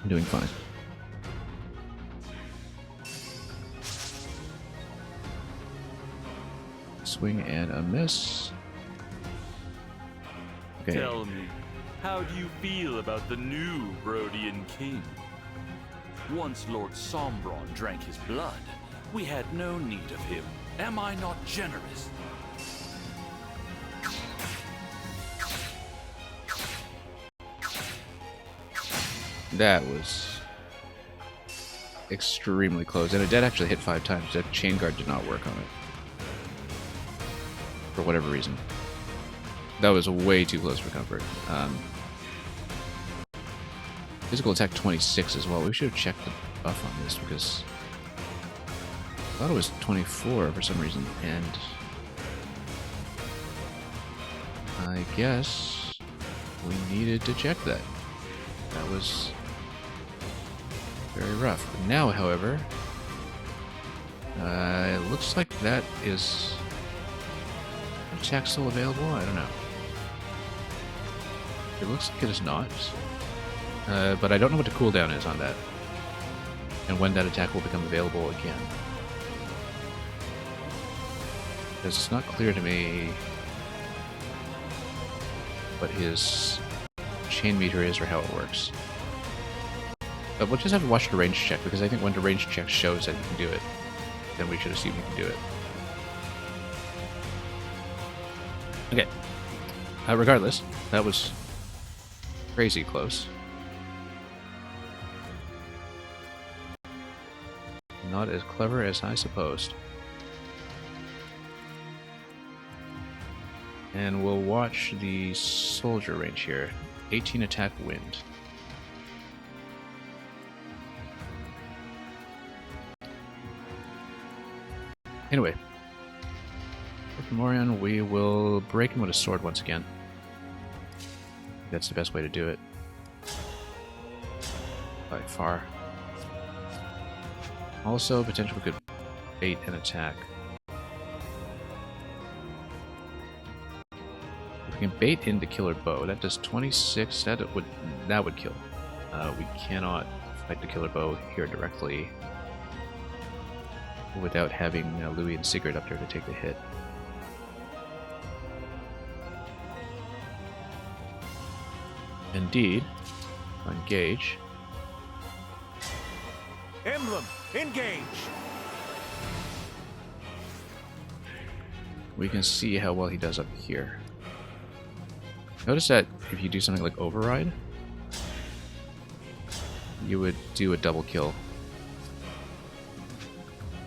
doing fine. Swing and a miss. Okay.
Tell me, how do you feel about the new Brodian king? Once Lord Sombron drank his blood, we had no need of him. Am I not generous?
That was extremely close, and it did actually hit 5 times. That chain guard did not work on it. For whatever reason. That was way too close for comfort. Physical attack 26 as well. We should have checked the buff on this because I thought it was 24 for some reason, and I guess we needed to check that. That was very rough. But now, however, it looks like that is attack still available? I don't know. It looks like it is not. But I don't know what the cooldown is on that. And when that attack will become available again. Because it's not clear to me what his chain meter is or how it works. But we'll just have to watch the range check, because I think when the range check shows that you can do it, then we should assume you can do it. Okay. Regardless, that was crazy close. Not as clever as I supposed. And we'll watch the soldier range here. 18 attack wind. Anyway. With Morion, we will break him with a sword once again. That's the best way to do it. By far. Also, potentially we could bait an attack. If we can bait in the killer bow, that does 26. That would kill. We cannot fight the killer bow here directly without having Louis and Sigurd up there to take the hit. Indeed. Engage.
Emblem, engage!
We can see how well he does up here. Notice that if you do something like override, you would do a double kill.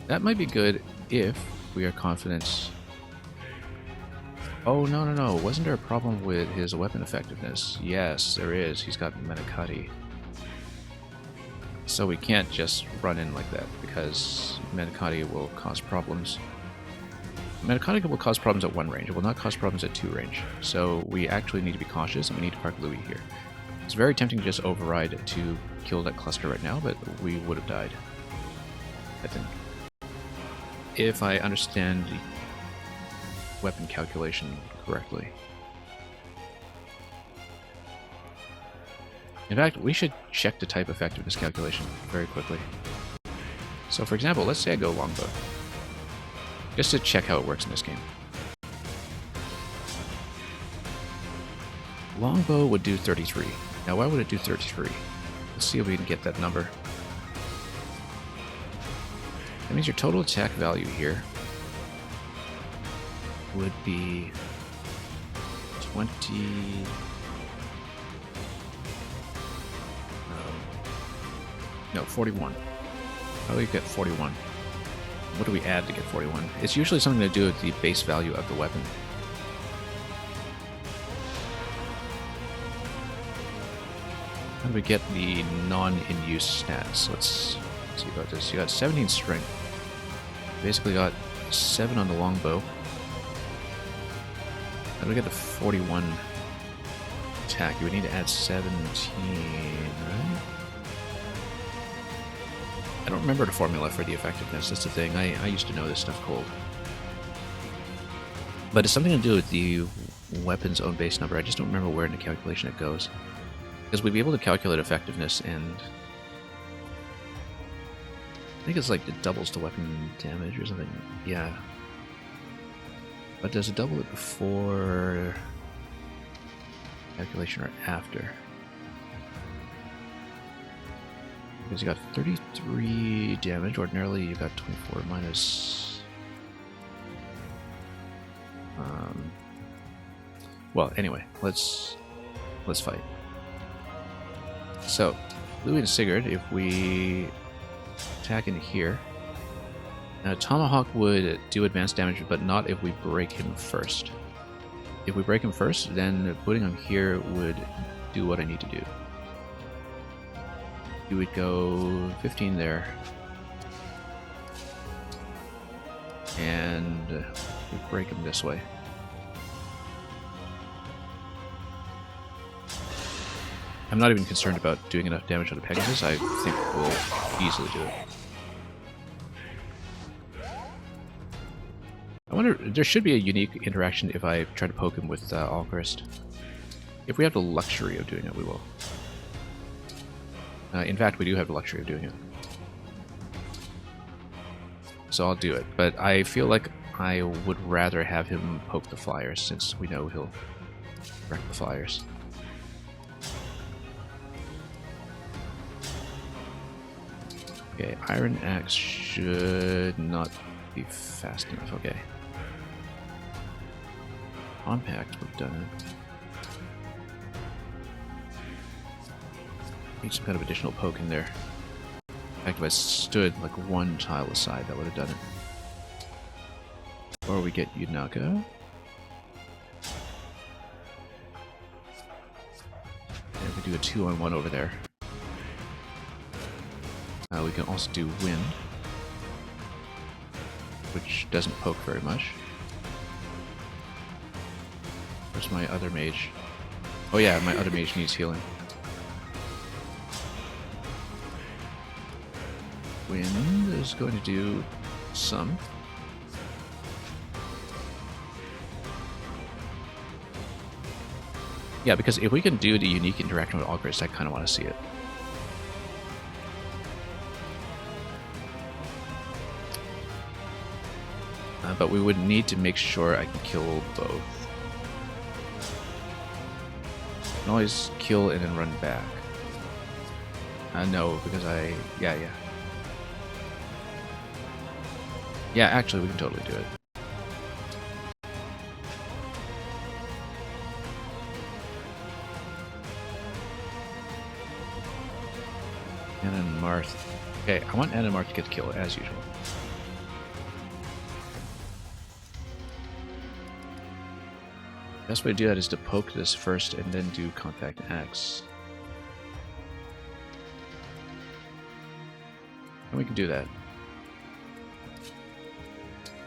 That might be good if we are confident. Oh, no. Wasn't there a problem with his weapon effectiveness? Yes, there is. He's got Menakati. So we can't just run in like that, because Menakati will cause problems. Menakati will cause problems at 1 range. It will not cause problems at 2 range. So we actually need to be cautious, and we need to park Louis here. It's very tempting to just override to kill that cluster right now, but we would have died, I think. If I understand the weapon calculation correctly. In fact, we should check the type effectiveness calculation very quickly. So for example, let's say I go longbow. Just to check how it works in this game. Longbow would do 33. Now why would it do 33? Let's see if we can get that number. That means your total attack value here would be 20... no, 41. How do we get 41? What do we add to get 41? It's usually something to do with the base value of the weapon. How do we get the non-in-use stats? Let's see about this. You got 17 strength. Basically got 7 on the longbow. How do we get the 41 attack? You would need to add 17, right? I don't remember the formula for the effectiveness. That's the thing. I used to know this stuff cold. But it's something to do with the weapon's own base number. I just don't remember where in the calculation it goes. Because we'd be able to calculate effectiveness, and I think it's like it doubles the weapon damage or something. Yeah. But does it double it before calculation or after? Because you got 33 damage. Ordinarily, you got 24 minus. Well, anyway, let's fight. So, Louis and Sigurd, if we attack into here, now Tomahawk would do advanced damage, but not if we break him first. If we break him first, then putting him here would do what I need to do. You would go 15 there, and we break him this way. I'm not even concerned about doing enough damage on the Pegasus. I think we'll easily do it. I wonder, there should be a unique interaction if I try to poke him with Alchrist. If we have the luxury of doing it, we will. In fact, we do have the luxury of doing it. So I'll do it, but I feel like I would rather have him poke the flyers, since we know he'll wreck the flyers. Okay, Iron Axe should not be fast enough. Okay. Compact, we've done it. Need some kind of additional poke in there. In fact, if I stood like one tile aside, that would have done it. Or we get Yunaka. And we do a 2-on-1 over there. We can also do Wind, which doesn't poke very much. Where's my other mage? Oh yeah, my other mage needs healing. Wind is going to do some. Yeah, because if we can do the unique interaction with Alchrist, I kind of want to see it. But we would need to make sure I can kill both. I can always kill and then run back. No, because yeah. Yeah, actually, we can totally do it. Anna and Marth. Okay, I want Anna and Marth to get the kill, as usual. Best way to do that is to poke this first and then do Compact Axe. And we can do that.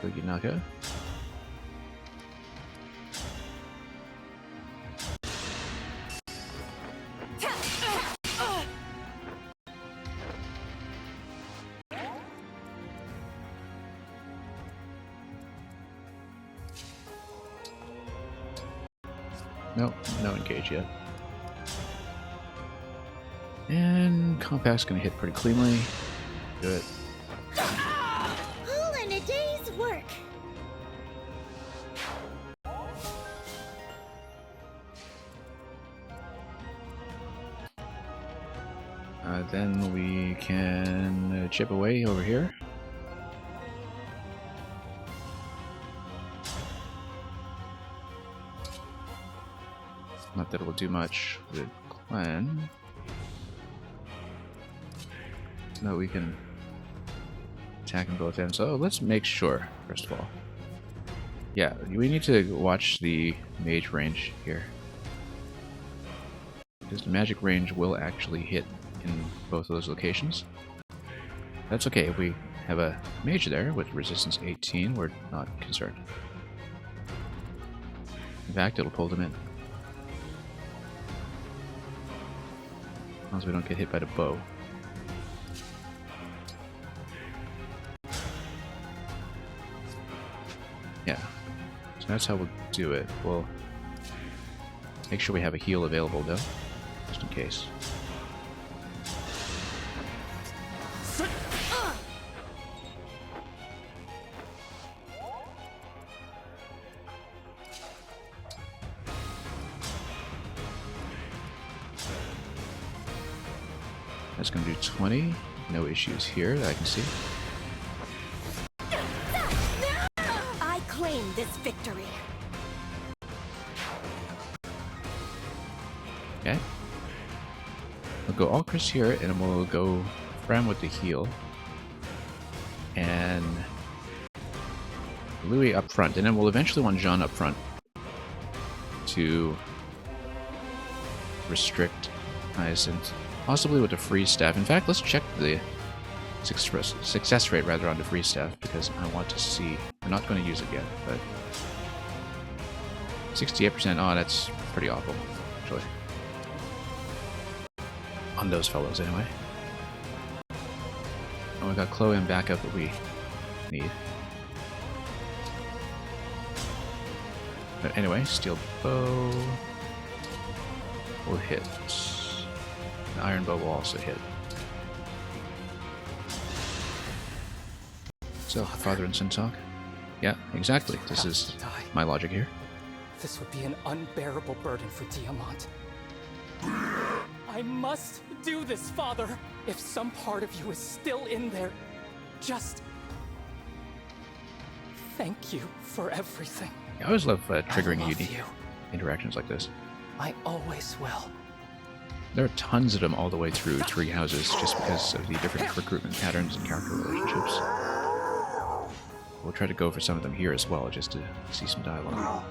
Yunaka. Nope, no engage yet. And Compact's gonna hit pretty cleanly. Do it.
All in a day's work.
Then we can chip away over here. Not that it will do much with Clan. No, we can attack on both ends. So let's make sure, first of all. Yeah, we need to watch the mage range here. Because the magic range will actually hit in both of those locations. That's okay, if we have a mage there with resistance 18, we're not concerned. In fact, it'll pull them in. As long as we don't get hit by the bow. Yeah, so that's how we'll do it. We'll make sure we have a heal available though, just in case. That's going to do 20. No issues here that I can see.
I claim this victory.
Okay. We'll go all Chris here, and then we'll go Fram with the heal. And Louis up front. And then we'll eventually want Jean up front to restrict Hyacinth. Possibly with the free staff. In fact, let's check the success rate rather on the free staff, because I want to see. I'm not going to use it yet, but 68%. Oh, that's pretty awful, actually. On those fellows, anyway. Oh, we got Chloe and backup that we need. But anyway, steel bow will hit. The iron bow will also hit. So, father and son talk. Yeah, exactly. This is my logic here.
This would be an unbearable burden for Diamant. I must do this, Father! If some part of you is still in there, just thank you for everything.
I always love triggering unique interactions like this.
I always will.
There are tons of them all the way through Three Houses, just because of the different recruitment patterns and character relationships. We'll try to go for some of them here as well, just to see some dialogue.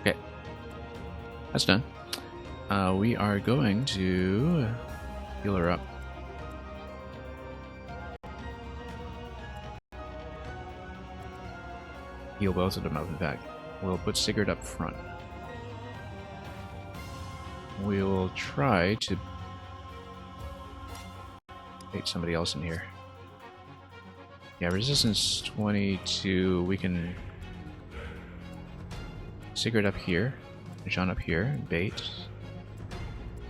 Okay. That's done. We are going to heal her up. Heal both of them up, in fact. We'll put Sigurd up front. We'll try to take somebody else in here. Yeah, resistance 22. We can Sigurd up here, Jean up here, bait,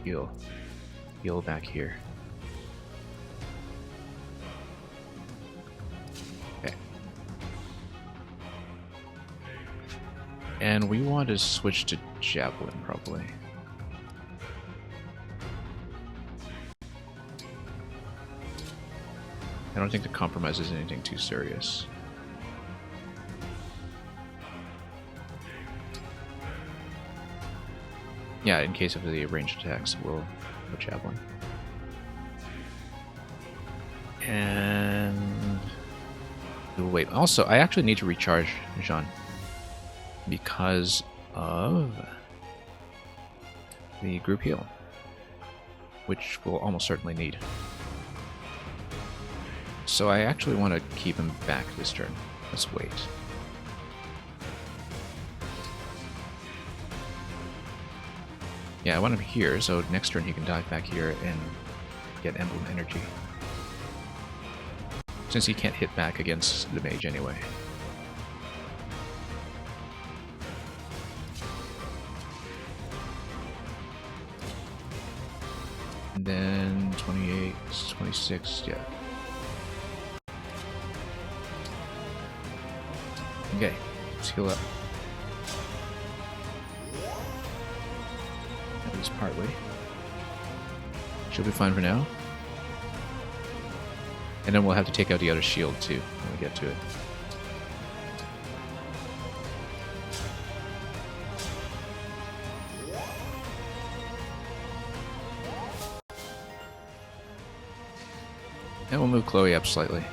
heal, heal back here. Okay. And we want to switch to Javelin, probably. I don't think the compromise is anything too serious. Yeah, in case of the ranged attacks, we'll put Javelin. And we'll wait. Also, I actually need to recharge Jean because of the group heal, which we'll almost certainly need. So I actually want to keep him back this turn. Let's wait. Yeah, I want him here, so next turn he can dive back here and get Emblem energy. Since he can't hit back against the mage anyway. And then 28, 26, yeah. Okay, let's heal up. At least partway. She'll be fine for now. And then we'll have to take out the other shield too when we get to it. And we'll move Chloe up slightly.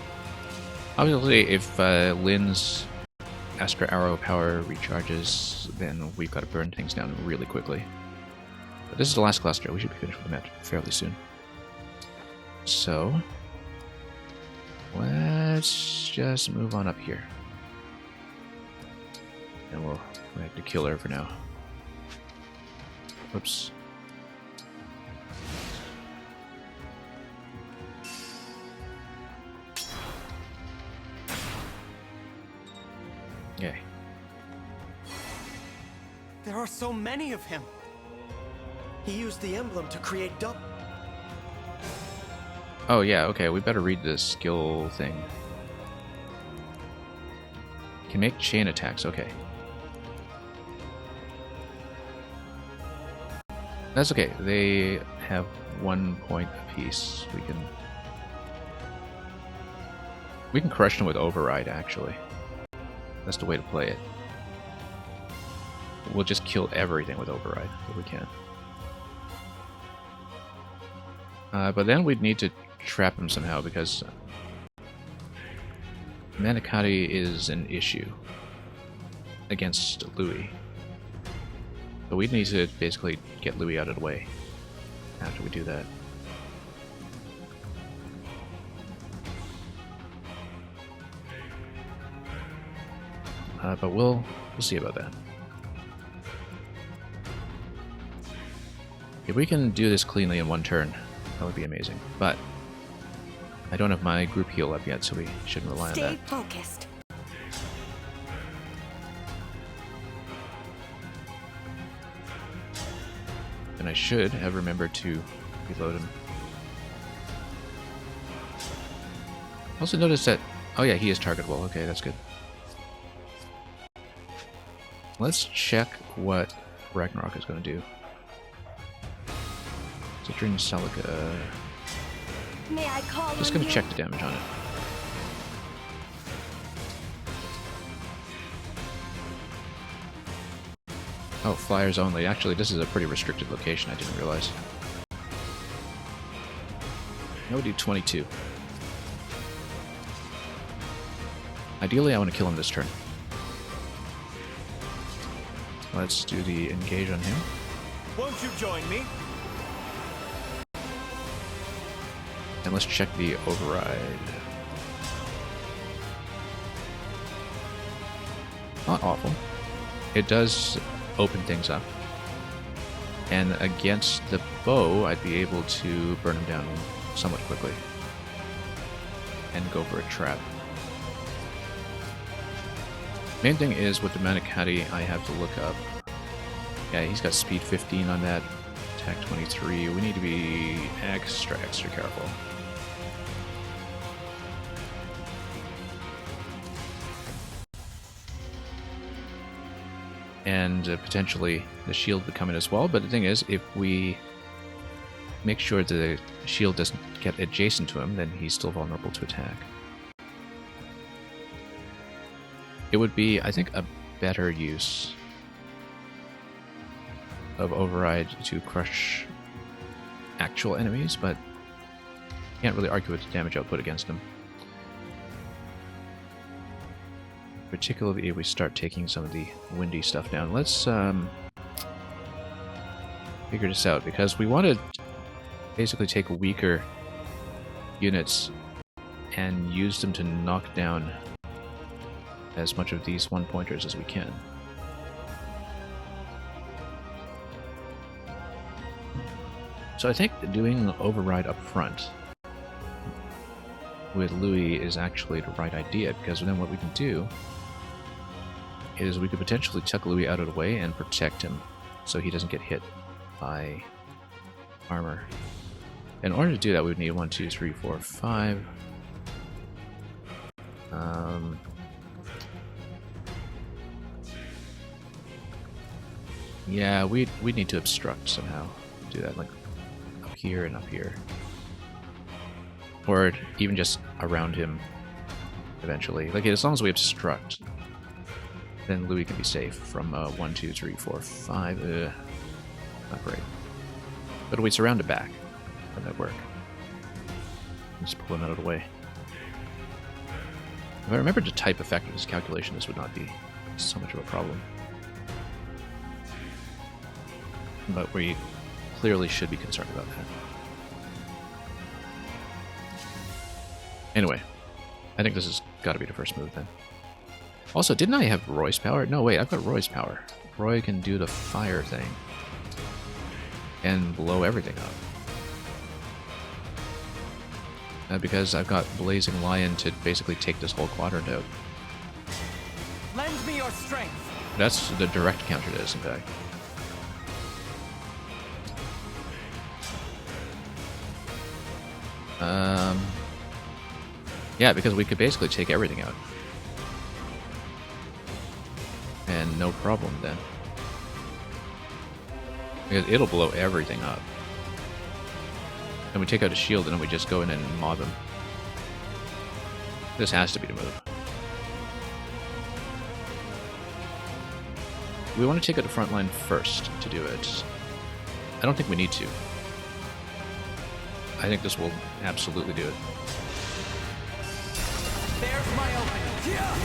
Obviously, if Lynn's Astra Arrow power recharges, then we've got to burn things down really quickly. But this is the last cluster. We should be finished with the match fairly soon. So, let's just move on up here. And we'll have to kill her for now. Whoops. Okay.
There are so many of him. He used the emblem to create double.
Oh yeah, okay, we better read the skill thing. Can make chain attacks, okay. That's okay. They have 1 point apiece. We can crush them with Override, actually. That's the way to play it. We'll just kill everything with Override if we can. But then we'd need to trap him somehow because Manicotti is an issue against Louis. So we'd need to basically get Louis out of the way after we do that. But we'll see about that. If we can do this cleanly in 1 turn, that would be amazing. But I don't have my group heal up yet, so we shouldn't rely on that.
Stay focused.
And I should have remembered to reload him. Also notice that... Oh yeah, he is targetable. Okay, that's good. Let's check what Ragnarok is going to do. Citrine Celica.
May I call
Just
on
going to
you?
check the damage on it. Oh, flyers only. Actually, this is a pretty restricted location. I didn't realize. Now we do 22. Ideally, I want to kill him this turn. Let's do the engage on him.
Won't you join me?
And let's check the override. Not awful. It does open things up. And against the bow, I'd be able to burn him down somewhat quickly. And go for a trap. Main thing is with the Manicotti, I have to look up. Yeah, he's got speed 15 on that. Attack 23. We need to be extra careful. And potentially the shield would come in as well, but the thing is, if we make sure the shield doesn't get adjacent to him, then he's still vulnerable to attack. It would be, I think, a better use of Override to crush actual enemies, but can't really argue with the damage output against them. Particularly if we start taking some of the windy stuff down. Let's figure this out, because we want to basically take weaker units and use them to knock down as much of these one-pointers as we can. So I think doing Override up front with Louis is actually the right idea, because then what we can do is we could potentially tuck Louis out of the way and protect him so he doesn't get hit by armor. In order to do that, we would need 1, 2, 3, 4, 5. Yeah, we need to obstruct somehow. Do that, like up here and up here. Or even just around him eventually. Like, as long as we obstruct, then Louis can be safe from 1, 2, 3, 4, 5. Not great. But if we surround it back, then that work. Just pull him out of the way. If I remembered to type effect of this calculation, this would not be so much of a problem. But we clearly should be concerned about that. Anyway, I think this has got to be the first move then. Also, didn't I have Roy's power? No, wait, I've got Roy's power. Roy can do the fire thing and blow everything up. Because I've got Blazing Lion to basically take this whole quadrant out.
Lend me your strength.
That's the direct counter to this, in fact. Yeah, because we could basically take everything out. And no problem then. It'll blow everything up. And we take out a shield and then we just go in and mob him. This has to be the move. We want to take out the front line first to do it. I don't think we need to. I think this will absolutely do it.
There's my opening. Yeah.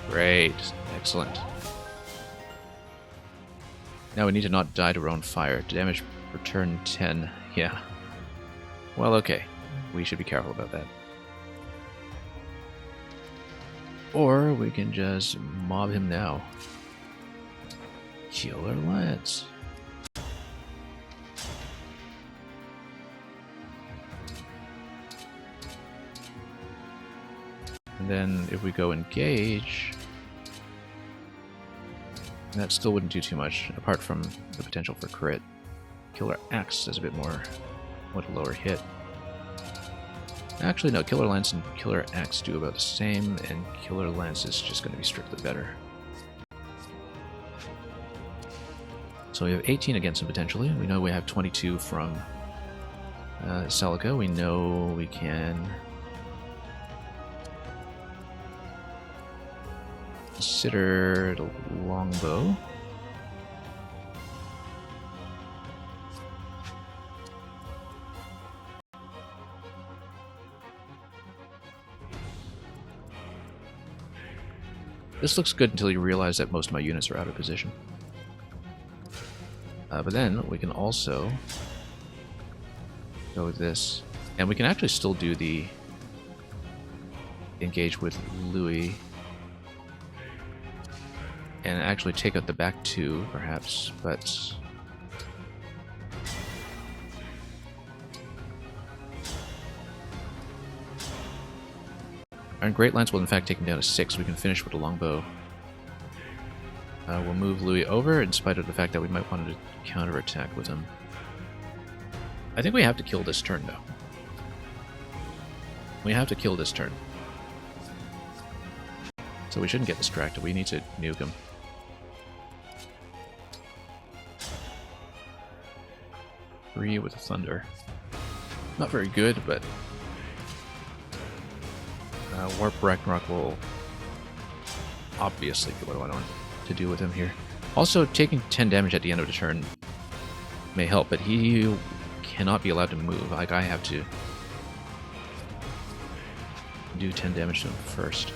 Great. Excellent. Now we need to not die to our own fire. Damage per turn 10. Yeah. Well, okay. We should be careful about that. Or we can just mob him now. Killer Lance. And then if we go engage, that still wouldn't do too much, apart from the potential for crit. Killer Axe does a bit more, with a lower hit. Actually, no, Killer Lance and Killer Axe do about the same, and Killer Lance is just going to be strictly better. So we have 18 against him potentially. We know we have 22 from Celica. We know we can consider the longbow. This looks good until you realize that most of my units are out of position. But then we can also go with this. And we can actually still do the engage with Louis. And actually take out the back two, perhaps, but... Our Great Lance will in fact take him down to 6. We can finish with a longbow. We'll move Louis over, in spite of the fact that we might want to counterattack with him. I think we have to kill this turn, though. We have to kill this turn. So we shouldn't get distracted. We need to nuke him. Three with Thunder. Not very good, but... Warp Ragnarok will obviously do what I want to do with him here. Also, taking 10 damage at the end of the turn may help, but he cannot be allowed to move. Like, I have to do 10 damage to him first.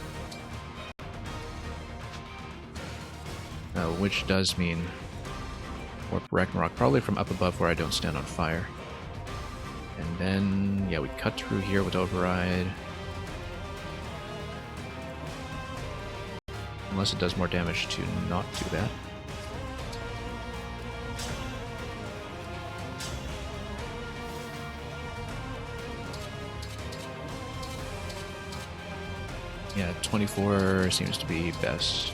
Which does mean Warp Ragnarok, probably from up above where I don't stand on fire. And then, yeah, we cut through here with Override. Unless it does more damage to not do that. Yeah, 24 seems to be best.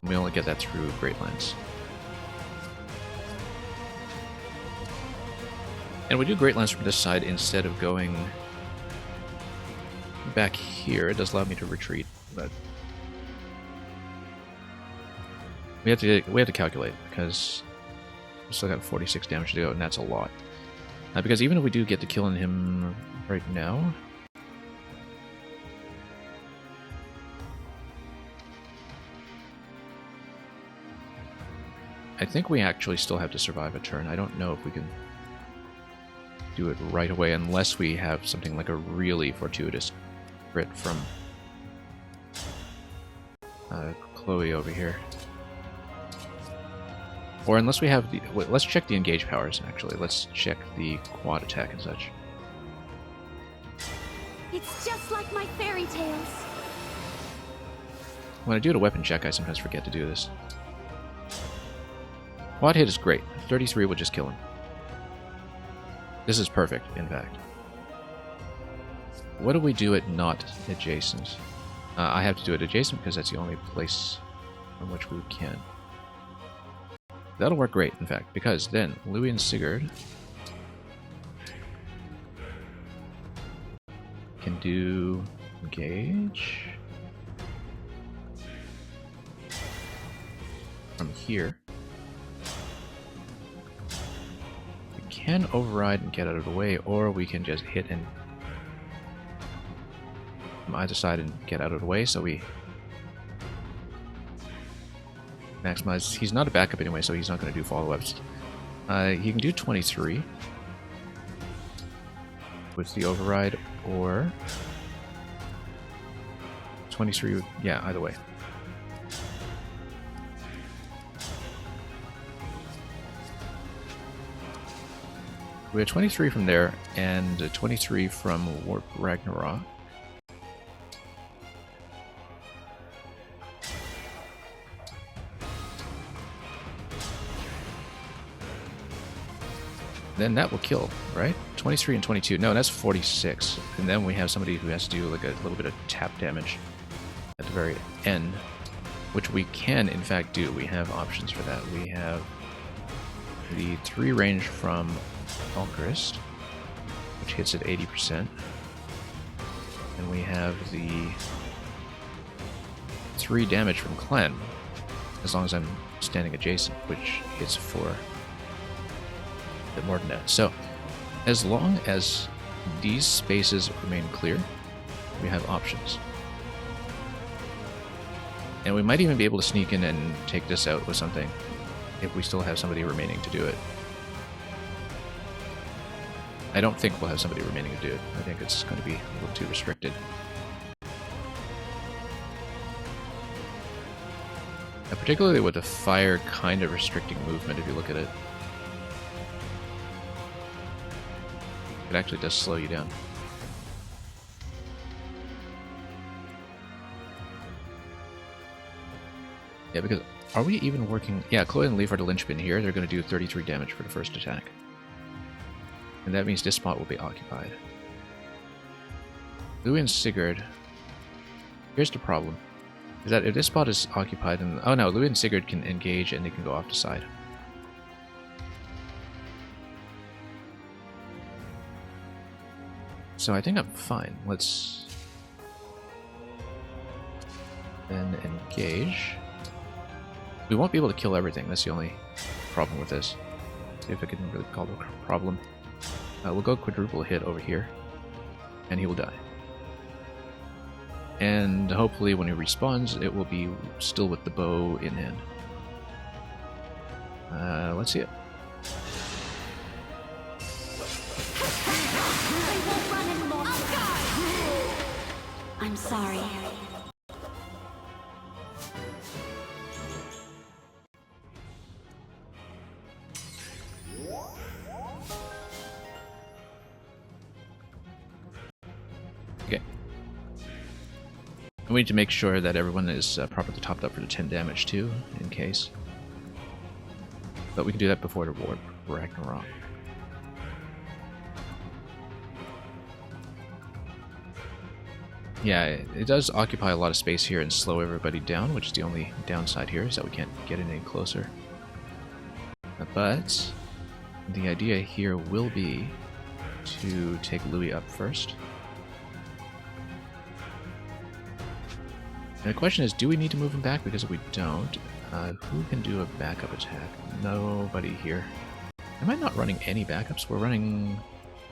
We only get that through Great Lance. And we do Great Lance from this side instead of going back here. It does allow me to retreat, but we have to calculate, because we still got 46 damage to go, and that's a lot. Because even if we do get to killing him right now, I think we actually still have to survive a turn. I don't know if we can do it right away unless we have something like a really fortuitous crit from Chloe over here. Or unless we have the... let's check the engage powers, actually. Let's check the quad attack and such.
It's just like my fairy tales.
When I do a weapon check, I sometimes forget to do this. Quad hit is great. 33 will just kill him. This is perfect, in fact. What do we do at not adjacent? I have to do it adjacent because that's the only place from which we can. That'll work great, in fact, because then Louis and Sigurd can do engage from here. We can override and get out of the way, or we can just hit and from either side and get out of the way, so we maximize. He's not a backup anyway, so he's not going to do follow-ups. He can do 23 with the override, or 23, yeah, either way. We have 23 from there, and 23 from Warp Ragnarok. Then that will kill, right? 23 and 22. No, that's 46. And then we have somebody who has to do like a little bit of tap damage at the very end, which we can in fact do. We have options for that. We have the 3 range from Alchrist, which hits at 80%. And we have the 3 damage from Clan, as long as I'm standing adjacent, which hits for a bit more than that. So, as long as these spaces remain clear, we have options. And we might even be able to sneak in and take this out with something if we still have somebody remaining to do it. I don't think we'll have somebody remaining to do it. I think it's going to be a little too restricted. Particularly with the fire kind of restricting movement, if you look at it. It actually does slow you down. Yeah, because are we even working? Yeah, Chloe and Leaf are the linchpin here. They're going to do 33 damage for the first attack. And that means this spot will be occupied. Louis and Sigurd. Here's the problem. Is that if this spot is occupied, then... Oh no, Louis and Sigurd can engage and they can go off the side. So I think I'm fine. Let's then engage. We won't be able to kill everything. That's the only problem with this. See if I can really call it a problem. We'll go quadruple hit over here, and he will die. And hopefully when he respawns, it will be still with the bow in hand. Let's see it.
I'm sorry.
Okay. We need to make sure that everyone is properly topped up for the 10 damage too, in case. But we can do that before the Warp Ragnarok. Yeah, it does occupy a lot of space here and slow everybody down, which is the only downside here, is that we can't get in any closer. But the idea here will be to take Louis up first. And the question is, do we need to move him back? Because if we don't, who can do a backup attack? Nobody here. Am I not running any backups? We're running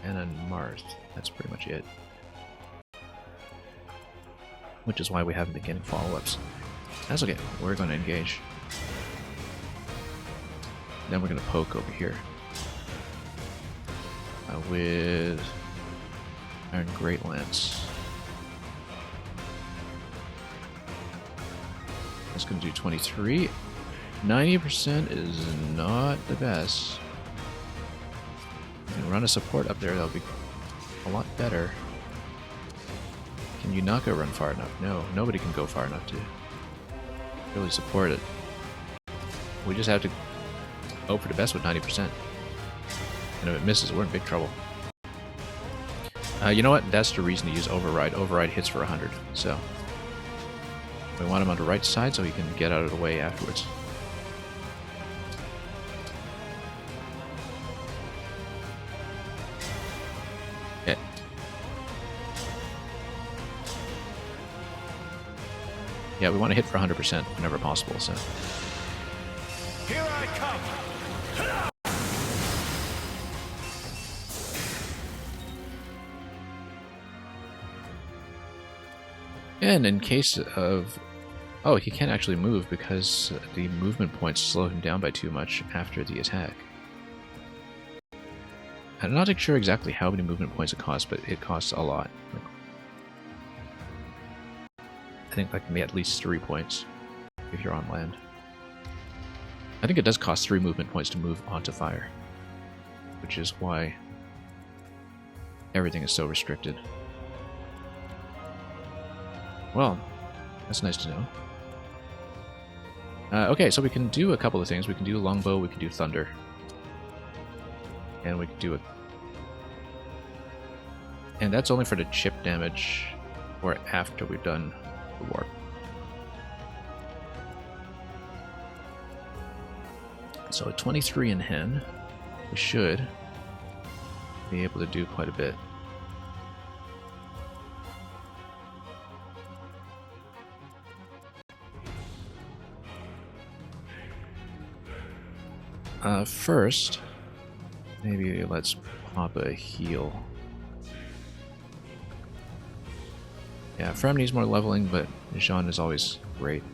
Anna and Mars. That's pretty much it. Which is why we haven't been getting follow-ups. That's okay. We're going to engage. Then we're going to poke over here. With Iron Great Lance. That's going to do 23. 90% is not the best. You can run a support up there, that'll be a lot better. Can you not go run far enough? No, nobody can go far enough to really support it. We just have to hope for the best with 90%. And if it misses, we're in big trouble. You know what? That's the reason to use Override. Override hits for 100, so... We want him on the right side so he can get out of the way afterwards. Okay. Yeah, we want to hit for 100% whenever possible, so...
Here I come!
And in case of... Oh, he can't actually move because the movement points slow him down by too much after the attack. I'm not sure exactly how many movement points it costs, but it costs a lot. I think like at least 3 points if you're on land. I think it does cost 3 movement points to move onto fire, which is why everything is so restricted. Well, that's nice to know. Okay, so we can do a couple of things. We can do longbow, we can do thunder. And we can do it. And that's only for the chip damage, or after we've done the warp. So at 23 in hand, we should be able to do quite a bit. First, maybe let's pop a heal. Yeah, Frem needs more leveling, but Jean is always great.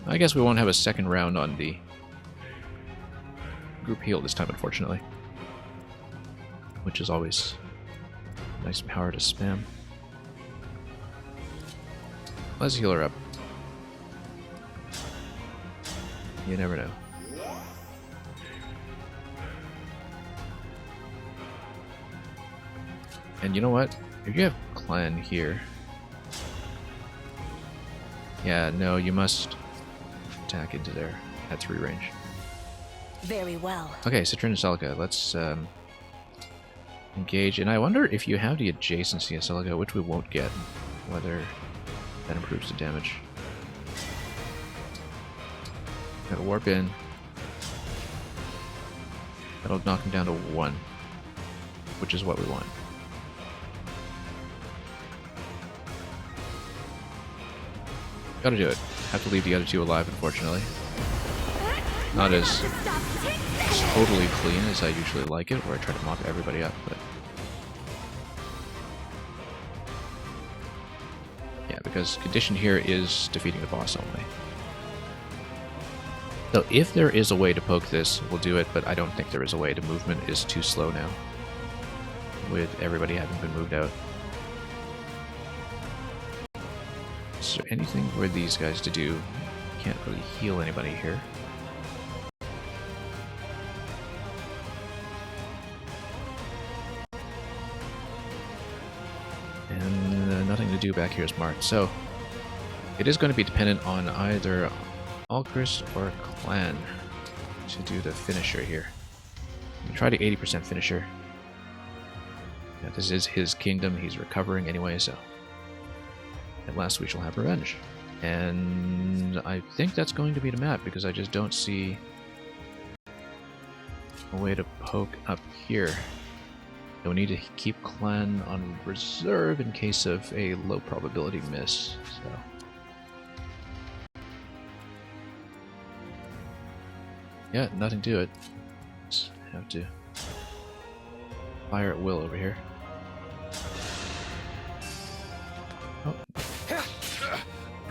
I guess we won't have a second round on the group heal this time, unfortunately. Which is always a nice power to spam. Let's heal her up. You never know. And you know what? If you have clan here... Yeah, no, you must attack into there at 3 range.
Very well.
Okay, Citrin and Celica, let's engage. And I wonder if you have the adjacency of Celica, which we won't get, whether that improves the damage. Gotta warp in. That'll knock him down to 1, which is what we want. Gotta do it. Have to leave the other 2 alive, unfortunately. Not as totally clean as I usually like it, where I try to mop everybody up, but... Yeah, because condition here is defeating the boss only. So if there is a way to poke this, we'll do it, but I don't think there is a way. The movement is too slow now, with everybody having been moved out. Is there anything for these guys to do? Can't really heal anybody here. And nothing to do back here is marked. So it is going to be dependent on either Alchrist or Clan to do the finisher here. We'll try the 80% finisher. Yeah, this is his kingdom. He's recovering anyway, so at last we shall have revenge. And I think that's going to be the map, because I just don't see a way to poke up here. And we need to keep Clan on reserve in case of a low probability miss. So yeah, nothing to it. Just have to fire at will over here. Oh.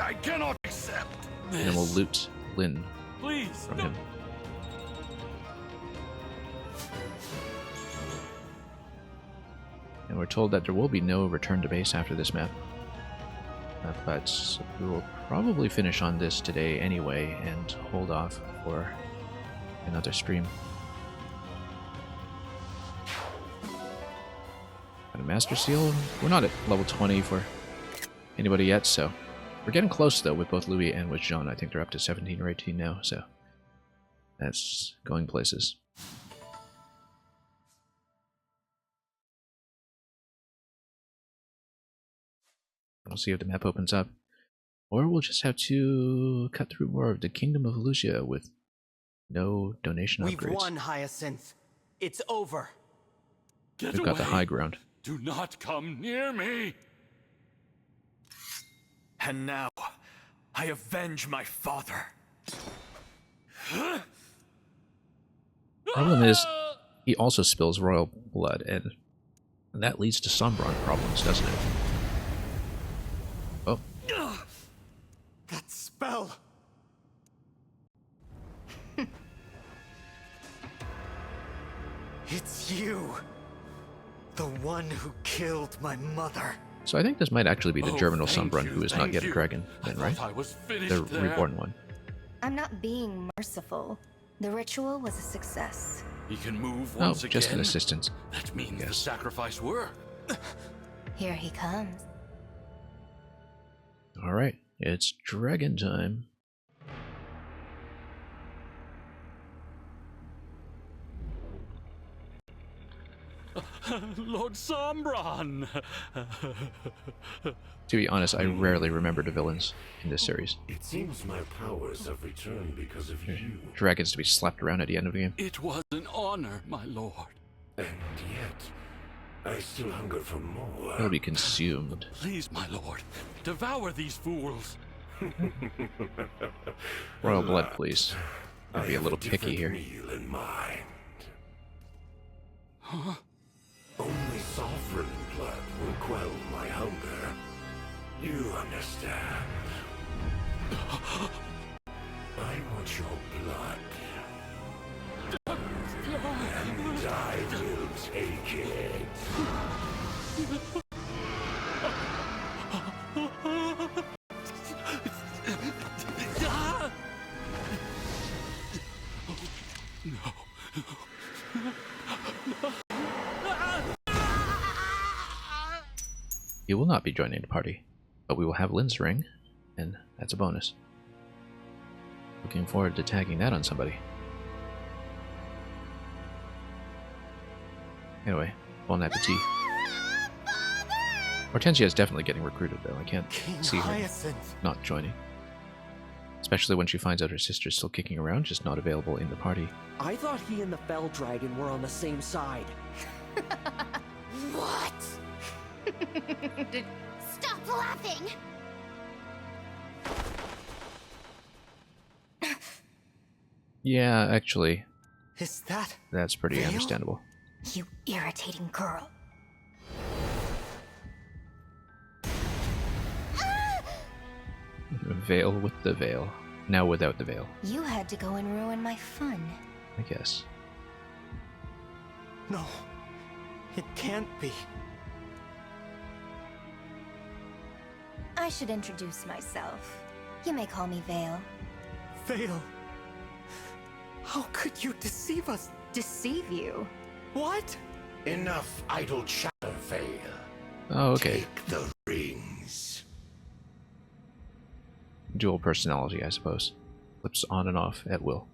I cannot accept this.
And then we'll loot Lyn
Please,
from him. And we're told that there will be no return to base after this map. But we will probably finish on this today anyway and hold off for another stream. Got a Master Seal. We're not at level 20 for anybody yet, so we're getting close though with both Louis and with Jean. I think they're up to 17 or 18 now, so that's going places. We'll see if the map opens up. Or we'll just have to cut through more of the Kingdom of Lucia with no donation upgrades.
We've won, Hyacinth. It's over.
Get
We've got the high ground.
Do not come near me.
And now, I avenge my father.
Problem is, he also spills royal blood, and that leads to Sombron problems, doesn't it? Oh.
That spell! It's you! The one who killed my mother.
So I think this might actually be the Germinal
thank
Sombron
you,
who is not yet a dragon, then, right?
I was finished
The
there.
reborn one.
I'm not being merciful. The ritual was a success.
He can move
Oh,
once again.
just an assistant.
That means the sacrifice worked.
Here he comes.
Alright, it's dragon time.
Lord Sombron!
To be honest, I rarely remember the villains in this series.
It seems my powers have returned because of you.
Dragons to be slapped around at the end of the game.
It was an honor, my lord.
And yet, I still hunger for more.
They'll be consumed.
Please, my lord, devour these fools.
Royal blood, please. I'll be a little picky here.
Meal in mind.
Huh?
Only sovereign blood will quell my hunger. You understand? I want your blood. And I will take it.
You will not be joining the party, but we will have Lynn's ring, and that's a bonus. Looking forward to tagging that on somebody. Anyway, bon appetit. Hortensia is definitely getting recruited, though. I can't see her not joining. Especially when she finds out her sister's still kicking around, just not available in the party.
I thought he and the Fell Dragon were on the same side.
What? Stop laughing!
Yeah, actually,
Is that...
that's pretty
Veil?
understandable.
You irritating girl.
Veil with the veil. Now without the veil,
You had to go and ruin my fun.
I guess.
No. It can't be.
I should introduce myself. You may call me Vale.
Veil. How could you deceive us?
Deceive you?
What?
Enough idle chatter, Veil.
Oh, okay.
Take the rings.
Dual personality, I suppose. Flips on and off at will.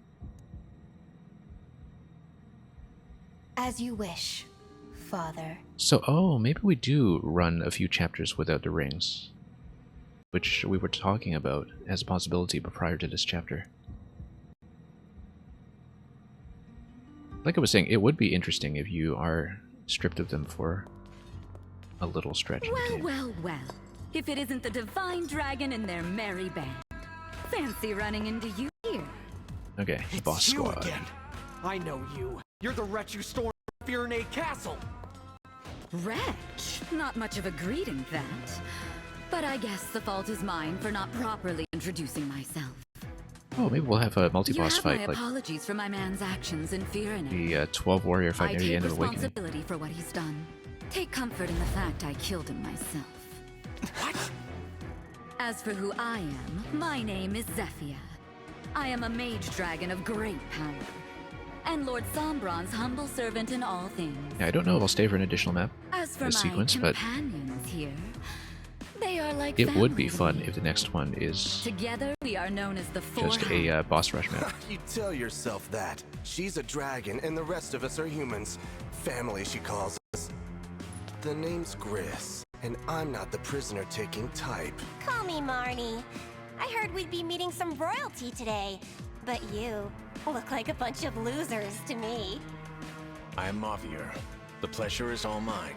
As you wish, Father.
So, oh, maybe we do run a few chapters without the rings. Which we were talking about as a possibility, but prior to this chapter. Like I was saying, it would be interesting if you are stripped of them for a little stretch. of the game.
Well, well. If it isn't the Divine Dragon and their merry band. Fancy running into you here.
Okay, the boss
you
squad.
again. I know you. You're the wretch who stormed Firenze Castle.
Wretch? Not much of a greeting, that. But I guess the fault is mine for not properly introducing myself.
Oh, maybe we'll have a
You
multi-boss
have
fight,
my
like
apologies for my man's actions in Firenze.
the 12 warrior fight
I
near the
take
end of Awakening.
responsibility for what he's done. Take comfort in the fact I killed him myself.
What?
As for who I am, my name is Zephia. I am a mage dragon of great power. And Lord Sombron's humble servant in all things.
Yeah, I don't know if I'll stay for an additional map
As for
this
my
sequence, but
companions here, they are like
it would be
family.
fun if the next one is
Together, we are known as the Four
just a boss rush map.
You tell yourself that. She's a dragon, and the rest of us are humans. Family, she calls us. The name's Gris, and I'm not the prisoner-taking type.
Call me Marnie. I heard we'd be meeting some royalty today, but you look like a bunch of losers to me.
I'm Mavier. The pleasure is all mine.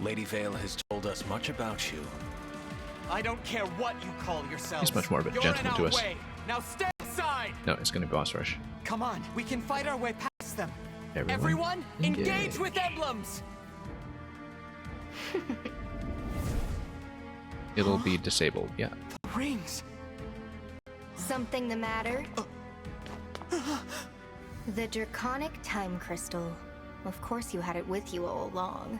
Lady Vale has told us much about you.
I don't care what you call yourselves.
He's much more of a gentleman to us.
Now stay aside.
No, it's gonna be boss rush.
Come on, we can fight our way past them.
Everyone
engage with emblems.
It'll be disabled, yeah.
The rings.
Something the matter? The Draconic Time Crystal. Of course you had it with you all along.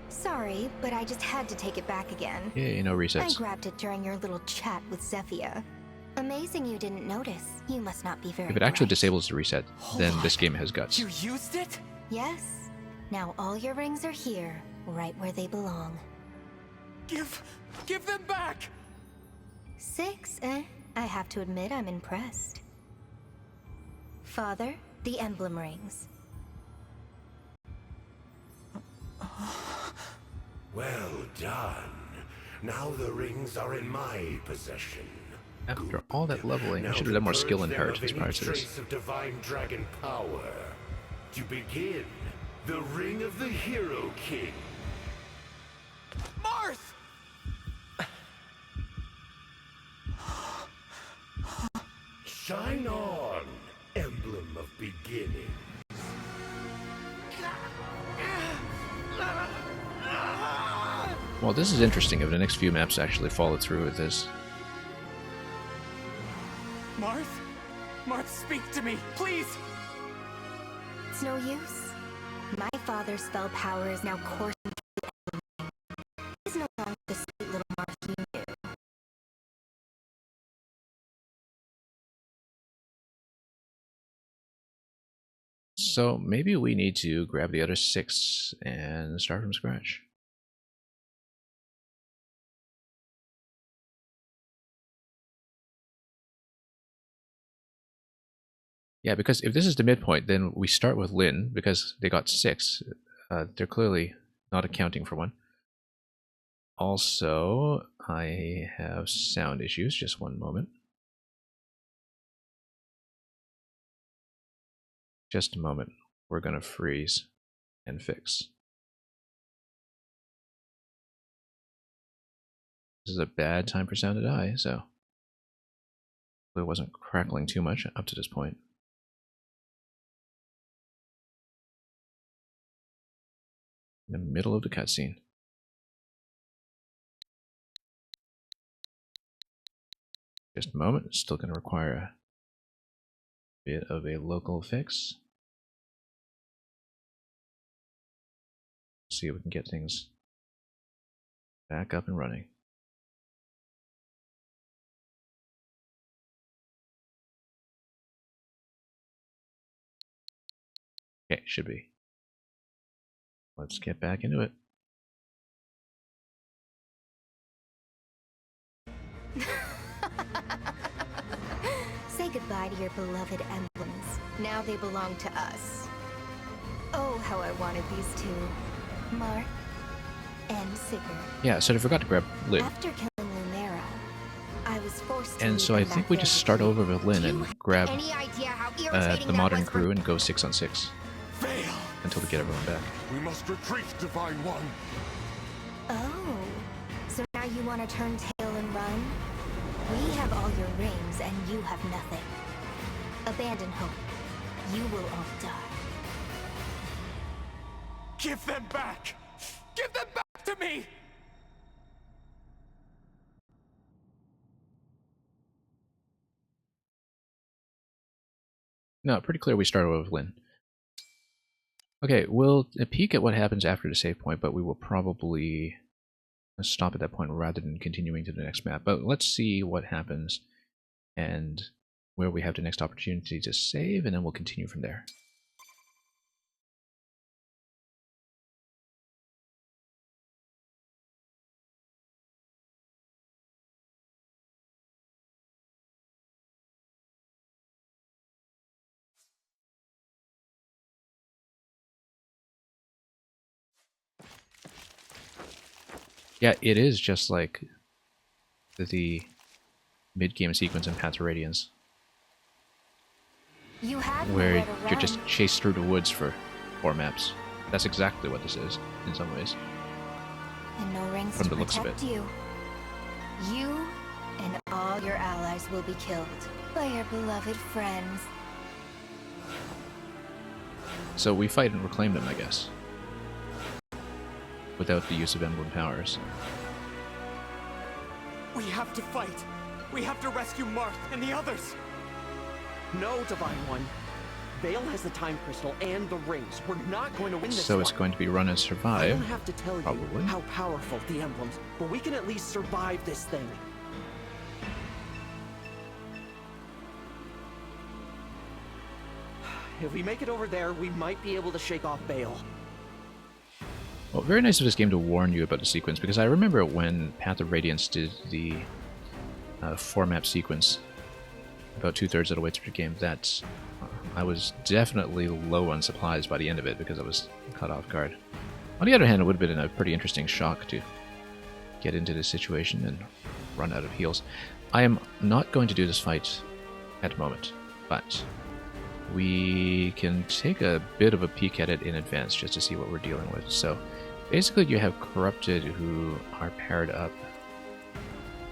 Sorry, but I just had to take it back again.
Yay, no resets.
I grabbed it during your little chat with Zephyia. Amazing you didn't notice. You must not be very
If it actually
bright.
disables the reset, then this game has guts.
You used it?
Yes. Now all your rings are here, right where they belong.
Give them back!
6, eh? I have to admit I'm impressed. Father, the emblem rings.
Well done. Now the rings are in my possession.
After all that leveling, I
Now
should have done more
to
skill
purge
and
them
hurt
of
as
any
prior to this.
trace of divine dragon power. To begin, the Ring of the Hero King.
Marth!
Shine on, Emblem of Beginning.
Well, this is interesting if the next few maps actually follow through with this.
Marth? Marth, speak to me, please!
It's no use. My father's spell power is now coursing through the emblem ring. He's no longer the sweet little Marth you knew.
So maybe we need to grab the other 6 and start from scratch. Yeah, because if this is the midpoint, then we start with Lynn, because they got 6. They're clearly not accounting for 1. Also, I have sound issues. Just one moment. Just a moment. We're going to freeze and fix. This is a bad time for sound to die, so it wasn't crackling too much up to this point. In the middle of the cutscene. Just a moment. It's still going to require a bit of a local fix. See if we can get things back up and running. Okay, should be. Let's get back into it.
Say goodbye to your beloved emblems. Now they belong to us. Oh, how I wanted these two. Marth and Sigurd.
Yeah, so I forgot to grab Lynn.
After killing Lumera, I was forced to
And so I think we just start over with Lynn and grab the modern crew and go 6 on 6. Until we get everyone back.
We must retreat, Divine One.
Oh, so now you want to turn tail and run? We have all your rings and you have nothing. Abandon hope. You will all die.
Give them back! Give them back to me!
No, pretty clear we start over with Lynn. Okay, we'll peek at what happens after the save point, but we will probably stop at that point rather than continuing to the next map. But let's see what happens and where we have the next opportunity to save, and then we'll continue from there. Yeah, it is just like the mid-game sequence in Path to Radiance, where you're just chased through the woods for 4 maps. That's exactly what this is, in some ways.
And no rings
From
to
the looks of
protect
it.
you.
You and all your allies will be killed by your beloved friends.
So we fight and reclaim them, I guess. Without the use of emblem powers.
We have to fight. We have to rescue Marth and the others.
No, Divine One. Vale has the time crystal and the rings. We're not going to win this
So
one.
it's going to be run and survive.
I don't have to tell
probably.
you how powerful the emblems, but we can at least survive this thing. If we make it over there, we might be able to shake off Vale.
Well, very nice of this game to warn you about the sequence, because I remember when Path of Radiance did the 4-map sequence about 2/3 of the way through the game, that I was definitely low on supplies by the end of it because I was caught off guard. On the other hand, it would have been a pretty interesting shock to get into this situation and run out of heals. I am not going to do this fight at the moment, but we can take a bit of a peek at it in advance just to see what we're dealing with. So basically you have Corrupted who are paired up,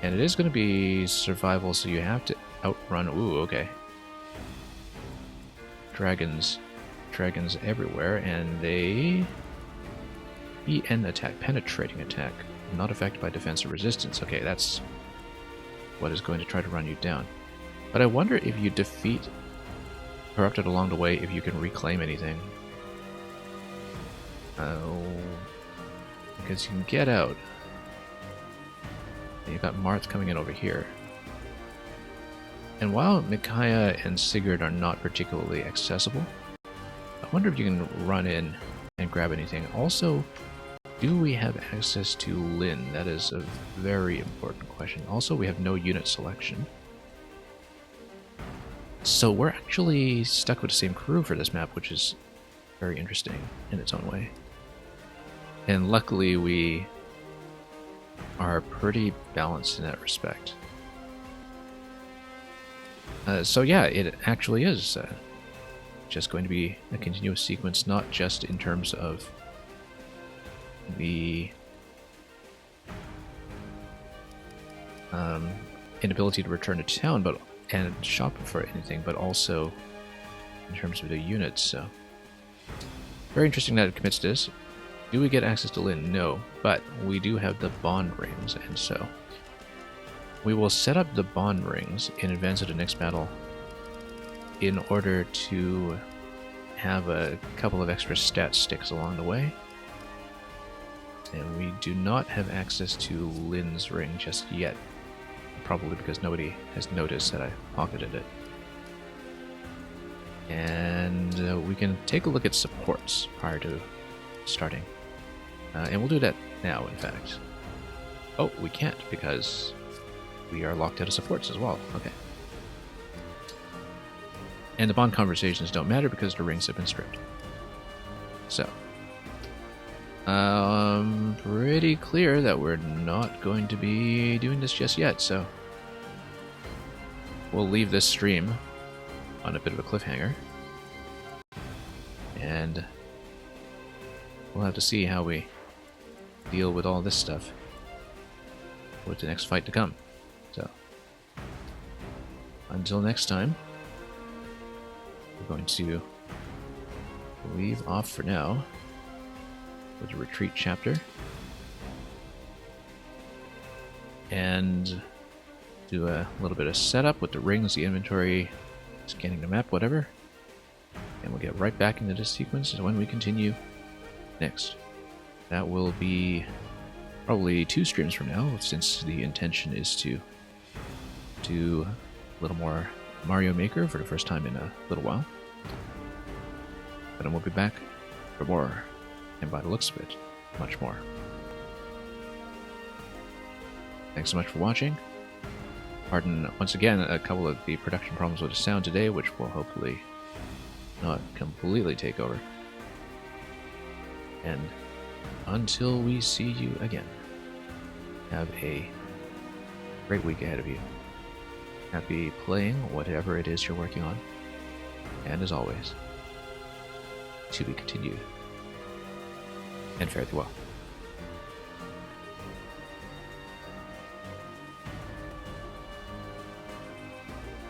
and it is going to be survival, so you have to outrun. Ooh, okay. Dragons everywhere, and they EN attack, penetrating attack, not affected by defense or resistance. Okay, that's what is going to try to run you down. But I wonder if you defeat Corrupted along the way, if you can reclaim anything. Because you can get out. And you've got Marth coming in over here. And while Micaiah and Sigurd are not particularly accessible, I wonder if you can run in and grab anything. Also, do we have access to Lyn? That is a very important question. Also, we have no unit selection. So we're actually stuck with the same crew for this map, which is very interesting in its own way. And luckily we are pretty balanced in that respect. So yeah, it actually is just going to be a continuous sequence, not just in terms of the inability to return to town, but and shop for anything, but also in terms of the units. So very interesting that it commits to this. Do we get access to Lyn? No, but we do have the bond rings, and so we will set up the bond rings in advance of the next battle in order to have a couple of extra stat sticks along the way. And we do not have access to Lyn's ring just yet, probably because nobody has noticed that I pocketed it. And we can take a look at supports prior to starting. And we'll do that now, in fact. Oh, we can't because we are locked out of supports as well. Okay. And the bond conversations don't matter because the rings have been stripped. So, pretty clear that we're not going to be doing this just yet, so we'll leave this stream on a bit of a cliffhanger. And we'll have to see how we deal with all this stuff with the next fight to come. So, until next time, we're going to leave off for now with the retreat chapter and do a little bit of setup with the rings, the inventory, scanning the map, whatever, and we'll get right back into this sequence when we continue next. That will be probably 2 streams from now, since the intention is to do a little more Mario Maker for the first time in a little while. But then we'll be back for more, and by the looks of it, much more. Thanks so much for watching. Pardon, once again, a couple of the production problems with the sound today, which will hopefully not completely take over. And until we see you again, have a great week ahead of you. Happy playing whatever it is you're working on. And as always, to be continued. And fare thee well.